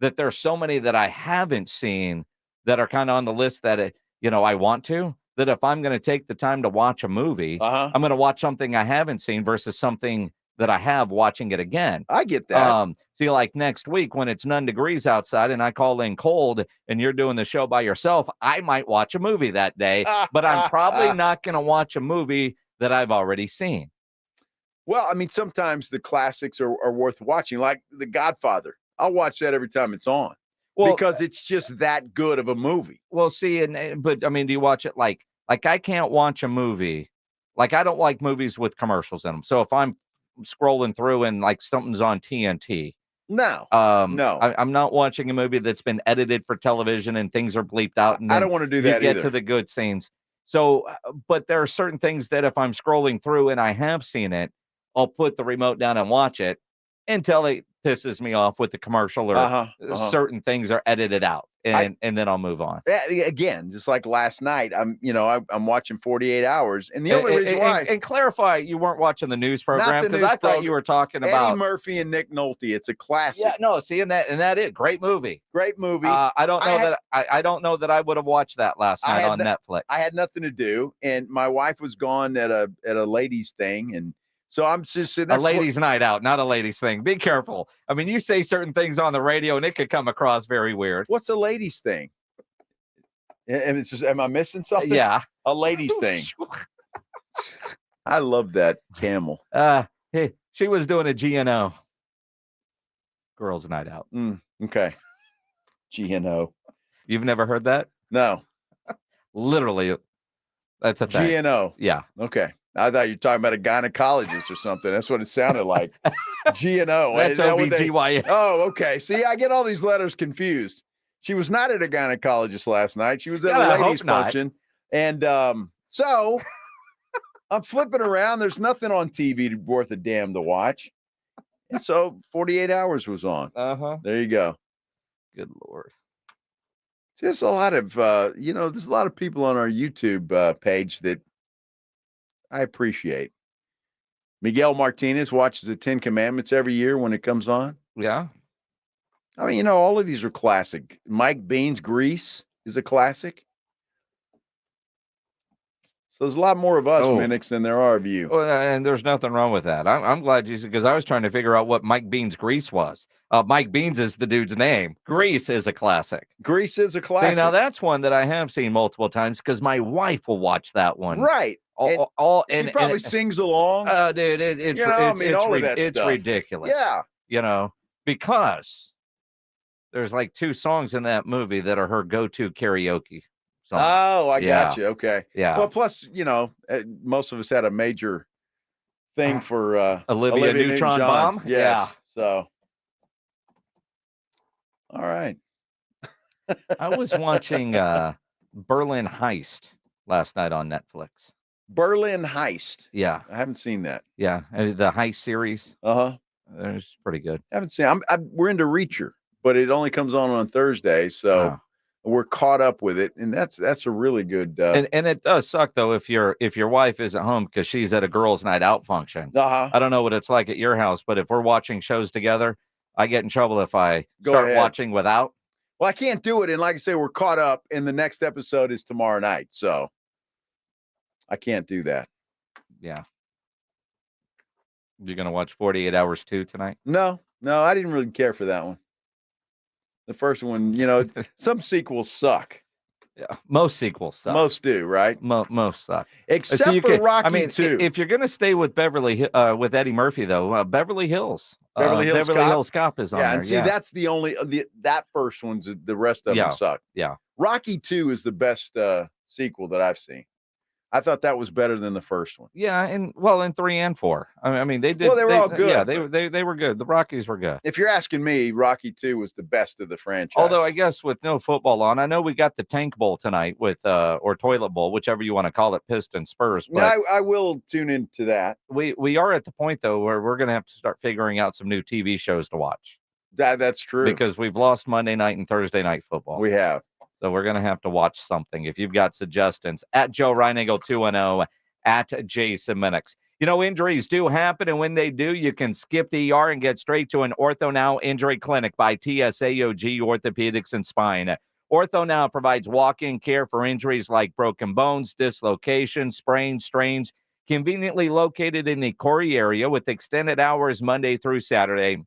Speaker 17: that there's so many that I haven't seen that are kind of on the list that I want to. that if I'm going to take the time to watch a movie, I'm going to watch something I haven't seen versus something that I have watching it again.
Speaker 2: I get that.
Speaker 17: See, like next week when it's 9 degrees outside and I call in cold and you're doing the show by yourself, I might watch a movie that day, but I'm probably not going to watch a movie that I've already seen.
Speaker 2: Well, I mean, sometimes the classics are worth watching, like The Godfather. I'll watch that every time it's on because it's just that good of a movie.
Speaker 17: Well, see, but I mean, do you watch it like I can't watch a movie. Like I don't like movies with commercials in them. So if I'm scrolling through and like something's on TNT.
Speaker 2: No.
Speaker 17: I'm not watching a movie that's been edited for television and things are bleeped out. And
Speaker 2: I don't want to do that
Speaker 17: you get
Speaker 2: either.
Speaker 17: to the good scenes. So, but there are certain things that if I'm scrolling through and I have seen it, I'll put the remote down and watch it until it pisses me off with the commercial or certain things are edited out. And then I'll move on.
Speaker 2: Again, just like last night, I'm watching 48 Hours, and the only reason why.
Speaker 17: And clarify, you weren't watching the news program because I thought you were talking about
Speaker 2: Eddie Murphy and Nick Nolte. It's a classic.
Speaker 17: Yeah, no, see, and that is great movie.
Speaker 2: Great movie.
Speaker 17: I don't know that I would have watched that last night on Netflix.
Speaker 2: I had nothing to do, and my wife was gone at a ladies' thing, and so I'm just sitting there.
Speaker 17: A ladies' night out, not a ladies' thing. Be careful. I mean, you say certain things on the radio, and it could come across very weird.
Speaker 2: What's a ladies' thing? And it's just, am I missing something?
Speaker 17: Yeah,
Speaker 2: a ladies' thing. I love that camel.
Speaker 17: Hey, she was doing a GNO. Girls' night out.
Speaker 2: Okay. GNO.
Speaker 17: You've never heard that?
Speaker 2: No.
Speaker 17: Literally, that's a thing.
Speaker 2: GNO.
Speaker 17: Yeah.
Speaker 2: Okay. I thought you were talking about a gynecologist or something. That's what it sounded like. GNO.
Speaker 17: That's OBGYN.
Speaker 2: Oh, okay. See, I get all these letters confused. She was not at a gynecologist last night. She was at a ladies' function. And so I'm flipping around. There's nothing on TV worth a damn to watch. And so 48 Hours was on. There you go.
Speaker 17: Good Lord.
Speaker 2: There's a lot of, there's a lot of people on our YouTube page that I appreciate. Miguel Martinez watches the 10 Commandments every year when it comes on.
Speaker 17: Yeah.
Speaker 2: I mean, all of these are classic. Mike Bean's Grease is a classic. So there's a lot more of us, Minix, than there are of you.
Speaker 17: Well, and there's nothing wrong with that. I'm glad you said, because I was trying to figure out what Mike Bean's Grease was. Mike Bean's is the dude's name. Grease is a classic.
Speaker 2: Grease is a classic.
Speaker 17: See, now that's one that I have seen multiple times because my wife will watch that one.
Speaker 2: Right.
Speaker 17: And
Speaker 2: she probably sings along.
Speaker 17: Dude, it's
Speaker 2: all of that
Speaker 17: it's
Speaker 2: stuff.
Speaker 17: ridiculous.
Speaker 2: Yeah.
Speaker 17: Because there's like 2 songs in that movie that are her go-to karaoke songs.
Speaker 2: Oh, I got you. Okay.
Speaker 17: Yeah.
Speaker 2: Well, plus, most of us had a major thing for
Speaker 17: Olivia Newton-John.
Speaker 2: Yes. Yeah. So, all right.
Speaker 17: I was watching Berlin Heist last night on Netflix.
Speaker 2: Berlin Heist.
Speaker 17: Yeah.
Speaker 2: I haven't seen that.
Speaker 17: Yeah. The Heist series. It's pretty good.
Speaker 2: I haven't seen we're into Reacher, but it only comes on Thursday. So we're caught up with it. And that's a really good.
Speaker 17: And it does suck, though, if your wife isn't home because she's at a girls' night out function. I don't know what it's like at your house, but if we're watching shows together, I get in trouble if I start watching without.
Speaker 2: Well, I can't do it. And like I say, we're caught up, and the next episode is tomorrow night. So I can't do that.
Speaker 17: Yeah. You're going to watch 48 Hours 2 tonight?
Speaker 2: No, I didn't really care for that one. The first one, some sequels suck.
Speaker 17: Yeah, most sequels suck.
Speaker 2: Most do, right?
Speaker 17: Most suck.
Speaker 2: Except for Rocky 2.
Speaker 17: If you're going to stay with with Eddie Murphy, though, Beverly Hills Cop is on there.
Speaker 2: And see, that's the only that first one's. The rest of them suck.
Speaker 17: Yeah.
Speaker 2: Rocky 2 is the best sequel that I've seen. I thought that was better than the first one.
Speaker 17: Yeah, and 3 and 4. I mean, they did.
Speaker 2: Well, they were all good.
Speaker 17: Yeah, they were good. The Rockies were good.
Speaker 2: If you're asking me, Rocky 2 was the best of the franchise.
Speaker 17: Although I guess with no football on, I know we got the Tank Bowl tonight with or Toilet Bowl, whichever you want to call it, Pistons Spurs. But
Speaker 2: no, I will tune into that.
Speaker 17: We are at the point though where we're going to have to start figuring out some new TV shows to watch.
Speaker 2: That's true
Speaker 17: because we've lost Monday night and Thursday night football.
Speaker 2: We have.
Speaker 17: So we're going to have to watch something. If you've got suggestions, at Joe Reinagle 210, at Jason Minix. Injuries do happen, and when they do, you can skip the ER and get straight to an Ortho Now Injury Clinic by TSAOG Orthopedics and Spine. Ortho Now provides walk-in care for injuries like broken bones, dislocations, sprains, strains, conveniently located in the Corey area with extended hours Monday through Saturday.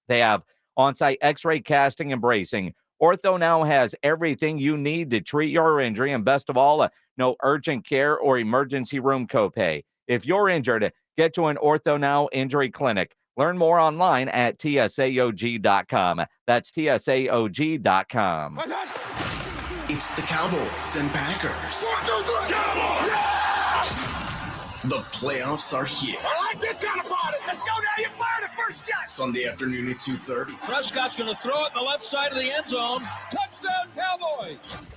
Speaker 17: They have on-site x-ray casting and bracing. Ortho Now has everything you need to treat your injury, and best of all, no urgent care or emergency room copay. If you're injured, get to an Ortho Now injury clinic. Learn more online at tsaog.com. That's tsaog.com.
Speaker 1: It's the Cowboys and Packers. The playoffs are here.
Speaker 14: I like this kind of party. Let's go down. You fired the first shot.
Speaker 1: Sunday afternoon at 2:30.
Speaker 27: Prescott's going to throw it in the left side of the end zone. Touchdown, Cowboys.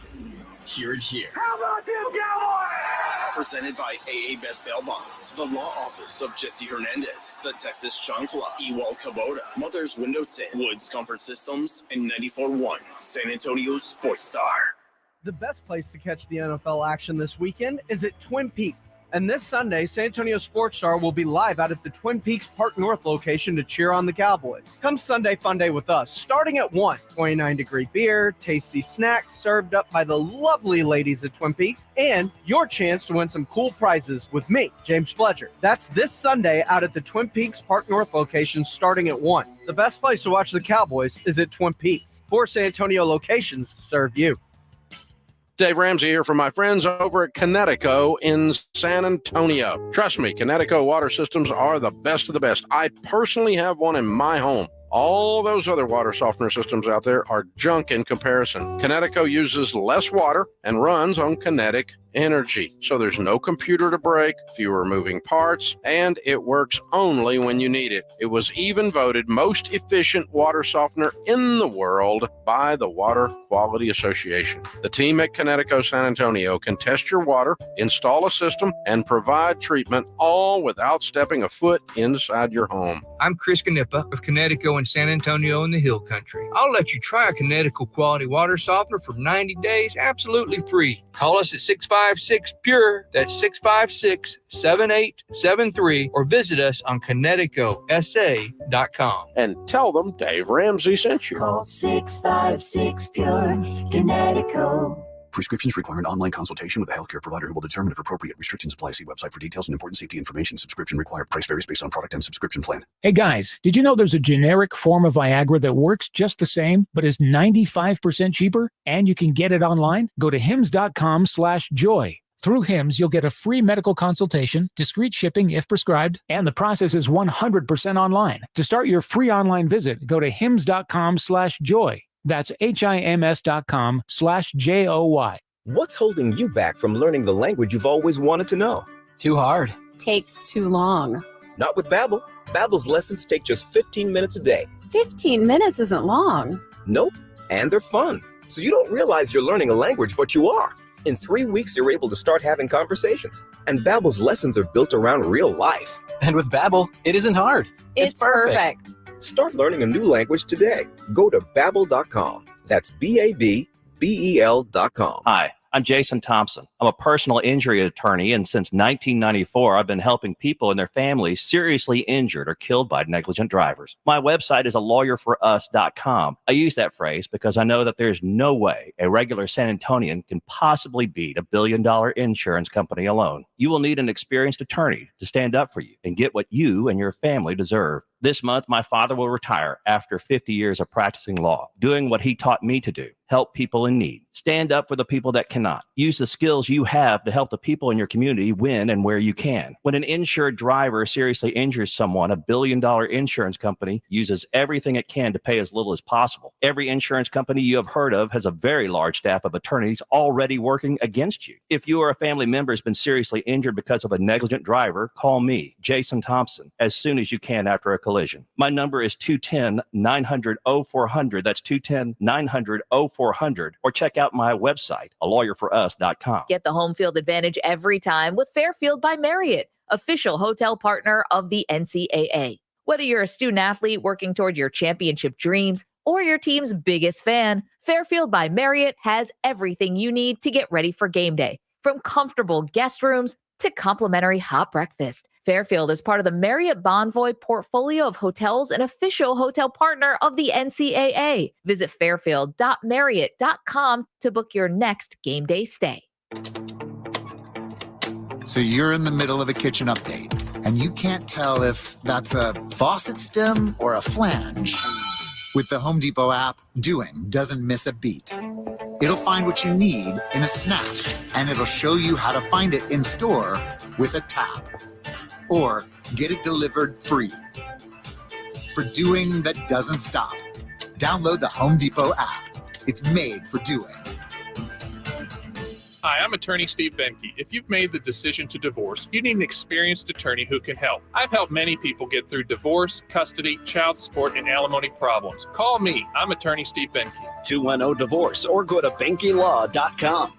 Speaker 1: Hear it here.
Speaker 14: How about them Cowboys?
Speaker 1: Presented by AA Best Bail Bonds, the law office of Jesse Hernandez, the Texas Chancla, Ewald Kubota, Mother's Window Tint, Woods Comfort Systems, and 94.1 San Antonio Sports Star.
Speaker 15: The best place to catch the NFL action this weekend is at Twin Peaks. And this Sunday, San Antonio Sports Star will be live out at the Twin Peaks Park North location to cheer on the Cowboys. Come Sunday Fun Day with us, starting at 1. 29-degree beer, tasty snacks served up by the lovely ladies at Twin Peaks, and your chance to win some cool prizes with me, James Fletcher. That's this Sunday out at the Twin Peaks Park North location starting at 1. The best place to watch the Cowboys is at Twin Peaks. 4 San Antonio locations to serve you.
Speaker 8: Dave Ramsey here from my friends over at Connecticut in San Antonio. Trust me, Connecticut water systems are the best of the best. I personally have one in my home. All those other water softener systems out there are junk in comparison. Connecticut uses less water and runs on kinetic energy. So there's no computer to break, fewer moving parts, and it works only when you need it. It was even voted most efficient water softener in the world by the Water Quality Association. The team at Connecticut San Antonio can test your water, install a system, and provide treatment all without stepping a foot inside your home.
Speaker 9: I'm Chris Canepa of Connecticut and San Antonio in the Hill Country. I'll let you try a Connecticut quality water softener for 90 days absolutely free. Call us at 656-PURE, that's 656-7873, or visit us on ConnecticutSA.com.
Speaker 8: And tell them Dave Ramsey sent you.
Speaker 10: Call 656-PURE, Connecticut.
Speaker 11: Prescriptions require an online consultation with a healthcare provider who will determine if appropriate. Restrictions apply. See website for details and important safety information. Subscription required. Price varies based on product and subscription plan.
Speaker 12: Hey guys, did you know there's a generic form of Viagra that works just the same, but is 95% cheaper? And you can get it online? Go to hims.com/joy. Through Hims, you'll get a free medical consultation, discreet shipping if prescribed, and the process is 100% online. To start your free online visit, go to hims.com/joy. That's HIMS.com/JOY.
Speaker 13: What's holding you back from learning the language you've always wanted to know?
Speaker 16: Too hard.
Speaker 24: Takes too long.
Speaker 13: Not with Babbel. Babbel's lessons take just 15 minutes a day.
Speaker 24: 15 minutes isn't long.
Speaker 13: Nope. And they're fun. So you don't realize you're learning a language, but you are. In 3 weeks, you're able to start having conversations. And Babbel's lessons are built around real life.
Speaker 16: And with Babbel, it isn't hard.
Speaker 24: It's perfect.
Speaker 13: Start learning a new language today. Go to Babbel.com. That's BABBEL.com.
Speaker 3: Hi, I'm Jason Thompson. I'm a personal injury attorney, and since 1994, I've been helping people and their families seriously injured or killed by negligent drivers. My website is alawyer4us.com. I use that phrase because I know that there's no way a regular San Antonian can possibly beat a billion-dollar insurance company alone. You will need an experienced attorney to stand up for you and get what you and your family deserve. This month, my father will retire after 50 years of practicing law, doing what he taught me to do, help people in need. Stand up for the people that cannot. Use the skills you have to help the people in your community win and where you can. When an insured driver seriously injures someone, a billion-dollar insurance company uses everything it can to pay as little as possible. Every insurance company you have heard of has a very large staff of attorneys already working against you. If you or a family member has been seriously injured because of a negligent driver, call me, Jason Thompson, as soon as you can after a collision. My number is 210-900-0400. That's 210-900-0400. Or check out my website, alawyer4us.com.
Speaker 28: Get the home field advantage every time with Fairfield by Marriott, official hotel partner of the NCAA. Whether you're a student athlete working toward your championship dreams or your team's biggest fan, Fairfield by Marriott has everything you need to get ready for game day. From comfortable guest rooms to complimentary hot breakfast, Fairfield is part of the Marriott Bonvoy portfolio of hotels and official hotel partner of the NCAA. Visit fairfield.marriott.com to book your next game day stay.
Speaker 5: So you're in the middle of a kitchen update, and you can't tell if that's a faucet stem or a flange. With the Home Depot app, doing doesn't miss a beat. It'll find what you need in a snap, and it'll show you how to find it in store with a tap. Or get it delivered free. For doing that doesn't stop, download the Home Depot app. It's made for doing.
Speaker 10: Hi, I'm attorney Steve Benke. If you've made the decision to divorce, you need an experienced attorney who can help. I've helped many people get through divorce, custody, child support, and alimony problems. Call me. I'm attorney Steve Benke.
Speaker 18: 210-DIVORCE or go to BenkeLaw.com.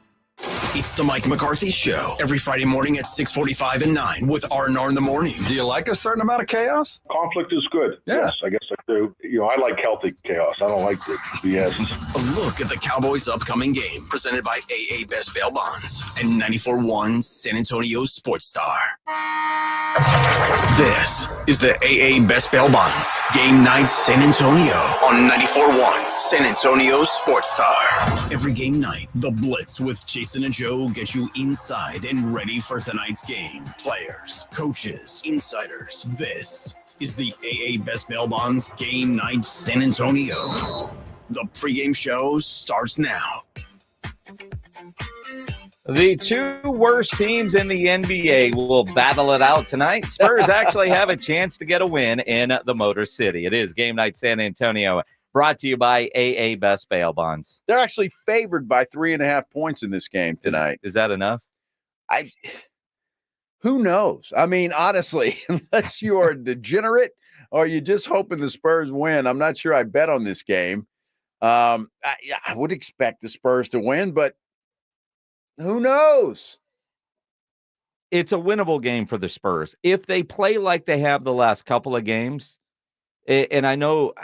Speaker 1: It's the Mike McCarthy Show every Friday morning at 6:45 and 9 with R&R in the morning.
Speaker 19: Do you like a certain amount of chaos?
Speaker 21: Conflict is good.
Speaker 19: Yeah.
Speaker 21: Yes, I guess I do. I like healthy chaos. I don't like the BS.
Speaker 1: A look at the Cowboys' upcoming game presented by AA Best Bail Bonds and 94.1 San Antonio Sports Star. This is the AA Best Bail Bonds Game Night San Antonio on 94.1 San Antonio Sports Star. Every game night, the Blitz with Jason and Joe get you inside and ready for tonight's game. Players, coaches, insiders. This is the AA Best Bail Bonds Game Night San Antonio. The pregame show starts now.
Speaker 17: The two worst teams in the NBA will battle it out tonight. Spurs actually have a chance to get a win in the Motor City. It is Game Night San Antonio, brought to you by AA Best Bail Bonds.
Speaker 2: They're actually favored by 3.5 points in this game tonight.
Speaker 17: Is that enough?
Speaker 2: Who knows? I mean, honestly, unless you are a degenerate or you're just hoping the Spurs win, I'm not sure I bet on this game. I would expect the Spurs to win, but who knows?
Speaker 17: It's a winnable game for the Spurs. If they play like they have the last couple of games, and I know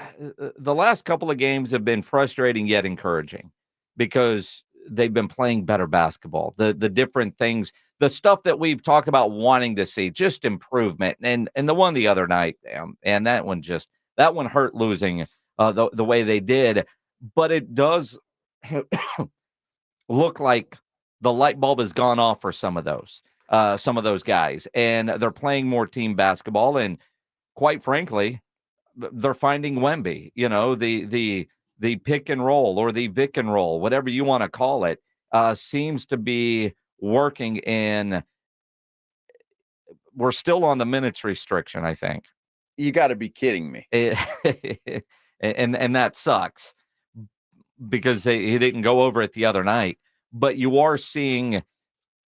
Speaker 17: the last couple of games have been frustrating yet encouraging because they've been playing better basketball. The different things, the stuff that we've talked about wanting to see, just improvement. And the one the other night, and that one hurt losing the way they did. But it does look like the light bulb has gone off for some of those guys, and they're playing more team basketball. And quite frankly, they're finding Wemby, the pick and roll or the Vic and roll, whatever you want to call it, seems to be working. And we're still on the minutes restriction, I think.
Speaker 2: You got to be kidding me.
Speaker 17: And that sucks because he didn't go over it the other night. But you are seeing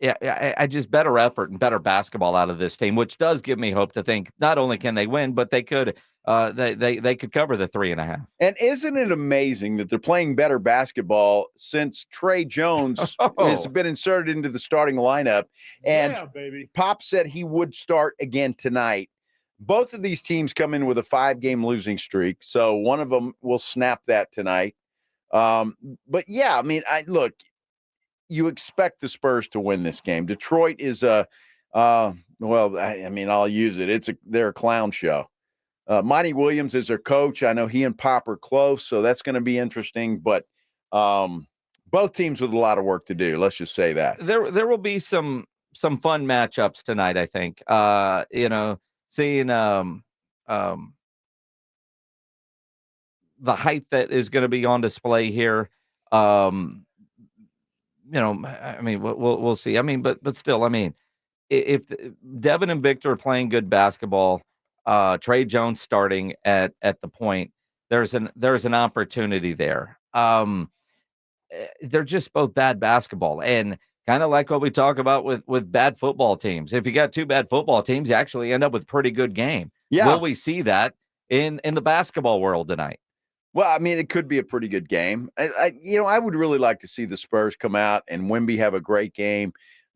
Speaker 17: just better effort and better basketball out of this team, which does give me hope to think not only can they win, but they could they could cover the 3.5.
Speaker 2: And isn't it amazing that they're playing better basketball since Trey Jones has been inserted into the starting lineup? And
Speaker 21: baby.
Speaker 2: Pop said he would start again tonight. Both of these teams come in with a 5-game losing streak, so one of them will snap that tonight. But yeah, I mean, look. You expect the Spurs to win this game. Detroit is I'll use it. They're a clown show. Monty Williams is their coach. I know he and Pop are close, so that's going to be interesting. But both teams with a lot of work to do. Let's just say that.
Speaker 17: There will be some fun matchups tonight, I think. Seeing the height that is going to be on display here. We'll see. I mean, but still, I mean, if Devin and Victor are playing good basketball, Trey Jones starting at the point, there's an opportunity there. They're just both bad basketball, and kind of like what we talk about with bad football teams. If you got two bad football teams, you actually end up with a pretty good game.
Speaker 2: Yeah.
Speaker 17: Will we see that in the basketball world tonight?
Speaker 2: Well, I mean, it could be a pretty good game. I would really like to see the Spurs come out and Wemby have a great game,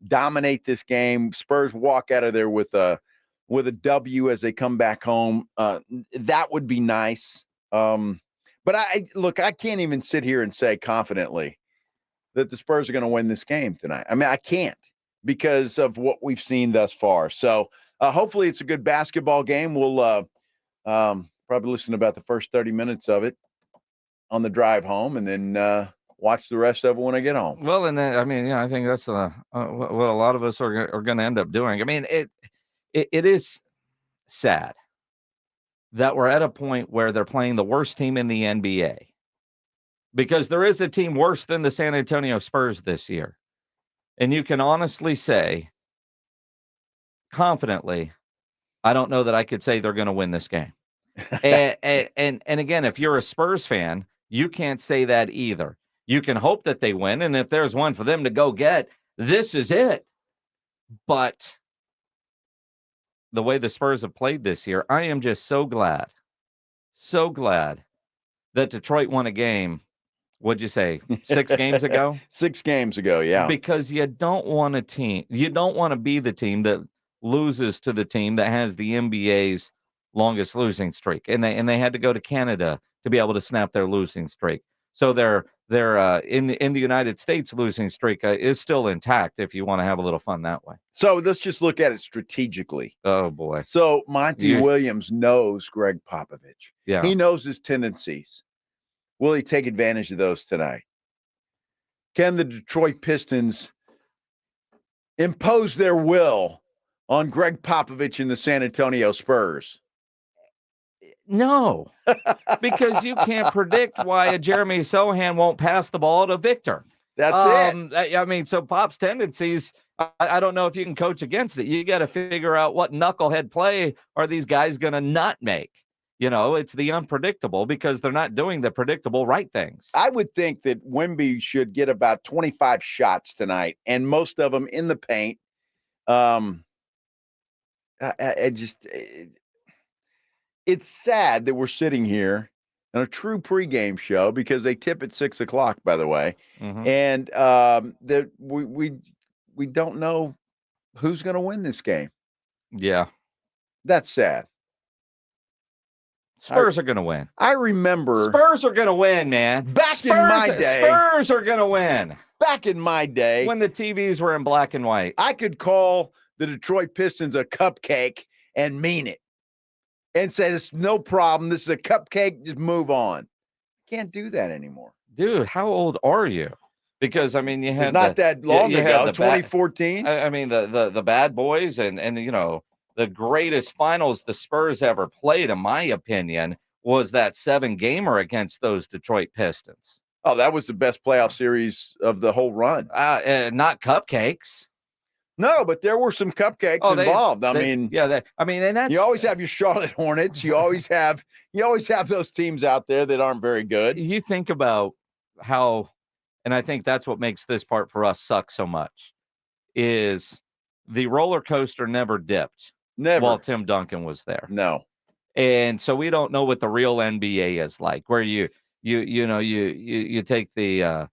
Speaker 2: dominate this game. Spurs walk out of there with a W as they come back home. That would be nice. But I can't even sit here and say confidently that the Spurs are going to win this game tonight. I mean, I can't because of what we've seen thus far. So hopefully it's a good basketball game. We'll probably listen to about the first 30 minutes of it on the drive home, and then watch the rest of it when I get home.
Speaker 17: Well, and then, I think that's what a lot of us are going to end up doing. I mean, it is sad that we're at a point where they're playing the worst team in the NBA, because there is a team worse than the San Antonio Spurs this year. And you can honestly say, confidently, I don't know that I could say they're going to win this game. and again, if you're a Spurs fan, you can't say that either. You can hope that they win, and if there's one for them to go get, this is it. But the way the Spurs have played this year, I am just so glad that Detroit won a game. What'd you say, 6 games ago?
Speaker 2: 6 games ago, yeah.
Speaker 17: Because you don't want to be the team that loses to the team that has the NBA's longest losing streak, and they had to go to Canada to be able to snap their losing streak. So they're in the United States losing streak is still intact if you want to have a little fun that way.
Speaker 2: So let's just look at it strategically.
Speaker 17: Oh boy.
Speaker 2: So Monty Williams knows Greg Popovich.
Speaker 17: Yeah.
Speaker 2: He knows his tendencies. Will he take advantage of those tonight? Can the Detroit Pistons impose their will on Greg Popovich and the San Antonio Spurs?
Speaker 17: No, because you can't predict why a Jeremy Sohan won't pass the ball to Victor.
Speaker 2: That's it.
Speaker 17: I mean, so Pop's tendencies, I don't know if you can coach against it. You got to figure out what knucklehead play are these guys going to not make. It's the unpredictable, because they're not doing the predictable right things.
Speaker 2: I would think that Wemby should get about 25 shots tonight, and most of them in the paint. It's sad that we're sitting here on a true pregame show, because they tip at 6:00, by the way, and that we don't know who's going to win this game.
Speaker 17: Yeah,
Speaker 2: that's sad.
Speaker 17: Spurs are going to win.
Speaker 2: I remember
Speaker 17: Spurs are going to win, man.
Speaker 2: In my day,
Speaker 17: Spurs are going to win.
Speaker 2: Back in my day,
Speaker 17: when the TVs were in black and white,
Speaker 2: I could call the Detroit Pistons a cupcake and mean it, and say, it's no problem. This is a cupcake. Just move on. Can't do that anymore.
Speaker 17: Dude, how old are you? Because, I mean, you had
Speaker 2: not that long ago, 2014.
Speaker 17: I mean, the bad boys and the greatest finals the Spurs ever played, in my opinion, was that 7-gamer against those Detroit Pistons.
Speaker 2: Oh, that was the best playoff series of the whole run.
Speaker 17: Not cupcakes.
Speaker 2: No, but there were some cupcakes involved. And that's, you always have your Charlotte Hornets. You always have those teams out there that aren't very good.
Speaker 17: You think about how, and I think that's what makes this part for us suck so much, is the roller coaster never dipped.
Speaker 2: Never.
Speaker 17: While Tim Duncan was there.
Speaker 2: No.
Speaker 17: And so we don't know what the real NBA is like, where you take the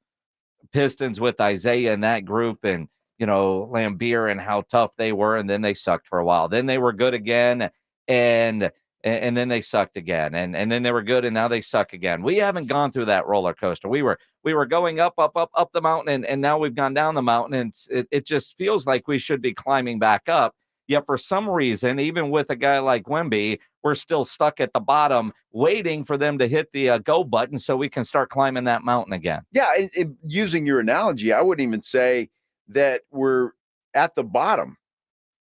Speaker 17: Pistons with Isaiah and that group, and Lambeer and how tough they were, and then they sucked for a while. Then they were good again, and then they sucked again, and then they were good, and now they suck again. We haven't gone through that roller coaster. We were going up the mountain, and now we've gone down the mountain, and it just feels like we should be climbing back up. Yet for some reason, even with a guy like Wemby, we're still stuck at the bottom, waiting for them to hit the go button so we can start climbing that mountain again.
Speaker 2: Yeah, using your analogy, I wouldn't even say that we're at the bottom.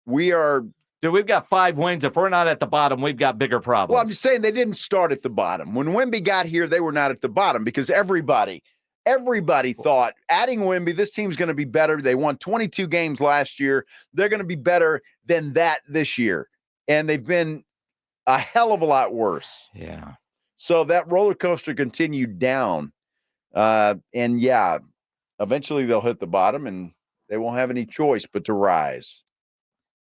Speaker 2: We are.
Speaker 17: Dude, we've got 5 wins. If we're not at the bottom, we've got bigger problems.
Speaker 2: Well, I'm just saying they didn't start at the bottom. When Wemby got here, they were not at the bottom, because everybody thought, adding Wemby, this team's going to be better. They won 22 games last year. They're going to be better than that this year. And they've been a hell of a lot worse.
Speaker 17: Yeah.
Speaker 2: So that roller coaster continued down. And yeah, eventually they'll hit the bottom, and they won't have any choice but to rise.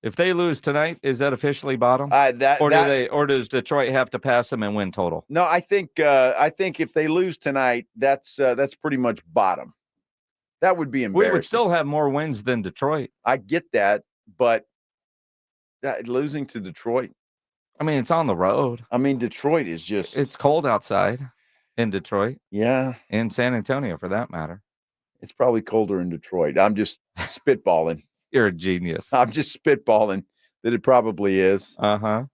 Speaker 17: If they lose tonight, is that officially bottom? Or does Detroit have to pass them and win total?
Speaker 2: No, I think if they lose tonight, that's pretty much bottom. That would be embarrassing.
Speaker 17: We would still have more wins than Detroit.
Speaker 2: I get that, but losing to Detroit.
Speaker 17: I mean, it's on the road.
Speaker 2: I mean, Detroit is just.
Speaker 17: It's cold outside in Detroit.
Speaker 2: Yeah.
Speaker 17: In San Antonio, for that matter.
Speaker 2: It's probably colder in Detroit. I'm just spitballing.
Speaker 17: You're a genius.
Speaker 2: I'm just spitballing that it probably is.
Speaker 17: Uh-huh.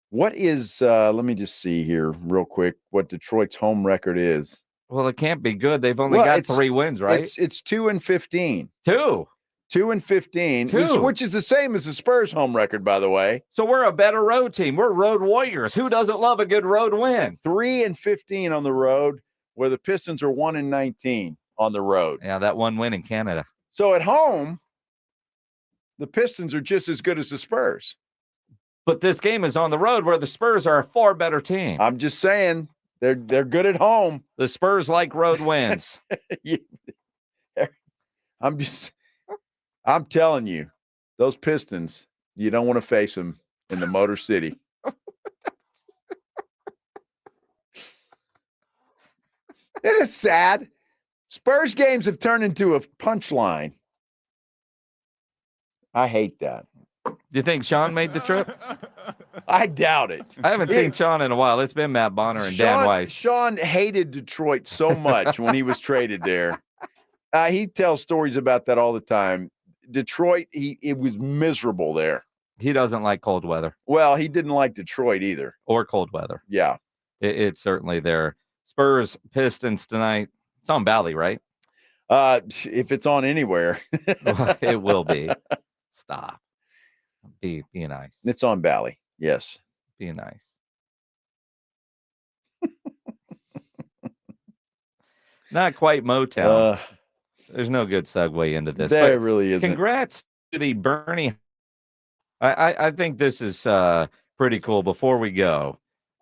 Speaker 2: What is, let me just see here real quick, what Detroit's home record is.
Speaker 17: Well, it can't be good. They've only got 3 wins, right?
Speaker 2: It's 2-15.
Speaker 17: 2-15,
Speaker 2: 2-15, which is the same as the Spurs home record, by the way.
Speaker 17: So we're a better road team. We're road warriors. Who doesn't love a good road win?
Speaker 2: 3-15 on the road, where the Pistons are 1-19 on the road.
Speaker 17: Yeah, that one win in Canada.
Speaker 2: So at home, the Pistons are just as good as the Spurs.
Speaker 17: But this game is on the road where the Spurs are a far better team.
Speaker 2: I'm just saying they're good at home.
Speaker 17: The Spurs like road wins.
Speaker 2: I'm telling you, those Pistons, you don't want to face them in the Motor City. It is sad. Spurs games have turned into a punchline. I hate that.
Speaker 17: Do you think Sean made the trip?
Speaker 2: I doubt it.
Speaker 17: I haven't seen Sean in a while. It's been Matt Bonner and Dan Weiss.
Speaker 2: Sean hated Detroit so much when he was traded there. He tells stories about that all the time. Detroit, it was miserable there.
Speaker 17: He doesn't like cold weather.
Speaker 2: Well, he didn't like Detroit either.
Speaker 17: Or cold weather.
Speaker 2: Yeah.
Speaker 17: It's certainly there. Spurs, Pistons tonight. It's on Bally, right?
Speaker 2: If it's on anywhere.
Speaker 17: Well, it will be. Stop. Be nice.
Speaker 2: It's on Bally. Yes.
Speaker 17: Be nice. Not quite Motown. There's no good segue into this.
Speaker 2: There really isn't.
Speaker 17: Congrats to the Bernie. I think this is pretty cool. Before we go,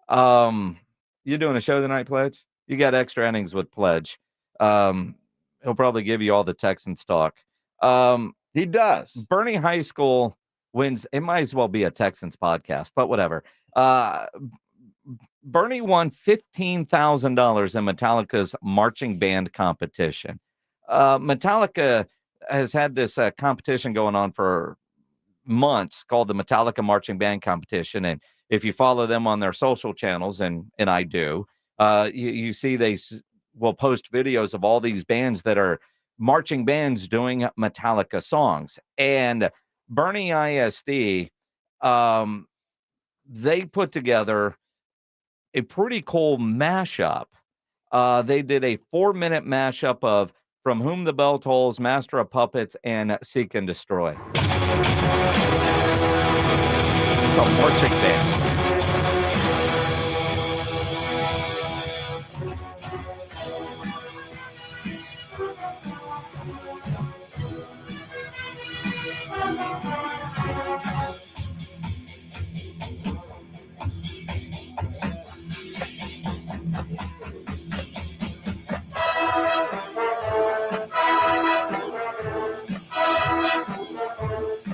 Speaker 17: you doing a show tonight, Pledge? You got extra innings with Pledge. He'll probably give you all the Texans talk.
Speaker 2: He does.
Speaker 17: Bernie High School wins. It might as well be a Texans podcast, but whatever. Bernie won $15,000 in Metallica's marching band competition. Metallica has had this competition going on for months called the Metallica Marching Band Competition. And if you follow them on their social channels, and I do, you see they will post videos of all these bands that are marching bands doing Metallica songs. And Bernie ISD, they put together a pretty cool mashup. They did a 4-minute mashup of From Whom the Bell Tolls, Master of Puppets, and Seek and Destroy. It's a marching band.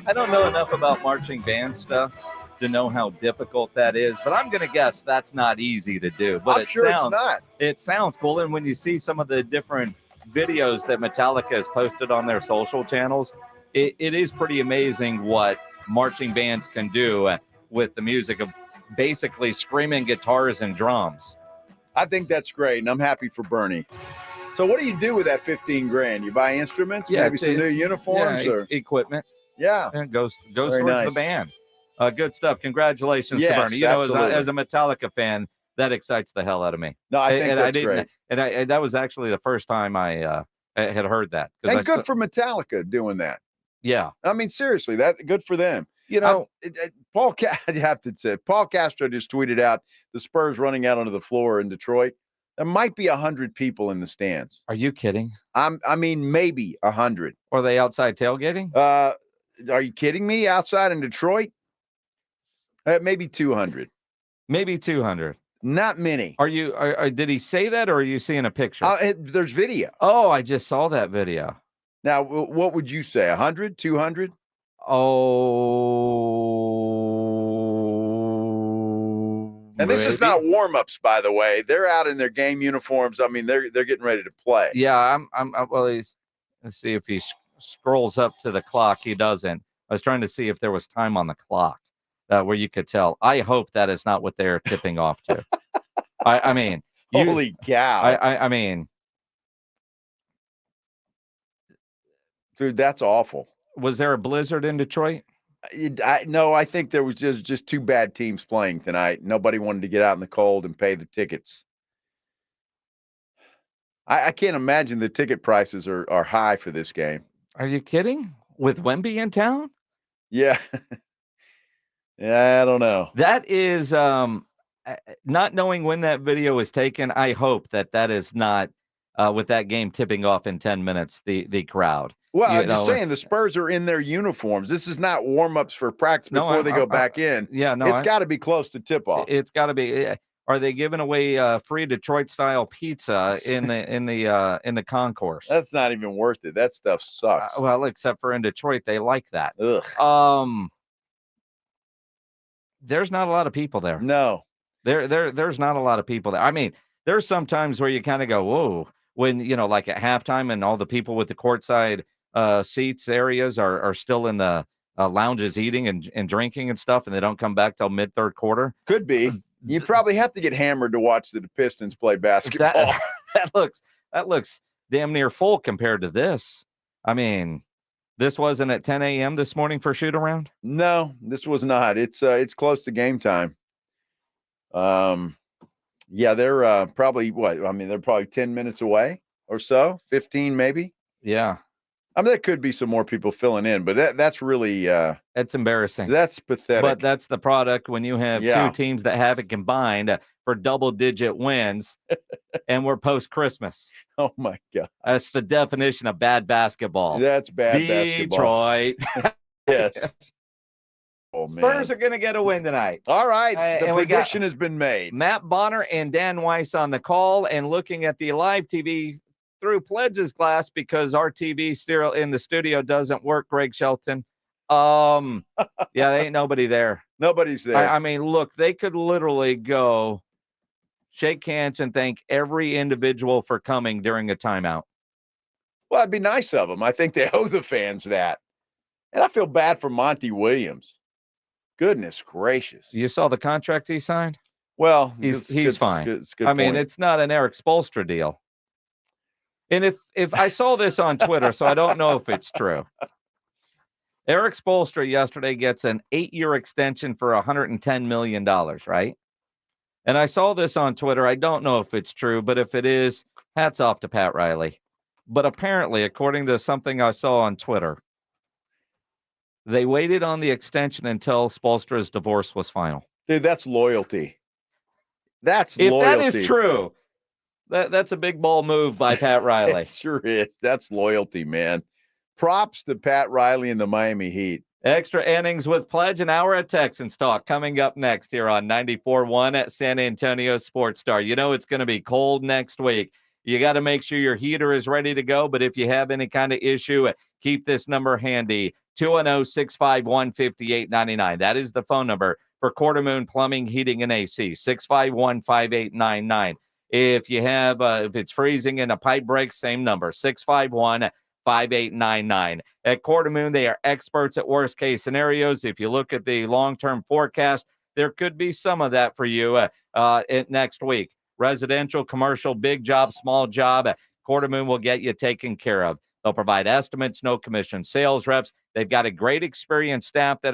Speaker 17: I don't know enough about marching band stuff to know how difficult that is, but I'm going to guess that's not easy to do. But
Speaker 2: I'm sure it's not.
Speaker 17: It sounds cool. And when you see some of the different videos that Metallica has posted on their social channels, it is pretty amazing what marching bands can do with the music of basically screaming guitars and drums.
Speaker 2: I think that's great, and I'm happy for Bernie. So what do you do with that $15,000? You buy instruments, maybe some new uniforms, or
Speaker 17: equipment.
Speaker 2: Yeah,
Speaker 17: and goes
Speaker 2: Very
Speaker 17: towards
Speaker 2: nice.
Speaker 17: the band. Good stuff. Congratulations to
Speaker 2: Yes,
Speaker 17: Bernie. You know,
Speaker 2: absolutely.
Speaker 17: as a Metallica fan, that excites the hell out of me.
Speaker 2: No, I think
Speaker 17: and
Speaker 2: that's
Speaker 17: I didn't,
Speaker 2: great.
Speaker 17: And that was actually the first time I had heard that.
Speaker 2: And good for Metallica doing that.
Speaker 17: Yeah.
Speaker 2: I mean, seriously, that's good for them.
Speaker 17: You know,
Speaker 2: I have to say, Paul Castro just tweeted out the Spurs running out onto the floor in Detroit. There might be 100 people in the stands.
Speaker 17: Are you kidding?
Speaker 2: I mean, maybe 100.
Speaker 17: Are they outside tailgating?
Speaker 2: Are you kidding me? Outside in Detroit? Maybe 200.
Speaker 17: Maybe 200.
Speaker 2: Not many.
Speaker 17: Are you? Did he say that, or are you seeing a picture?
Speaker 2: There's video.
Speaker 17: Oh, I just saw that video.
Speaker 2: Now, what would you say? 100? 200?
Speaker 17: Oh.
Speaker 2: And this is not warm-ups, by the way. They're out in their game uniforms. I mean, they're getting ready to play.
Speaker 17: Yeah, well, let's see if he scrolls up to the clock. He doesn't. I was trying to see if there was time on the clock where you could tell. I hope that is not what they're tipping off to. I mean,
Speaker 2: holy cow!
Speaker 17: I mean,
Speaker 2: Dude, that's awful.
Speaker 17: Was there a blizzard in Detroit?
Speaker 2: No, I think there was just two bad teams playing tonight. Nobody wanted to get out in the cold and pay the tickets. I can't imagine the ticket prices are high for this game.
Speaker 17: Are you kidding? With Wemby in town?
Speaker 2: Yeah. Yeah, I don't know.
Speaker 17: That is not knowing when that video was taken. I hope that is not with that game tipping off in 10 minutes, the crowd.
Speaker 2: Well, I'm just saying the Spurs are in their uniforms. This is not warm-ups for practice before they go back in.
Speaker 17: Yeah, no.
Speaker 2: It's got to be close to tip-off.
Speaker 17: It's got to be. Are they giving away free Detroit-style pizza in the concourse?
Speaker 2: That's not even worth it. That stuff sucks.
Speaker 17: Well, except for in Detroit, they like that.
Speaker 2: Ugh.
Speaker 17: There's not a lot of people there.
Speaker 2: No.
Speaker 17: There's not a lot of people there. I mean, there's some times where you kind of go, whoa, when, like at halftime and all the people with the courtside seats areas are still in the lounges eating and drinking and stuff, and they don't come back till mid-third quarter.
Speaker 2: Could be. You probably have to get hammered to watch the Pistons play basketball.
Speaker 17: That looks damn near full compared to this. I mean, this wasn't at 10 a.m. this morning for shoot around?
Speaker 2: No, this was not. It's close to game time. Yeah, they're probably they're probably 10 minutes away or so, 15 maybe.
Speaker 17: Yeah.
Speaker 2: I mean, there could be some more people filling in, but that's really
Speaker 17: that's embarrassing.
Speaker 2: That's pathetic.
Speaker 17: But that's the product when you have two teams that have it combined for double-digit wins, and we're post-Christmas.
Speaker 2: Oh my God,
Speaker 17: that's the definition of bad basketball.
Speaker 2: That's bad basketball.
Speaker 17: Detroit.
Speaker 2: Yes. Oh, man.
Speaker 17: Spurs are going to get a win tonight.
Speaker 2: All right. The prediction has been made.
Speaker 17: Matt Bonner and Dan Weiss on the call, and looking at the live TV through Pledge's glass because our TV still in the studio doesn't work, Greg Shelton. Yeah, there ain't nobody there.
Speaker 2: Nobody's there.
Speaker 17: I mean, look, they could literally go shake hands and thank every individual for coming during a timeout.
Speaker 2: Well, it'd be nice of them. I think they owe the fans that. And I feel bad for Monty Williams. Goodness gracious.
Speaker 17: You saw the contract he signed?
Speaker 2: Well,
Speaker 17: he's fine.
Speaker 2: It's good
Speaker 17: I mean,
Speaker 2: point.
Speaker 17: it's not an Eric Spoelstra deal. And if I saw this on Twitter, so I don't know if it's true. Eric Spoelstra yesterday gets an 8-year extension for $110 million, right? And I saw this on Twitter. I don't know if it's true, but if it is, hats off to Pat Riley. But apparently, according to something I saw on Twitter, they waited on the extension until Spoelstra's divorce was final.
Speaker 2: Dude, that's loyalty. That's
Speaker 17: if
Speaker 2: loyalty.
Speaker 17: If that is true, that's a big ball move by Pat Riley.
Speaker 2: It sure is. That's loyalty, man. Props to Pat Riley and the Miami Heat.
Speaker 17: Extra innings with Pledge, an hour of Texans talk coming up next here on 94.1 at San Antonio Sports Star. You know it's going to be cold next week. You got to make sure your heater is ready to go, but if you have any kind of issue, keep this number handy, 210-651-5899. That is the phone number for Quarter Moon Plumbing, Heating, and AC, 651-5899. If you have, if it's freezing and a pipe breaks, same number, 651-5899. At Quarter Moon, they are experts at worst case scenarios. If you look at the long-term forecast, there could be some of that for you next week. Residential, commercial, big job, small job, Quarter Moon will get you taken care of. They'll provide estimates, no commission sales reps. They've got a great experienced staff that is